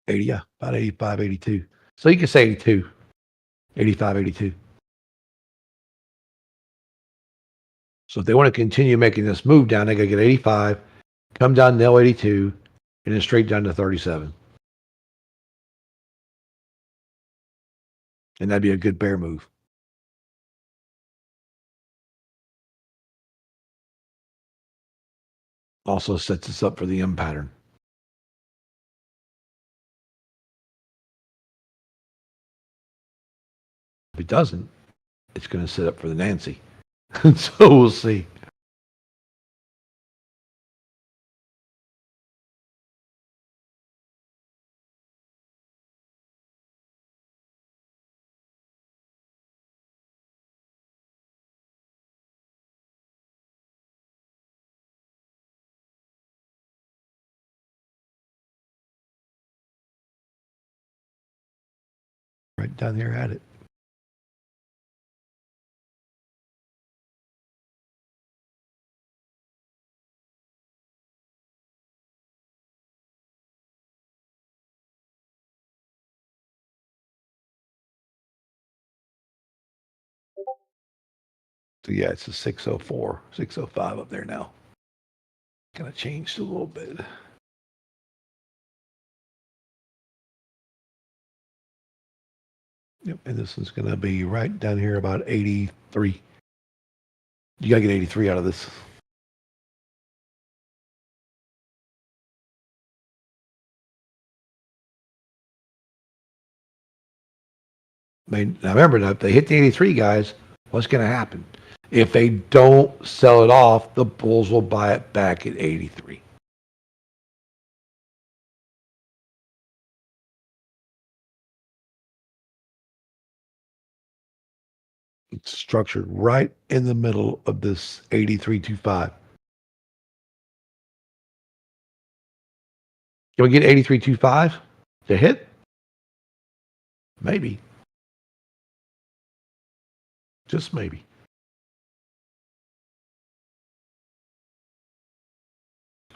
80, yeah, about 85, 82. So you can say 82, 85, 82. So if they want to continue making this move down, they got to get 85, come down to 82, and then straight down to 37. And that'd be a good bear move. Also sets us up for the M pattern. If it doesn't, it's going to set up for the Nancy. So we'll see. Right down there at it. So yeah, it's a 604, 605 up there now. Kind of changed a little bit. Yep, and this is going to be right down here about 83. You got to get 83 out of this. I mean, now remember, now, if they hit the 83, guys, what's going to happen? If they don't sell it off, the bulls will buy it back at 83. It's structured right in the middle of this 83.25. Can we get 83.25 to hit? Maybe. Just maybe.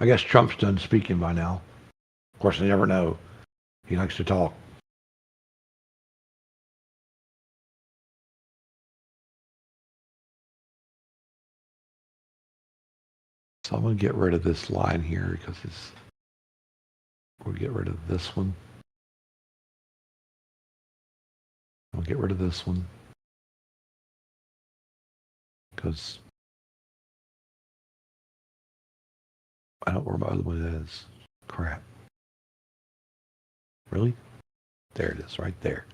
I guess Trump's done speaking by now. Of course, they never know. He likes to talk. So I'm going to get rid of this line here because we'll get rid of this one. I'll get rid of this one because I don't know where my other one is. Crap. Really? There it is, right there.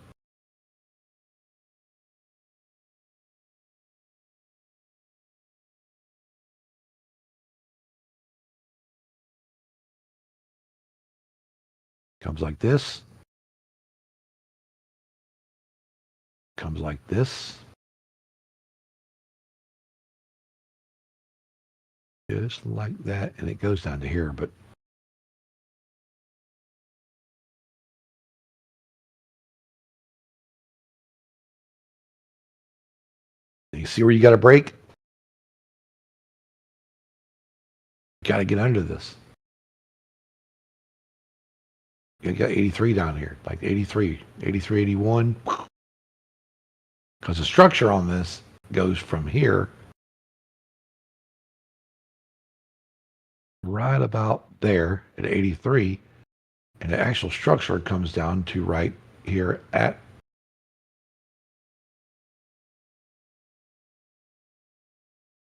Comes like this. Comes like this. Just like that. And it goes down to here, but you see where you got to break? You got to get under this. You got 83 down here, like 83, 83, 81. Because the structure on this goes from here right about there at 83, and the actual structure comes down to right here at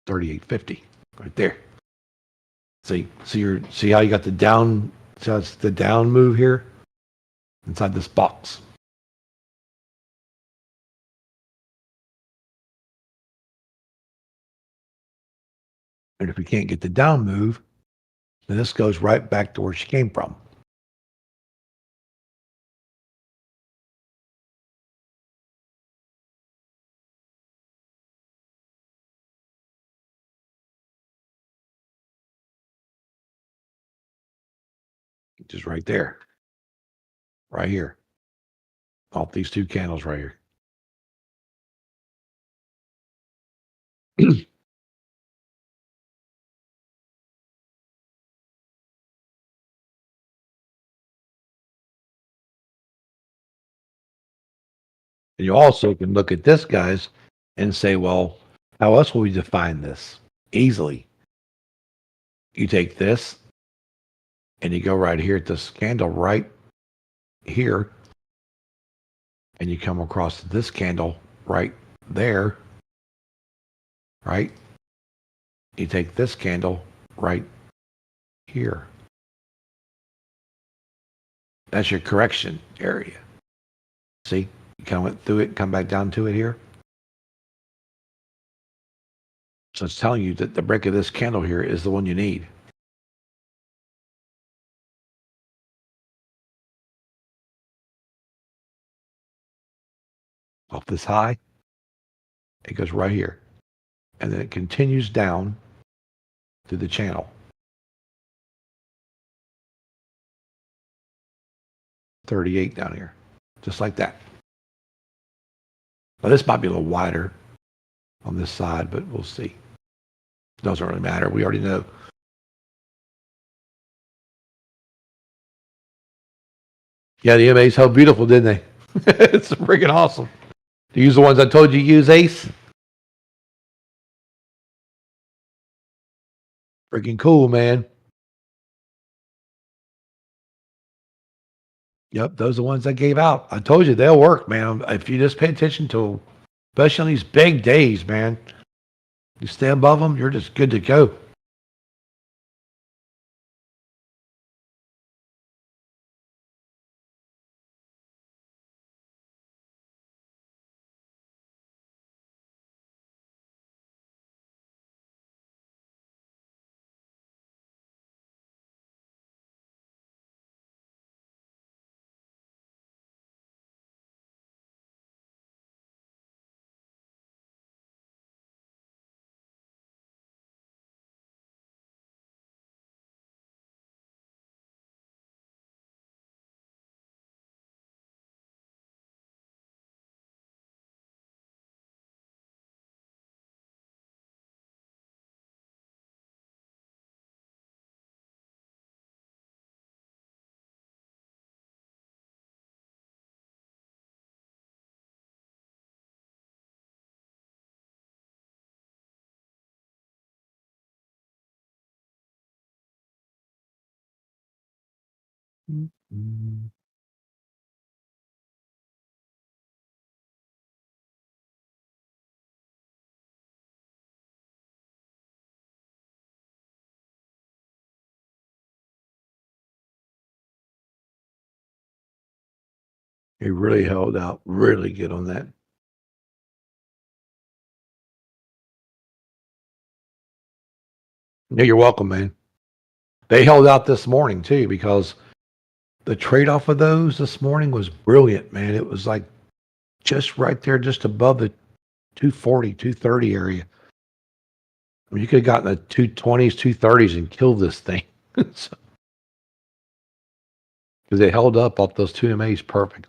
38.50, right there. See how you got the down, see how it's the down move here inside this box. And if we can't get the down move, then this goes right back to where she came from. Just right there. Right here. Off these two candles right here. And you also can look at this, guys, and say, well, how else will we define this? Easily. You take this and you go right here at this candle right here, and you come across this candle right there, right? You take this candle right here. That's your correction area. See? You kind of went through it, come back down to it here. So it's telling you that the break of this candle here is the one you need. Off this high, it goes right here. And then it continues down through the channel. 38 down here. Just like that. Now, this might be a little wider on this side, but we'll see. Doesn't really matter. We already know. Yeah, the MAs held beautiful, didn't they? It's freaking awesome. To use the ones I told you to use, Ace. Freaking cool, man. Yep, those are the ones I gave out. I told you they'll work, man. If you just pay attention to them, especially on these big days, man. You stay above them, you're just good to go. Mm-hmm. He really held out really good on that. Yeah, you're welcome, man. They held out this morning too because the trade-off of those this morning was brilliant, man. It was like just right there, just above the 240, 230 area. I mean, you could have gotten the 220s, 230s and killed this thing. Because they held up off those two MAs perfect.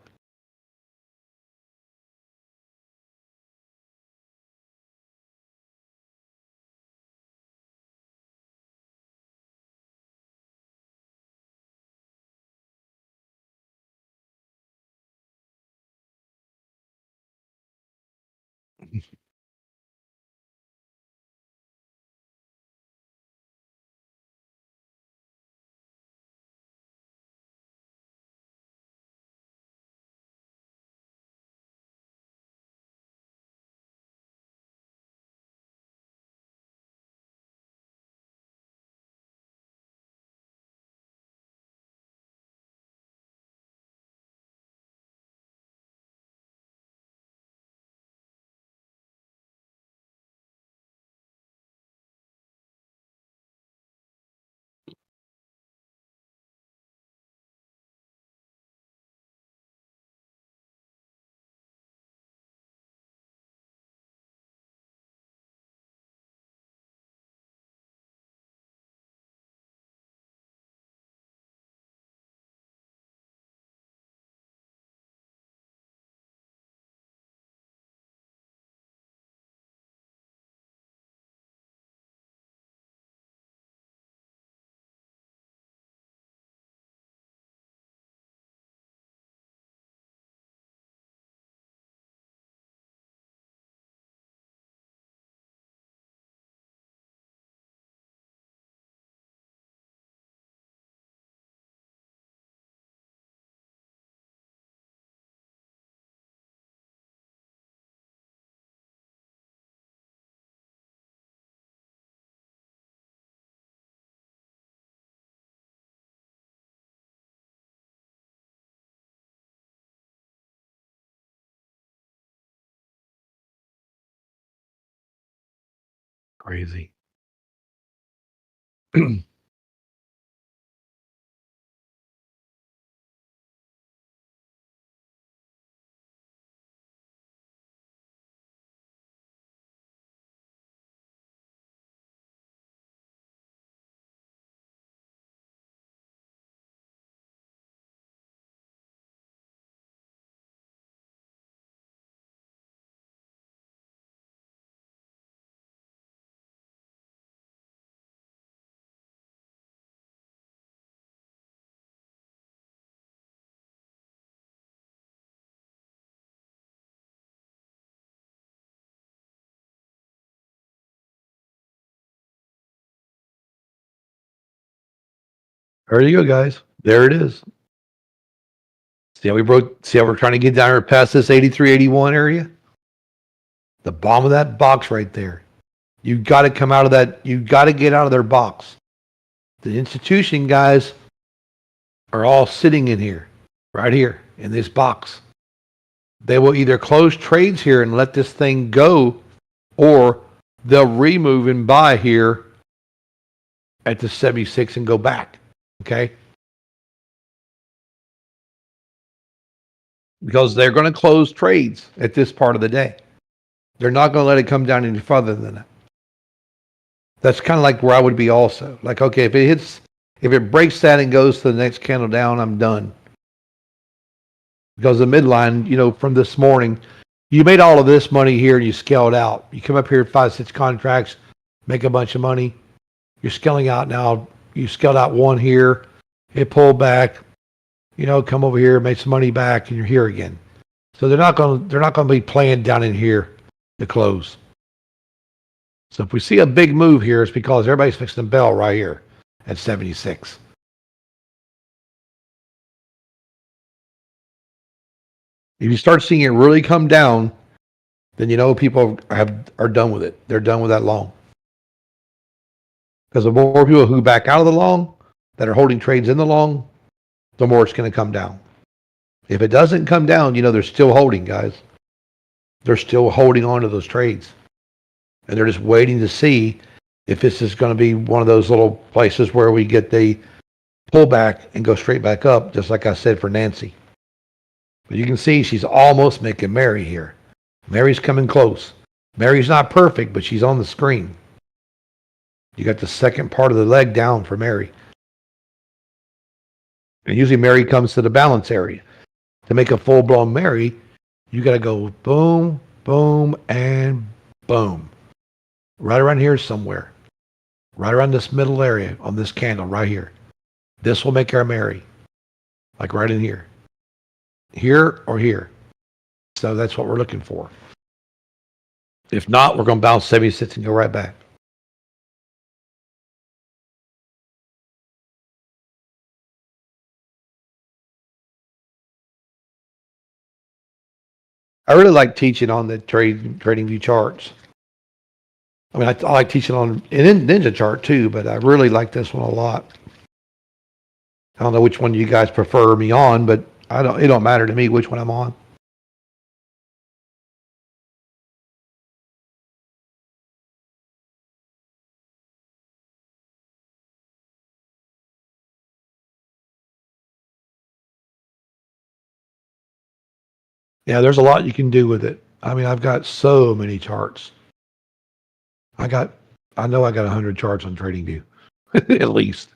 Crazy. There you go, guys. There it is. See how we're trying to get down here past this 83, 81 area? The bottom of that box right there. You got to come out of that. You got to get out of their box. The institution guys are all sitting in here, right here in this box. They will either close trades here and let this thing go, or they'll remove and buy here at the 76 and go back. Okay? Because they're going to close trades at this part of the day. They're not going to let it come down any further than that. That's kind of like where I would be also. Like, okay, if it breaks that and goes to the next candle down, I'm done. Because the midline, from this morning, you made all of this money here and you scaled out. You come up here, 5-6 contracts, make a bunch of money. You're scaling out now. You scaled out one here. It pulled back. Come over here, make some money back, and you're here again. So they're not going to be playing down in here to close. So if we see a big move here, it's because everybody's fixing the bell right here at 76. If you start seeing it really come down, then people are done with it. They're done with that long. Because the more people who back out of the long that are holding trades in the long, the more it's going to come down. If it doesn't come down, they're still holding, guys. They're still holding on to those trades. And they're just waiting to see if this is going to be one of those little places where we get the pullback and go straight back up, just like I said for Nancy. But you can see she's almost making Mary here. Mary's coming close. Mary's not perfect, but she's on the screen. You got the second part of the leg down for Mary. And usually Mary comes to the balance area. To make a full-blown Mary, you got to go boom, boom, and boom. Right around here somewhere. Right around this middle area on this candle right here. This will make our Mary. Like right in here. Here or here. So that's what we're looking for. If not, we're going to bounce 76 and go right back. I really like teaching on the trading view charts. I mean, I like teaching on Ninja chart too, but I really like this one a lot. I don't know which one you guys prefer me on, but it don't matter to me which one I'm on. Yeah, there's a lot you can do with it. I mean, I've got so many charts. I know I got 100 charts on TradingView, at least.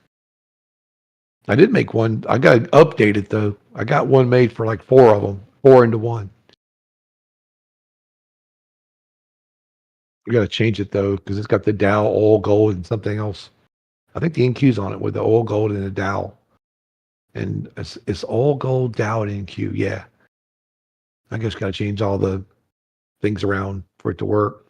I did make one. I got to update it though. I got one made for like 4 of them, 4 into 1. We got to change it though because it's got the Dow, oil, gold, and something else. I think the NQ's on it with the oil, gold, and the Dow. And it's oil, gold, Dow, and NQ. Yeah. I guess got to change all the things around for it to work.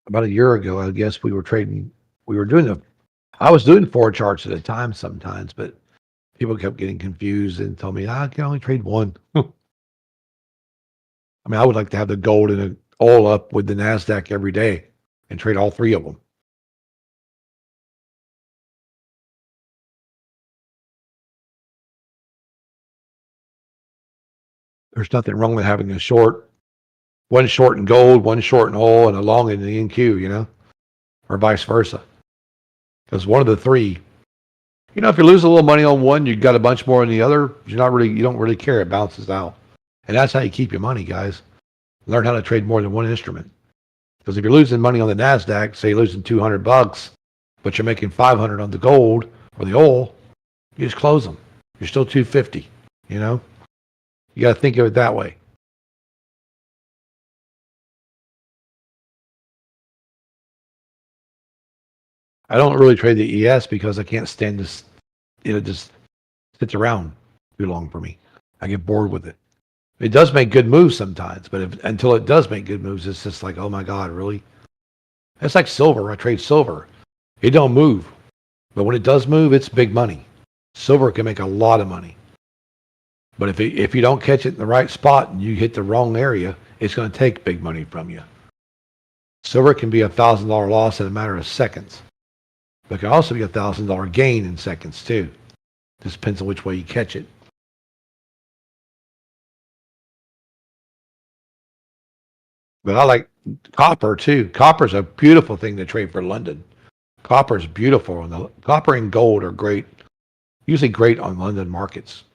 About a year ago, I guess I was doing 4 charts at a time sometimes, but people kept getting confused and told me I can only trade 1. I mean, I would like to have the gold and the oil up with the NASDAQ every day and trade all 3 of them. There's nothing wrong with having one short in gold, one short in oil, and a long in the NQ, or vice versa. Because one of the 3, if you lose a little money on one, you got a bunch more on the other. You don't really care. It bounces out, and that's how you keep your money, guys. Learn how to trade more than one instrument. Because if you're losing money on the NASDAQ, say you're losing $200, but you're making $500 on the gold or the oil, you just close them. You're still $250. You got to think of it that way. I don't really trade the ES because I can't stand this. It just sits around too long for me. I get bored with it. It does make good moves sometimes, but until it does make good moves, it's just like, oh my God, really? It's like silver. I trade silver. It don't move, but when it does move, it's big money. Silver can make a lot of money, but if you don't catch it in the right spot and you hit the wrong area, it's going to take big money from you. Silver can be $1,000 loss in a matter of seconds, but it can also be $1,000 gain in seconds too. Just depends on which way you catch it. But I like copper too. Copper's a beautiful thing to trade for London. Copper's beautiful, and the copper and gold are great. Usually great on London markets.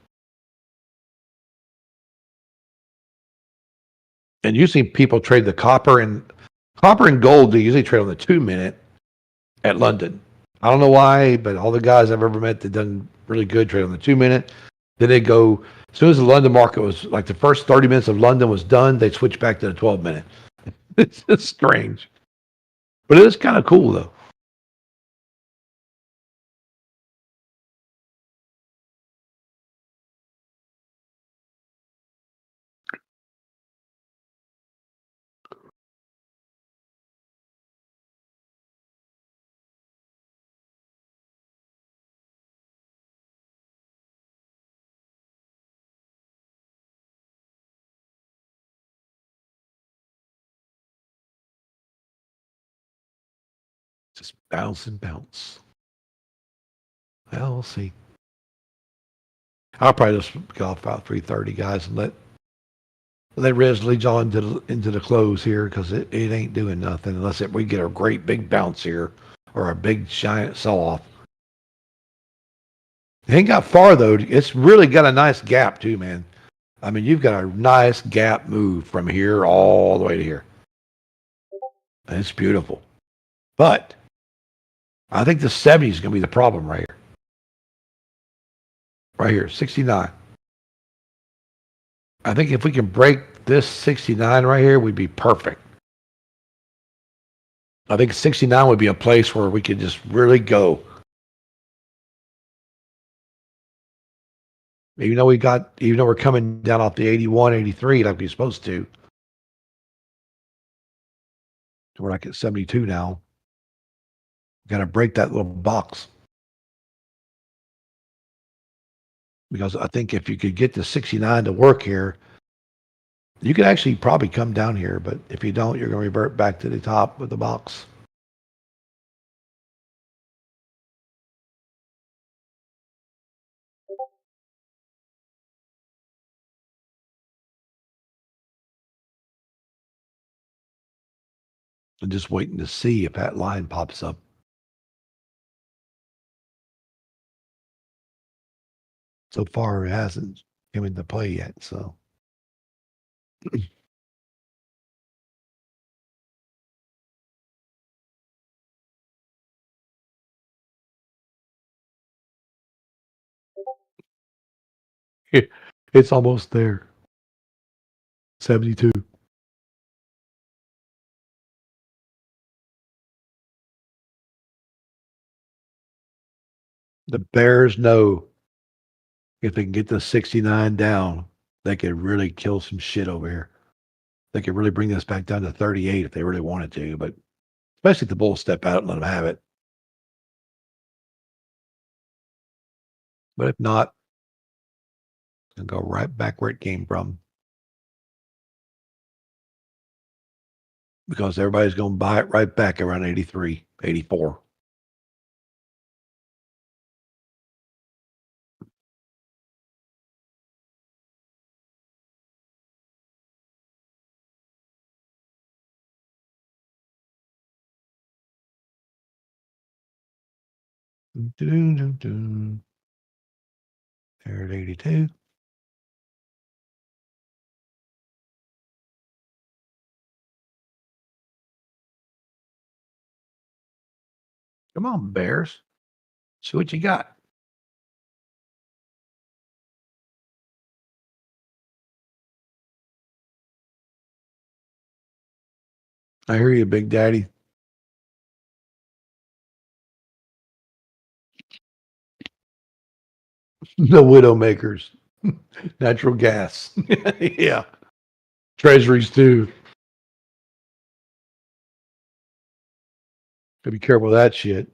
And usually people trade the copper and gold. They usually trade on the 2 minute at London. I don't know why, but all the guys I've ever met that done really good trade on the 2 minute. Then they go as soon as the London market was like the first 30 minutes of London was done, they switch back to the 12 minute. It's just strange, but it is kind of cool though. Just bounce and bounce. Well, we'll see. I'll probably just get off about 3:30, guys, and let Rez lead on into the close here because it ain't doing nothing unless we get a great big bounce here or a big giant sell-off. It ain't got far though. It's really got a nice gap too, man. I mean, you've got a nice gap move from here all the way to here. It's beautiful. But I think the 70 is going to be the problem right here. Right here, 69. I think if we can break this 69 right here, we'd be perfect. I think 69 would be a place where we could just really go. Even though we're coming down off the 81, 83 like we're supposed to. We're like at 72 now. Got to break that little box. Because I think if you could get the 69 to work here, you could actually probably come down here. But if you don't, you're going to revert back to the top of the box. And just waiting to see if that line pops up. So far, it hasn't come into play yet. So. It's almost there. 72. The Bears know if they can get the 69 down, they could really kill some shit over here. They could really bring this back down to 38 if they really wanted to, but especially if the Bulls step out and let them have it. But if not, it's going to go right back where it came from. Because everybody's going to buy it right back around 83, 84. There at 82. Come on, Bears. See what you got. I hear you, Big Daddy. The Widowmakers. Natural gas. Yeah. Treasuries too. Gotta be careful of that shit.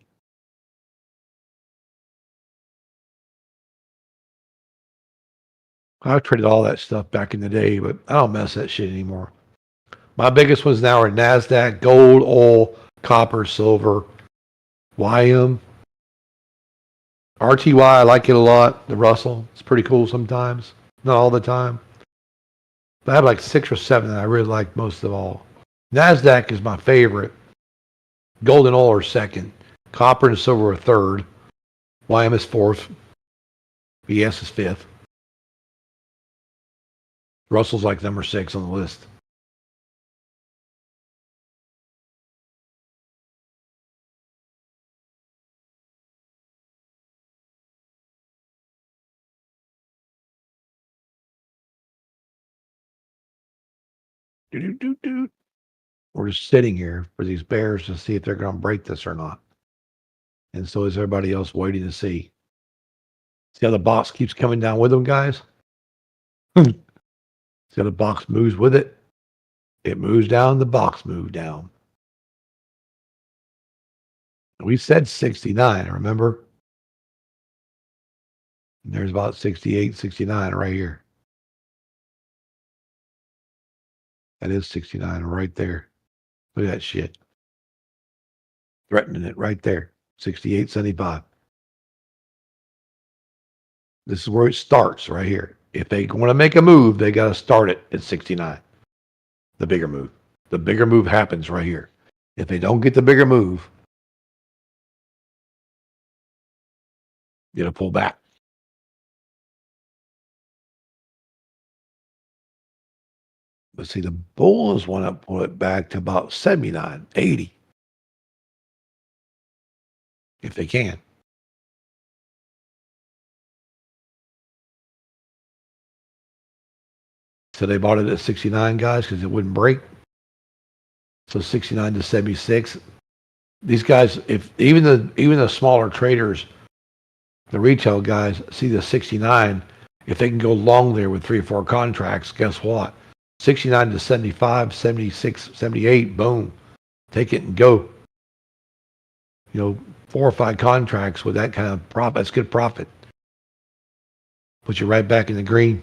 I traded all that stuff back in the day, but I don't mess that shit anymore. My biggest ones now are NASDAQ, gold, oil, copper, silver, YM, RTY. I like it a lot. The Russell. It's pretty cool sometimes. Not all the time. But I have like 6 or 7 that I really like most of all. NASDAQ is my favorite. Gold and oil are second. Copper and silver are third. YM is fourth. BS is fifth. Russell's like number 6 on the list. We're just sitting here for these bears to see if they're going to break this or not. And so is everybody else waiting to see. See how the box keeps coming down with them, guys? See how the box moves with it? It moves down, the box moves down. We said 69, remember? And there's about 68, 69 right here. That is 69 right there. Look at that shit. Threatening it right there. 68, 75. This is where it starts right here. If they want to make a move, they got to start it at 69. The bigger move. The bigger move happens right here. If they don't get the bigger move, it'll pull back. But see, the bulls want to pull it back to about 79, 80. If they can. So they bought it at 69, guys, because it wouldn't break. So 69 to 76. These guys, if even the smaller traders, the retail guys see the 69, if they can go long there with 3 or 4 contracts, guess what? 69 to 75, 76, 78, boom. Take it and go. 4 or 5 contracts with that kind of profit. That's good profit. Put you right back in the green.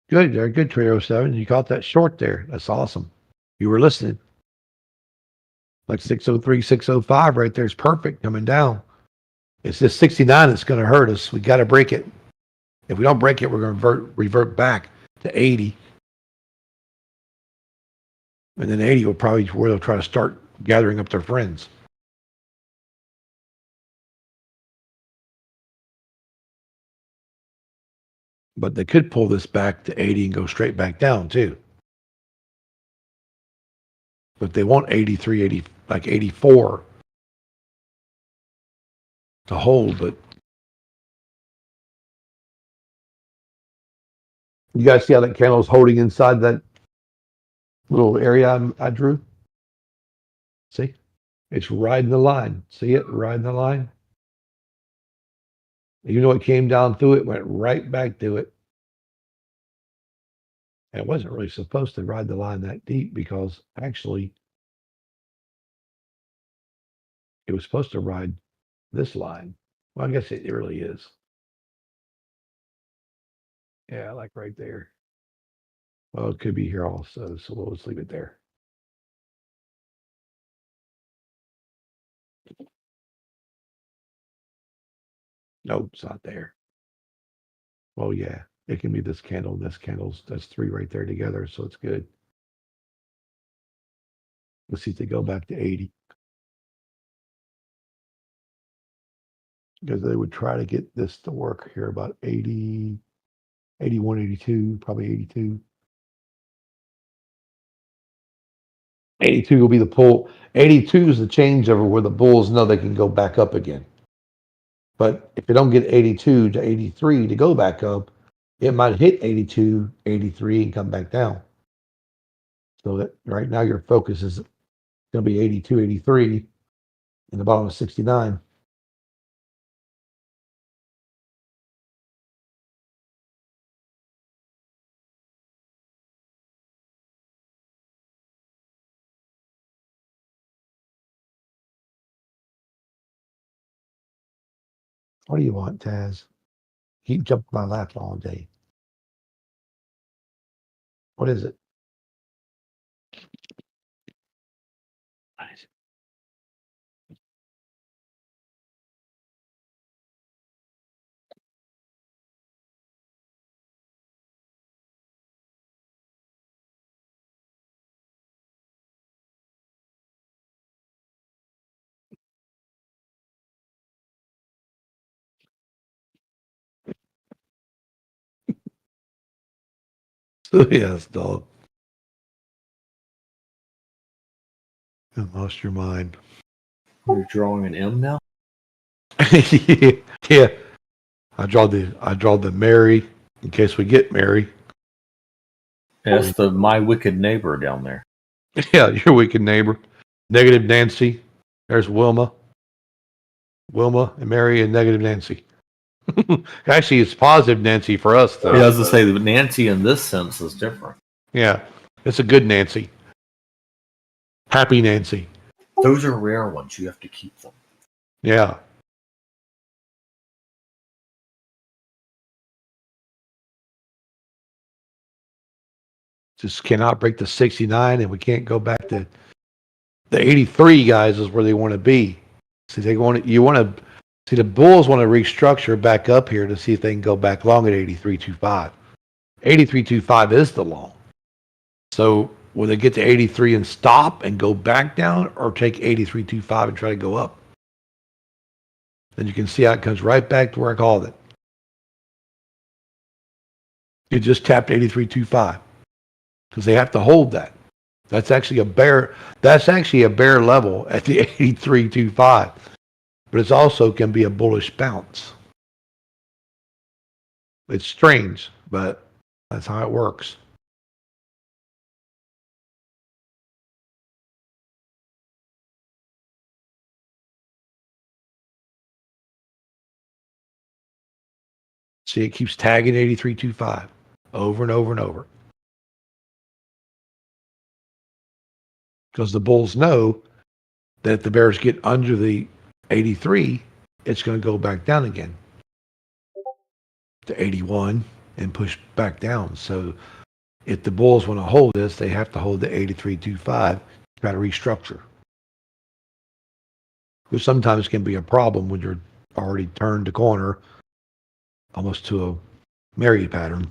Good. They're a good trader 07. You caught that short there. That's awesome. You were listening. Like 603, 605 right there is perfect coming down. It's this 69 that's going to hurt us. We got to break it. If we don't break it, we're going to revert back to 80. And then 80 will probably where they'll try to start gathering up their friends. But they could pull this back to 80 and go straight back down too. But they want 83, 80, like 84 to hold. But you guys see how that candle is holding inside that little area I drew? See? It's riding the line. See it? Riding the line. Even though it came down through it, went right back to it. And it wasn't really supposed to ride the line that deep because actually it was supposed to ride this line. Well, I guess it really is. Yeah, like right there. Well, it could be here also, so we'll just leave it there. Nope, it's not there. Well, yeah, it can be this candle, this candle's, that's 3 right there together, so it's good. Let's see if they go back to 80. Because they would try to get this to work here about 80, 81, 82, probably 82. 82 will be the pull. 82 is the changeover where the bulls know they can go back up again. But if they don't get 82 to 83 to go back up, it might hit 82, 83 and come back down. So that right now your focus is going to be 82, 83 in the bottom of 69. What do you want, Taz? Keep jumping my lap all day. What is it? Nice. Yes, dog. You lost your mind. You're drawing an M now? Yeah. I draw the Mary in case we get Mary. That's the my wicked neighbor down there. Yeah, your wicked neighbor. Negative Nancy. There's Wilma. Wilma and Mary and negative Nancy. Actually, it's positive Nancy for us, though. Yeah, I was to say that Nancy in this sense is different. Yeah, it's a good Nancy. Happy Nancy. Those are rare ones. You have to keep them. Yeah. Just cannot break the 69, and we can't go back to the 83 guys is where they want to be. See, the Bulls want to restructure back up here to see if they can go back long at 83.25. 83.25 is the long. So will they get to 83 and stop and go back down, or take 83.25 and try to go up? Then you can see how it comes right back to where I called it. You just tapped 83.25 because they have to hold that. That's actually a bear level at the 83.25, but it's also can be a bullish bounce. It's strange, but that's how it works. See, it keeps tagging 83.25 over and over and over. Because the Bulls know that if the Bears get under the 83, it's going to go back down again to 81 and push back down. So if the Bulls want to hold this, they have to hold the 83.25, try to restructure. Which sometimes can be a problem when you're already turned the corner almost to a Mary pattern.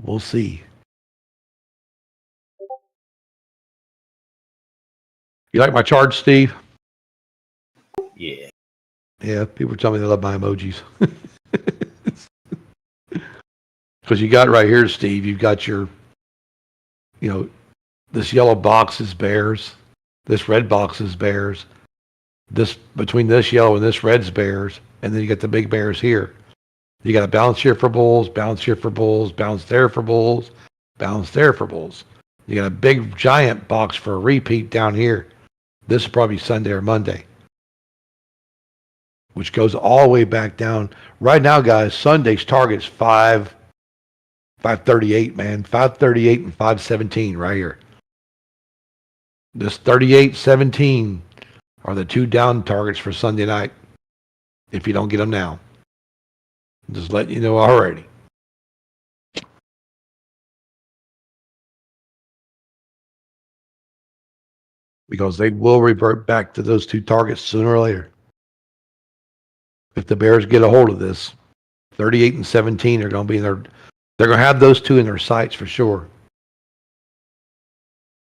We'll see. You like my chart, Steve? Yeah. Yeah, people tell me they love my emojis. Because you got right here, Steve, you've got your, this yellow box is bears. This red box is bears. This, between this yellow and this red's bears. And then you got the big bears here. You got a bounce here for bulls, bounce here for bulls, bounce there for bulls, bounce there for bulls. You got a big giant box for a repeat down here. This is probably Sunday or Monday, which goes all the way back down. Right now, guys, Sunday's target's 538, man. 538 and 517 right here. This 38.17 are the two down targets for Sunday night if you don't get them now. Just letting you know already. Because they will revert back to those two targets sooner or later. If the Bears get a hold of this, 38 and 17 are going to be they're going to have those two in their sights for sure.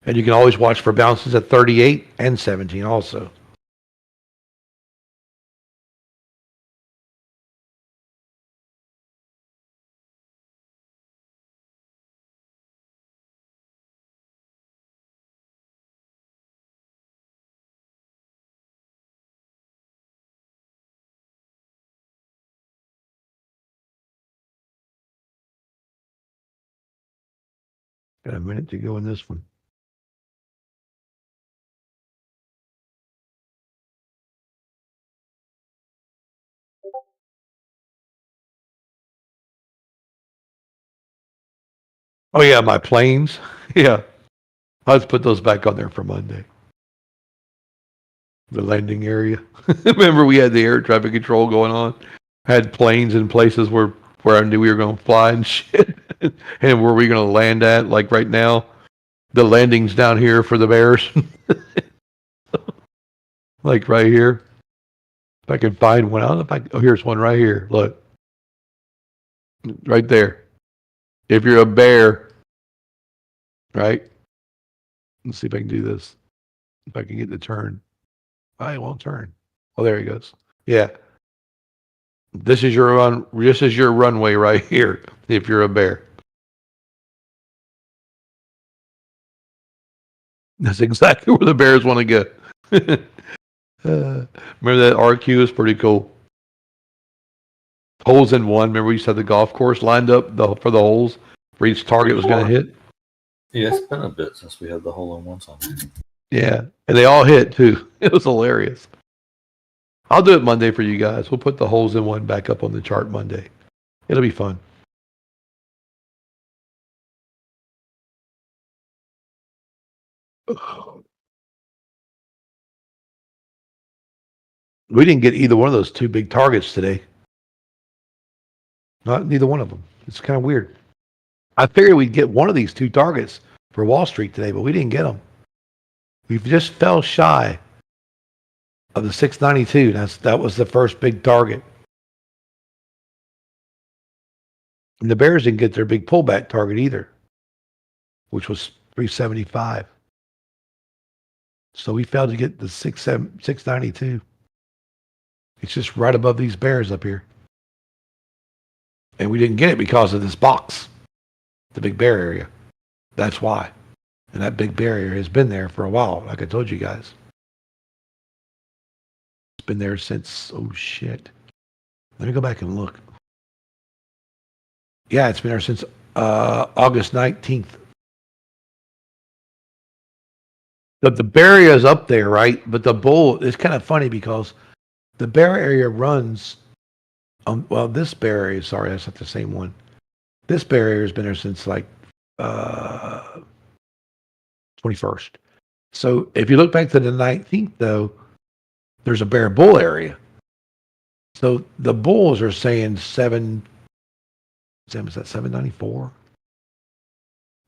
And you can always watch for bounces at 38 and 17 also. Got a minute to go in this one. Oh yeah, my planes. Yeah. Let's put those back on there for Monday. The landing area. Remember we had the air traffic control going on? Had planes in places where I knew we were going to fly and shit. And where we going to land at, like right now. The landing's down here for the Bears. Like right here. If I can find one. I don't know if I, oh, here's one right here. Look. Right there. If you're a bear, right? Let's see if I can do this. If I can get the turn. I won't turn. Oh, there he goes. Yeah. This is your runway right here. If you're a bear. That's exactly where the Bears want to go. Remember that RQ is pretty cool. Holes in one. Remember we used to have the golf course lined up for the holes where each target was going to hit? Yeah, it's been a bit since we had the hole-in-ones on. Yeah, and they all hit too. It was hilarious. I'll do it Monday for you guys. We'll put the holes in one back up on the chart Monday. It'll be fun. We didn't get either one of those two big targets today. Not neither one of them. It's kind of weird. I figured we'd get one of these two targets for Wall Street today, but we didn't get them. We just fell shy of the 692. That was the first big target. And the Bears didn't get their big pullback target either, which was 375. So we failed to get the 692. It's just right above these Bears up here. And we didn't get it because of this box, the big bear area. That's why. And that big bear area has been there for a while, like I told you guys. It's been there since, oh shit. Let me go back and look. Yeah, it's been there since August 19th. The bear area is up there, right? But the bull, it's kind of funny because the bear area runs, well, this bear area, sorry, that's not the same one. This bear area has been there since like 21st. So if you look back to the 19th, though, there's a bear bull area. So the bulls are saying is that 794?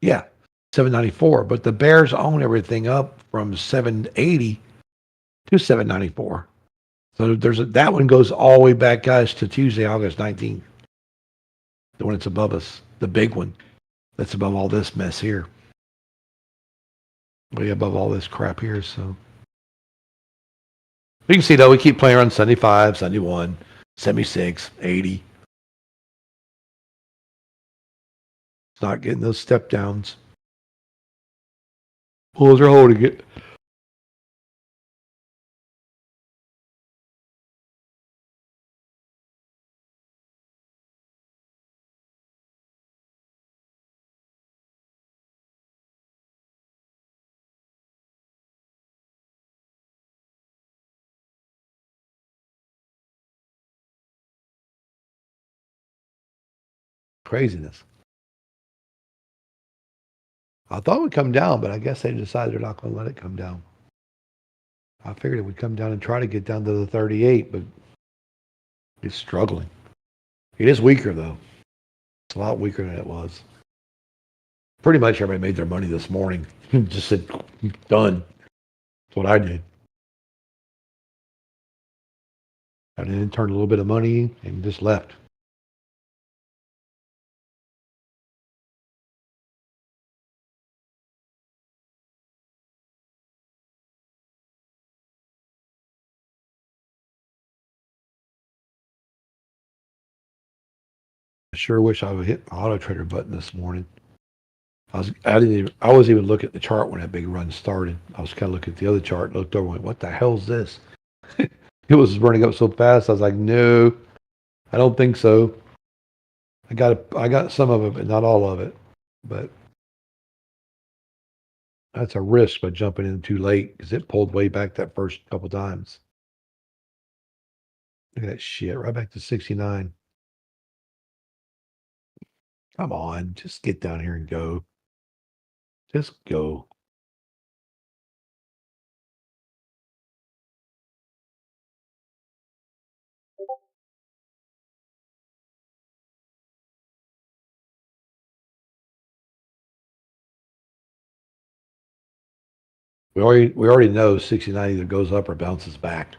Yeah, 794. But the bears own everything up from 780 to 794. So that one goes all the way back, guys, to Tuesday, August 19th. The one that's above us, the big one that's above all this mess here. Way above all this crap here, so. You can see, though, we keep playing around 75, 71, 76, 80. It's not getting those step downs. Bulls are holding it. Craziness. I thought it would come down, but I guess they decided they're not going to let it come down. I figured it would come down and try to get down to the 38, but it's struggling. It is weaker, though. It's a lot weaker than it was. Pretty much everybody made their money this morning. Just said, done. That's what I did. I then turned a little bit of money and just left. I sure wish I would hit my auto trader button this morning. I wasn't even looking at the chart when that big run started. I was kind of looking at the other chart and looked over and went, what the hell's this? It was running up so fast. I was like, no, I don't think so. I got some of it, but not all of it. But That's a risk by jumping in too late because it pulled way back that first couple times. Look at that shit, right back to 69. Come on, just get down here and go. Just go. We already know 69 either goes up or bounces back.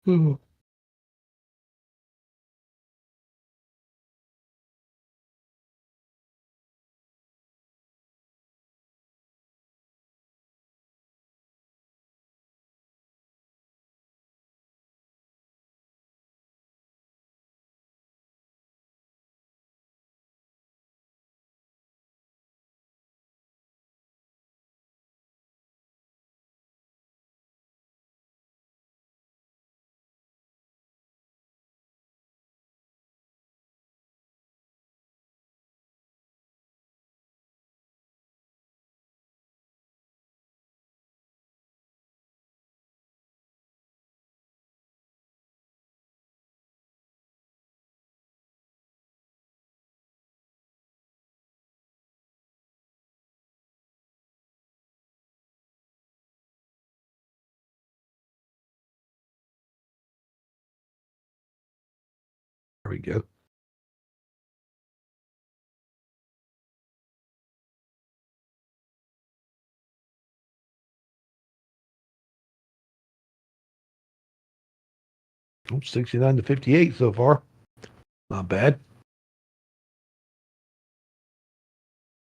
Mhm. There we go. Oh, 69 to 58 so far. Not bad.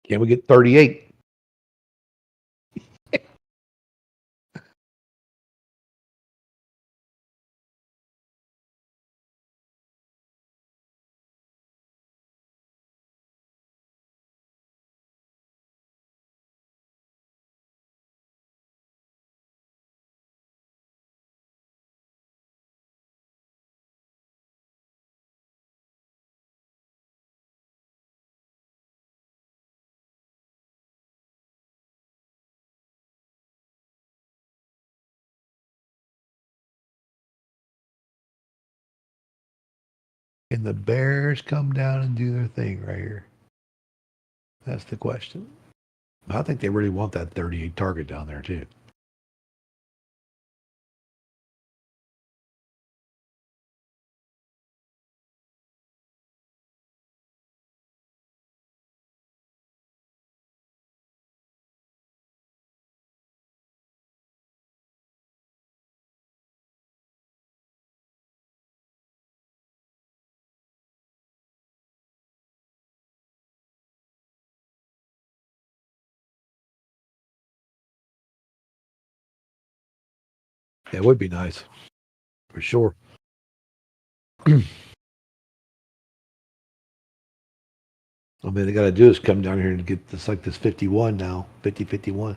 Can we get 38? Can the Bears come down and do their thing right here? That's the question. I think they really want that 38 target down there, too. It would be nice, for sure. I mean, they got to do is come down here and get this like this 51 now, 50, 51.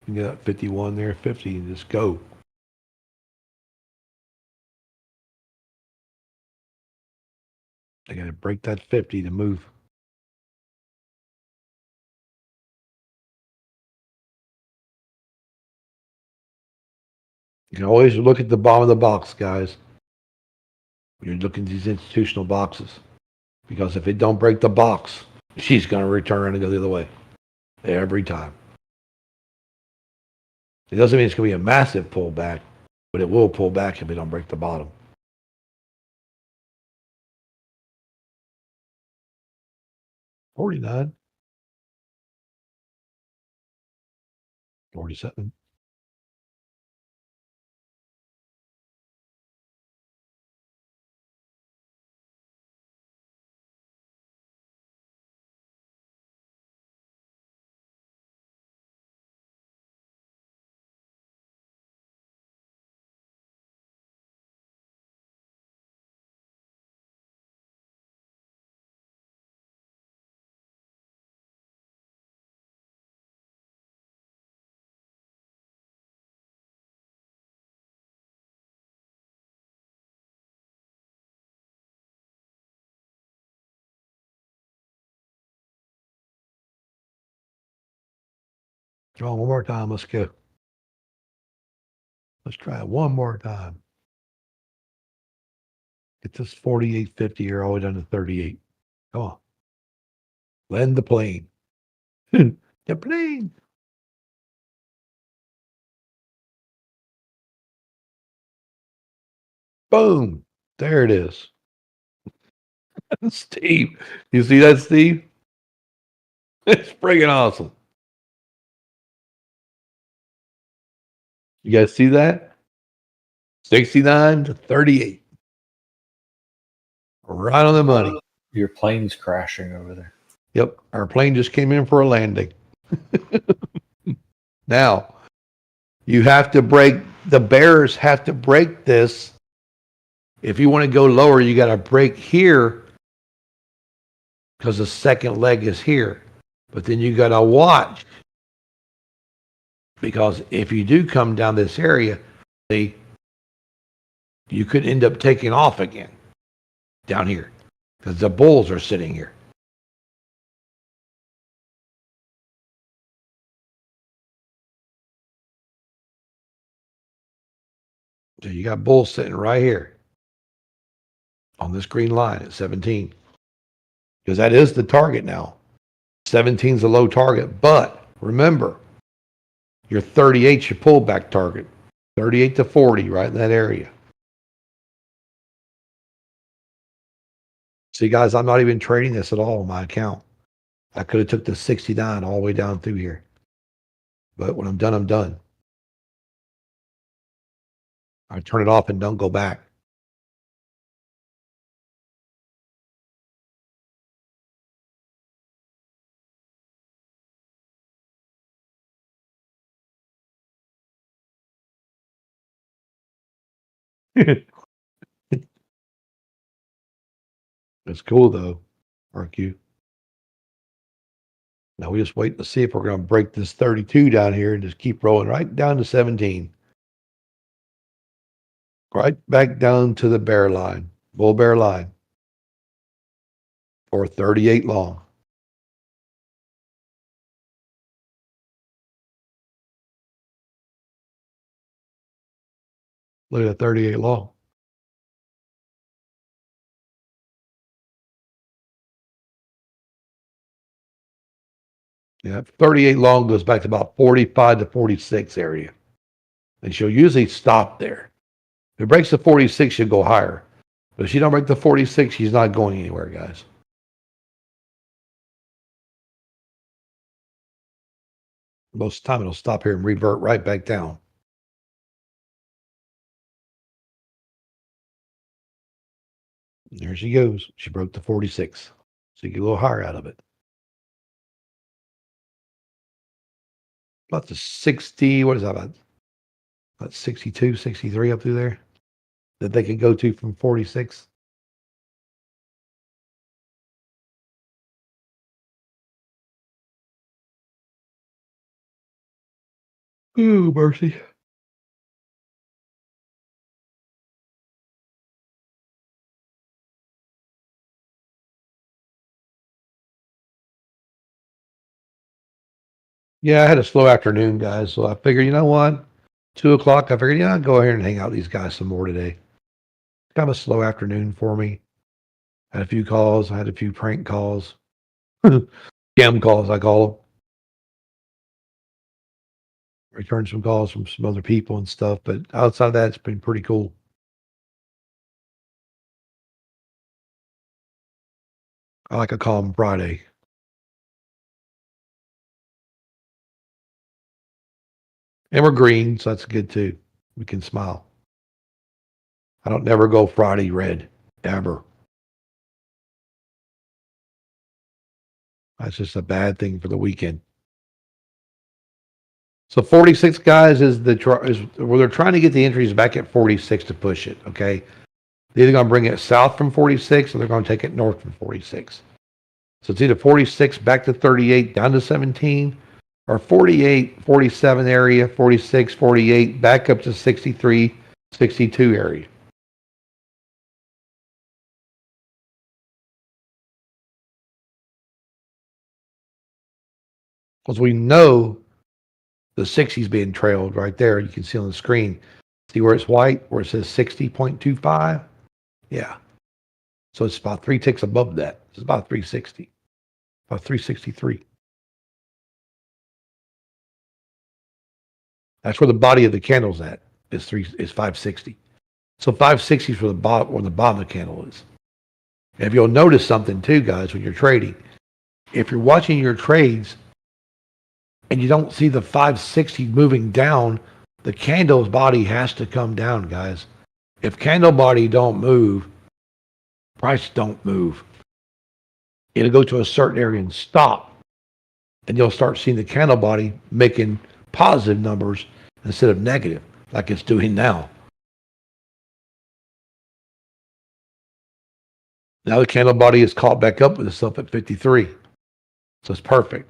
You got 51 there, 50, and just go. They got to break that 50 to move. You can always look at the bottom of the box, guys. When you're looking at these institutional boxes. Because if it don't break the box, she's going to return and go the other way. Every time. It doesn't mean it's going to be a massive pullback, but it will pull back if it don't break the bottom. $49. 47. Oh, one more time. Let's go. Let's try it one more time. Get this 48.50 here all the way down to 38. Come on. Land the plane. The plane. Boom. There it is. Steve. You see that, Steve? It's friggin' awesome. You guys see that? 69 to 38. Right on the money. Your plane's crashing over there. Yep. Our plane just came in for a landing. Now, you have to break, the bears have to break this. If you want to go lower, you got to break here because the second leg is here. But then you got to watch because if you do come down this area, you could end up taking off again down here because the bulls are sitting here. So you got bulls sitting right here on this green line at 17 because that is the target now. 17 is a low target, but remember, your 38 your pullback target, 38 to 40, right in that area. See, guys, I'm not even trading this at all on my account. I could have took the 69 all the way down through here. But when I'm done, I'm done. I turn it off and don't go back. It's cool though, aren't you? Now we just wait to see if we're going to break this 32 down here and just keep rolling right down to 17. Right back down to the bear line, bull bear line, or 38 long. Look at that 38 long. Yeah, 38 long goes back to about 45 to 46 area. And she'll usually stop there. If it breaks the 46, she'll go higher. But if she don't break the 46, she's not going anywhere, guys. Most of the time it'll stop here and revert right back down. There she goes. She broke the 46. So you get a little higher out of it. About the 60, what is that about? About 62, 63 up through there that they could go to from 46. Ooh, mercy. Yeah, I had a slow afternoon, guys. So I figured, you know what? 2 o'clock, I figured, I'll go ahead and hang out with these guys some more today. Kind of a slow afternoon for me. Had a few calls. I had a few prank calls. Scam calls, I call them. Returned some calls from some other people and stuff. But outside of that, it's been pretty cool. I like to call them Friday. And we're green, so that's good too. We can smile. I don't never go Friday red, ever. That's just a bad thing for the weekend. So 46 guys is where they're trying to get the entries back at 46 to push it. Okay, they're either going to bring it south from 46 or they're going to take it north from 46. So it's either 46 back to 38 down to 17, or 48, 47 area, 46, 48 back up to 63, 62 area. Because we know The 60's being trailed right there. You can see on the screen. See where it's white, where it says 60.25? Yeah. So it's about 3 ticks above that. It's about 360, about 363. That's where the body of the candle's at. Is 560. So 560 is where the bottom of the candle is. And if you'll notice something too, guys, when you're trading, if you're watching your trades and you don't see the 560 moving down, the candle's body has to come down, guys. If candle body don't move, price don't move. It'll go to a certain area and stop. And you'll start seeing the candle body making positive numbers instead of negative, like it's doing now. Now the candle body is caught back up with itself at 53. So it's perfect.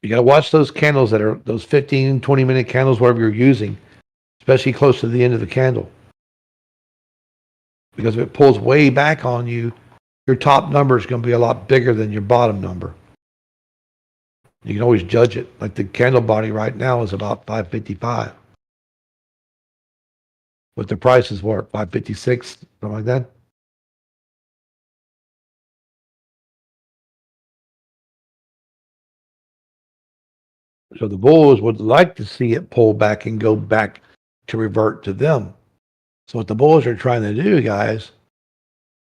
You got to watch those candles that are those 15, 20-minute candles, whatever you're using, especially close to the end of the candle. Because if it pulls way back on you, your top number is going to be a lot bigger than your bottom number. You can always judge it. Like the candle body right now is about 555. But the price is what, 556, something like that? So the bulls would like to see it pull back and go back to revert to them. So what the bulls are trying to do, guys,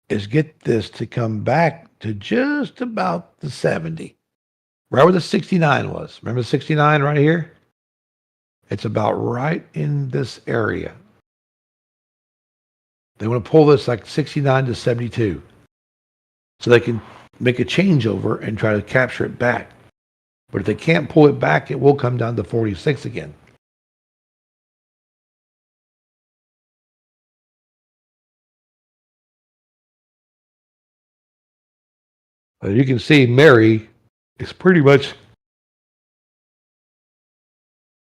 is get this to come back to just about the 70. Right where the 69 was. Remember the 69 right here? It's about right in this area. They want to pull this like 69 to 72. So they can make a changeover and try to capture it back. But if they can't pull it back, it will come down to 46 again. But you can see Mary is pretty much...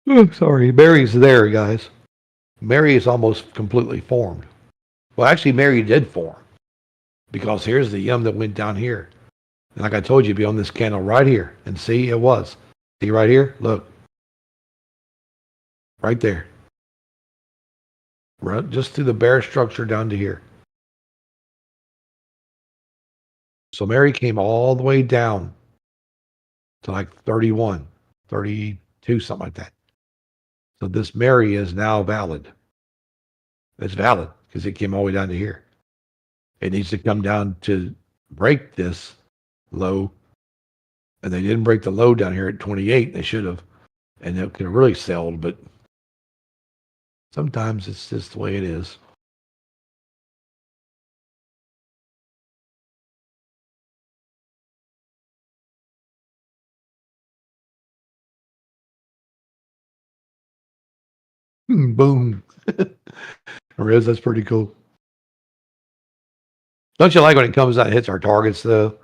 Oh, sorry, Mary's there, guys. Mary is almost completely formed. Well, actually, Mary did form. Because here's the yum that went down here. And like I told you, be on this candle right here. And see, it was. See right here? Look. Right there. Right, just through the bare structure down to here. So Mary came all the way down to like 31, 32, something like that. So this Mary is now valid. It's valid because it came all the way down to here. It needs to come down to break this low. And they didn't break the low down here at 28. They should have. And it could have really sold, but sometimes it's just the way it is. Boom. Riz, that's pretty cool. Don't you like when it comes out and hits our targets, though?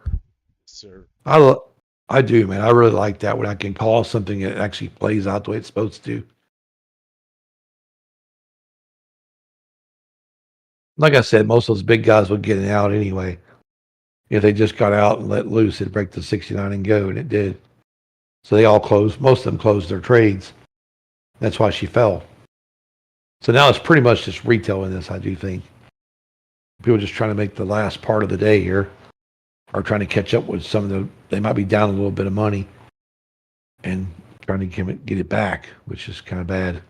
Sir. I do, man. I really like that when I can call something that actually plays out the way it's supposed to. Like I said, most of those big guys would get it out anyway. If they just got out and let loose, it'd break the 69 and go, and it did. So they all closed. Most of them closed their trades. That's why she fell. So now it's pretty much just retail in this, I do think. People just trying to make the last part of the day here, are trying to catch up with some of the, they might be down a little bit of money and trying to get it back, which is kind of bad.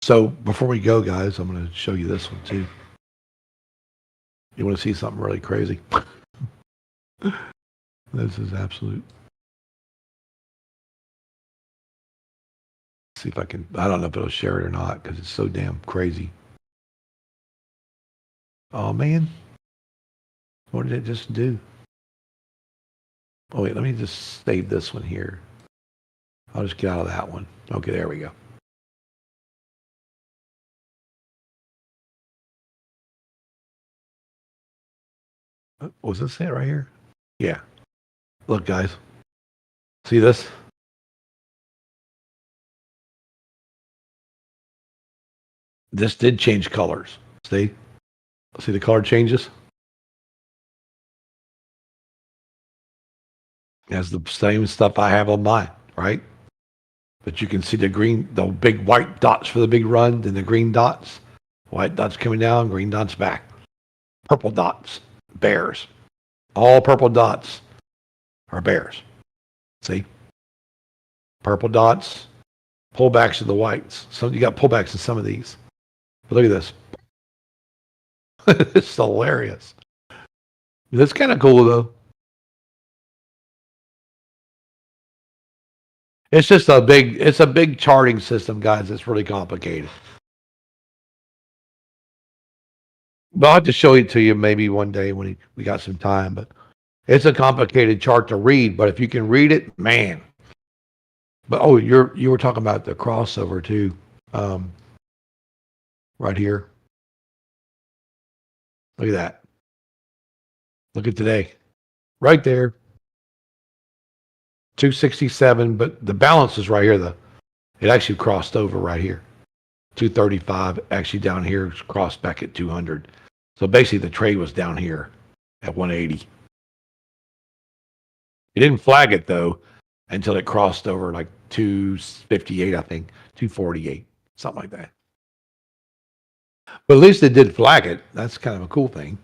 So before we go, guys, I'm going to show you this one too. You want to see something really crazy? This is absolute. See if I can, I don't know if it'll share it or not because it's so damn crazy. Oh man, what did it just do? Oh wait, let me just save this one here. I'll just get out of that one. Okay, there we go. Was this it right here? Yeah. Look, guys. See this? This did change colors. See? See the color changes? It has the same stuff I have on mine, right? But you can see the green, the big white dots for the big run, then the green dots. White dots coming down, green dots back. Purple dots, bears. All purple dots are bears. See? Purple dots, pullbacks of the whites. So you got pullbacks in some of these. But look at this. It's hilarious. That's kind of cool though. It's just it's a big charting system, guys. It's really complicated. But I'll have to show it to you maybe one day when we got some time. But it's a complicated chart to read. But if you can read it, man. But oh, you were talking about the crossover too, right here. Look at that. Look at today, right there. 267, but the balance is right here. It actually crossed over right here. 235 actually down here crossed back at 200. So basically the trade was down here at 180. It didn't flag it though until it crossed over like 258, I think, 248, something like that. But at least it did flag it. That's kind of a cool thing.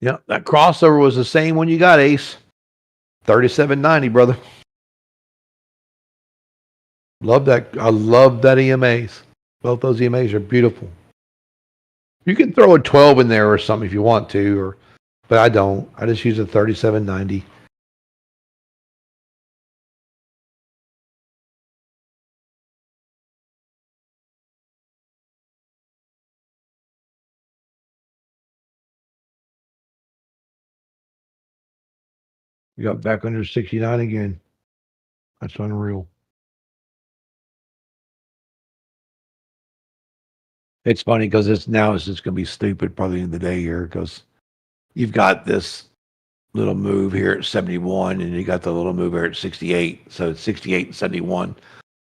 Yeah, that crossover was the same when you got Ace. 37.90, brother. Love that. I love that EMAs. Both those EMAs are beautiful. You can throw a 12 in there or something if you want to, but I don't. I just use a 37.90. We got back under 69 again. That's unreal. It's funny because it's just going to be stupid probably in the day here because you've got this little move here at 71 and you got the little move here at 68. So it's 68 and 71.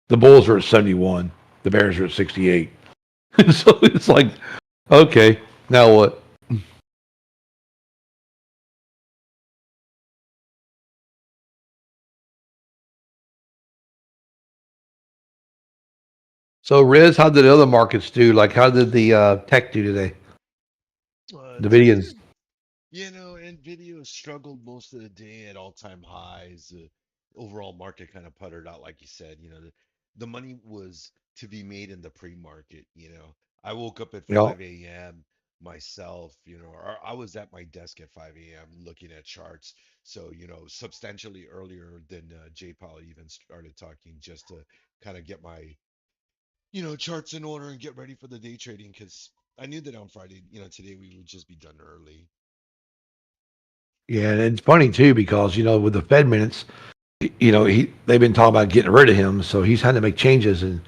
The Bulls are at 71. The Bears are at 68. So it's like, okay, now what? So Riz, how did the other markets do? Like how did the tech do today? Nvidia's. Nvidia struggled most of the day at all-time highs. Overall market kind of puttered out, like you said. The money was to be made in the pre-market. I woke up at Yeah. 5 a.m. myself. Or I was at my desk at 5 a.m. looking at charts. So, substantially earlier than Jay Powell even started talking, just to kind of get my charts in order and get ready for the day trading because I knew that on Friday, today we would just be done early. Yeah, and it's funny too because with the Fed minutes, they've been talking about getting rid of him, so he's had to make changes, and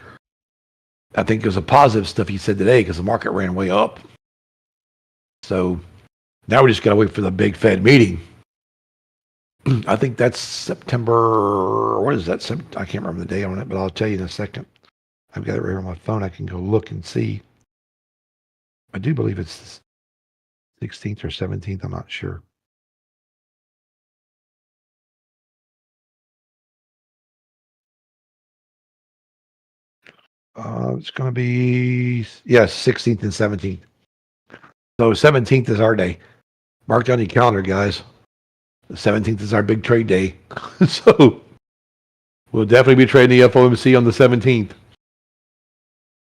I think it was a positive stuff he said today because the market ran way up. So now we just got to wait for the big Fed meeting. I think that's September. What is that? I can't remember the day on it, but I'll tell you in a second. I've got it right on my phone. I can go look and see. I do believe it's the 16th or 17th. I'm not sure. It's going to be, yes, 16th and 17th. So 17th is our day. Mark down your calendar, guys. The 17th is our big trade day. So we'll definitely be trading the FOMC on the 17th.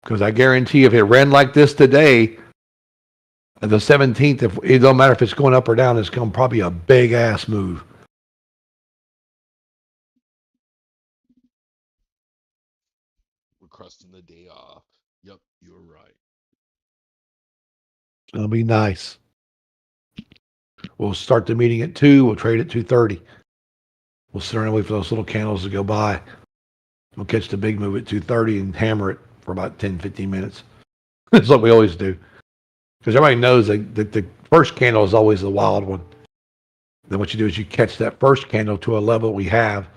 Because I guarantee if it ran like this today, the 17th, it don't matter if it's going up or down, it's going to probably a big ass move. Requesting the day off. Yep. You're right. It'll be nice. We'll start the meeting at 2. We'll trade at 2:30. We'll sit around and wait for those little candles to go by. We'll catch the big move at 2:30 and hammer it for about 10, 15 minutes. That's what we always do. Because everybody knows that the first candle is always the wild one. Then what you do is you catch that first candle to a level we have.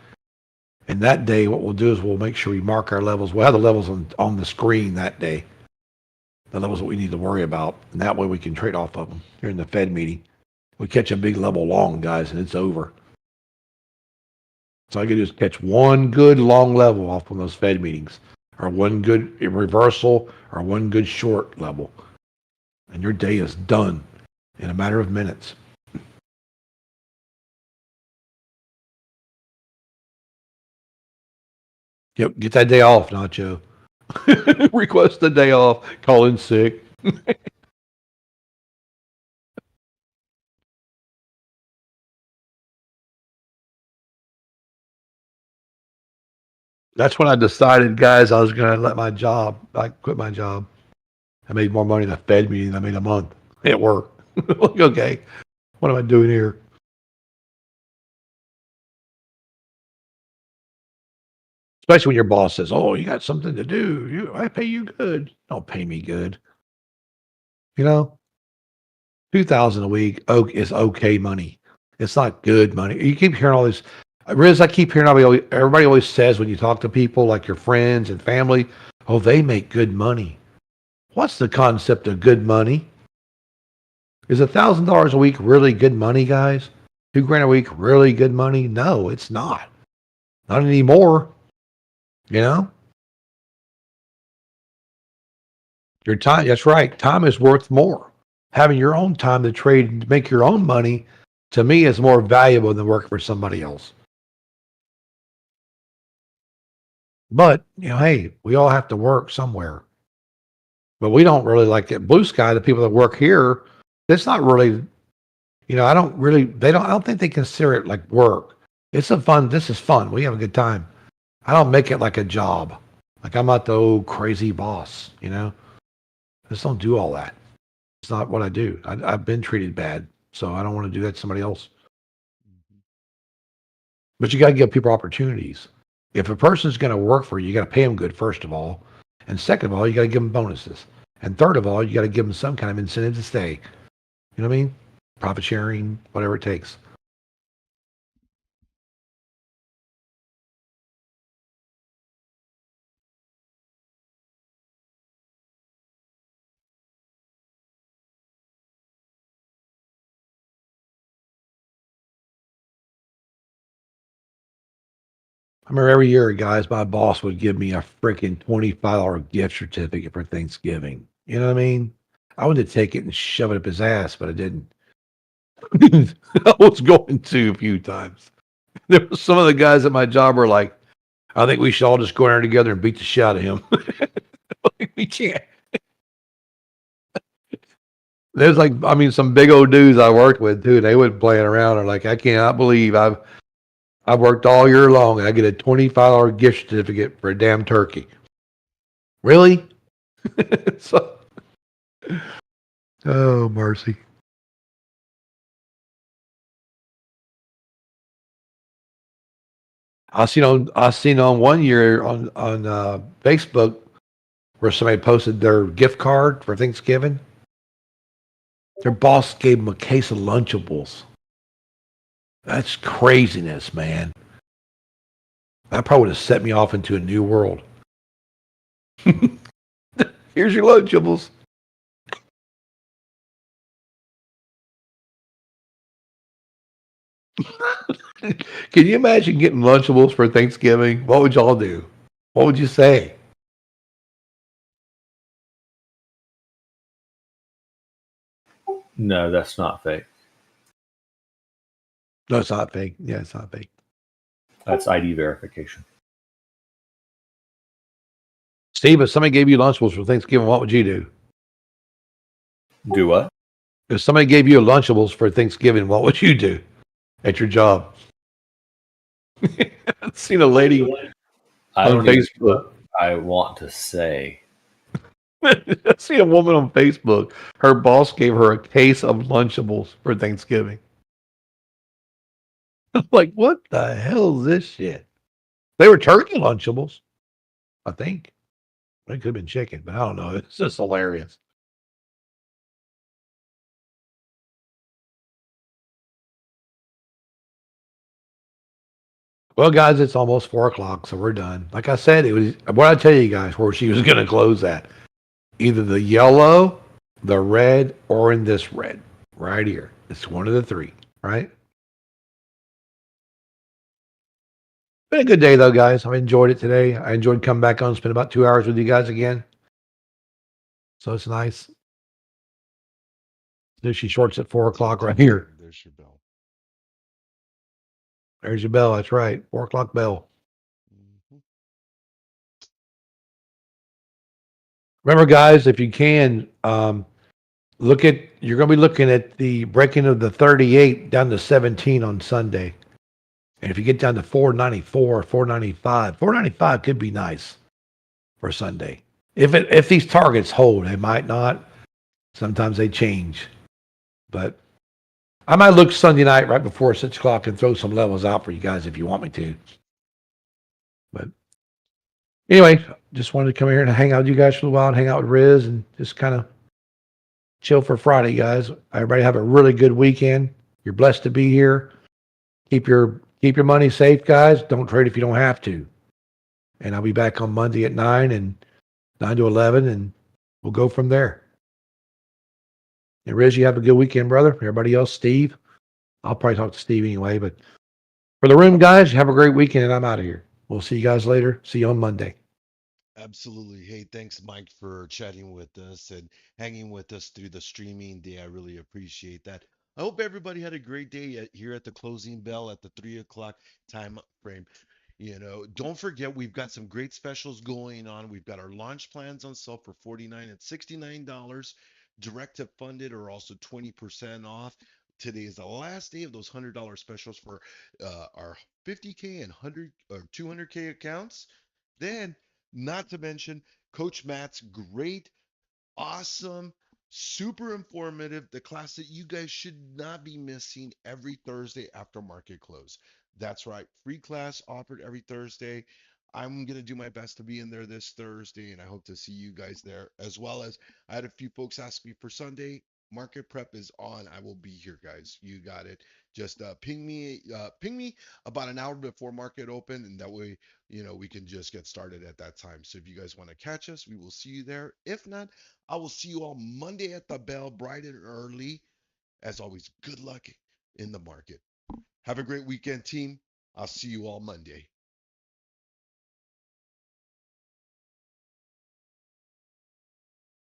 And that day, what we'll do is we'll make sure we mark our levels. We'll have the levels on the screen that day. The levels that we need to worry about. And that way we can trade off of them during the Fed meeting. We catch a big level long, guys, and it's over. So all I can do is catch one good long level off on those Fed meetings, or one good reversal, or one good short level. And your day is done in a matter of minutes. Yep, get that day off, Nacho. Request the day off. Call in sick. That's when I decided, guys, I was going to quit my job. I made more money in a Fed meeting than I made a month at work. Like, okay, what am I doing here? Especially when your boss says, "Oh, you got something to do. I pay you good." Don't pay me good. You know, 2,000 a week is okay money. It's not good money. You keep hearing all this. Riz, I keep hearing everybody always says when you talk to people like your friends and family, "Oh, they make good money." What's the concept of good money? Is $1,000 a week really good money, guys? $2,000 a week really good money? No, it's not. Not anymore. You know, your time. That's right. Time is worth more. Having your own time to trade and make your own money, to me, is more valuable than working for somebody else. But, hey, we all have to work somewhere. But we don't really like it. Blue Sky, the people that work here, it's not really, I don't think they consider it like work. This is fun. We have a good time. I don't make it like a job. Like I'm not the old crazy boss, I just don't do all that. It's not what I do. I've been treated bad, so I don't want to do that to somebody else. But you got to give people opportunities. If a person's going to work for you, you got to pay them good, first of all. And second of all, you got to give them bonuses. And third of all, you got to give them some kind of incentive to stay. You know what I mean? Profit sharing, whatever it takes. I remember every year, guys, my boss would give me a freaking $25 gift certificate for Thanksgiving. You know what I mean? I wanted to take it and shove it up his ass, but I didn't. I was going to a few times. There were some of the guys at my job were like, I think we should all just go in there together and beat the shit out of him. We can't. There's some big old dudes I worked with too. They would play it around. Are like, I cannot believe I've worked all year long and I get a $25 gift certificate for a damn turkey. Really? So, oh mercy. I seen on one year on Facebook where somebody posted their gift card for Thanksgiving. Their boss gave them a case of Lunchables. That's craziness, man. That probably would have set me off into a new world. Here's your Lunchables. Can you imagine getting Lunchables for Thanksgiving? What would y'all do? What would you say? No, that's not fake. No, it's not fake. Yeah, it's not fake. That's ID verification. Steve, if somebody gave you Lunchables for Thanksgiving, what would you do? Do what? If somebody gave you a Lunchables for Thanksgiving, what would you do at your job? I've seen a lady I on don't even know Facebook. what I want to say. I see a woman on Facebook. Her boss gave her a case of Lunchables for Thanksgiving. I'm like, what the hell is this shit? They were turkey Lunchables, I think. It could have been chicken, but I don't know. It's just hilarious. Well, guys, it's almost 4 o'clock, so we're done. Like I said, it was what I tell you guys where she was going to close at. Either the yellow, the red, or in this red right here. It's one of the three, right? Been a good day though, guys. I enjoyed it today. I enjoyed coming back on, spend about 2 hours with you guys again. So it's nice. There's she shorts at 4 o'clock right here. There's your bell. There's your bell. That's right. 4 o'clock bell. Mhm. Remember, guys, if you can, you're going to be looking at the breaking of the 38 down to 17 on Sunday. And if you get down to 494, 495 could be nice for Sunday. If these targets hold, they might not. Sometimes they change. But I might look Sunday night right before 6 o'clock and throw some levels out for you guys if you want me to. But anyway, just wanted to come here and hang out with you guys for a while and hang out with Riz and just kind of chill for Friday, guys. Everybody have a really good weekend. You're blessed to be here. Keep your money safe, guys. Don't trade if you don't have to. And I'll be back on Monday at 9 to 11, and we'll go from there. And Riz, you have a good weekend, brother. Everybody else, Steve. I'll probably talk to Steve anyway. But for the room, guys, have a great weekend, and I'm out of here. We'll see you guys later. See you on Monday. Absolutely. Hey, thanks, Mike, for chatting with us and hanging with us through the streaming day. I really appreciate that. I hope everybody had a great day here at the closing bell at the 3 o'clock time frame. Don't forget we've got some great specials going on. We've got our launch plans on sale for $49 and $69. Direct to funded are also 20% off. Today is the last day of those $100 specials for our 50K and 100 or 200K accounts. Then, not to mention, Coach Matt's great, awesome, super informative, the class that you guys should not be missing every Thursday after market close. That's right, free class offered every Thursday. I'm going to do my best to be in there this Thursday, and I hope to see you guys there, as well as I had a few folks ask me for Sunday. Market prep is on. I will be here, guys. You got it. Just ping me about an hour before market open, and that way, we can just get started at that time. So if you guys want to catch us, we will see you there. If not, I will see you all Monday at the bell, bright and early. As always, good luck in the market. Have a great weekend, team. I'll see you all Monday.